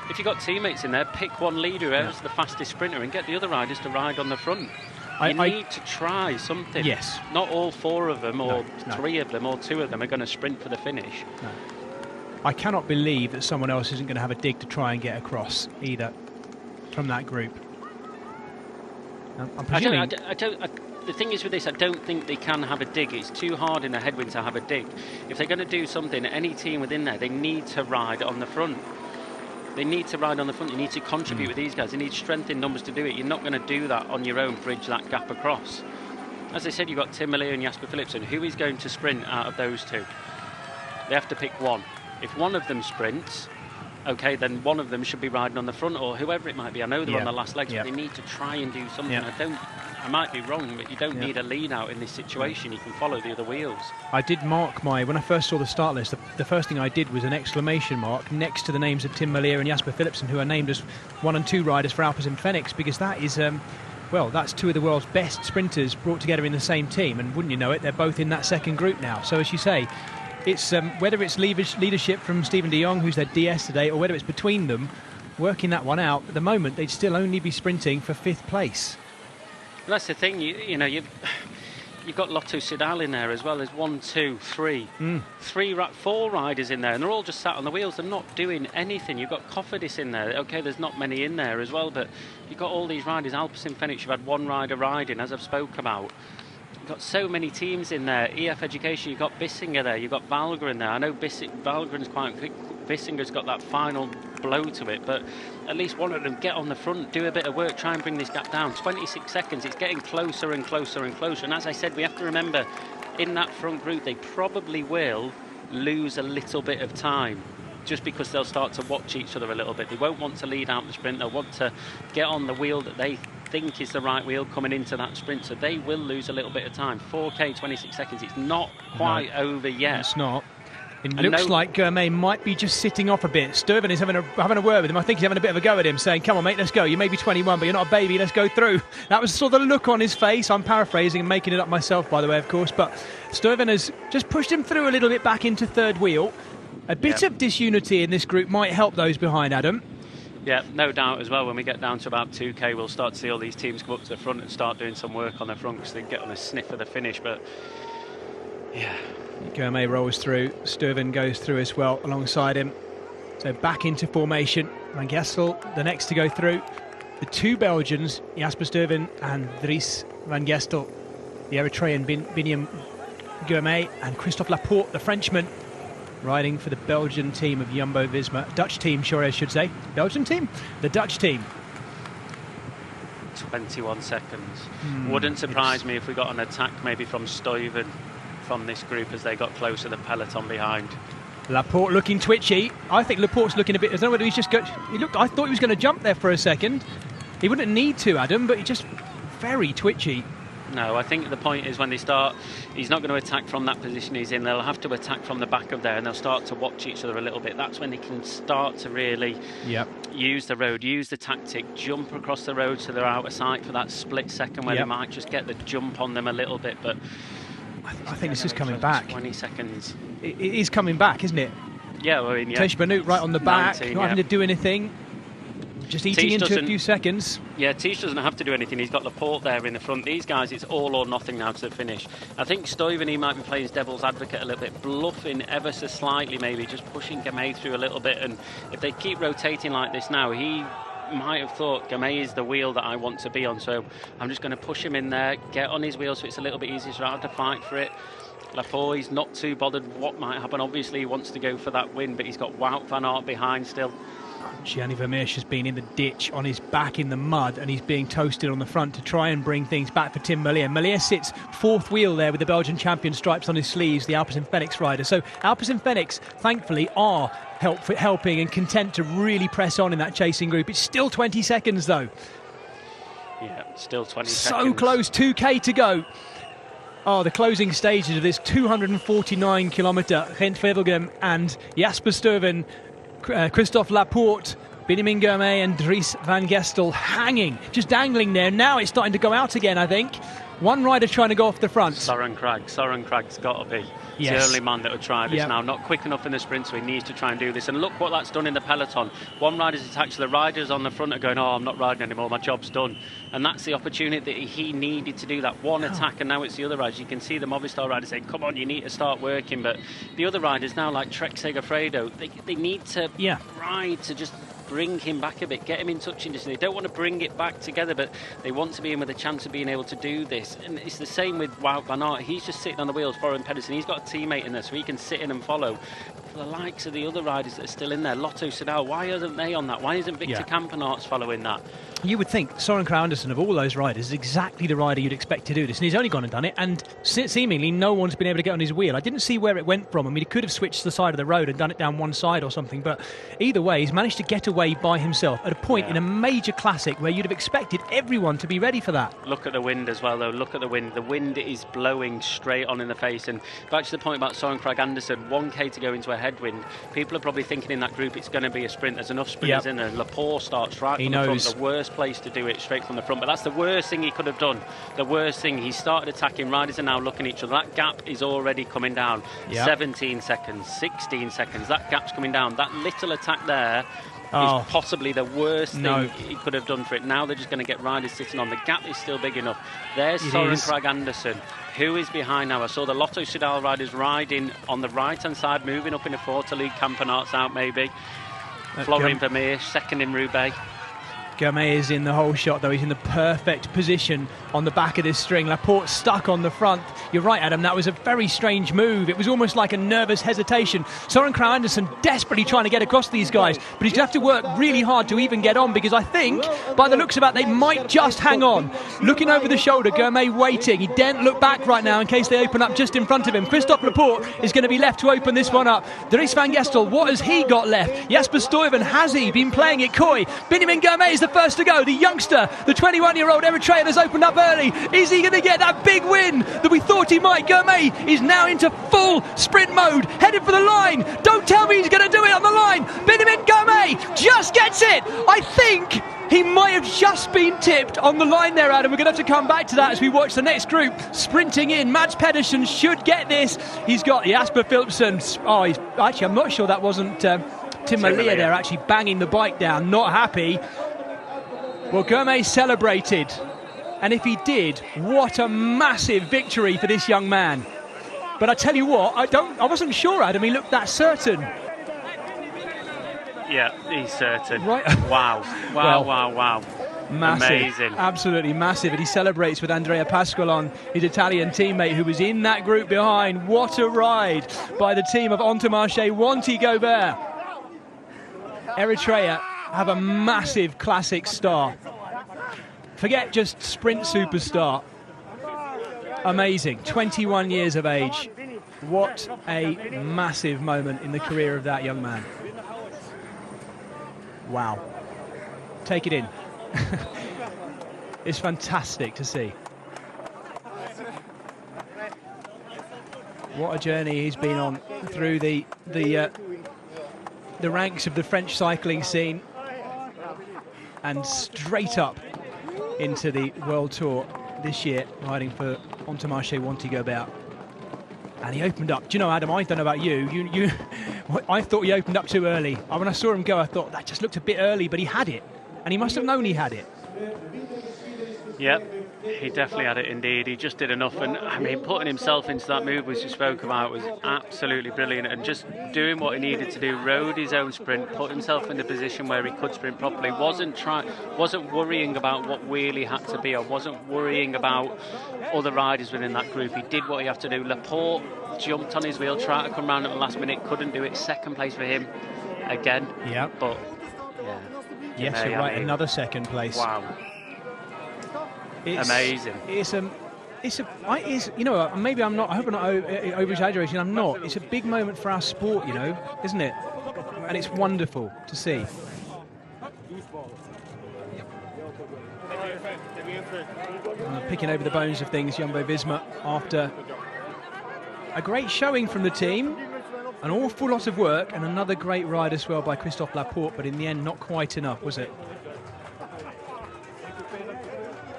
if you've got teammates in there, pick one leader whoever's the fastest sprinter and get the other riders to ride on the front. You need to try something. Yes. Not all 4 of them or 3 of them or 2 of them are going to sprint for the finish. No. I cannot believe that someone else isn't going to have a dig to try and get across either from that group. I'm presuming... The thing is with this, I don't think they can have a dig. It's too hard in a headwind to have a dig. If they're going to do something, any team within there, they need to ride on the front. They need to ride on the front. You need to contribute with these guys. They need strength in numbers to do it. You're not going to do that on your own, bridge that gap across. As I said, you've got Tim Miller and Jasper Philipsen. Who is going to sprint out of those 2? They have to pick one. If one of them sprints, okay, then one of them should be riding on the front, or whoever it might be. I know they're on the last legs, but they need to try and do something. I might be wrong, but you don't need a lead out in this situation. You can follow the other wheels. I did mark when I first saw the start list, the first thing I did was an exclamation mark next to the names of Tim Miller and Jasper Philipsen, who are named as 1 and 2 riders for Alpes and Phoenix, because that is, that's 2 of the world's best sprinters brought together in the same team, and wouldn't you know it, they're both in that second group now. So as you say, it's whether it's leadership from Stephen de Jong, who's their DS today, or whether it's between them working that one out, at the moment they'd still only be sprinting for 5th place. Well, that's the thing, you've got Lotto Soudal in there as well. There's 1, 2, 3, 4 riders in there, and they're all just sat on the wheels. They're not doing anything. You've got Cofidis in there. Okay, there's not many in there as well, but you've got all these riders. Alpes in Phoenix, you've had 1 rider riding, as I've spoke about. You've got so many teams in there. EF Education, you've got Bissinger there, you've got Valga in there. I know Valga's quite quick. Bissinger's got that final blow to it, but at least one of them get on the front, do a bit of work, try and bring this gap down. 26 seconds, it's getting closer and closer and closer. And as I said, we have to remember, in that front group, they probably will lose a little bit of time, just because they'll start to watch each other a little bit. They won't want to lead out the sprint. They'll want to get on the wheel that they think is the right wheel coming into that sprint, so they will lose a little bit of time. 4k, 26 seconds, it's not quite over yet. It's not. It looks like Gourmet might be just sitting off a bit. Sturven is having a word with him. I think he's having a bit of a go at him, saying, come on, mate, let's go. You may be 21, but you're not a baby. Let's go through. That was sort of the look on his face. I'm paraphrasing and making it up myself, by the way, of course. But Sturven has just pushed him through a little bit back into 3rd wheel. A bit of disunity in this group might help those behind, Adam. Yeah, no doubt as well. When we get down to about 2k, we'll start to see all these teams come up to the front and start doing some work on their front, because they get on a sniff of the finish. But yeah, Gourmet rolls through. Sturven goes through as well alongside him. So back into formation. Van Gestel, the next to go through. The 2 Belgians, Jasper Sturven and Dries Van Gestel. The Eritrean Biniam Gourmet and Christophe Laporte, the Frenchman, riding for the Belgian team of Jumbo-Visma. Dutch team, sure I should say. Belgian team? The Dutch team. 21 seconds. Wouldn't surprise me if we got an attack maybe from Stuyven from this group as they got closer, the peloton behind. Laporte looking twitchy. I think Laporte's looking a bit... I don't know whether he's just... I thought he was going to jump there for a second. He wouldn't need to, Adam, but he's just very twitchy. No, I think the point is when they start, he's not going to attack from that position he's in. They'll have to attack from the back of there, and they'll start to watch each other a little bit. That's when they can start to really use the road, use the tactic, jump across the road so they're out of sight for that split second where they might just get the jump on them a little bit. But I think this is coming back. 20 seconds. It is coming back, isn't it? Yeah, well, I mean, Tej Benoot right on the back, not having to do anything. Just eating into a few seconds. Yeah, Tej doesn't have to do anything. He's got Laporte there in the front. These guys, it's all or nothing now to the finish. I think Stuyven, he might be playing his devil's advocate a little bit, bluffing ever so slightly maybe, just pushing Gamay through a little bit. And if they keep rotating like this now, he might have thought Gamay is the wheel that I want to be on, so I'm just going to push him in there, get on his wheel so it's a little bit easier so I have to fight for it. Laporte, he's not too bothered what might happen. Obviously, he wants to go for that win, but he's got Wout van Aert behind still. Gianni Vermeersch has been in the ditch on his back in the mud, and he's being toasted on the front to try and bring things back for Tim Merlier. Merlier sits fourth wheel there with the Belgian champion stripes on his sleeves, the Alpecin Fenix rider. So Alpecin Fenix, thankfully, are helping and content to really press on in that chasing group. It's still 20 seconds, though. Yeah, still 20 seconds. So close, 2K to go. Oh, the closing stages of this 249-kilometre Gent-Wevelgem, and Jasper Stuyven, Christophe Laporte, Benjamin Gourmet and Dries van Gestel hanging, just dangling there. Now it's starting to go out again, I think. One rider trying to go off the front. Soren Krag's got to be yes. the only man that will try this now. Not quick enough in the sprint, so he needs to try and do this. And look what that's done in the peloton. One rider's attached, the riders on the front are going, oh, I'm not riding anymore, my job's done. And that's the opportunity that he needed to do that one attack, and now it's the other riders. You can see the Movistar riders saying, come on, you need to start working. But the other riders now, like Trek Segafredo, they need to ride to just bring him back a bit, get him in touching distance. They don't want to bring it back together, but they want to be in with a chance of being able to do this. And it's the same with Wout van Aert. He's just sitting on the wheels following Pedersen. He's got a teammate in there, so he can sit in and follow. For the likes of the other riders that are still in there, Lotto Soudal, why aren't they on that? Why isn't Victor Kampenaerts following that? You would think Soren Kragh Andersen, of all those riders, is exactly the rider you'd expect to do this, and he's only gone and done it, and seemingly no one's been able to get on his wheel. I didn't see where it went from. I mean, he could have switched to the side of the road and done it down one side or something, but either way, he's managed to get away by himself at a point in a major classic where you'd have expected everyone to be ready for that. Look at the wind as well, though. Look at the wind. The wind is blowing straight on in the face, and back to the point about Soren Kragh Andersen, 1K to go into a headwind. People are probably thinking in that group it's going to be a sprint. There's enough sprinters in there. Laporte starts right from the front, the worst place to do it, straight from the front, but that's the worst thing he could have done. The worst thing. He started attacking. Riders are now looking at each other. That gap is already coming down. 17 seconds, 16 seconds. That gap's coming down. That little attack there is possibly the worst thing he could have done for it. Now they're just going to get riders sitting on. The gap is still big enough. There's Soren Kragh Andersen. Who is behind now? I saw the Lotto Soudal riders riding on the right-hand side, moving up in a four to lead Kampenaerts out maybe. Florian Vermeersch, second in Roubaix. Gourmet is in the whole shot, though. He's in the perfect position on the back of this string. Laporte stuck on the front. You're right, Adam, that was a very strange move. It was almost like a nervous hesitation. Soren Kragh Andersen desperately trying to get across these guys, but he's going to have to work really hard to even get on, because I think, by the looks of it, they might just hang on. Looking over the shoulder, Gourmet waiting. He daren't look back right now in case they open up just in front of him. Christophe Laporte is going to be left to open this one up. Dries van Gestel, what has he got left? Jasper Stuyven, has he been playing it coy? Benjamin Gourmet is the first to go. The youngster, the 21-year-old Eritrean, has opened up early. Is he going to get that big win that we thought he might? Gourmet is now into full sprint mode, headed for the line. Don't tell me he's going to do it on the line. Benjamin Gourmet just gets it. I think he might have just been tipped on the line there, Adam. We're going to have to come back to that as we watch the next group sprinting in. Mads Pedersen should get this. He's got Jasper Philipsen. I'm not sure that wasn't Tim Merlier there actually banging the bike down. Not happy. Well, Gourmet celebrated, and if he did, what a massive victory for this young man. But I tell you what, I wasn't sure, Adam, he looked that certain. Yeah, he's certain. Right. Wow. Wow. Massive. Amazing. Absolutely massive. And he celebrates with Andrea Pasqualon, his Italian teammate, who was in that group behind. What a ride by the team of Entomarché Wanty Gobert. Eritrea have a massive classic star. Forget just sprint superstar. Amazing. 21 years of age. What a massive moment in the career of that young man. Wow. Take it in. It's fantastic to see. What a journey he's been on through the ranks of the French cycling scene and straight up into the World Tour this year, riding for Entomarché Wanty Gobert. And he opened up. Do you know, Adam, I don't know about you. I thought he opened up too early. When I saw him go, I thought that just looked a bit early, but he had it. And he must have known he had it. Yep, he definitely had it indeed. He just did enough. And, I mean, putting himself into that move which you spoke about was absolutely brilliant. And just doing what he needed to do, rode his own sprint, put himself in a position where he could sprint properly. Wasn't worrying about what really had to be, or wasn't worrying about other riders within that group. He did what he had to do. Laporte jumped on his wheel, tried to come round at the last minute, couldn't do it. Second place for him again. Yeah. But Yes, Gemay, you're right. I mean, Another second place. wow. Amazing. You know, maybe I'm not, I hope I'm not over-exaggerating, I'm not. It's a big moment for our sport, you know, isn't it? And it's wonderful to see. Picking over the bones of things, Jumbo-Visma, after a great showing from the team, an awful lot of work, and another great ride as well by Christophe Laporte, but in the end, not quite enough, was it?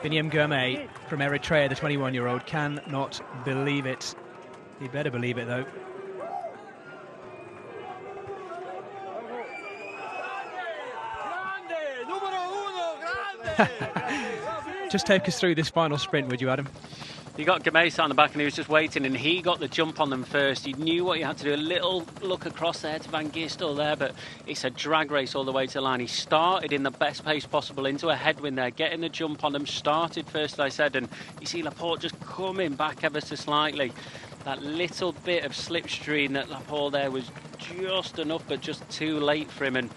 Gevelgem from Eritrea, the 21-year-old, cannot believe it. He better believe it, though. Just take us through this final sprint, would you, Adam? You got Gemay on the back and he was just waiting, and he got the jump on them first. He knew what he had to do. A little look across there to Van Gistel there, but it's a drag race all the way to the line. He started in the best pace possible into a headwind there, getting the jump on them. Started first, as I said, and you see Laporte just coming back ever so slightly. That little bit of slipstream that Laporte there was just enough, but just too late for him. And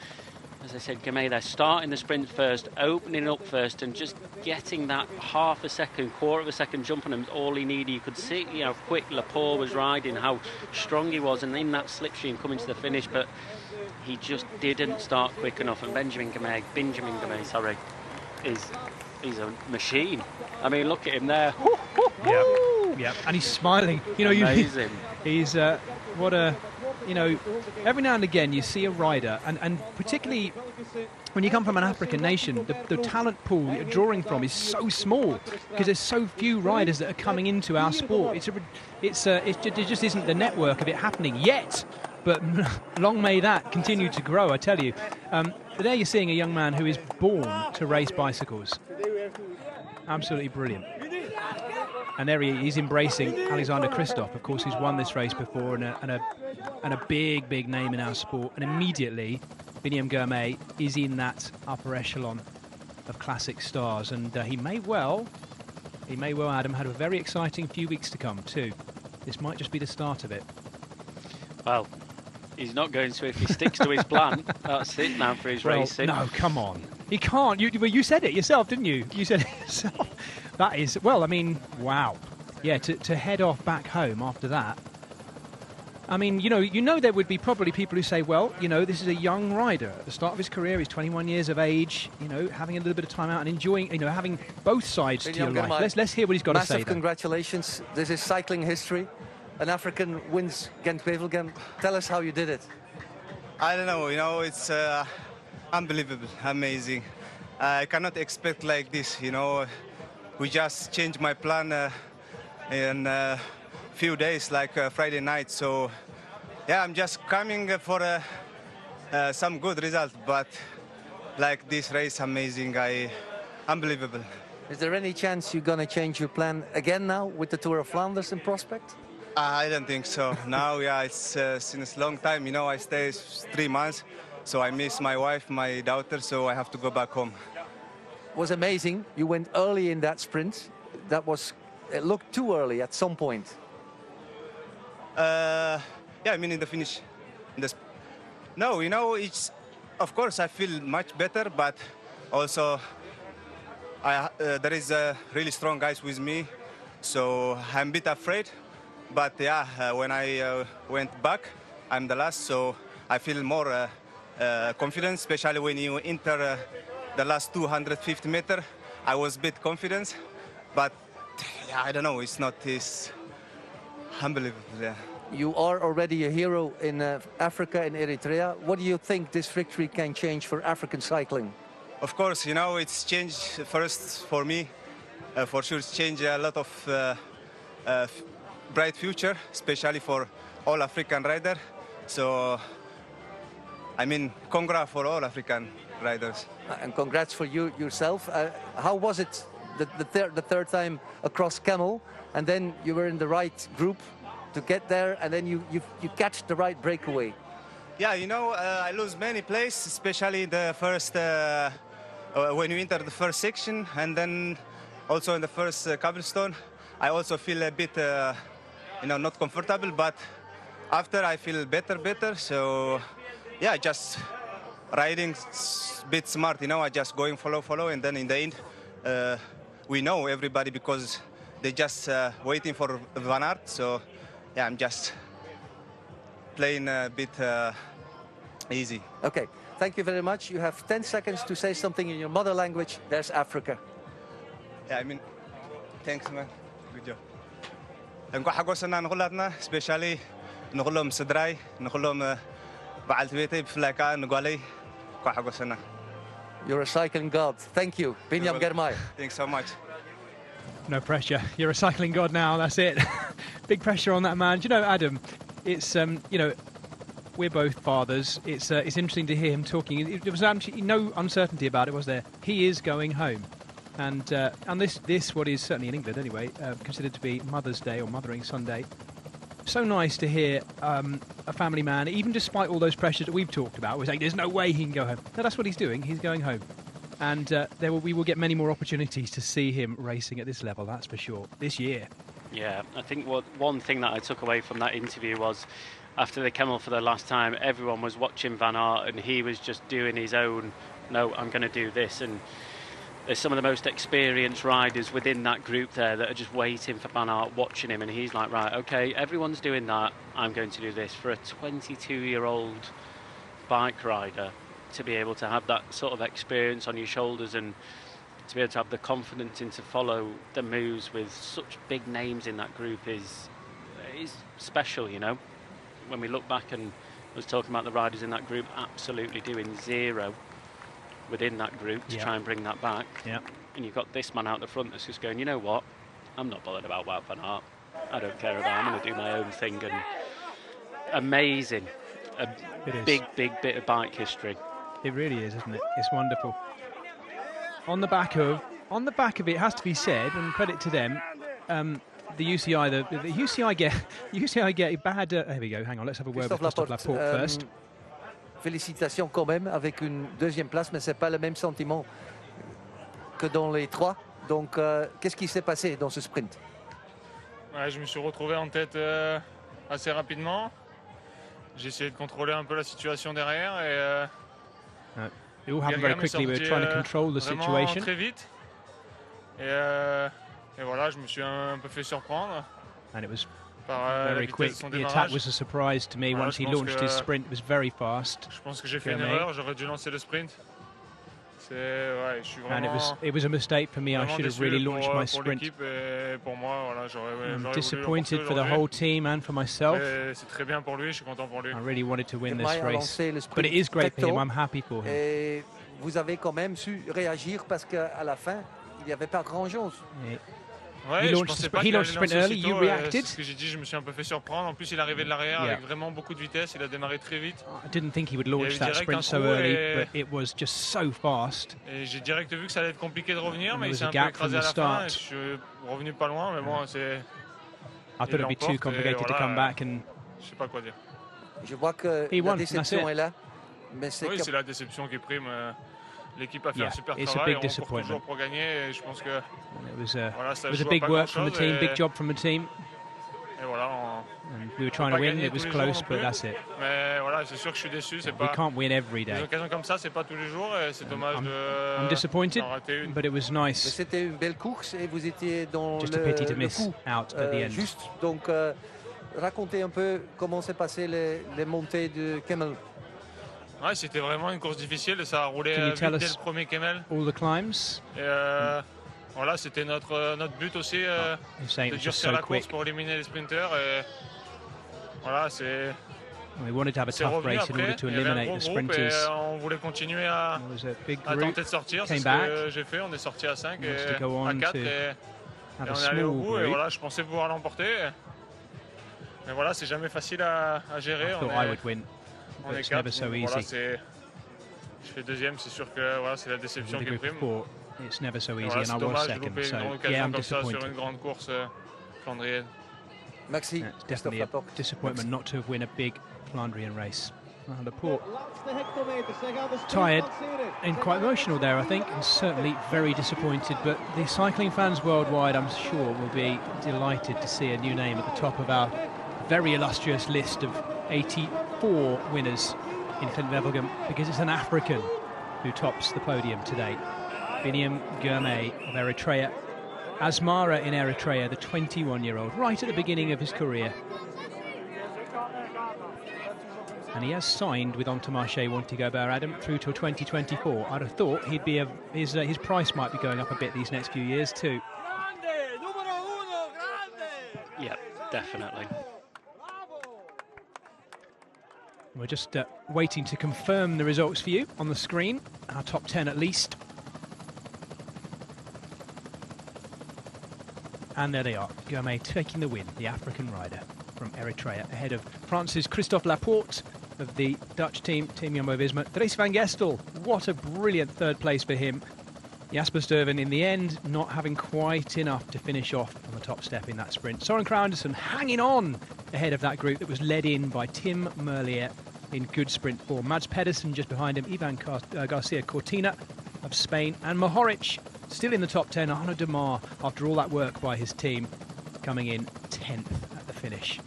as I said, Gemay there starting the sprint first, opening up first, and just getting that half a second, quarter of a second jump on him, all he needed. You could see, you know, how quick Laporte was riding, how strong he was, and in that slipstream coming to the finish, but he just didn't start quick enough. And Benjamin Gemay, he's a machine. I mean, look at him there. Yeah, and he's smiling. You know, amazing. He's what a. You know, every now and again you see a rider, and particularly when you come from an African nation, the talent pool that you're drawing from is so small because there's so few riders that are coming into our sport. It just isn't the network of it happening yet, but long may that continue to grow, I tell you. But there you're seeing a young man who is born to race bicycles. Absolutely brilliant. And there he's embracing Alexander Kristoff, of course, who's won this race before, and a big name in our sport. And immediately, Gevelgem is in that upper echelon of classic stars. And he may well, Adam, have a very exciting few weeks to come too. This might just be the start of it. Well, he's not going to if he sticks to his plan. That's it now for his racing. No, come on. He can't. You said it yourself, didn't you? You said it yourself. That is, well, I mean, wow. Yeah, to head off back home after that. I mean, you know there would be probably people who say, well, you know, this is a young rider. At the start of his career, he's 21 years of age, you know, having a little bit of time out and enjoying, you know, having both sides to your life. Let's hear what he's got to say. Massive congratulations. This is cycling history. An African wins Gent-Wevelgem. Tell us how you did it. I don't know, you know, it's unbelievable, amazing. I cannot expect like this, you know. We just changed my plan in a few days, like Friday night. So, yeah, I'm just coming for some good result. But like this race, amazing, unbelievable. Is there any chance you're going to change your plan again now with the Tour of Flanders in prospect? I don't think so. Now, yeah, it's since a long time. You know, I stay 3 months, so I miss my wife, my daughter, so I have to go back home. Was amazing. You went early in that sprint. It looked too early at some point. Yeah, I mean in the finish. No, you know, it's of course I feel much better, but also there is really strong guys with me, so I'm a bit afraid. But yeah, when I went back, I'm the last, so I feel more confident, especially when you enter the last 250 meters. I was a bit confident, but yeah, I don't know, it's not this unbelievable. Yeah. You are already a hero in Africa, in Eritrea. What do you think this victory can change for African cycling? Of course, you know, it's changed first for me. For sure, it's changed a lot of bright future, especially for all African riders. So, I mean, congrats for all African riders. And congrats for you yourself. How was it the third time across Camel, and then you were in the right group to get there, and then you catch the right breakaway? Yeah, you know, I lose many places, especially the first when you enter the first section, and then also in the first cobblestone. I also feel a bit, you know, not comfortable, but after I feel better. So, yeah, just riding a bit smart, you know. I just going follow, and then in the end, we know everybody because they just waiting for Van Aert. So yeah, I'm just playing a bit easy. Okay, thank you very much. You have 10 seconds to say something in your mother language. There's Africa. Yeah, I mean, thanks, man. Good job. نكون حقوسنا نقولاتنا especially نقولهم صدراي نقولهم بعلت بيتي بفلاكا نقولي نكون حقوسنا. You're a cycling god. Thank you, Binyam Germay. Thanks so much. No pressure. You're a cycling god now. That's it. Big pressure on that man. Do you know, Adam? It's you know, we're both fathers. It's interesting to hear him talking. There was actually no uncertainty about it, was there? He is going home, and this what is certainly in England anyway, considered to be Mother's Day or Mothering Sunday. So nice to hear a family man, even despite all those pressures that we've talked about, we're saying there's no way he can go home. No, that's what he's doing. He's going home. And we will get many more opportunities to see him racing at this level, that's for sure, this year. Yeah, I think one thing that I took away from that interview was after the Kemmel for the last time, everyone was watching Van Aert and he was just doing his own, no, I'm going to do this. And there's some of the most experienced riders within that group there that are just waiting for Van Aert, watching him, and he's like, right, okay, everyone's doing that, I'm going to do this. For a 22-year-old bike rider to be able to have that sort of experience on your shoulders and to be able to have the confidence in to follow the moves with such big names in that group is special, you know. When we look back and was talking about the riders in that group absolutely doing zero within that group to try and bring that back. Yeah. And you've got this man out the front that's just going, you know what, I'm not bothered about Wout van Aert. I don't care about it. I'm going to do my own thing. And amazing. A big bit of bike history. It really is, isn't it? It's wonderful. On the back of it, it has to be said, and credit to them, the UCI get a bad. Here we go. Hang on, let's have a word with Christophe Laporte first. Félicitations quand même avec une deuxième place, mais c'est pas le même sentiment que dans les trois. Donc, qu'est-ce qui s'est passé dans ce sprint? Ouais, je me suis retrouvé en tête assez rapidement. J'ai essayé de contrôler un peu la situation derrière et. It all happened very quickly. We were trying to control the situation. Très vite. Et voilà, je me suis un peu fait surprendre. And it was very quick. The attack was a surprise to me. Voilà, once he launched his sprint, it was very fast. Je pense que j'ai fait une erreur. J'aurais dû lancer le sprint. Ouais, je suis vraiment. And it was a mistake for me. I should have really launched my sprint. Pour moi, voilà, I'm disappointed for the whole team and for myself. C'est très bien pour lui. Je suis content pour lui. I really wanted to win this race, but it is great for him. I'm happy for him. Et vous avez quand même su réagir parce qu'à la fin, il n'y avait pas grand-chose. Ouais, he launched sprint early. You reacted. Ce que j'ai dit, je me suis un peu fait surprendre. En plus, il est arrivé de l'arrière avec vraiment beaucoup de vitesse. Il a démarré très vite. I didn't think he would launch that sprint so early, but it was just so fast. Et j'ai direct vu que ça allait être compliqué de revenir, mais il s'est un peu écrasé à la fin. Et je suis revenu pas loin, mais bon, c'est. I thought it'd be too complicated to come back and. Je sais pas quoi dire. Je vois que la déception est là. Mais oui, c'est la déception qui prime. L'équipe a fait un super travail, on court toujours pour gagner et je pense que voilà, ça joue a big work from the team, big job from the team. Et voilà, we were trying to win, it was close, but that's it. Mais voilà, c'est sûr que je suis déçu, c'est pas. We can't win every day. Des occasions comme ça, c'est pas tous les jours et c'est dommage de. I'm disappointed, but it was nice. C'était une belle course et vous étiez dans Just a pity to miss out at the end. Juste, donc racontez un peu comment s'est passé les montées de Kemmel. Ouais, c'était vraiment une course difficile et ça a roulé vite dès le premier Kemmel. All the climbs. Et voilà, c'était notre but aussi de durcir la course pour éliminer les sprinters. Et voilà, c'est. We wanted to have a tough race in order to eliminate the sprinters. Et on voulait continuer à tenter de sortir. C'est ce que j'ai fait. On est sorti à 5 et à 4 et on est allé au bout. Et voilà, je pensais pouvoir l'emporter. Mais voilà, c'est jamais facile à gérer. On est 4, voilà, je fais deuxième, c'est sûr que voilà, c'est la déception qui prime. It's never so easy, voilà, and I was dommage second. De louper une grande occasion comme ça sur une grande course flandrienne. Merci. It's definitely a disappointment not to have won a big Flandrian race. Laporte tired and quite emotional there, I think, and certainly very disappointed. But the cycling fans worldwide, I'm sure, will be delighted to see a new name at the top of our very illustrious list of 84 winners in Gent-Wevelgem because it's an African who tops the podium today. Biniam Girmay of Eritrea. Asmara in Eritrea, the 21-year-old, right at the beginning of his career. And he has signed with Entomarché Wanty-Gobert Adam through till 2024. I'd have thought he'd be his price might be going up a bit these next few years too. Yeah, definitely. We're just waiting to confirm the results for you on the screen. Our top 10 at least. And there they are. Girmay taking the win, the African rider from Eritrea, ahead of France's Christophe Laporte of the Dutch team, Team Jumbo-Visma. Dries van Gestel, what a brilliant third place for him. Jasper Stuyven, in the end, not having quite enough to finish off on the top step in that sprint. Søren Kragh Andersen hanging on ahead of that group that was led in by Tim Merlier in good sprint form. Mads Pedersen just behind him, Ivan Garcia Cortina of Spain, and Mohoric still in the top 10. Arnaud Demar, after all that work by his team, coming in 10th at the finish.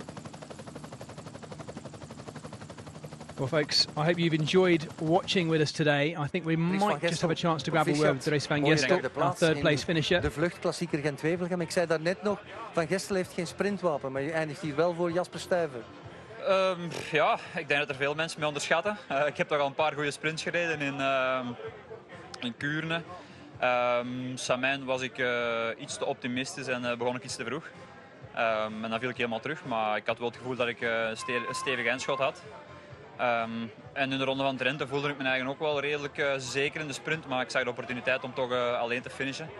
Well, folks, I hope you've enjoyed watching with us today. I think we might just have a chance to grab a word with Dries van Gestel, our third place finisher. De vluchtklassieker Gent-Wevelgem. Ik zei daarnet nog, Van Gestel heeft geen sprintwapen, maar je eindigt hier wel voor Jasper Stuyven. Ja, ik denk dat er veel mensen mee onderschatten. Ik heb toch al een paar goede sprints gereden in Kuurne. Samijn was ik iets te optimistisch en begon ik iets te vroeg. En dan viel ik helemaal terug, maar ik had wel het gevoel dat ik een stevig eindschot had. En in de ronde van Drenthe voelde ik me eigenlijk ook wel redelijk zeker in de sprint, maar ik zag de opportuniteit om toch alleen te finishen.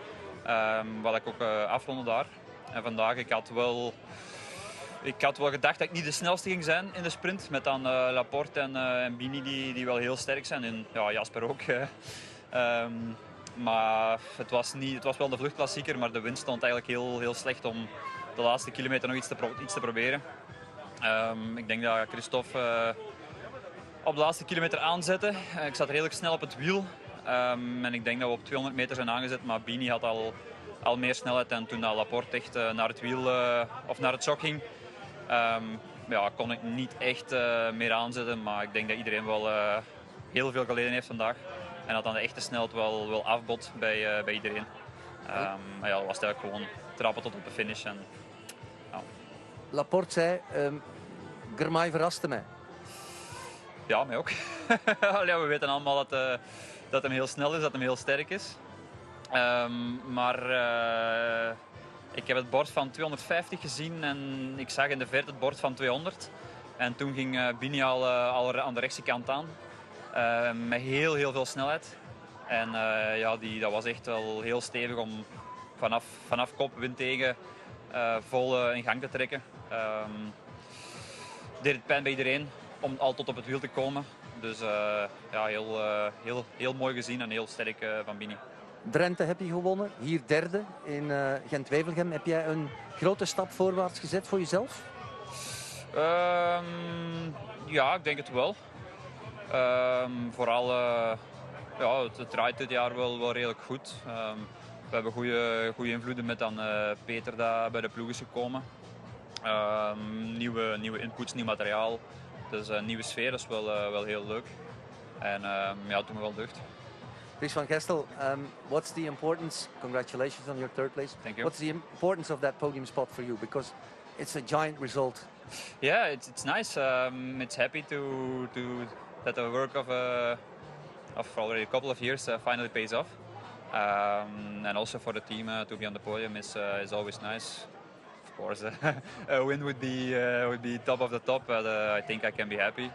Wat ik ook afronde daar. En vandaag, ik had wel gedacht dat ik niet de snelste ging zijn in de sprint, met dan Laporte en Bini die wel heel sterk zijn. En ja, Jasper ook. Maar het was wel de vluchtklassieker, maar de wind stond eigenlijk heel slecht om de laatste kilometer nog iets te proberen. Ik denk dat Christophe op de laatste kilometer aanzette. Ik zat redelijk snel op het wiel. En ik denk dat we op 200 meter zijn aangezet, maar Bini had al meer snelheid. En toen Laporte echt naar het wiel of naar het sok ging, kon ik niet echt meer aanzetten. Maar ik denk dat iedereen wel heel veel geleden heeft vandaag. En dat dan de echte snelheid wel afbod bij iedereen. Maar ja, dat was eigenlijk gewoon trappen tot op de finish. En, ja. Laporte zei, Girmay verraste mij. Ja, mij ook. Ja, we weten allemaal dat hem heel snel is, dat hem heel sterk is. Maar ik heb het bord van 250 gezien en ik zag in de verte het bord van 200. En toen ging Bini al aan de rechtse kant aan. Met heel veel snelheid. En dat was echt wel heel stevig om vanaf kop, wind tegen, vol in gang te trekken. Deed het pijn bij iedereen om al tot op het wiel te komen. Dus heel mooi gezien en heel sterk van Bini. Drenthe heb je gewonnen, hier derde in Gent-Wevelgem. Heb jij een grote stap voorwaarts gezet voor jezelf? Ja, ik denk het wel. Vooral, het draait dit jaar wel redelijk goed. We hebben goede invloeden met dan Peter daar bij de ploeg is gekomen. Nieuwe inputs, nieuw materiaal. Dus een nieuwe sfeer, dat is wel heel leuk. En het doet me wel deugd. Dries van Gestel, what's the importance, congratulations on your third place. Thank you. What's the importance of that podium spot for you? Because it's a giant result. Yeah, it's nice. It's happy that the work of already a couple of years finally pays off. And also for the team to be on the podium is always nice. Of course, a win would be top of the top, but I think I can be happy.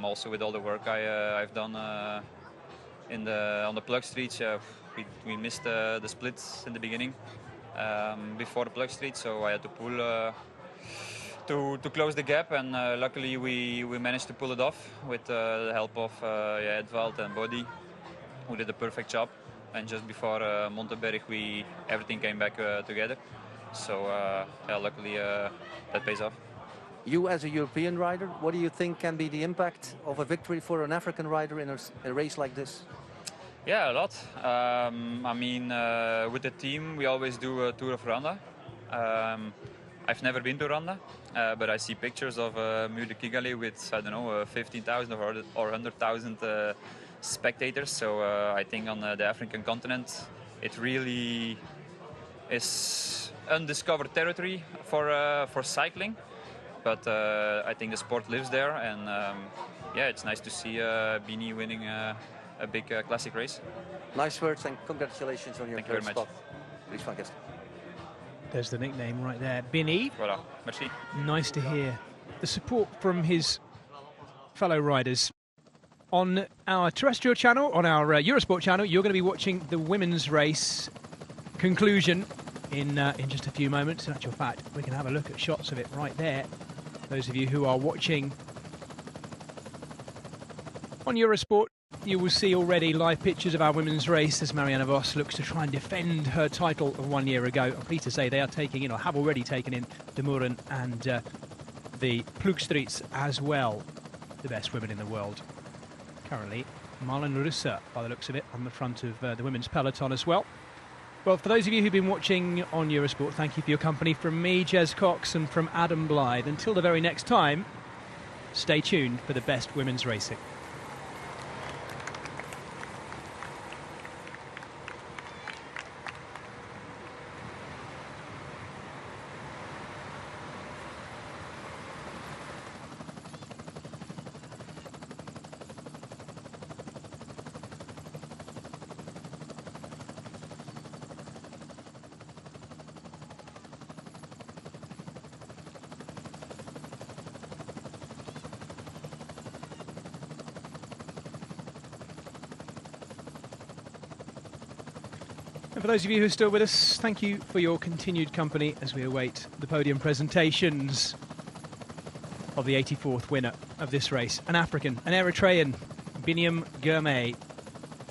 Also with all the work I've done on the plug streets, we missed the splits in the beginning before the plug street, so I had to pull to close the gap, and luckily we managed to pull it off with the help of Edvald and Bodie, who did a perfect job. And just before Monteberg, everything came back together. So luckily that pays off. You as a European rider, what do you think can be the impact of a victory for an African rider in a race like this? Yeah, a lot. With the team we always do a Tour of Rwanda. I've never been to Rwanda, but I see pictures of Mule Kigali with, I don't know, 15,000 or 100,000 spectators. So I think on the African continent, it really is undiscovered territory for cycling. But I think the sport lives there, and yeah, it's nice to see Bini winning a big classic race. Nice words and congratulations on your third spot. Dries van Gestel. There's the nickname right there, Bini. Voilà, merci. Nice to hear the support from his fellow riders. On our terrestrial channel, on our Eurosport channel, you're going to be watching the women's race conclusion in just a few moments. In actual fact, we can have a look at shots of it right there. Those of you who are watching on Eurosport, you will see already live pictures of our women's race as Marianne Vos looks to try and defend her title of 1 year ago. I'm pleased to say they are taking in, or have already taken in, De Moeren and the Ploegstreets as well, the best women in the world. Currently, Marlen Russe, by the looks of it, on the front of the women's peloton as well. Well, for those of you who've been watching on Eurosport, thank you for your company. From me, Jez Cox, and from Adam Blythe. Until the very next time, stay tuned for the best women's racing. For those of you who are still with us, thank you for your continued company as we await the podium presentations of the 84th winner of this race. An African, an Eritrean, Biniam Girmay.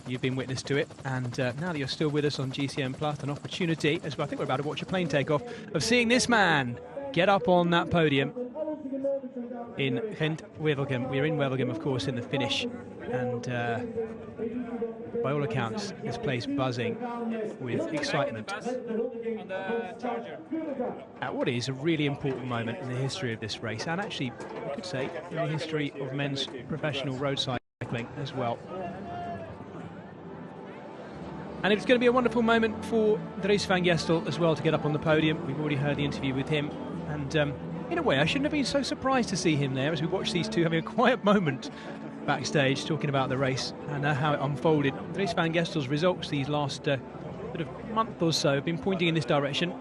You've been witness to it, and now that you're still with us on GCN Plus, an opportunity, as well, I think we're about to watch a plane take off, of seeing this man get up on that podium in Gent-Wevelgem. We're in Wevelgem, of course, in the finish, and by all accounts, this place buzzing with excitement. At what is a really important moment in the history of this race, and actually, I could say, in the history of men's professional road cycling as well. And it's going to be a wonderful moment for Dries van Gestel as well to get up on the podium. We've already heard the interview with him, and in a way, I shouldn't have been so surprised to see him there as we watch these two having a quiet moment backstage, talking about the race and how it unfolded. Dries van Gestel's results these last sort of month or so have been pointing in this direction.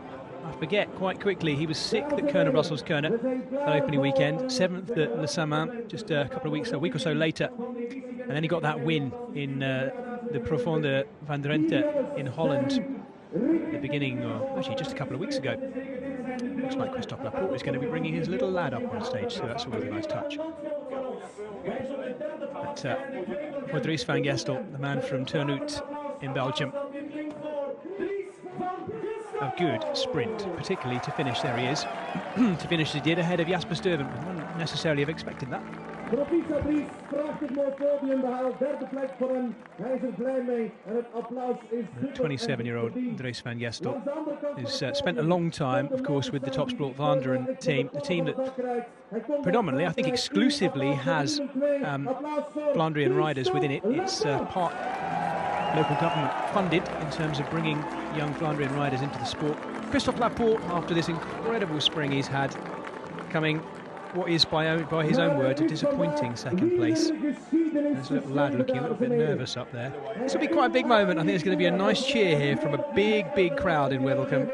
I forget quite quickly, he was 6th at Kuurne-Brussels-Kuurne that opening weekend, 7th at Le Saman just a week or so later, and then he got that win in the Profonde van Drenthe in Holland at the beginning, or actually just a couple of weeks ago. Looks like Christophe Laporte is going to be bringing his little lad up on stage, so that's always a nice touch. But for Dries van Gestel, the man from Ternhout in Belgium, a good sprint, particularly to finish. There he is. To finish as he did ahead of Jasper Stuyven. We wouldn't necessarily have expected that. 27-year-old Dries van Gestel has spent a long time, of course, with the Topsport Vlaanderen team, the team that predominantly, I think exclusively, has Flandrian riders within it. It's part local government funded in terms of bringing young Flandrian riders into the sport. Christophe Laporte, after this incredible spring he's had, coming what is, by his own words, a disappointing second place. There's a little lad looking a little bit nervous up there. This will be quite a big moment. I think there's going to be a nice cheer here from a big crowd in Wevelgem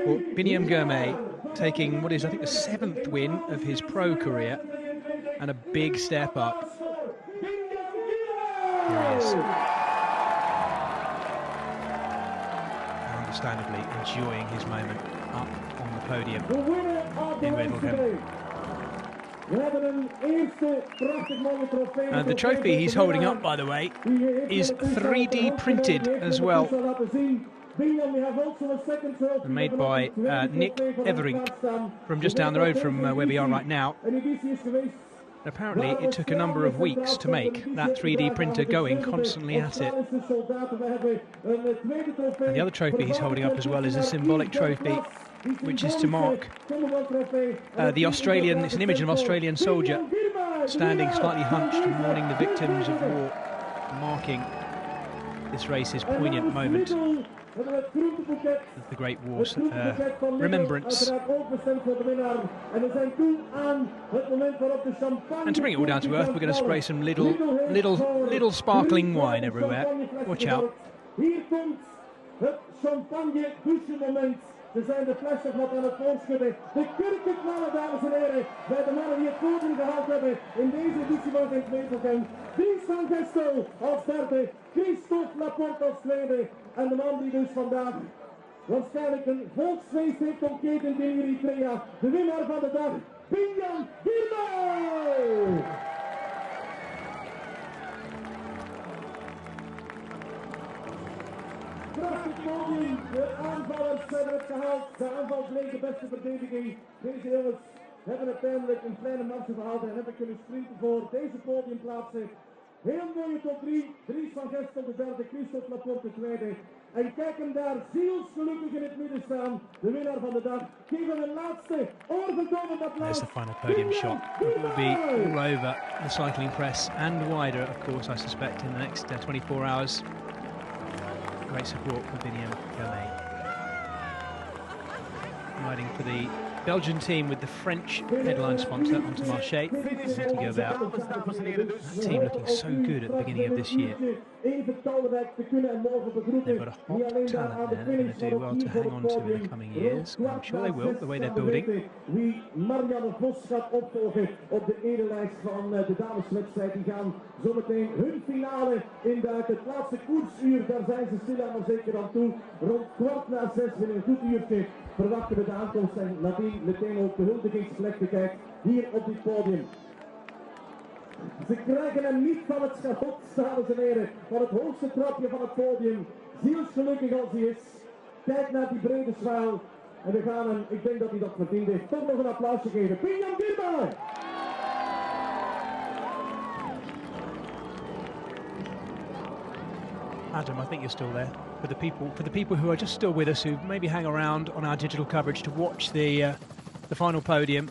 for Biniam Girmay, taking what is, I think, the 7th win of his pro career and a big step up. Here he is. Understandably enjoying his moment up on the podium in Wevelgem. The trophy he's holding up, by the way, is 3D printed as well, made by Nick Everink from just down the road from where we are right now. Apparently it took a number of weeks to make that 3D printer going, constantly at it. And the other trophy he's holding up as well is a symbolic trophy which is to mark the Australian, it's an image of an Australian soldier standing slightly hunched, mourning the victims of war, marking this race's poignant moment of the Great War's remembrance. And to bring it all down to earth, we're going to spray some little sparkling wine everywhere. Watch out. Ze zijn de flessen wat aan het voorschudden. De kurkenknallen, dames en heren, bij de mannen die het podium gehaald hebben in deze editie van het gevelgem. Dries van Gestel als derde, Christophe Laporte als tweede. En de man die dus vandaag waarschijnlijk een volksfeest heeft ontketend in Eritrea. De winnaar van de dag, Binyam Girmay! Prachtig podium, de aanvallers hebben het gehaald. De aanval bleek de beste verdediging. Deze jongens hebben uiteindelijk een kleine marge gehaald en hebben kunnen sprinten voor deze podiumplaatsen. Heel mooie top 3. Dries van Gestel de derde, Christophe Laporte de tweede. En kijk hem daar zielsgelukkig in het midden staan. De winnaar van de dag. Geef hem een laatste oorverdovend applaus. There's the final podium shot. It will be all over the cycling press and wider, of course, I suspect, in the next 24 hours. Great support for Binyam Girmay. Riding for the Belgian team with the French headline sponsor, Intermarché, to go about. That team looking so good at the beginning of this year. They've got a hot talent there they're going to do well to hang on to in the coming years. I'm sure they will, the way they're building. Wie Marianne Vos gaat opvolgen op de erelijst van de dameswedstrijd. Die gaan zometeen hun finale induiken. Het laatste koersuur, daar zijn ze stilaan maar zeker aan toe. Rond 5:15 binnen een goed uurtje verwachten we de aankomst en nadien meteen ook de huldigingsplechtigheid hier op dit podium. Ze krijgen hem niet van het schavot, dames en heren, van het hoogste trapje van het podium. Zielsgelukkig als hij is. Kijk naar die brede zwaal. En we gaan hem, ik denk dat hij dat verdient heeft, toch nog een applausje geven. Binyam Girmay! Adam, I think you're still there. For the people who are just still with us, who maybe hang around on our digital coverage to watch the final podium.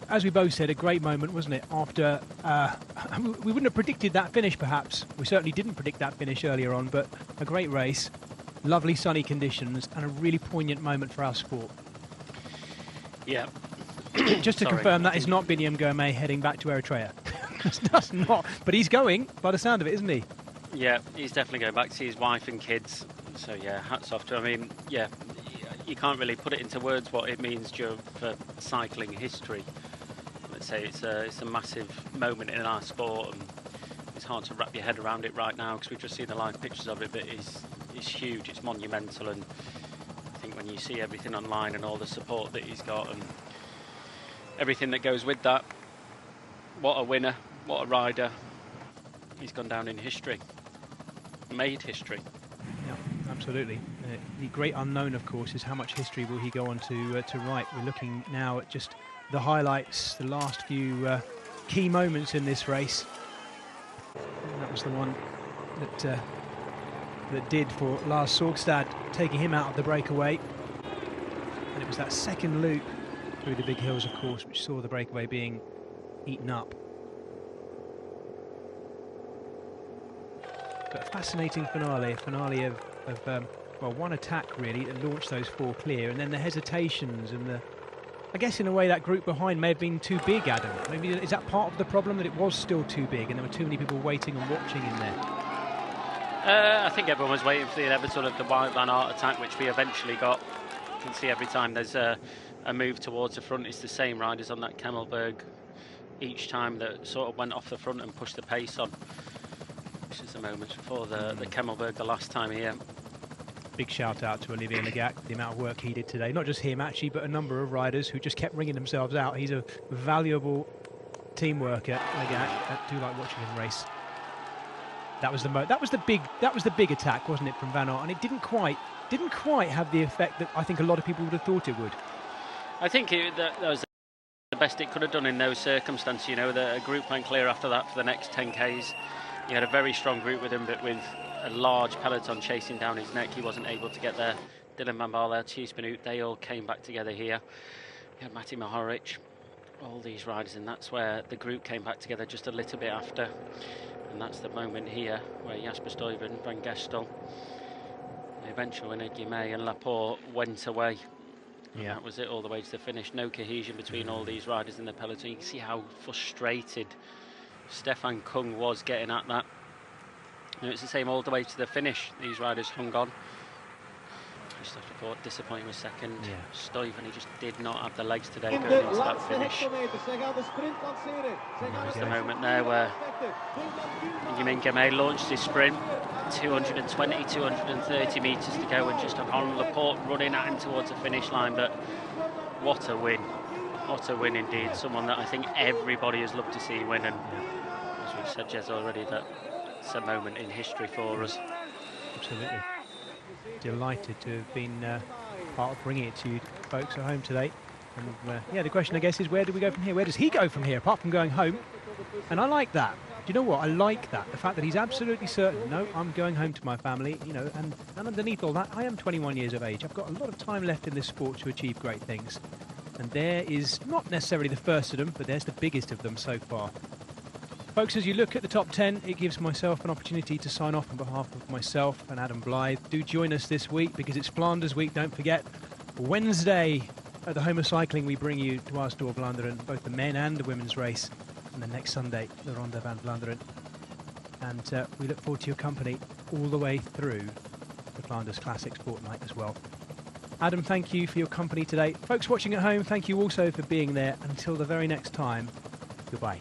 As we both said, a great moment, wasn't it? After we wouldn't have predicted that finish, perhaps. We certainly didn't predict that finish earlier on, but a great race, lovely sunny conditions, and a really poignant moment for our sport. Yeah. Just to confirm, that is not Binyam Girmay heading back to Eritrea. That's not. But he's going, by the sound of it, isn't he? Yeah, he's definitely going back to see his wife and kids. So yeah, hats off to him. I mean, yeah, you can't really put it into words what it means for cycling history. Let's say it's a massive moment in our sport, and it's hard to wrap your head around it right now because we've just seen the live pictures of it, but it's huge, it's monumental, and I think when you see everything online and all the support that he's got and everything that goes with that, what a winner, what a rider. He's gone down in history, made history. Yeah, absolutely. The great unknown, of course, is how much history will he go on to write. We're looking now at just the highlights, the last few key moments in this race. And that was the one that did for Lars Sorgstad, taking him out of the breakaway. And it was that second loop through the big hills, of course, which saw the breakaway being eaten up. But a fascinating finale of well, one attack really that launched those four clear, and then the hesitations and the, I guess in a way that group behind may have been too big, Adam. Maybe is that part of the problem, that it was still too big and there were too many people waiting and watching in there? I think everyone was waiting for the inevitable of the Wout van Aert attack, which we eventually got. You can see every time there's a move towards the front, it's the same riders on that Kemmelberg each time that sort of went off the front and pushed the pace on. This is the moment before the Kemmelberg the last time here. Big shout out to Olivier Legac, the amount of work he did today. Not just him actually, but a number of riders who just kept ringing themselves out. He's a valuable team worker, Legac. I do like watching him race. That was the big attack, wasn't it, from Van Aert? And it didn't quite have the effect that I think a lot of people would have thought it would. I think that was the best it could have done in those circumstances. You know, the group went clear after that for the next 10Ks. He had a very strong group with him, but with a large peloton chasing down his neck, he wasn't able to get there Dylan van Baarle, Thies Benoot, they all came back together here. We had Matti Mohoric, all these riders, and that's where the group came back together just a little bit after. And that's the moment here where Jasper Stuyven, Van Gestel, the eventual winner Guimet and Laporte went away. And that was it all the way to the finish. No cohesion between all these riders in the peloton. You can see how frustrated Stefan Kung was getting at that. And it's the same all the way to the finish. These riders hung on. Christophe Laporte disappointing with second. Stuyven, he just did not have the legs today going into that finish. That was the moment there where Benjamin Guimet launched his sprint. 220, 230 metres to go, and just on Laporte running at him towards the finish line. But what a win. What a win indeed. Someone that I think everybody has loved to see win. And as we've said, Jez, already, that it's a moment in history for us. Absolutely. Delighted to have been part of bringing it to you folks at home today. And yeah, the question I guess is, where do we go from here? Where does he go from here, apart from going home? And I like that. Do you know what? I like that. The fact that he's absolutely certain, no, I'm going home to my family, you know, and underneath all that, I am 21 years of age. I've got a lot of time left in this sport to achieve great things. And there is not necessarily the first of them, but there's the biggest of them so far. Folks, as you look at the top 10, it gives myself an opportunity to sign off on behalf of myself and Adam Blythe. Do join us this week because it's Flanders week, don't forget. Wednesday at the Home of Cycling, we bring you to Dwars door Vlaanderen, both the men and the women's race. And then next Sunday, the Ronde van Vlaanderen. And we look forward to your company all the way through the Flanders Classics fortnight as well. Adam, thank you for your company today. Folks watching at home, thank you also for being there. Until the very next time, goodbye.